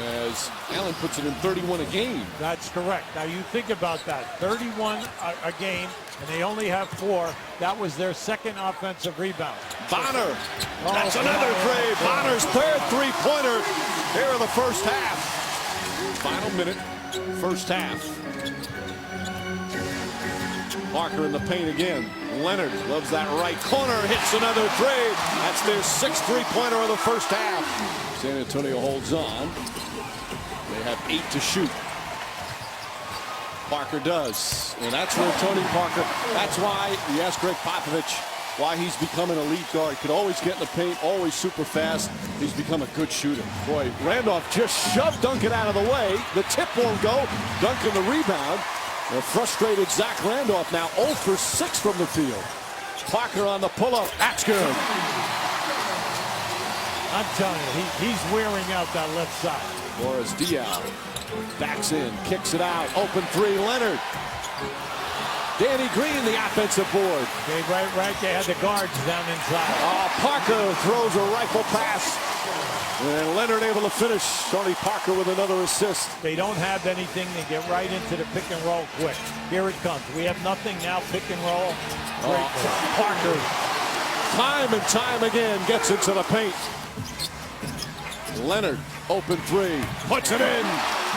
as Allen puts it in 31 a game. That's correct. Now, you think about that. 31 a game, and they only have 4. That was their second offensive rebound. Bonner. That's another three. Bonner's third three-pointer here in the first half. Final minute, first half. Parker in the paint again. Leonard loves that right corner, hits another three. That's their 6th three-pointer of the first half. San Antonio holds on. They have 8 to shoot. Parker does. And that's where Tony Parker, that's why you ask Greg Popovich why he's become an elite guard. Could always get in the paint, always super fast. He's become a good shooter. Boy, Randolph just shoved Duncan out of the way. The tip won't go. Duncan the rebound. A frustrated Zach Randolph now 0 for 6 from the field. Parker on the pull-up. That's good. I'm telling you, he's wearing out that left side. Boris Diaw backs in, kicks it out. Open three, Leonard. Danny Green, the offensive board. Right, they had the guards down inside. Oh, Parker throws a rifle pass. And Leonard able to finish. Tony Parker with another assist. They don't have anything. They get right into the pick and roll quick. Here it comes. We have nothing now. Pick and roll. Parker, time and time again, gets into the paint. Leonard, open three. Puts it in.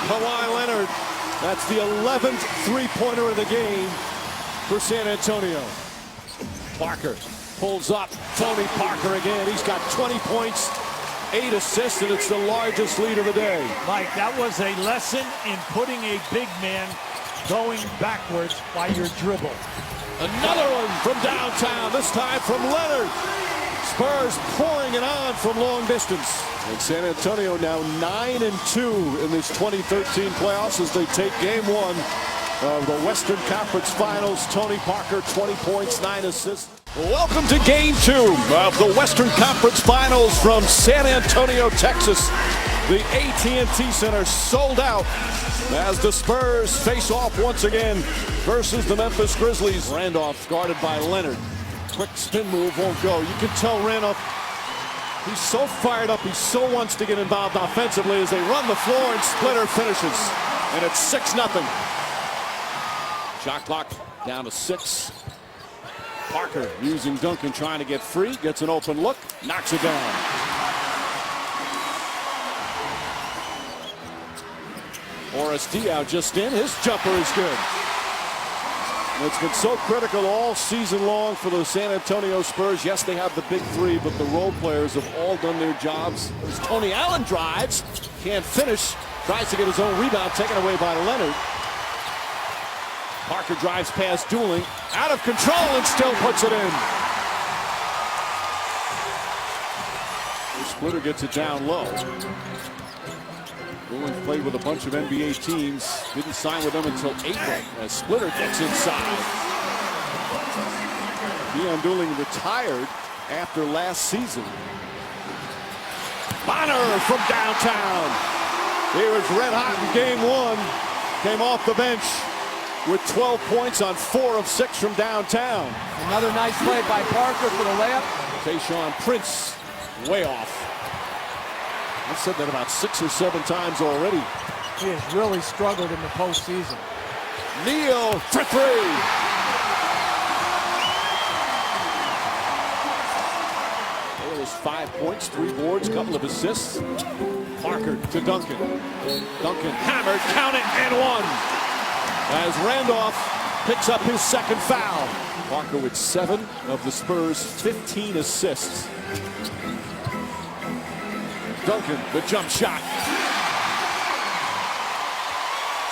Kawhi Leonard. That's the 11th three-pointer of the game for San Antonio. Parker pulls up. Tony Parker again. He's got 20 points. 8 assists, and it's the largest lead of the day. Mike, that was a lesson in putting a big man going backwards by your dribble. Another one from downtown, this time from Leonard. Spurs pouring it on from long distance. And San Antonio now 9-2 in this 2013 playoffs as they take game 1 of the Western Conference Finals. Tony Parker, 20 points, 9 assists. Welcome to Game 2 of the Western Conference Finals from San Antonio, Texas. The AT&T Center sold out as the Spurs face off once again versus the Memphis Grizzlies. Randolph guarded by Leonard. Quick spin move won't go. You can tell Randolph, he's so fired up. He so wants to get involved offensively as they run the floor and Splitter finishes. And it's 6-0. Shot clock down to 6. Parker using Duncan, trying to get free, gets an open look, knocks it down. Boris Diaw just in, his jumper is good. And it's been so critical all season long for the San Antonio Spurs. Yes, they have the big three, but the role players have all done their jobs. As Tony Allen drives, can't finish, tries to get his own rebound, taken away by Leonard. Parker drives past Dooling, out of control and still puts it in. The Splitter gets it down low. Dooling played with a bunch of NBA teams, didn't sign with them until April as Splitter gets inside. Deion Dooling retired after last season. Bonner from downtown. He was red hot in game 1, came off the bench with 12 points on 4 of 6 from downtown. Another nice play by Parker for the layup. Tayshaun Prince way off. I've said that about 6 or 7 times already. He has really struggled in the postseason. Neal for three. Bayless 5 points, 3 boards, couple of assists. Parker to Duncan. Duncan hammered, count it, and one. As Randolph picks up his second foul. Parker with 7 of the Spurs' 15 assists. Duncan, the jump shot.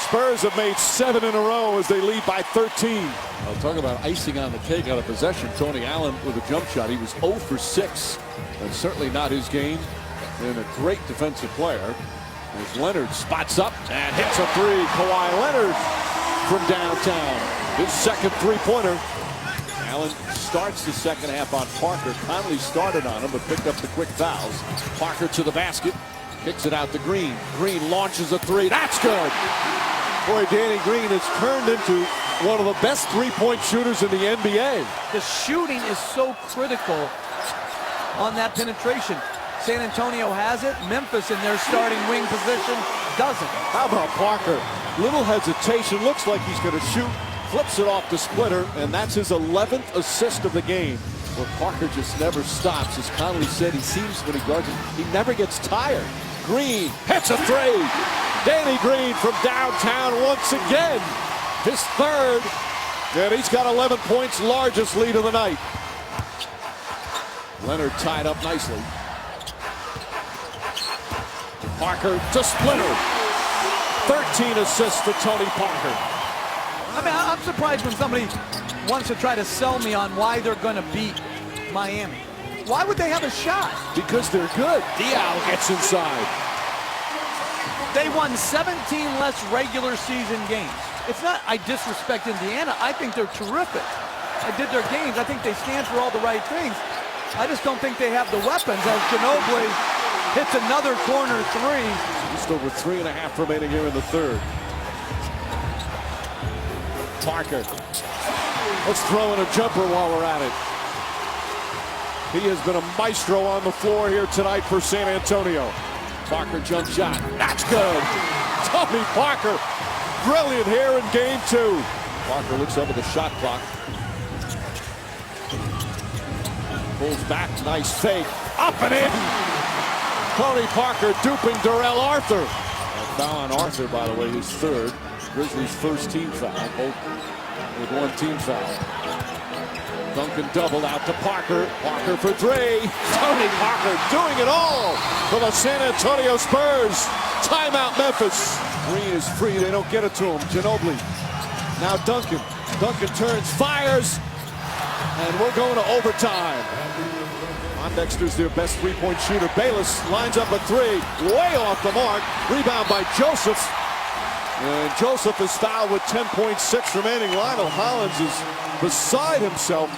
Spurs have made 7 in a row as they lead by 13. I'll talk about icing on the cake on a possession. Tony Allen with a jump shot. He was 0 for 6. That's certainly not his game. And a great defensive player. As Leonard spots up and hits a three. Kawhi Leonard from downtown. His second three-pointer. Allen starts the second half on Parker. Conley started on him but picked up the quick fouls. Parker to the basket. Kicks it out to Green. Green launches a three. That's good. Boy, Danny Green has turned into one of the best three-point shooters in the NBA. The shooting is so critical on that penetration. San Antonio has it. Memphis in their starting wing position doesn't. How about Parker? Little hesitation. Looks like he's going to shoot. Flips it off the splitter, and that's his 11th assist of the game. Well, Parker just never stops. As Conley said, he seems when he guards it, he never gets tired. Green hits a three. Danny Green from downtown once again. His third. And he's got 11 points, largest lead of the night. Leonard tied up nicely. Parker to splitter. 13 assists to Tony Parker. I mean, I'm surprised when somebody wants to try to sell me on why they're going to beat Miami. Why would they have a shot? Because they're good. Diallo gets inside. They won 17 less regular season games. It's not I disrespect Indiana. I think they're terrific. I did their games. I think they stand for all the right things. I just don't think they have the weapons as Ginobili hits another corner three. Just over 3.5 remaining here in the third. Parker. Let's throw in a jumper while we're at it. He has been a maestro on the floor here tonight for San Antonio. Parker jump shot. That's good. Tony Parker. Brilliant here in game 2. Parker looks up at the shot clock. Pulls back. Nice fake. Up and in. Tony Parker duping Darrell Arthur. A foul on Arthur, by the way, his third. Grizzlies' first team foul. Both with 1 team foul. Duncan doubled out to Parker. Parker for 3. Tony Parker doing it all for the San Antonio Spurs. Timeout Memphis. Green is free. They don't get it to him. Ginobili. Now Duncan. Duncan turns, fires. And we're going to overtime. Dexter's their best three-point shooter. Bayless lines up a 3. Way off the mark. Rebound by Joseph. And Joseph is fouled with 10.6 remaining. Lionel Hollins is beside himself.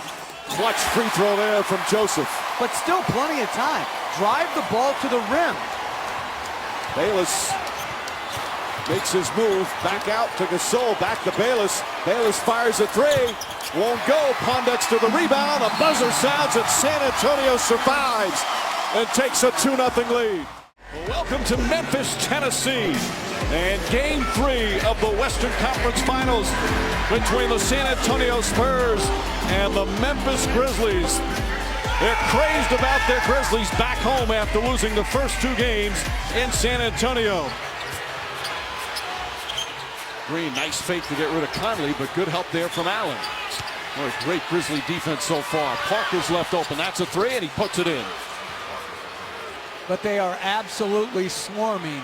Clutch free throw there from Joseph. But still plenty of time. Drive the ball to the rim. Bayless makes his move. Back out to Gasol. Back to Bayless. Bayless fires a 3. Won't go. Pondexter the rebound. The buzzer sounds and San Antonio survives and takes a 2-0 lead. Welcome to Memphis, Tennessee. And game 3 of the Western Conference Finals between the San Antonio Spurs and the Memphis Grizzlies. They're crazed about their Grizzlies back home after losing the first 2 games in San Antonio. Green, nice fake to get rid of Conley, but good help there from Allen. What a great Grizzly defense so far. Parker's left open. That's a 3, and he puts it in. But they are absolutely swarming.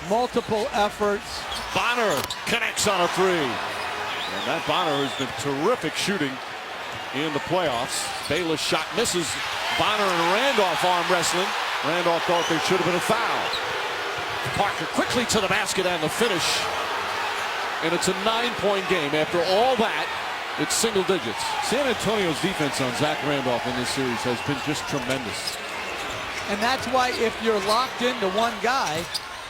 Multiple efforts. Bonner connects on a 3. And that Bonner has been terrific shooting in the playoffs. Bayless shot misses. Bonner and Randolph arm wrestling. Randolph thought there should have been a foul. Parker quickly to the basket and the finish. And it's a 9-point game. After all that, it's single digits. San Antonio's defense on Zach Randolph in this series has been just tremendous. And that's why if you're locked into one guy,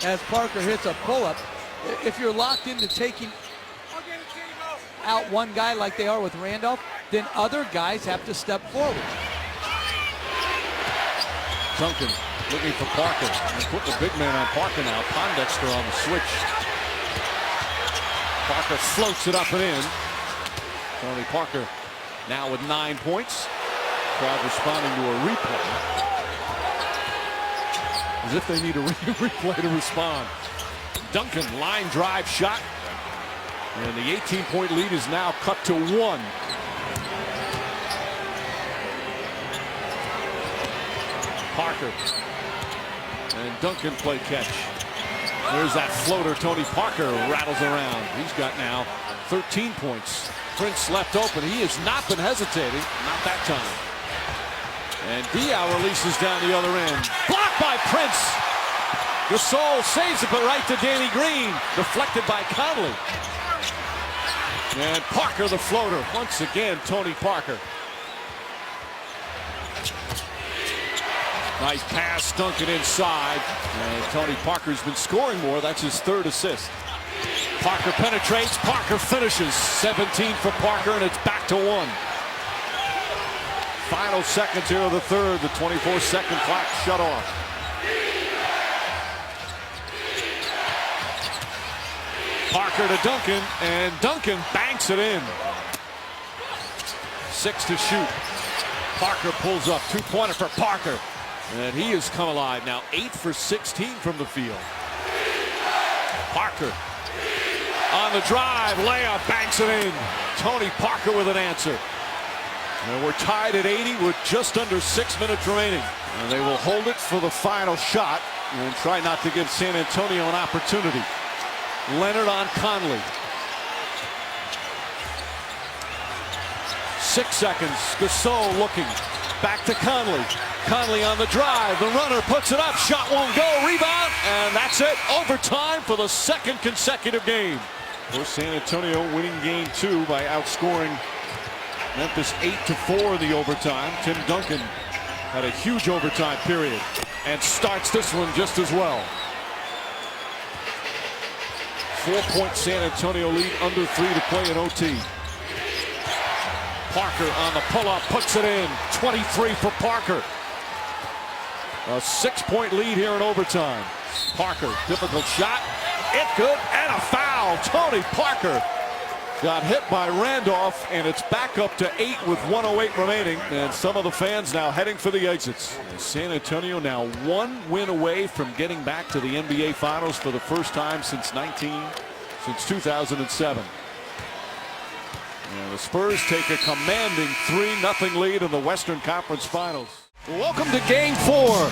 as Parker hits a pull-up, if you're locked into taking out one guy like they are with Randolph, then other guys have to step forward. Duncan looking for Parker. And put the big man on Parker now. Pondexter on the switch. Parker floats it up and in. Tony Parker now with 9 points. Crowd responding to a replay. As if they need a replay to respond. Duncan, line drive shot. And the 18-point lead is now cut to 1. Parker. And Duncan play catch. There's that floater. Tony Parker rattles around. He's got now 13 points. Prince left open. He has not been hesitating. Not that time. And Diaw releases down the other end. Blocked by Prince. Gasol saves it, but right to Danny Green. Deflected by Conley. And Parker the floater. Once again, Tony Parker. Nice pass, Duncan inside. And Tony Parker's been scoring more. That's his 3rd assist. Parker penetrates. Parker finishes. 17 for Parker, and it's back to 1. Final seconds here of the 3rd. The 24-second clock shut off. Parker to Duncan, and Duncan banks it in. 6 to shoot. Parker pulls up. 2-pointer for Parker. And he has come alive now. 8 for 16 from the field. Parker on the drive. Layup, banks it in. Tony Parker with an answer. And we're tied at 80 with just under 6 minutes remaining. And they will hold it for the final shot and try not to give San Antonio an opportunity. Leonard on Conley. 6 seconds. Gasol looking. Back to Conley. Conley on the drive. The runner puts it up. Shot won't go. Rebound. And that's it. Overtime for the 2nd consecutive game. For San Antonio winning game 2 by outscoring Memphis 8-4 in the overtime. Tim Duncan had a huge overtime period and starts this one just as well. 4-point San Antonio lead, under 3 to play in OT. Parker on the pull-up, puts it in. 23 for Parker. A 6-point lead here in overtime. Parker, difficult shot. It good, and a foul. Tony Parker got hit by Randolph, and it's back up to 8 with 1:08 remaining. And some of the fans now heading for the exits. San Antonio now 1 win away from getting back to the NBA Finals for the first time since 2007. And the Spurs take a commanding 3-0 lead in the Western Conference Finals. Welcome to Game 4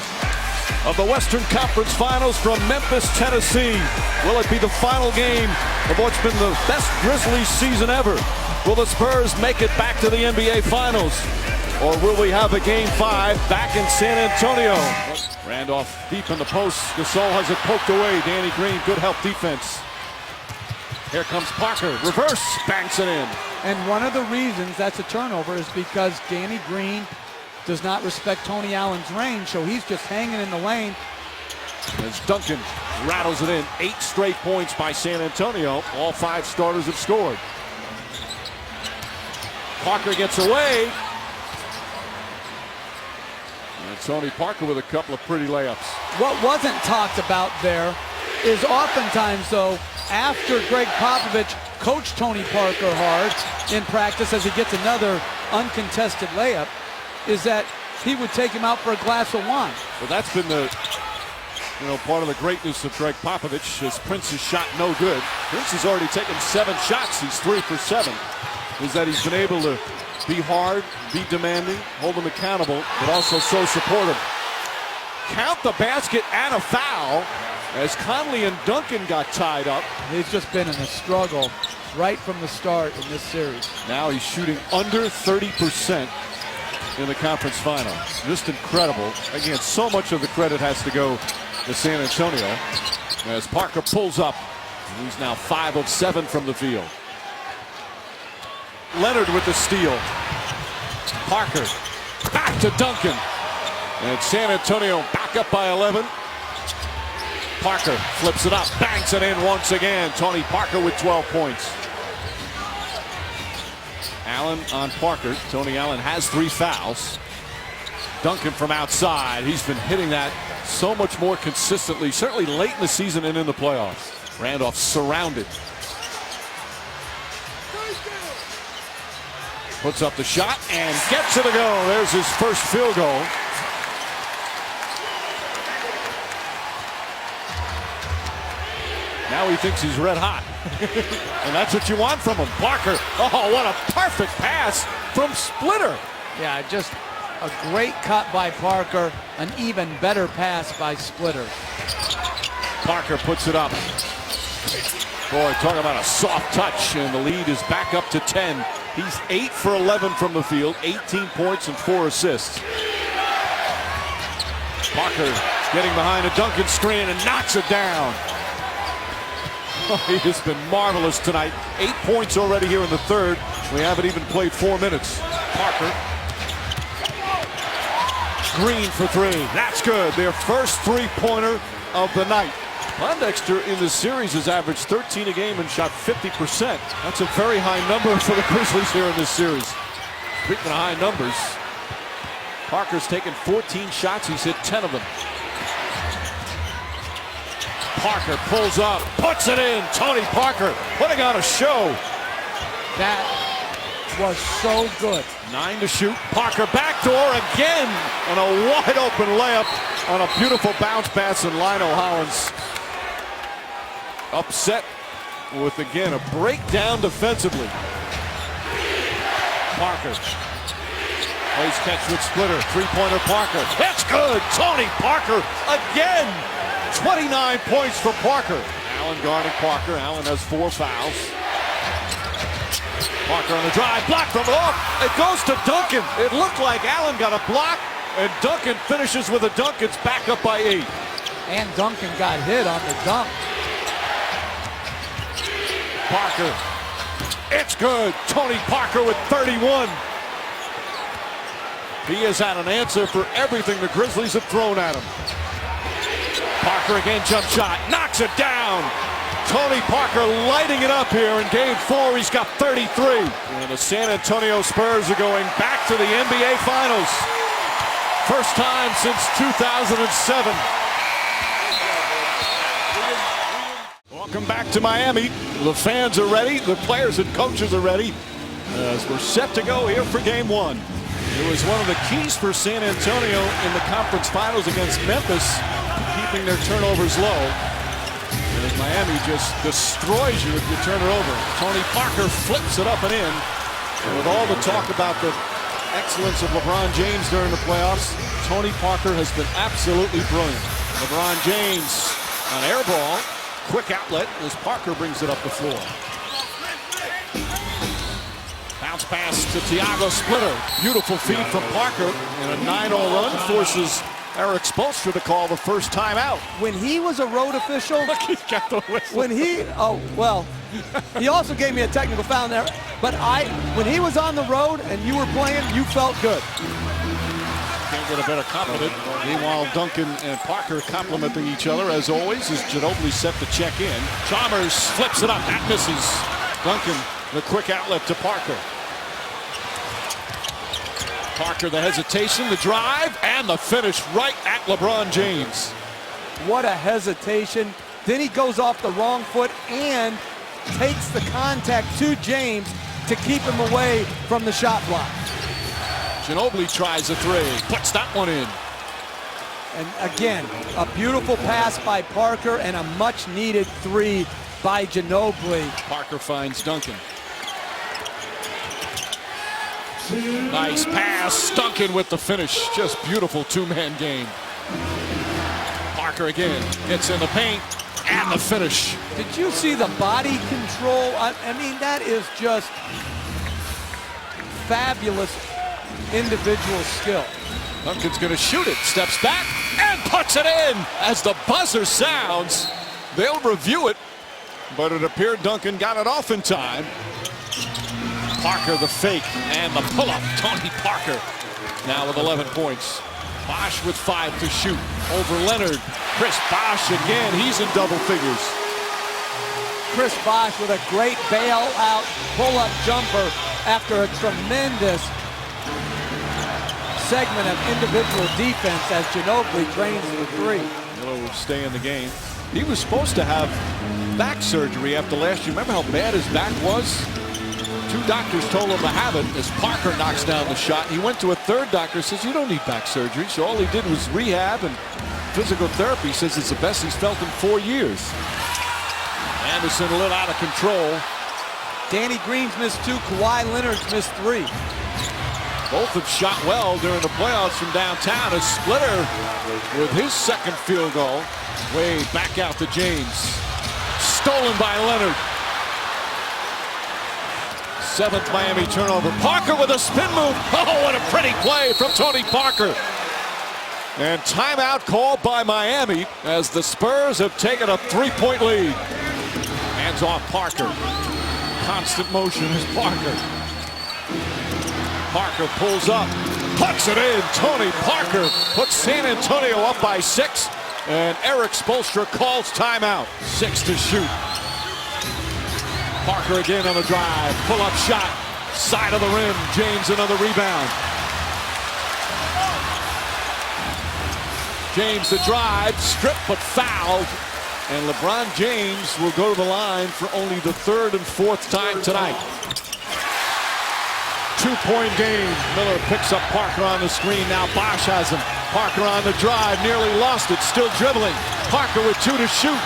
of the Western Conference Finals from Memphis, Tennessee. Will it be the final game of what's been the best Grizzlies season ever? Will the Spurs make it back to the NBA Finals? Or will we have a Game 5 back in San Antonio? Randolph deep in the post. Gasol has it poked away. Danny Green, good help defense. Here comes Parker. Reverse, banks it in. And one of the reasons that's a turnover is because Danny Green does not respect Tony Allen's range, so he's just hanging in the lane. As Duncan rattles it in. 8 straight points by San Antonio. All 5 starters have scored. Parker gets away. And Tony Parker with a couple of pretty layups. What wasn't talked about there is oftentimes, though, after Greg Popovich coached Tony Parker hard in practice as he gets another uncontested layup, is that he would take him out for a glass of wine. Well, that's been the part of the greatness of Greg Popovich, as Prince's shot no good. Prince has already taken 7 shots. He's 3 for 7. Is that he's been able to be hard, be demanding, hold them accountable, but also so supportive. Count the basket and a foul as Conley and Duncan got tied up. He's just been in a struggle right from the start in this series. Now he's shooting under 30% in the conference final. Just incredible. Again, so much of the credit has to go to San Antonio as Parker pulls up. He's now 5 of 7 from the field. Leonard with the steal. Parker back to Duncan. And San Antonio back up by 11. Parker flips it up, banks it in once again. Tony Parker with 12 points. Allen on Parker. Tony Allen has 3 fouls. Duncan from outside. He's been hitting that so much more consistently, certainly late in the season and in the playoffs. Randolph surrounded. Puts up the shot and gets it to go. There's his first field goal. Now he thinks he's red hot. And that's what you want from him. Parker, oh, what a perfect pass from Splitter. Yeah, just a great cut by Parker. An even better pass by Splitter. Parker puts it up. Boy, talk about a soft touch, and the lead is back up to 10. He's 8 for 11 from the field, 18 points and 4 assists. Parker getting behind a Duncan screen and knocks it down. Oh, he has been marvelous tonight. 8 points already here in the third. We haven't even played 4 minutes. Parker. Green for 3. That's good. Their first three-pointer of the night. Pondexter in the series has averaged 13 a game and shot 50%. That's a very high number for the Grizzlies here in this series. Speaking of high numbers, Parker's taken 14 shots. He's hit 10 of them. Parker pulls up, puts it in. Tony Parker putting on a show. That was so good. 9 to shoot. Parker backdoor again. And a wide open layup on a beautiful bounce pass, and Lionel Hollins upset with, again, a breakdown defensively. Parker plays catch with Splitter. Three-pointer Parker. That's good. Tony Parker again. 29 points for Parker. Allen guarding Parker. Allen has 4 fouls. Parker on the drive. Blocked from off. It goes to Duncan. It looked like Allen got a block, and Duncan finishes with a dunk. It's back up by 8. And Duncan got hit on the dunk. Parker. It's good. Tony Parker with 31. He has had an answer for everything the Grizzlies have thrown at him. Parker again, jump shot. Knocks it down. Tony Parker lighting it up here in game 4. He's got 33. And the San Antonio Spurs are going back to the NBA Finals. First time since 2007. Welcome back to Miami. The fans are ready. The players and coaches are ready as we're set to go here for game 1. It was one of the keys for San Antonio in the conference finals against Memphis, keeping their turnovers low. And as Miami just destroys you if you turn it over. Tony Parker flips it up and in. And with all the talk about the excellence of LeBron James during the playoffs, Tony Parker has been absolutely brilliant. LeBron James on air ball. Quick outlet as Parker brings it up the floor. Bounce pass to Thiago Splitter. Beautiful feed from Parker. And a 9-0 run forces Eric Spoelstra to call the first time out. When he was a road official, look, he's got the whistle. When he, oh, well, he also gave me a technical foul there. But when he was on the road and you were playing, you felt good. Can't get a better compliment. Meanwhile, Duncan and Parker complimenting each other as always as Ginobili set to check in. Chalmers flips it up. That misses. Duncan, the quick outlet to Parker. Parker, the hesitation, the drive, and the finish right at LeBron James. What a hesitation. Then he goes off the wrong foot and takes the contact to James to keep him away from the shot block. Ginobili tries a 3, puts that one in. And again, a beautiful pass by Parker and a much-needed 3 by Ginobili. Parker finds Duncan. Nice pass, Duncan with the finish. Just beautiful two-man game. Parker again gets in the paint and the finish. Did you see the body control? I mean, that is just fabulous individual skill. Duncan's going to shoot it, steps back and puts it in. As the buzzer sounds, they'll review it, but it appeared Duncan got it off in time. Parker the fake and the pull-up. Tony Parker now with 11 points. Bosh with 5 to shoot over Leonard. Chris Bosh again, he's in double figures. Chris Bosh with a great bailout pull-up jumper after a tremendous segment of individual defense as Ginobili drains the 3. Miller will stay in the game. He was supposed to have back surgery after last year. Remember how bad his back was? 2 doctors told him to have it as Parker knocks down the shot. He went to a 3rd doctor, says you don't need back surgery. So all he did was rehab and physical therapy. He says it's the best he's felt in 4 years. Anderson a little out of control. Danny Green's missed 2. Kawhi Leonard's missed 3. Both have shot well during the playoffs from downtown. A Splitter with his 2nd field goal. Way back out to James. Stolen by Leonard. 7th Miami turnover. Parker with a spin move. Oh, what a pretty play from Tony Parker. And timeout called by Miami as the Spurs have taken a 3-point lead. Hands off Parker. Constant motion is Parker. Parker pulls up, puts it in. Tony Parker puts San Antonio up by 6. And Eric Spoelstra calls timeout. 6 to shoot. Parker again on the drive. Pull-up shot. Side of the rim. James another rebound. James the drive. Stripped but fouled. And LeBron James will go to the line for only the 3rd and 4th time tonight. 2-point game. Miller picks up Parker on the screen. Now Bosch has him. Parker on the drive. Nearly lost it. Still dribbling. Parker with 2 to shoot.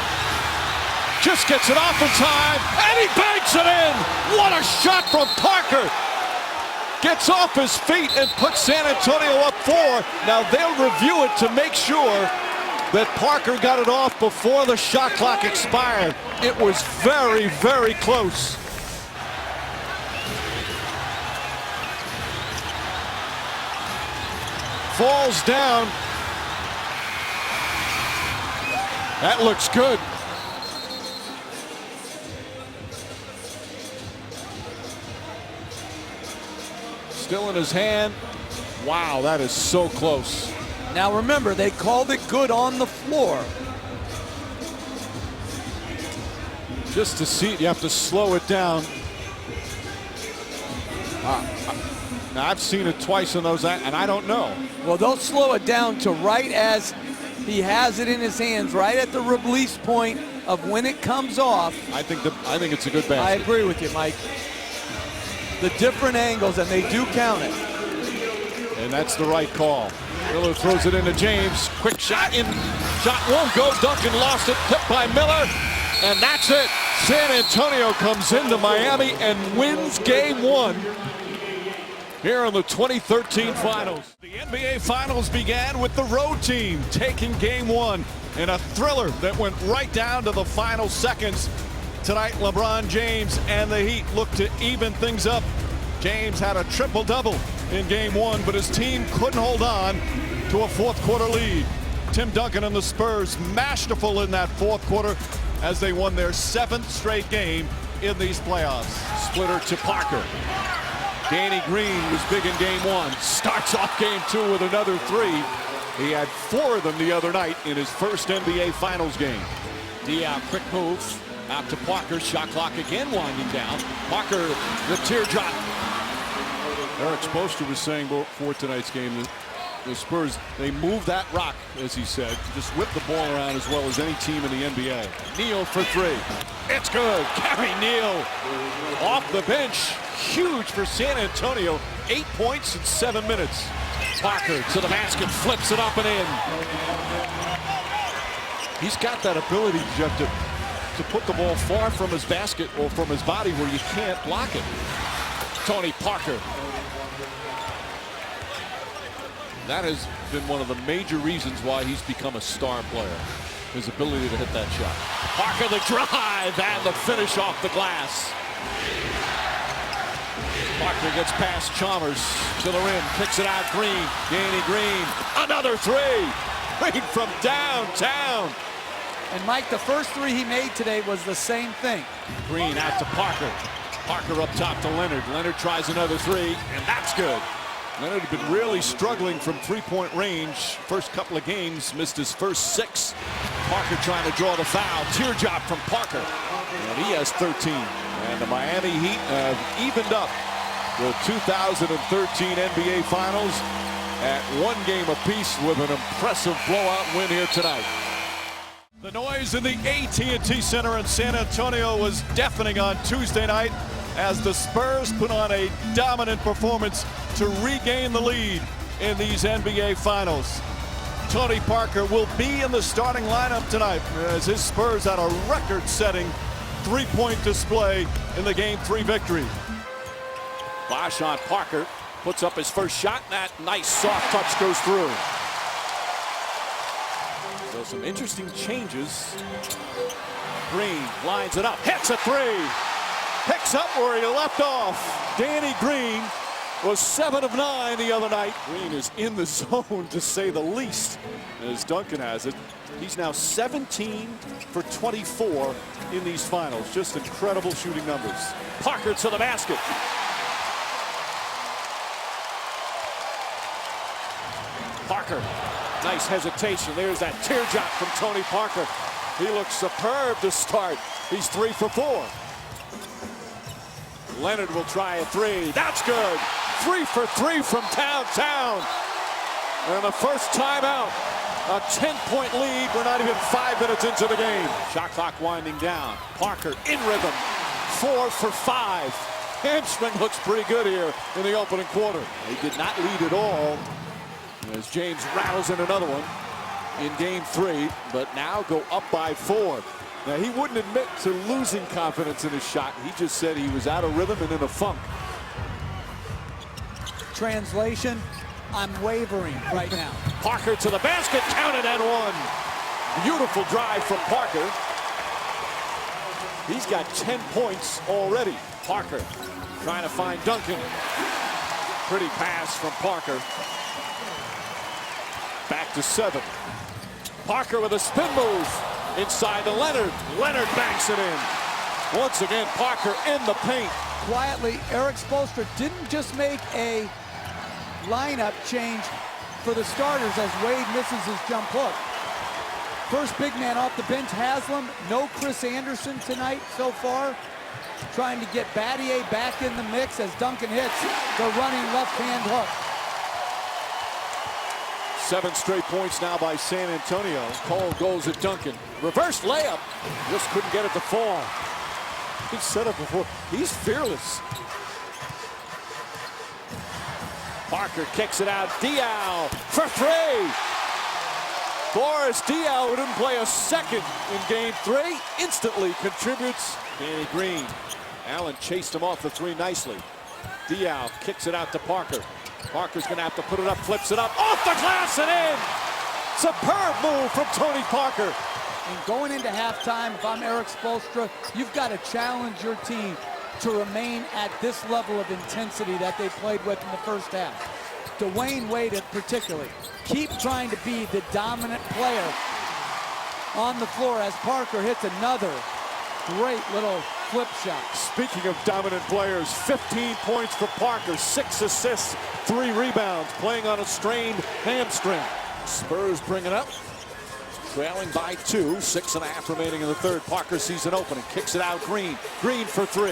Just gets it off in time. And he banks it in. What a shot from Parker. Gets off his feet and puts San Antonio up 4. Now they'll review it to make sure that Parker got it off before the shot clock expired. It was very, very close. Falls down. That looks good. Still in his hand. Wow, that is so close. Now remember, they called it good on the floor. Just to see it, you have to slow it down. Now, I've seen it twice in those, and I don't know. Well, they'll slow it down to right as he has it in his hands, right at the release point of when it comes off. I think it's a good basket. I agree with you, Mike. The different angles, and they do count it. And that's the right call. Miller throws it into James. Quick shot in. Shot won't go. Duncan lost it. Tipped by Miller. And that's it. San Antonio comes into Miami and wins game 1 here in the 2013 finals. The NBA finals began with the road team taking game 1 in a thriller that went right down to the final seconds. Tonight, LeBron James and the Heat look to even things up. James had a triple-double in game 1, but his team couldn't hold on to a 4th quarter lead. Tim Duncan and the Spurs masterful in that 4th quarter as they won their 7th straight game in these playoffs. Splitter to Parker. Danny Green was big in game 1. Starts off game 2 with another 3. He had 4 of them the other night in his first NBA Finals game. Diop, quick move. Out to Parker. Shot clock again winding down. Parker, the teardrop. Eric Spoelstra was saying before tonight's game that the Spurs, they moved that rock, as he said, just whip the ball around as well as any team in the NBA. Neal for 3. It's good. Gary Neal off the bench. Huge for San Antonio. 8 points in 7 minutes. Parker to the basket, flips it up and in. He's got that ability, Jeff, to put the ball far from his basket or from his body where you can't block it. Tony Parker. That has been one of the major reasons why he's become a star player. His ability to hit that shot. Parker the drive and the finish off the glass. Parker gets past Chalmers to the rim, kicks it out. Green, Danny Green, another 3. Green from downtown. And Mike, the first 3 he made today was the same thing. Green out to Parker. Parker up top to Leonard. Leonard tries another 3, and that's good. Leonard had been really struggling from 3-point range. First couple of games, missed his first 6. Parker trying to draw the foul. Teardrop from Parker. And he has 13. And the Miami Heat have evened up the 2013 NBA Finals at 1 game apiece with an impressive blowout win here tonight. The noise in the AT&T Center in San Antonio was deafening on Tuesday night as the Spurs put on a dominant performance to regain the lead in these NBA Finals. Tony Parker will be in the starting lineup tonight as his Spurs had a record-setting three-point display in the Game 3 victory. Bosh on Parker, puts up his first shot, and that nice soft touch goes through. So some interesting changes. Green lines it up, hits a three. Picks up where he left off. Danny Green was 7 of 9 the other night. Green is in the zone, to say the least, as Duncan has it. He's now 17 for 24 in these finals. Just incredible shooting numbers. Parker to the basket. Parker, nice hesitation. There's that teardrop from Tony Parker. He looks superb to start. He's 3 for 4. Leonard will try a three. That's good. 3 for 3 from downtown. And the first timeout. A 10-point lead. We're not even 5 minutes into the game. Shot clock winding down. Parker in rhythm. 4 for 5. Hamstring looks pretty good here in the opening quarter. He did not lead at all as James rattles in another one in Game 3, but now go up by 4. Now, he wouldn't admit to losing confidence in his shot. He just said he was out of rhythm and in a funk. Translation, I'm wavering right now. Parker to the basket, counted at 1. Beautiful drive from Parker. He's got 10 points already. Parker trying to find Duncan. Pretty pass from Parker. Back to 7. Parker with a spin move. Inside to Leonard. Leonard banks it in. Once again, Parker in the paint. Quietly, Erik Spoelstra didn't just make a lineup change for the starters as Wade misses his jump hook. First big man off the bench, Haslam. No Chris Anderson tonight so far. Trying to get Battier back in the mix as Duncan hits the running left-hand hook. 7 straight points now by San Antonio. Cole goes at Duncan. Reverse layup. Just couldn't get it to fall. He said it before. He's fearless. Parker kicks it out. Diaw for 3. Boris Diaw, who didn't play a second in Game 3, instantly contributes. Danny Green. Allen chased him off the 3 nicely. Diaw kicks it out to Parker. Parker's going to have to put it up, flips it up, off the glass and in! Superb move from Tony Parker. And going into halftime, if I'm Erik Spoelstra, you've got to challenge your team to remain at this level of intensity that they played with in the first half. Dwayne Wade particularly. Keep trying to be the dominant player on the floor as Parker hits another great little flip shot. Speaking of dominant players, 15 points for Parker, 6 assists, 3 rebounds, playing on a strained hamstring. Spurs bring it up, trailing by 2, 6.5 remaining in the third. Parker sees an opening, kicks it out. Green for 3,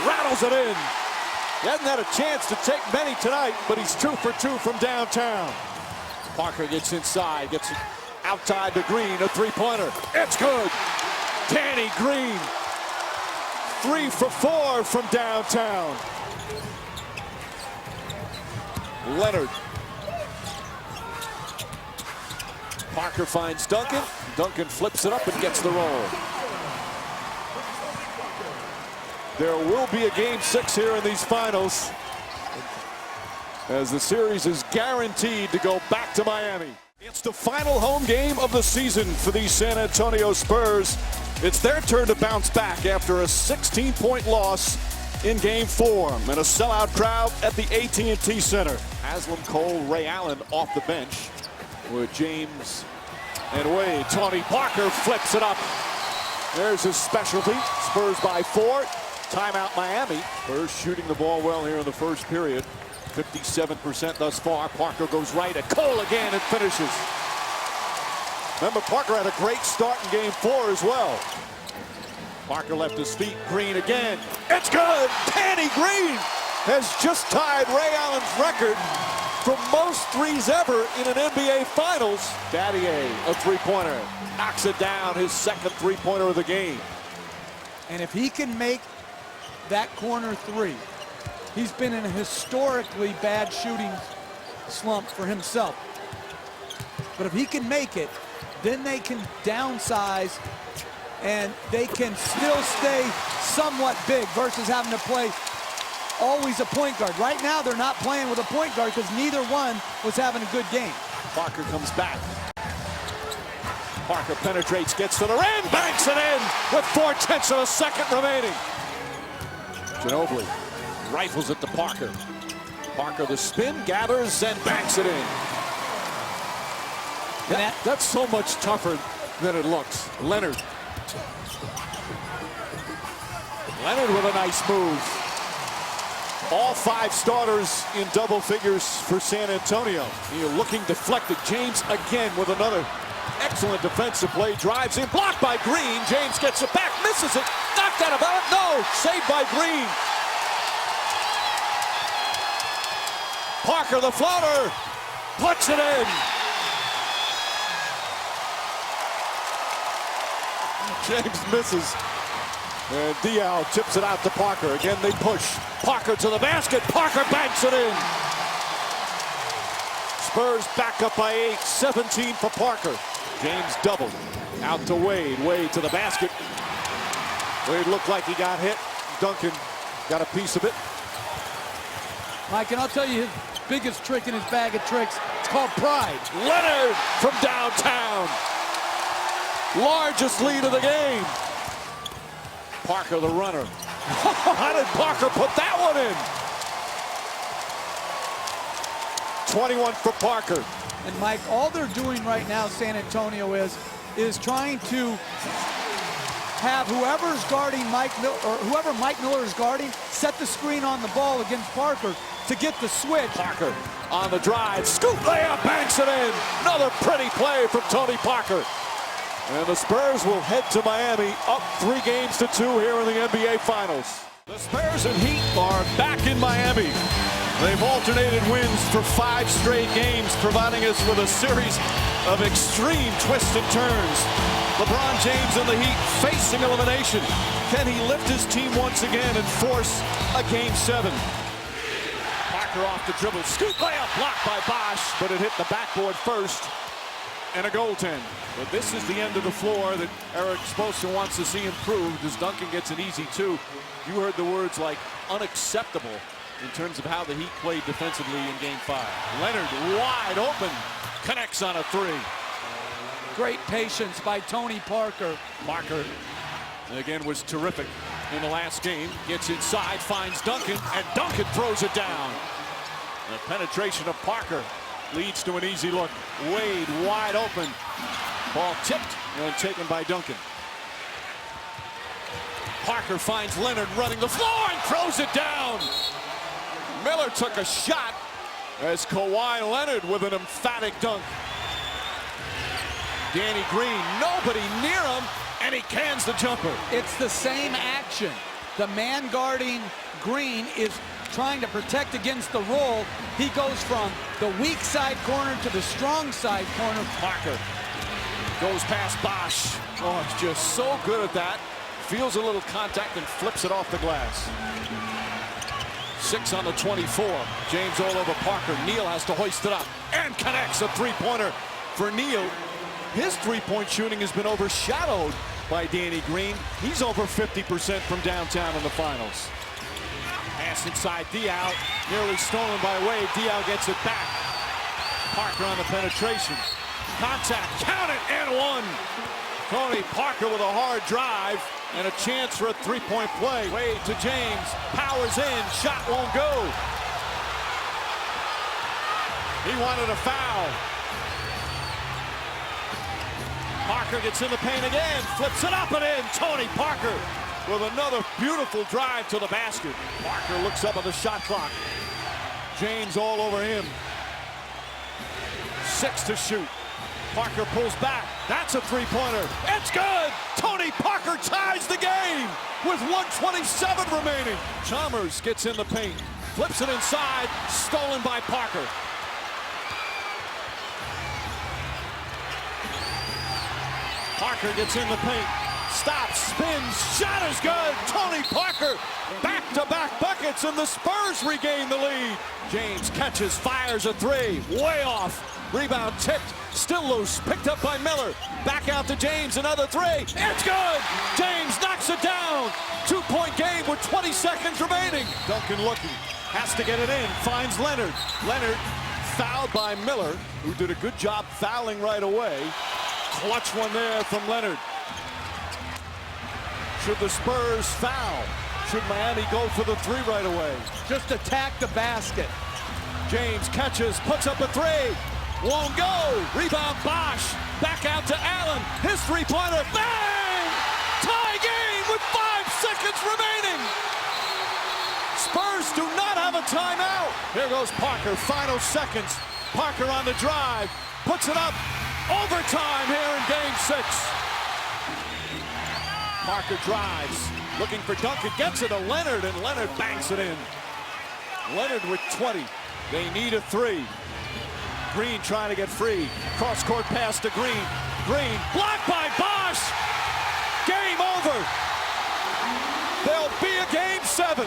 rattles it in. He hasn't had a chance to take many tonight, but he's 2 for 2 from downtown. Parker gets inside, gets outside to Green, a 3-pointer. It's good. Danny Green, 3 for 4 from downtown. Leonard. Parker finds Duncan. Duncan flips it up and gets the roll. There will be a Game 6 here in these finals, as the series is guaranteed to go back to Miami. It's the final home game of the season for the San Antonio Spurs. It's their turn to bounce back after a 16-point loss in Game 4 and a sellout crowd at the AT&T Center. Haslam, Cole, Ray Allen off the bench with James and Wade. Tony Parker flips it up. There's his specialty. Spurs by 4. Timeout Miami. Spurs shooting the ball well here in the first period. 57% thus far. Parker goes right at Cole again and finishes. Remember, Parker had a great start in Game 4 as well. Parker left his feet. Green again. It's good. Danny Green has just tied Ray Allen's record for most threes ever in an NBA Finals. Battier, a 3-pointer. Knocks it down, his second 3-pointer of the game. And if he can make that corner three. He's been in a historically bad shooting slump for himself. But if he can make it, then they can downsize and they can still stay somewhat big versus having to play always a point guard. Right now, they're not playing with a point guard because neither one was having a good game. Parker comes back. Parker penetrates, gets to the rim, banks it in with 4/10 of a second remaining. Ginobili rifles it to Parker. Parker the spin, gathers, and banks it in. That's so much tougher than it looks. Leonard with a nice move. All 5 starters in double figures for San Antonio. Neal looking deflected. James again with another excellent defensive play. Drives in, blocked by Green. James gets it back, misses it. Knocked out of bounds. No, saved by Green. Parker the floater, puts it in. James misses. And Diaw tips it out to Parker. Again, they push. Parker to the basket. Parker banks it in. Spurs back up by 8. 17 for Parker. James doubled. Out to Wade. Wade to the basket. Wade looked like he got hit. Duncan got a piece of it. Mike, and I'll tell you his biggest trick in his bag of tricks. It's called pride. Leonard from downtown. Largest lead of the game. Parker the runner. How did Parker put that one in? 21 for Parker. And Mike, all they're doing right now, San Antonio, is trying to have whoever's guarding whoever Mike Miller is guarding, set the screen on the ball against Parker to get the switch. Parker on the drive, scoop layup, banks it in. Another pretty play from Tony Parker. And the Spurs will head to Miami, up 3 games to 2 here in the NBA Finals. The Spurs and Heat are back in Miami. They've alternated wins for 5 straight games, providing us with a series of extreme twists and turns. LeBron James and the Heat facing elimination. Can he lift his team once again and force a Game 7? Parker off the dribble, scoop layup, blocked by Bosch, but it hit the backboard first. And a goaltend. But this is the end of the floor that Eric Spoelstra wants to see improved as Duncan gets an easy 2. You heard the words like unacceptable in terms of how the Heat played defensively in Game 5. Leonard wide open, connects on a 3. Great patience by Tony Parker. Parker again was terrific in the last game. Gets inside, finds Duncan, and Duncan throws it down. The penetration of Parker leads to an easy look. Wade wide open. Ball tipped and taken by Duncan. Parker finds Leonard running the floor and throws it down. Miller took a shot as Kawhi Leonard with an emphatic dunk. Danny Green, nobody near him, and he cans the jumper. It's the same action. The man guarding Green is trying to protect against the roll. He goes from the weak side corner to the strong side corner. Parker goes past Bosch. Oh, it's just so good at that. Feels a little contact and flips it off the glass. 6 on the 24. James all over Parker. Neal has to hoist it up and connects a 3-pointer for Neal. His 3-point shooting has been overshadowed by Danny Green. He's over 50% from downtown in the finals. Pass inside Diaw, nearly stolen by Wade. Diaw gets it back. Parker on the penetration. Contact, count it, and 1. Tony Parker with a hard drive and a chance for a 3-point play. Wade to James, powers in, shot won't go. He wanted a foul. Parker gets in the paint again, flips it up and in. Tony Parker with another beautiful drive to the basket. Parker looks up at the shot clock. James all over him. 6 to shoot. Parker pulls back. That's a 3-pointer. It's good! Tony Parker ties the game with 1:27 remaining. Chalmers gets in the paint. Flips it inside. Stolen by Parker. Parker gets in the paint. Stops, spins, shot is good. Tony Parker, back-to-back buckets, and the Spurs regain the lead. James catches, fires a three, way off. Rebound tipped, still loose, picked up by Miller. Back out to James, another three. It's good! James knocks it down. 2-point game with 20 seconds remaining. Duncan looking, has to get it in, finds Leonard. Leonard fouled by Miller, who did a good job fouling right away. Clutch one there from Leonard. Should the Spurs foul? Should Miami go for the three right away? Just attack the basket. James catches, puts up a three. Won't go. Rebound Bosch. Back out to Allen. His three-pointer. Bang! Tie game with 5 seconds remaining. Spurs do not have a timeout. Here goes Parker. Final seconds. Parker on the drive. Puts it up. Overtime here in game 6. Parker drives. Looking for Duncan. Gets it to Leonard, and Leonard banks it in. Leonard with 20. They need a three. Green trying to get free. Cross-court pass to Green. Green blocked by Bosch. Game over. There'll be a game 7.